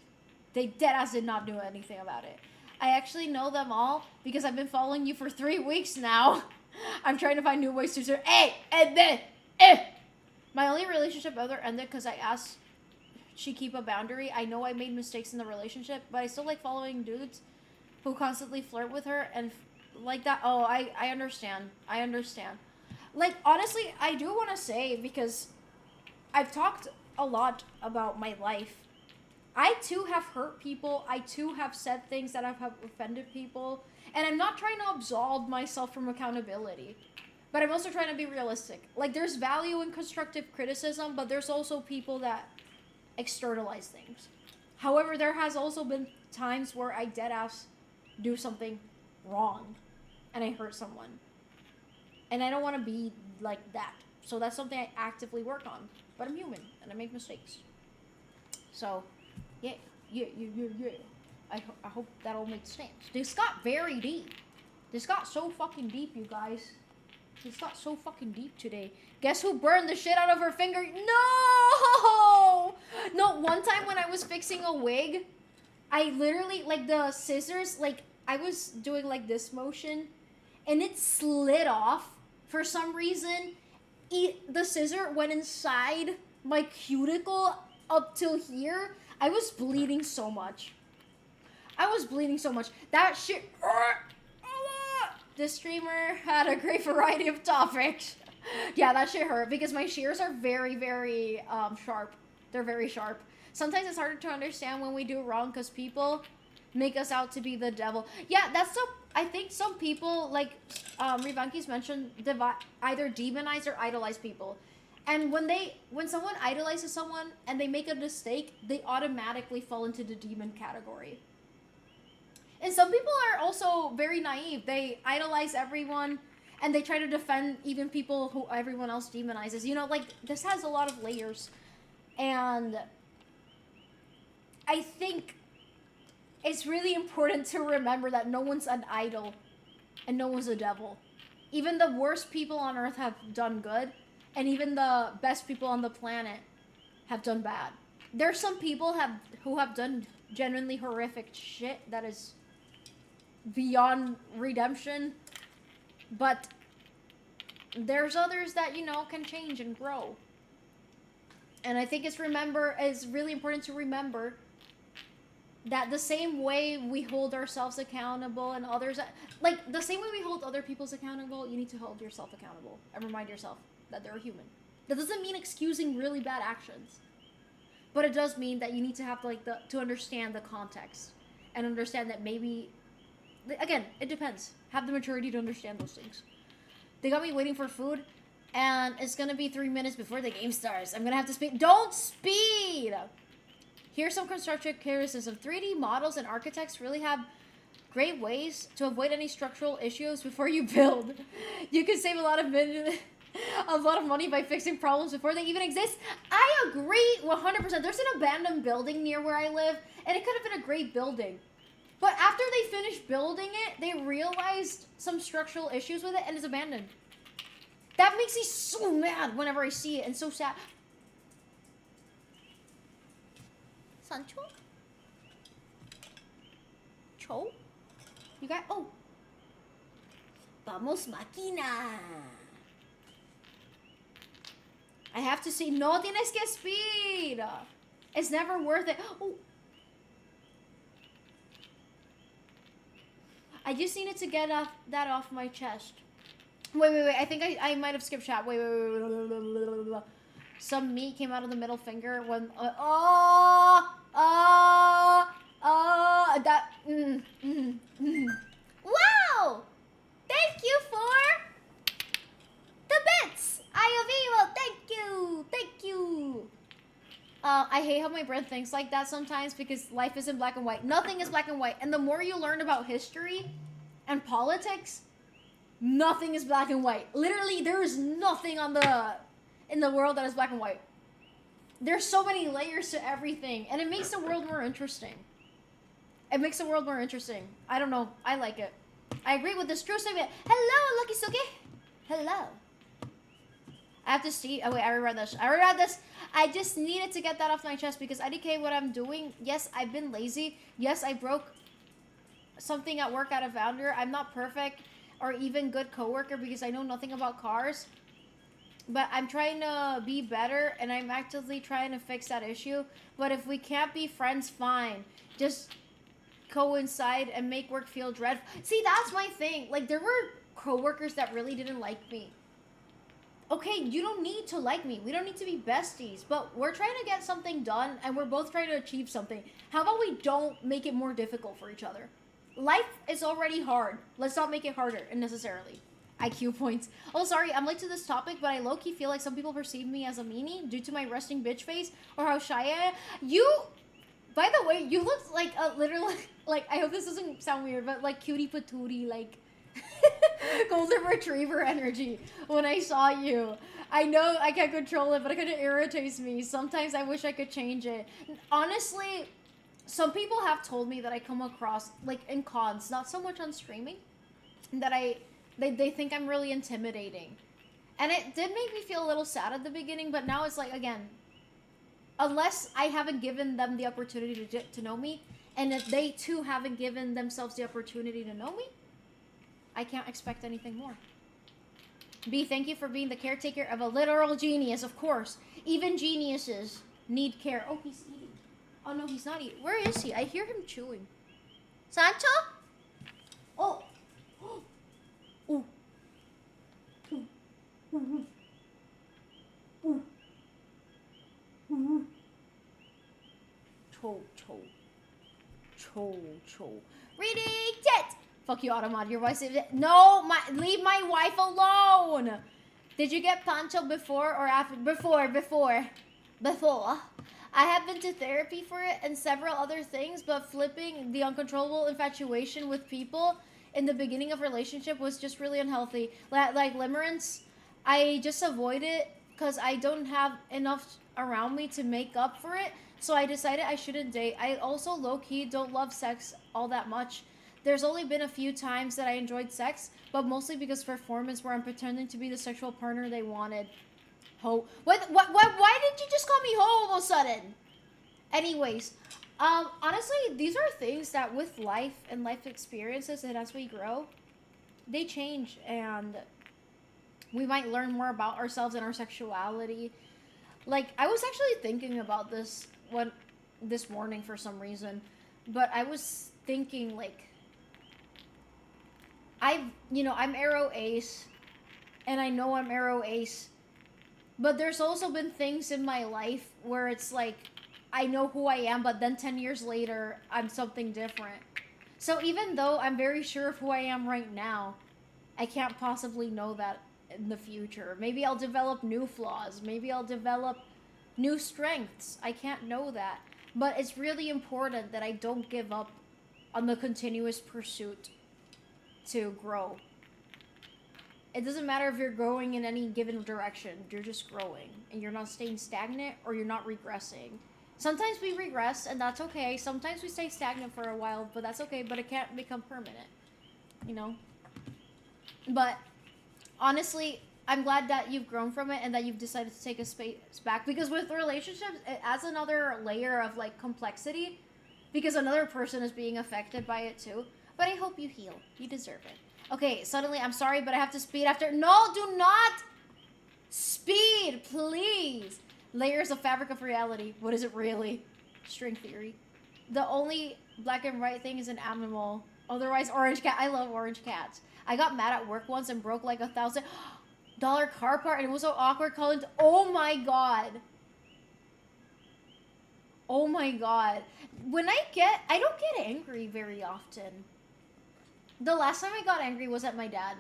They dead ass did not do anything about it. I actually know them all because I've been following you for 3 weeks now. I'm trying to find new ways to say, hey, and then, My only relationship ever ended because I asked she keep a boundary. I know I made mistakes in the relationship, but I still like following dudes who constantly flirt with her and like that. Oh, I understand. I understand. Like, honestly, I do want to say, because I've talked a lot about my life. I too have hurt people. I too have said things that have offended people. And I'm not trying to absolve myself from accountability. But I'm also trying to be realistic. Like, there's value in constructive criticism, but there's also people that externalize things. However, there has also been times where I deadass do something wrong and I hurt someone. And I don't want to be like that. So that's something I actively work on. But I'm human and I make mistakes. So, yeah. I hope that all makes sense. This got very deep. This got so fucking deep, you guys. This got so fucking deep today. Guess who burned the shit out of her finger? No! No, one time when I was fixing a wig, I literally, like, the scissors, like, I was doing, like, this motion, and it slid off for some reason. The scissor went inside my cuticle up till here. I was bleeding so much. That shit... This streamer had a great variety of topics. Yeah, that shit hurt because my shears are very, very sharp. They're very sharp. Sometimes it's harder to understand when we do wrong because people make us out to be the devil. Yeah, that's so... I think some people, like Rivanki's mentioned, either demonize or idolize people. And when someone idolizes someone and they make a mistake, they automatically fall into the demon category. And some people are also very naive. They idolize everyone, and they try to defend even people who everyone else demonizes. You know, like, this has a lot of layers. And I think it's really important to remember that no one's an idol, and no one's a devil. Even the worst people on Earth have done good, and even the best people on the planet have done bad. There's some people who have done genuinely horrific shit that is beyond redemption, but there's others that, you know, can change and grow. And I think it's really important to remember that the same way we hold ourselves accountable and others, like the same way we hold other people's accountable, you need to hold yourself accountable and remind yourself that they're human. That doesn't mean excusing really bad actions, but it does mean that you need to have to understand the context and understand that maybe, again, it depends. Have the maturity to understand those things. They got me waiting for food, and it's gonna be 3 minutes before the game starts. I'm gonna have to speed. Don't speed! Here's some constructive criticism. 3D models and architects really have great ways to avoid any structural issues before you build. You can save a lot of money by fixing problems before they even exist. I agree 100%. There's an abandoned building near where I live, and it could have been a great building. But after they finished building it, they realized some structural issues with it, and it's abandoned. That makes me so mad whenever I see it, and so sad. Sancho? Cho? You got... Oh. Vamos, máquina. I have to see... No tienes que speed. It's never worth it. Oh. I just needed to get that off my chest. Wait. I think I might have skipped chat. Wait. Some meat came out of the middle finger when... Wow! Thank you for the bits! my brain thinks like that sometimes because life isn't black and white. Nothing is black and white. And the more you learn about history and politics, nothing is black and white. Literally, there is nothing in the world that is black and white. There's so many layers to everything, and it makes the world more interesting. It makes the world more interesting. I don't know. I like it. I agree with this true statement. Hello, Lucky Suki. Hello. I have to see. Oh wait, I reread this. I just needed to get that off my chest because IDK, what I'm doing. Yes, I've been lazy. Yes, I broke something at work out of founder. I'm not perfect or even good coworker because I know nothing about cars. But I'm trying to be better and I'm actively trying to fix that issue. But if we can't be friends, fine. Just coincide and make work feel dreadful. See, that's my thing. Like, there were coworkers that really didn't like me. Okay, you don't need to like me. We don't need to be besties. But we're trying to get something done and we're both trying to achieve something. How about we don't make it more difficult for each other? Life is already hard. Let's not make it harder unnecessarily. IQ points. Oh, sorry, I'm late to this topic, but I low-key feel like some people perceive me as a meanie due to my resting bitch face or how shy I am. By the way, you look like a literally, like, I hope this doesn't sound weird, but like cutie patootie, like golden retriever energy when I saw you. I know I can't control it, but it kind of irritates me. Sometimes I wish I could change it. Honestly, some people have told me that I come across, like in cons, not so much on streaming, that they think I'm really intimidating. And it did make me feel a little sad at the beginning, but now it's like, again, unless I haven't given them the opportunity to know me, and if they too haven't given themselves the opportunity to know me, I can't expect anything more. B, thank you for being the caretaker of a literal genius, of course. Even geniuses need care. Oh, he's eating. Oh, no, he's not eating. Where is he? I hear him chewing. Sancho? Oh. Ooh. Ooh. Ooh. Ooh. Ooh. Cho. Reading it! Fuck you, Automod. Your wife said, no, leave my wife alone! Did you get Pancho before or after? Before. I have been to therapy for it and several other things, but flipping the uncontrollable infatuation with people in the beginning of relationship was just really unhealthy. Like limerence, I just avoid it because I don't have enough around me to make up for it. So I decided I shouldn't date. I also low-key don't love sex all that much. There's only been a few times that I enjoyed sex, but mostly because performance where I'm pretending to be the sexual partner they wanted. Ho. Why did you just call me ho all of a sudden? Anyways, honestly, these are things that with life and life experiences and as we grow, they change and we might learn more about ourselves and our sexuality. Like, I was actually thinking about this this morning for some reason, but I was thinking, like, I'm Arrow Ace, and I know I'm Arrow Ace, but there's also been things in my life where it's like, I know who I am, but then 10 years later, I'm something different. So even though I'm very sure of who I am right now, I can't possibly know that in the future. Maybe I'll develop new flaws. Maybe I'll develop new strengths. I can't know that. But it's really important that I don't give up on the continuous pursuit to grow. It doesn't matter if you're growing in any given direction. You're just growing. And you're not staying stagnant or you're not regressing. Sometimes we regress, and that's okay. Sometimes we stay stagnant for a while, but that's okay. But it can't become permanent. You know? But honestly, I'm glad that you've grown from it and that you've decided to take a space back. Because with relationships, it adds another layer of, like, complexity. Because another person is being affected by it, too. But I hope you heal. You deserve it. Okay, suddenly, I'm sorry, but I have to speed after. No, do not speed, please. Layers of fabric of reality. What is it really? String theory. The only black and white thing is an animal. Otherwise, orange cat. I love orange cats. I got mad at work once and broke like $1,000 car part, and it was so awkward calling. Oh my god. Oh my god. I don't get angry very often. The last time I got angry was at my dad.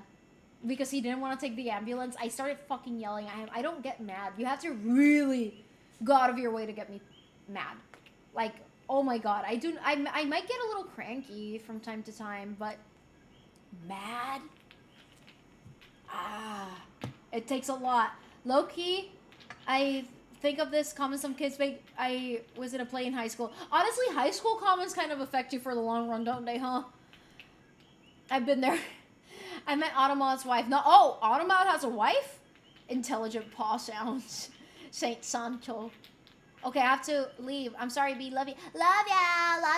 Because he didn't want to take the ambulance. I started fucking yelling at him. I don't get mad. You have to really go out of your way to get me mad. Like, oh my god, I might get a little cranky from time to time, but mad? It takes a lot. Low key, I think of this comment some kids make. I was in a play in high school. Honestly, high school comments kind of affect you for the long run, don't they, huh? I've been there. I met Automat's wife. No, oh, Automat has a wife? Intelligent paw sounds. Saint Sancho. Okay, I have to leave. I'm sorry, B. Love you. Love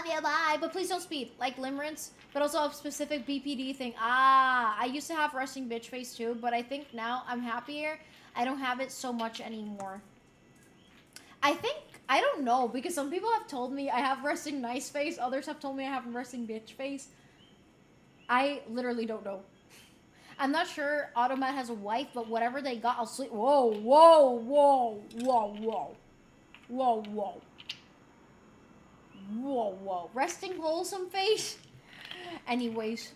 ya, bye. But please don't speed. Like limerence, but also a specific BPD thing. I used to have resting bitch face too, but I think now I'm happier. I don't have it so much anymore. I don't know, because some people have told me I have resting nice face. Others have told me I have resting bitch face. I literally don't know. I'm not sure Automat has a wife, but whatever they got, I'll sleep. Whoa, whoa, whoa, whoa, whoa. Whoa, whoa. Whoa, whoa. Resting wholesome face? Anyways,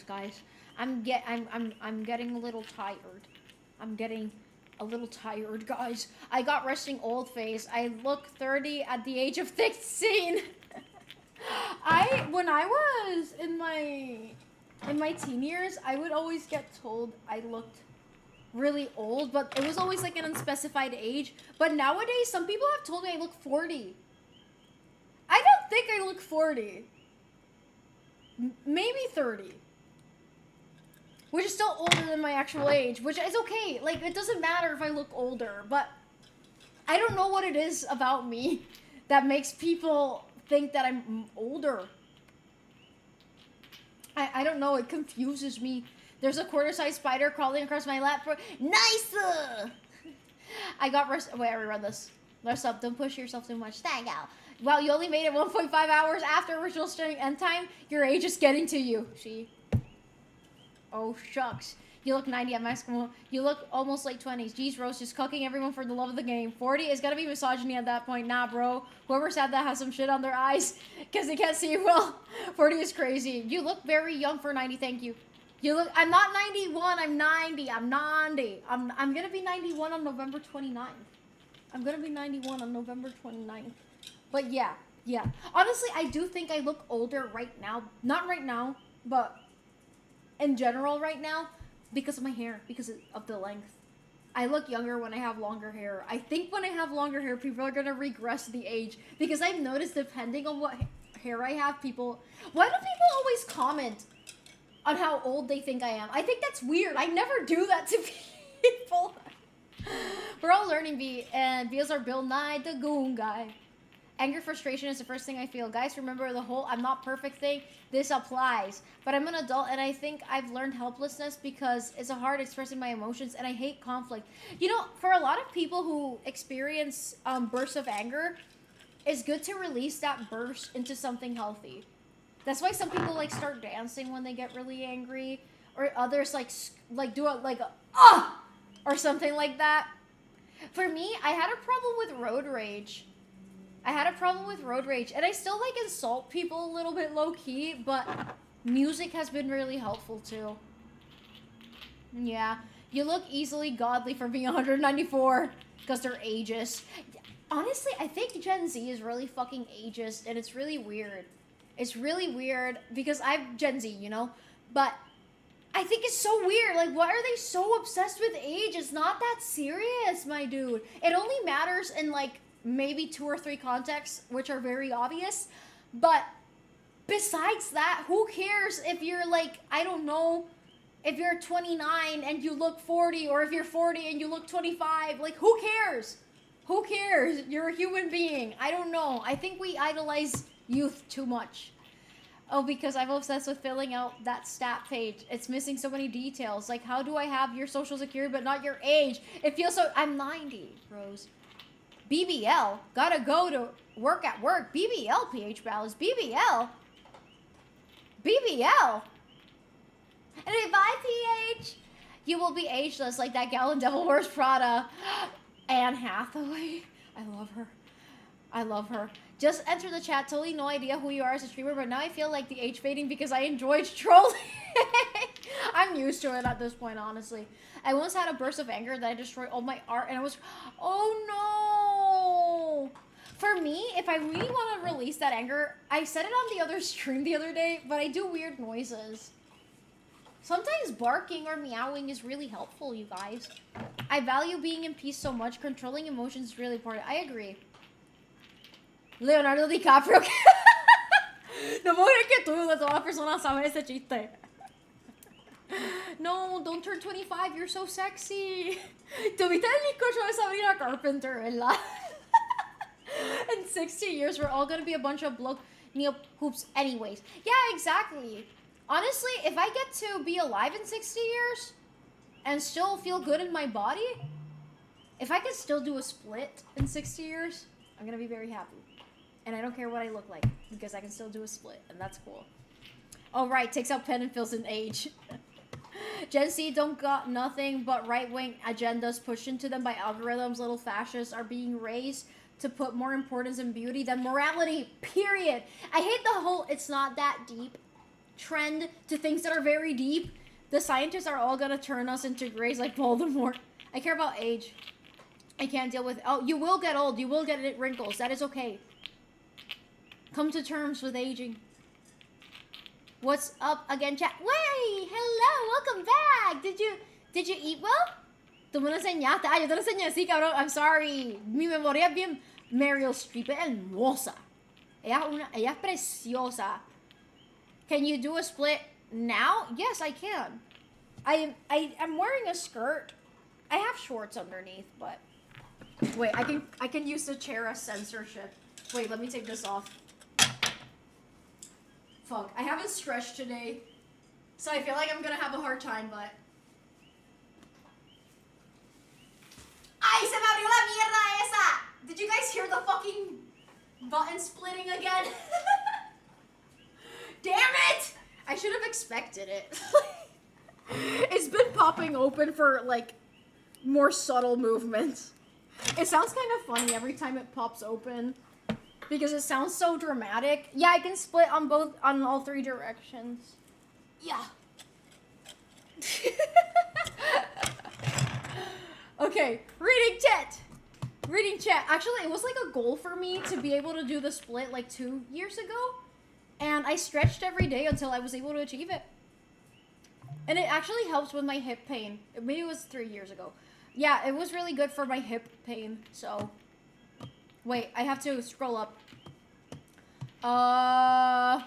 guys. I'm getting a little tired. I'm getting a little tired, guys. I got resting old face. I look 30 at the age of 16. When I was in my teen years, I would always get told I looked really old, but it was always like an unspecified age. But nowadays, some people have told me I look 40. I don't think I look 40. Maybe 30. Which is still older than my actual age, which is okay. Like, it doesn't matter if I look older, but I don't know what it is about me that makes people think that I'm older. I don't know, it confuses me. There's a quarter-sized spider crawling across my lap. Nice! I got wait, I reread this. Rest up, don't push yourself too much. Thank out. Wow, you only made it 1.5 hours after original streaming end time? Your age is getting to you. See? Oh, shucks. You look 90 at maximum. You look almost late 20s. Jeez, Rose, just cucking everyone for the love of the game. 40 is gonna be misogyny at that point. Nah, bro. Whoever said that has some shit on their eyes because they can't see you well. 40 is crazy. You look very young for 90, thank you. You look, I'm not 91, I'm 90. I'm 90. I'm gonna be 91 on November 29th. I'm gonna be 91 on November 29th. But yeah. Honestly, I do think I look older right now. Not right now, but in general right now. Because of my hair, because of the length. I look younger when I have longer hair. I think when I have longer hair, people are gonna regress the age. Because I've noticed, depending on what hair I have, why do people always comment on how old they think I am? I think that's weird. I never do that to people. We're all learning B, and B's are Bill Nye, the goon guy. Anger, frustration is the first thing I feel. Guys, remember the whole I'm not perfect thing? This applies. But I'm an adult, and I think I've learned helplessness because it's hard expressing my emotions, and I hate conflict. You know, for a lot of people who experience bursts of anger, it's good to release that burst into something healthy. That's why some people like start dancing when they get really angry, or others like do a or something like that. For me, I had a problem with road rage. And I still like insult people a little bit low key, but music has been really helpful too. Yeah, you look easily godly for being 194 because they're ageist. Honestly, I think Gen Z is really fucking ageist, and it's really weird. It's really weird because I'm Gen Z, you know, but I think it's so weird. Like, why are they so obsessed with age? It's not that serious, my dude. It only matters in like maybe 2 or 3 contexts, which are very obvious. But besides that, who cares if you're like, I don't know, if you're 29 and you look 40, or if you're 40 and you look 25. Like, who cares? Who cares? You're a human being. I don't know. I think we idolize youth too much. Oh, because I'm obsessed with filling out that stat page. It's missing so many details. Like, how do I have your social security but not your age? It feels so... I'm 90, Rose. BBL, gotta go to work at work. BBL, PH Ballas, BBL. BBL. And if I PH, you will be ageless like that gal in Devil Wears Prada. Anne Hathaway. I love her. Just enter the chat. Totally no idea who you are as a streamer, but now I feel like the age fading because I enjoyed trolling. I'm used to it at this point, honestly. I once had a burst of anger that I destroyed all my art, and I was, oh no! for me, if I really want to release that anger, I said it on the other stream the other day, but I do weird noises. Sometimes barking or meowing is really helpful, you guys. I value being in peace so much. Controlling emotions is really important. I agree. Leonardo DiCaprio. No puedo creer que tú de todas las personas saben ese chiste. No, don't turn 25. You're so sexy. Tuviste el bizcocho de Sabrina Carpenter, ¿verdad? In 60 years, we're all gonna be a bunch of bloke neo hoops anyways. Yeah, exactly. Honestly, if I get to be alive in 60 years and still feel good in my body, if I could still do a split in 60 years, I'm gonna be very happy. And I don't care what I look like because I can still do a split, and that's cool. Oh, right, takes out pen and fills in age. Gen Z don't got nothing but right-wing agendas pushed into them by algorithms. Little fascists are being raised to put more importance in beauty than morality, period. I hate the whole it's not that deep trend to things that are very deep. The scientists are all gonna turn us into grays like Voldemort. I care about age. I can't deal with... Oh, you will get old. You will get wrinkles. That is okay. Come to terms with aging. What's up again, chat? Way! Hello! Welcome back! Did you eat well? Tú me lo enseñaste. Ah, yo te lo enseñé. Sí, cabrón. I'm sorry. Mi memoria es bien... Meryl Streep es hermosa. Ella es preciosa. Can you do a split now? Yes, I can. I'm wearing a skirt. I have shorts underneath, but... Wait, I can use the chair as censorship. Wait, let me take this off. Fuck, I haven't stretched today, so I feel like I'm gonna have a hard time, but... ¡Ay, se me abrió la mierda esa! Did you guys hear the fucking button splitting again? Damn it! I should have expected it. It's been popping open for, like, more subtle movements. It sounds kind of funny every time it pops open. Because it sounds so dramatic. Yeah, I can split on all three directions. Yeah. Okay, reading chat. Reading chat. Actually, it was like a goal for me to be able to do the split like 2 years ago. And I stretched every day until I was able to achieve it. And it actually helps with my hip pain. Maybe it was 3 years ago. Yeah, it was really good for my hip pain, so... Wait, I have to scroll up. My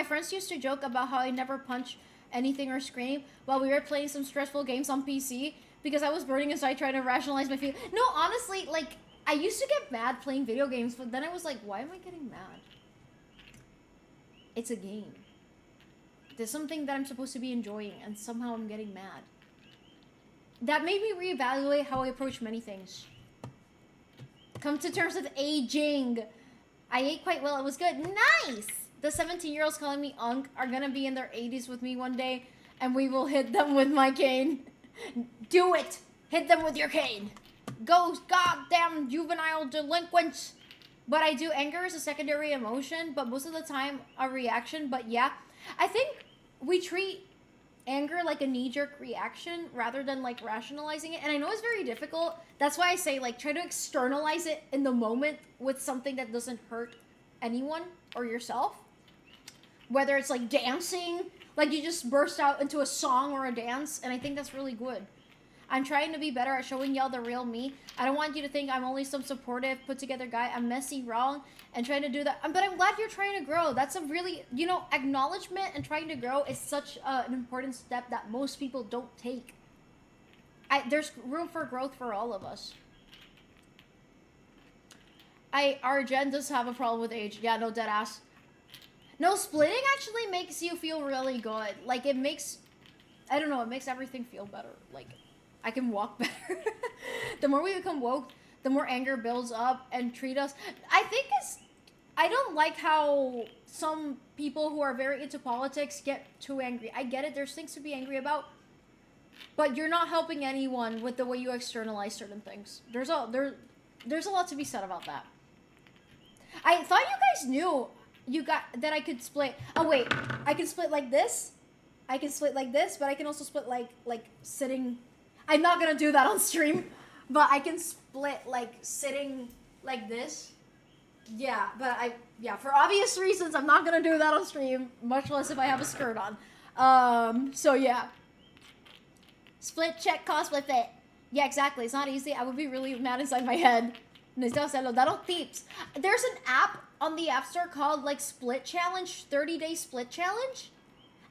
friends used to joke about how I never punch anything or scream while we were playing some stressful games on PC because I was burning inside trying to rationalize my feelings. No, honestly, like, I used to get mad playing video games, but then I was like, why am I getting mad? It's a game. There's something that I'm supposed to be enjoying, and somehow I'm getting mad. That made me reevaluate how I approach many things. Come to terms with aging. I ate quite well. It was good. Nice! The 17-year-olds calling me Unc are gonna be in their 80s with me one day, and we will hit them with my cane. Do it! Hit them with your cane. Go, goddamn juvenile delinquents. But I do. Anger is a secondary emotion, but most of the time a reaction. But yeah, I think we treat anger like a knee-jerk reaction rather than like rationalizing it. And I know it's very difficult. That's why I say like try to externalize it in the moment with something that doesn't hurt anyone or yourself. Whether it's like dancing, like you just burst out into a song or a dance, and I think that's really good. I'm trying to be better at showing y'all the real me. I don't want you to think I'm only some supportive, put-together guy. I'm messy, wrong, and trying to do that. But I'm glad you're trying to grow. That's a really, you know, acknowledgement and trying to grow is such an important step that most people don't take. There's room for growth for all of us. Our Jen does have a problem with age. Yeah, no, dead ass. No, splitting actually makes you feel really good. Like, it makes, I don't know, it makes everything feel better. Like, I can walk better. The more we become woke, the more anger builds up and treat us. I don't like how some people who are very into politics get too angry. I get it, there's things to be angry about. But you're not helping anyone with the way you externalize certain things. There's a lot to be said about that. I thought you guys knew that I could split. Oh wait, I can split like this. I can split like this, but I can also split like sitting. I'm not gonna do that on stream, but I can split like sitting like this Yeah, but for obvious reasons, I'm not gonna do that on stream, much less if I have a skirt on. So yeah. Split check cosplay fit. Yeah, exactly. It's not easy. I would be really mad inside my head. Necesito hacerlo. That'll tips. There's an app on the App Store called like Split Challenge, 30-day Split Challenge,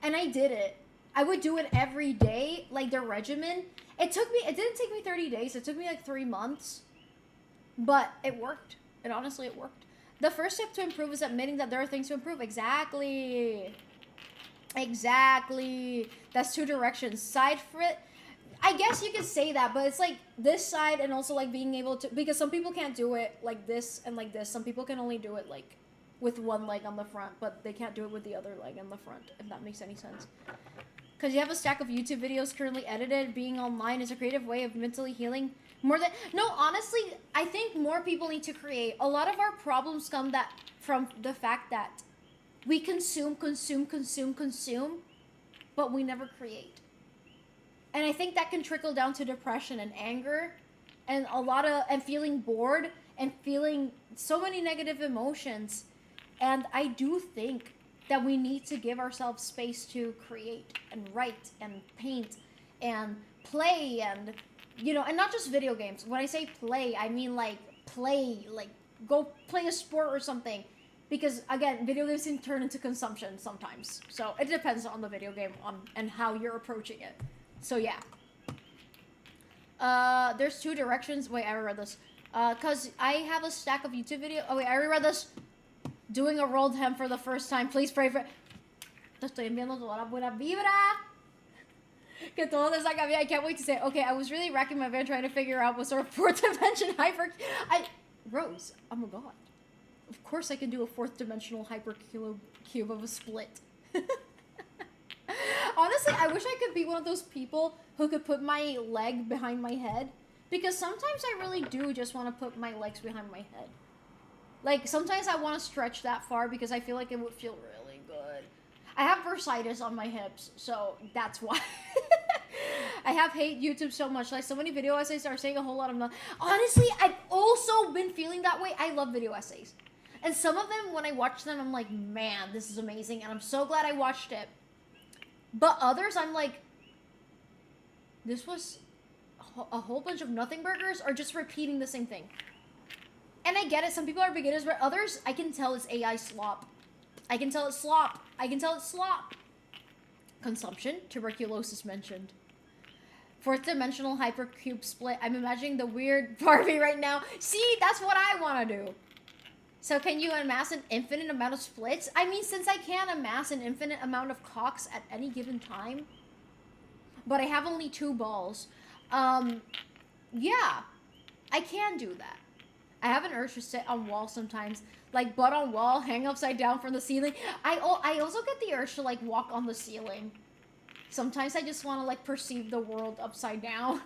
and I did it. I would do it every day, like their regimen. It didn't take me 30 days. It took me like 3 months, but it worked. And honestly, it worked. The first step to improve is admitting that there are things to improve. Exactly. That's 2 directions. Side fit. I guess you could say that, but it's like this side and also like being able to, because some people can't do it like this and like this. Some people can only do it like with one leg on the front, but they can't do it with the other leg on the front, if that makes any sense. Because you have a stack of YouTube videos currently edited. Being online is a creative way of mentally healing. Honestly, I think more people need to create. A lot of our problems come from the fact that we consume, but we never create. And I think that can trickle down to depression and anger and and feeling bored and feeling so many negative emotions. And I do think that we need to give ourselves space to create and write and paint and play and, and not just video games. When I say play, I mean like go play a sport or something. Because again, video games can turn into consumption sometimes. So it depends on the video game and how you're approaching it. So yeah. There's 2 directions. Wait, I read this. Cause I have a stack of YouTube videos. Oh wait, I read this. Doing a rolled hem for the first time. Please pray for. Te estoy enviando toda la buena vibra. Que todo te salga bien. I can't wait to say. Okay, I was really racking my brain trying to figure out what sort of 4th dimension Rose. Oh my god. Of course I can do a 4th dimensional hypercube of a split. Honestly, I wish I could be one of those people who could put my leg behind my head. Because sometimes I really do just want to put my legs behind my head. Like, sometimes I want to stretch that far because I feel like it would feel really good. I have bursitis on my hips, so that's why. I hate YouTube so much. Like, so many video essays are saying a whole lot of nothing. Honestly, I've also been feeling that way. I love video essays. And some of them, when I watch them, I'm like, man, this is amazing. And I'm so glad I watched it. But others, I'm like, this was a whole bunch of nothing burgers or just repeating the same thing. And I get it, some people are beginners, but others, I can tell it's AI slop. I can tell it's slop. Consumption, tuberculosis mentioned. 4th dimensional hypercube split. I'm imagining the weird Barbie right now. See, that's what I want to do. So can you amass an infinite amount of splits? I mean, since I can amass an infinite amount of cocks at any given time, but I have only 2 balls, yeah, I can do that. I have an urge to sit on wall sometimes, like butt on wall, hang upside down from the ceiling. I also get the urge to like walk on the ceiling. Sometimes I just want to like perceive the world upside down.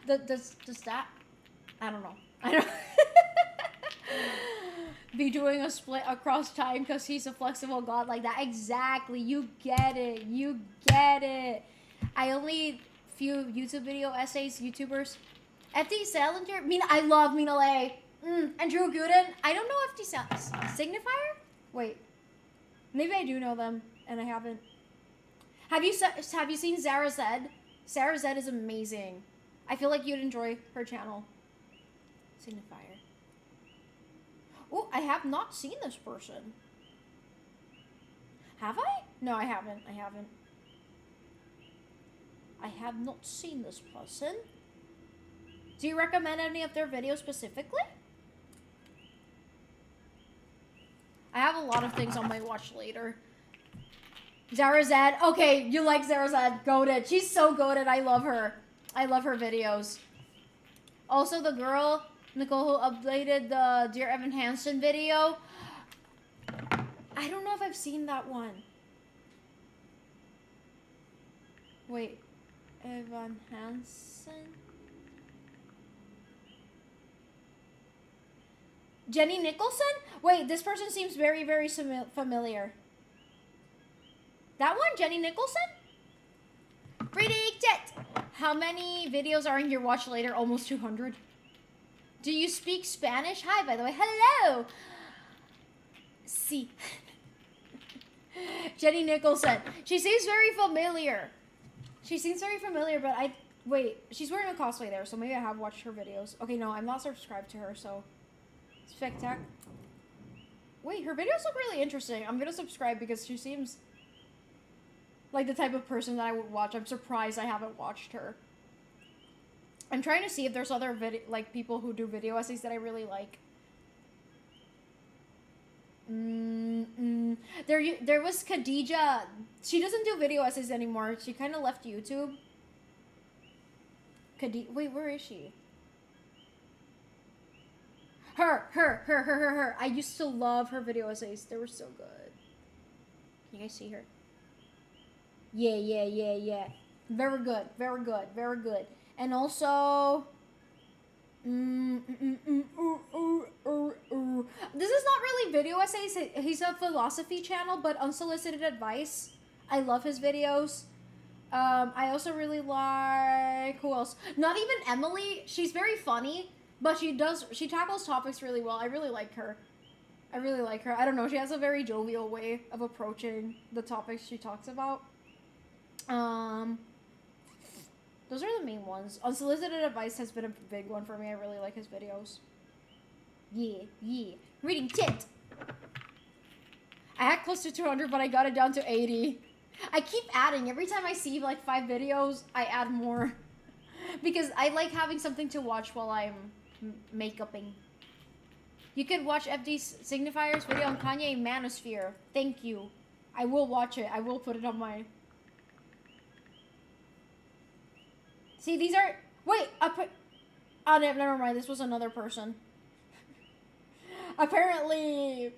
Does that? I don't know. Be doing a split across time because he's a flexible god like that. Exactly. You get it. I only few YouTube video essays, YouTubers. FD Salinger, I love Mina Lay. And Drew Gooden. I don't know FD Signifier? Wait. Maybe I do know them, and I haven't. Have you seen Zara Zed? Zara Zed is amazing. I feel like you'd enjoy her channel. Signifier. Oh, I have not seen this person. Have I? No, I haven't. I have not seen this person. Do you recommend any of their videos specifically? I have a lot of things on my watch later. Zara Zed. Okay, you like Zara Zed. Goated. She's so goated. I love her. I love her videos. Also, the girl, Nicole, who updated the Dear Evan Hansen video. I don't know if I've seen that one. Wait. Evan Hansen? Jenny Nicholson? Wait, this person seems very, very familiar. That one? Jenny Nicholson? Predict it! How many videos are in your watch later? Almost 200. Do you speak Spanish? Hi, by the way. Hello. See. Jenny Nicholson. She seems very familiar. She seems very familiar, but wait, she's wearing a cosplay there, so maybe I have watched her videos. Okay, no, I'm not subscribed to her, so... Spectac... Wait, her videos look really interesting. I'm gonna subscribe because she seems... like the type of person that I would watch. I'm surprised I haven't watched her. I'm trying to see if there's other people who do video essays that I really like. There was Khadija. She doesn't do video essays anymore. She kind of left YouTube. Wait, where is she? Her. I used to love her video essays. They were so good. Can you guys see her? Yeah. Very good. And also... This is not really video essays. He's a philosophy channel, but unsolicited advice. I love his videos. I also really like... Who else? Not even Emily. She's very funny, but she tackles topics really well. I really like her. I don't know. She has a very jovial way of approaching the topics she talks about. Those are the main ones. Unsolicited advice has been a big one for me. I really like his videos. Yeah. Reading tit. I had close to 200, but I got it down to 80. I keep adding. Every time I see like 5 videos, I add more. Because I like having something to watch while I'm make-upping. You could watch FD Signifier's video on Kanye Manosphere. Thank you. I will watch it. I will put it on my... See, these are... Wait, oh, never mind. This was another person. Apparently,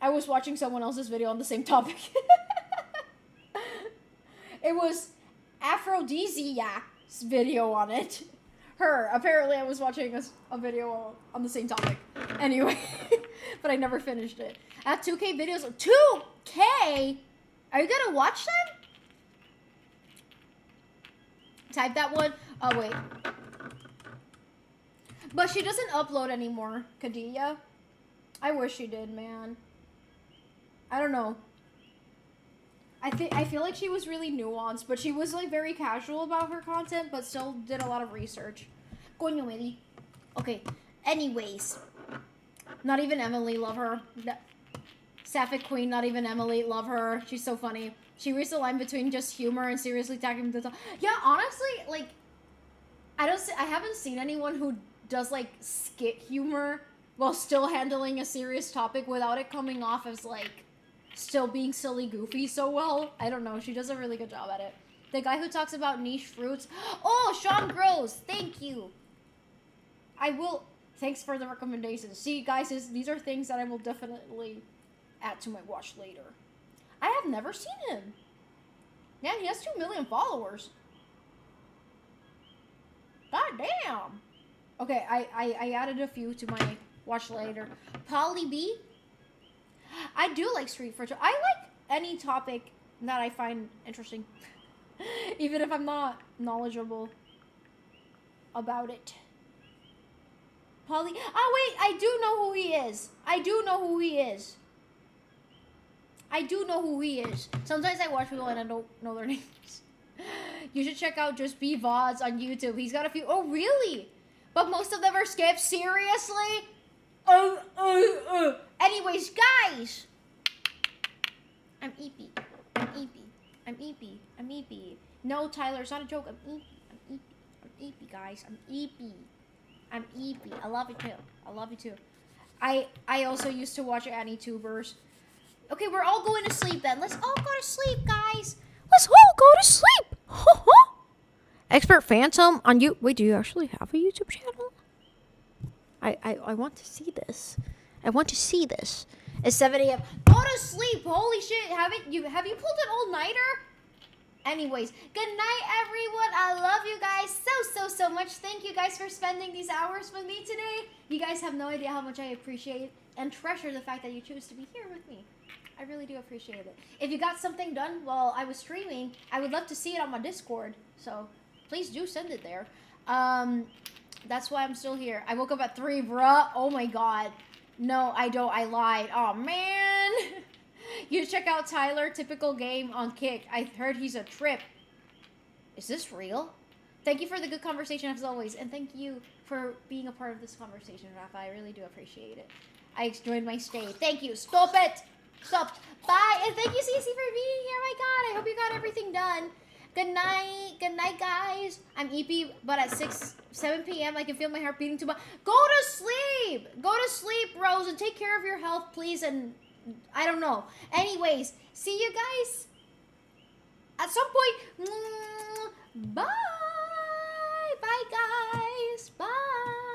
I was watching someone else's video on the same topic. It was Aphrodisiac's video on it. Apparently, I was watching a video on the same topic. Anyway, but I never finished it. At 2K videos... 2K? Are you gonna watch them? Type that one. Oh, wait. But she doesn't upload anymore, Khadija. I wish she did, man. I don't know. I feel like she was really nuanced, but she was, like, very casual about her content, but still did a lot of research. Coño, Meli. Okay. Anyways. Not even Emily, love her. Sapphic Queen, not even Emily, love her. She's so funny. She reads the line between just humor and seriously tackling the top. Yeah, honestly, like, I haven't seen anyone who does, like, skit humor while still handling a serious topic without it coming off as, like, still being silly goofy so well. I don't know. She does a really good job at it. The guy who talks about niche fruits. Oh, Sean Gross. Thank you. Thanks for the recommendations. See, guys, these are things that I will definitely add to my watch later. I have never seen him. Man, he has 2 million followers. God damn. Okay, I added a few to my watch later. Polly B. I do like street furniture. I like any topic that I find interesting. Even if I'm not knowledgeable about it. Polly. Oh, wait. I do know who he is. Sometimes I watch people and I don't know their names. You should check out Just Be VODs on YouTube. He's got a few. Oh, really? But most of them are skipped. Seriously? Anyways, guys. I'm eepy. No, Tyler, it's not a joke. I'm eepy, guys. I'm eepy. I love it too. I also used to watch AniTubers. Okay, we're all going to sleep then. Let's all go to sleep, guys. Let's all go to sleep. Expert Phantom on you. Wait, do you actually have a YouTube channel? I want to see this. It's 7 a.m. Go to sleep. Holy shit. Have you pulled an all-nighter? Anyways, good night, everyone. I love you guys so much. Thank you guys for spending these hours with me today. You guys have no idea how much I appreciate and treasure the fact that you choose to be here with me. I really do appreciate it. If you got something done while I was streaming, I would love to see it on my Discord. So please do send it there. That's why I'm still here. I woke up at 3, bruh. Oh my god. No, I don't. I lied. Oh, man. You check out Tyler, typical game on Kick. I heard he's a trip. Is this real? Thank you for the good conversation as always. And thank you for being a part of this conversation, Rafa. I really do appreciate it. I enjoyed my stay. Thank you. Stop it. Stop. Bye. And thank you, Cece, for being here. My god. I hope you got everything done. Good night. Good night, guys. I'm EP, but at 7 p.m. I can feel my heart beating too much. Go to sleep. Go to sleep, Rose, and take care of your health, please. And I don't know. Anyways, see you guys at some point. Bye. Bye, guys. Bye.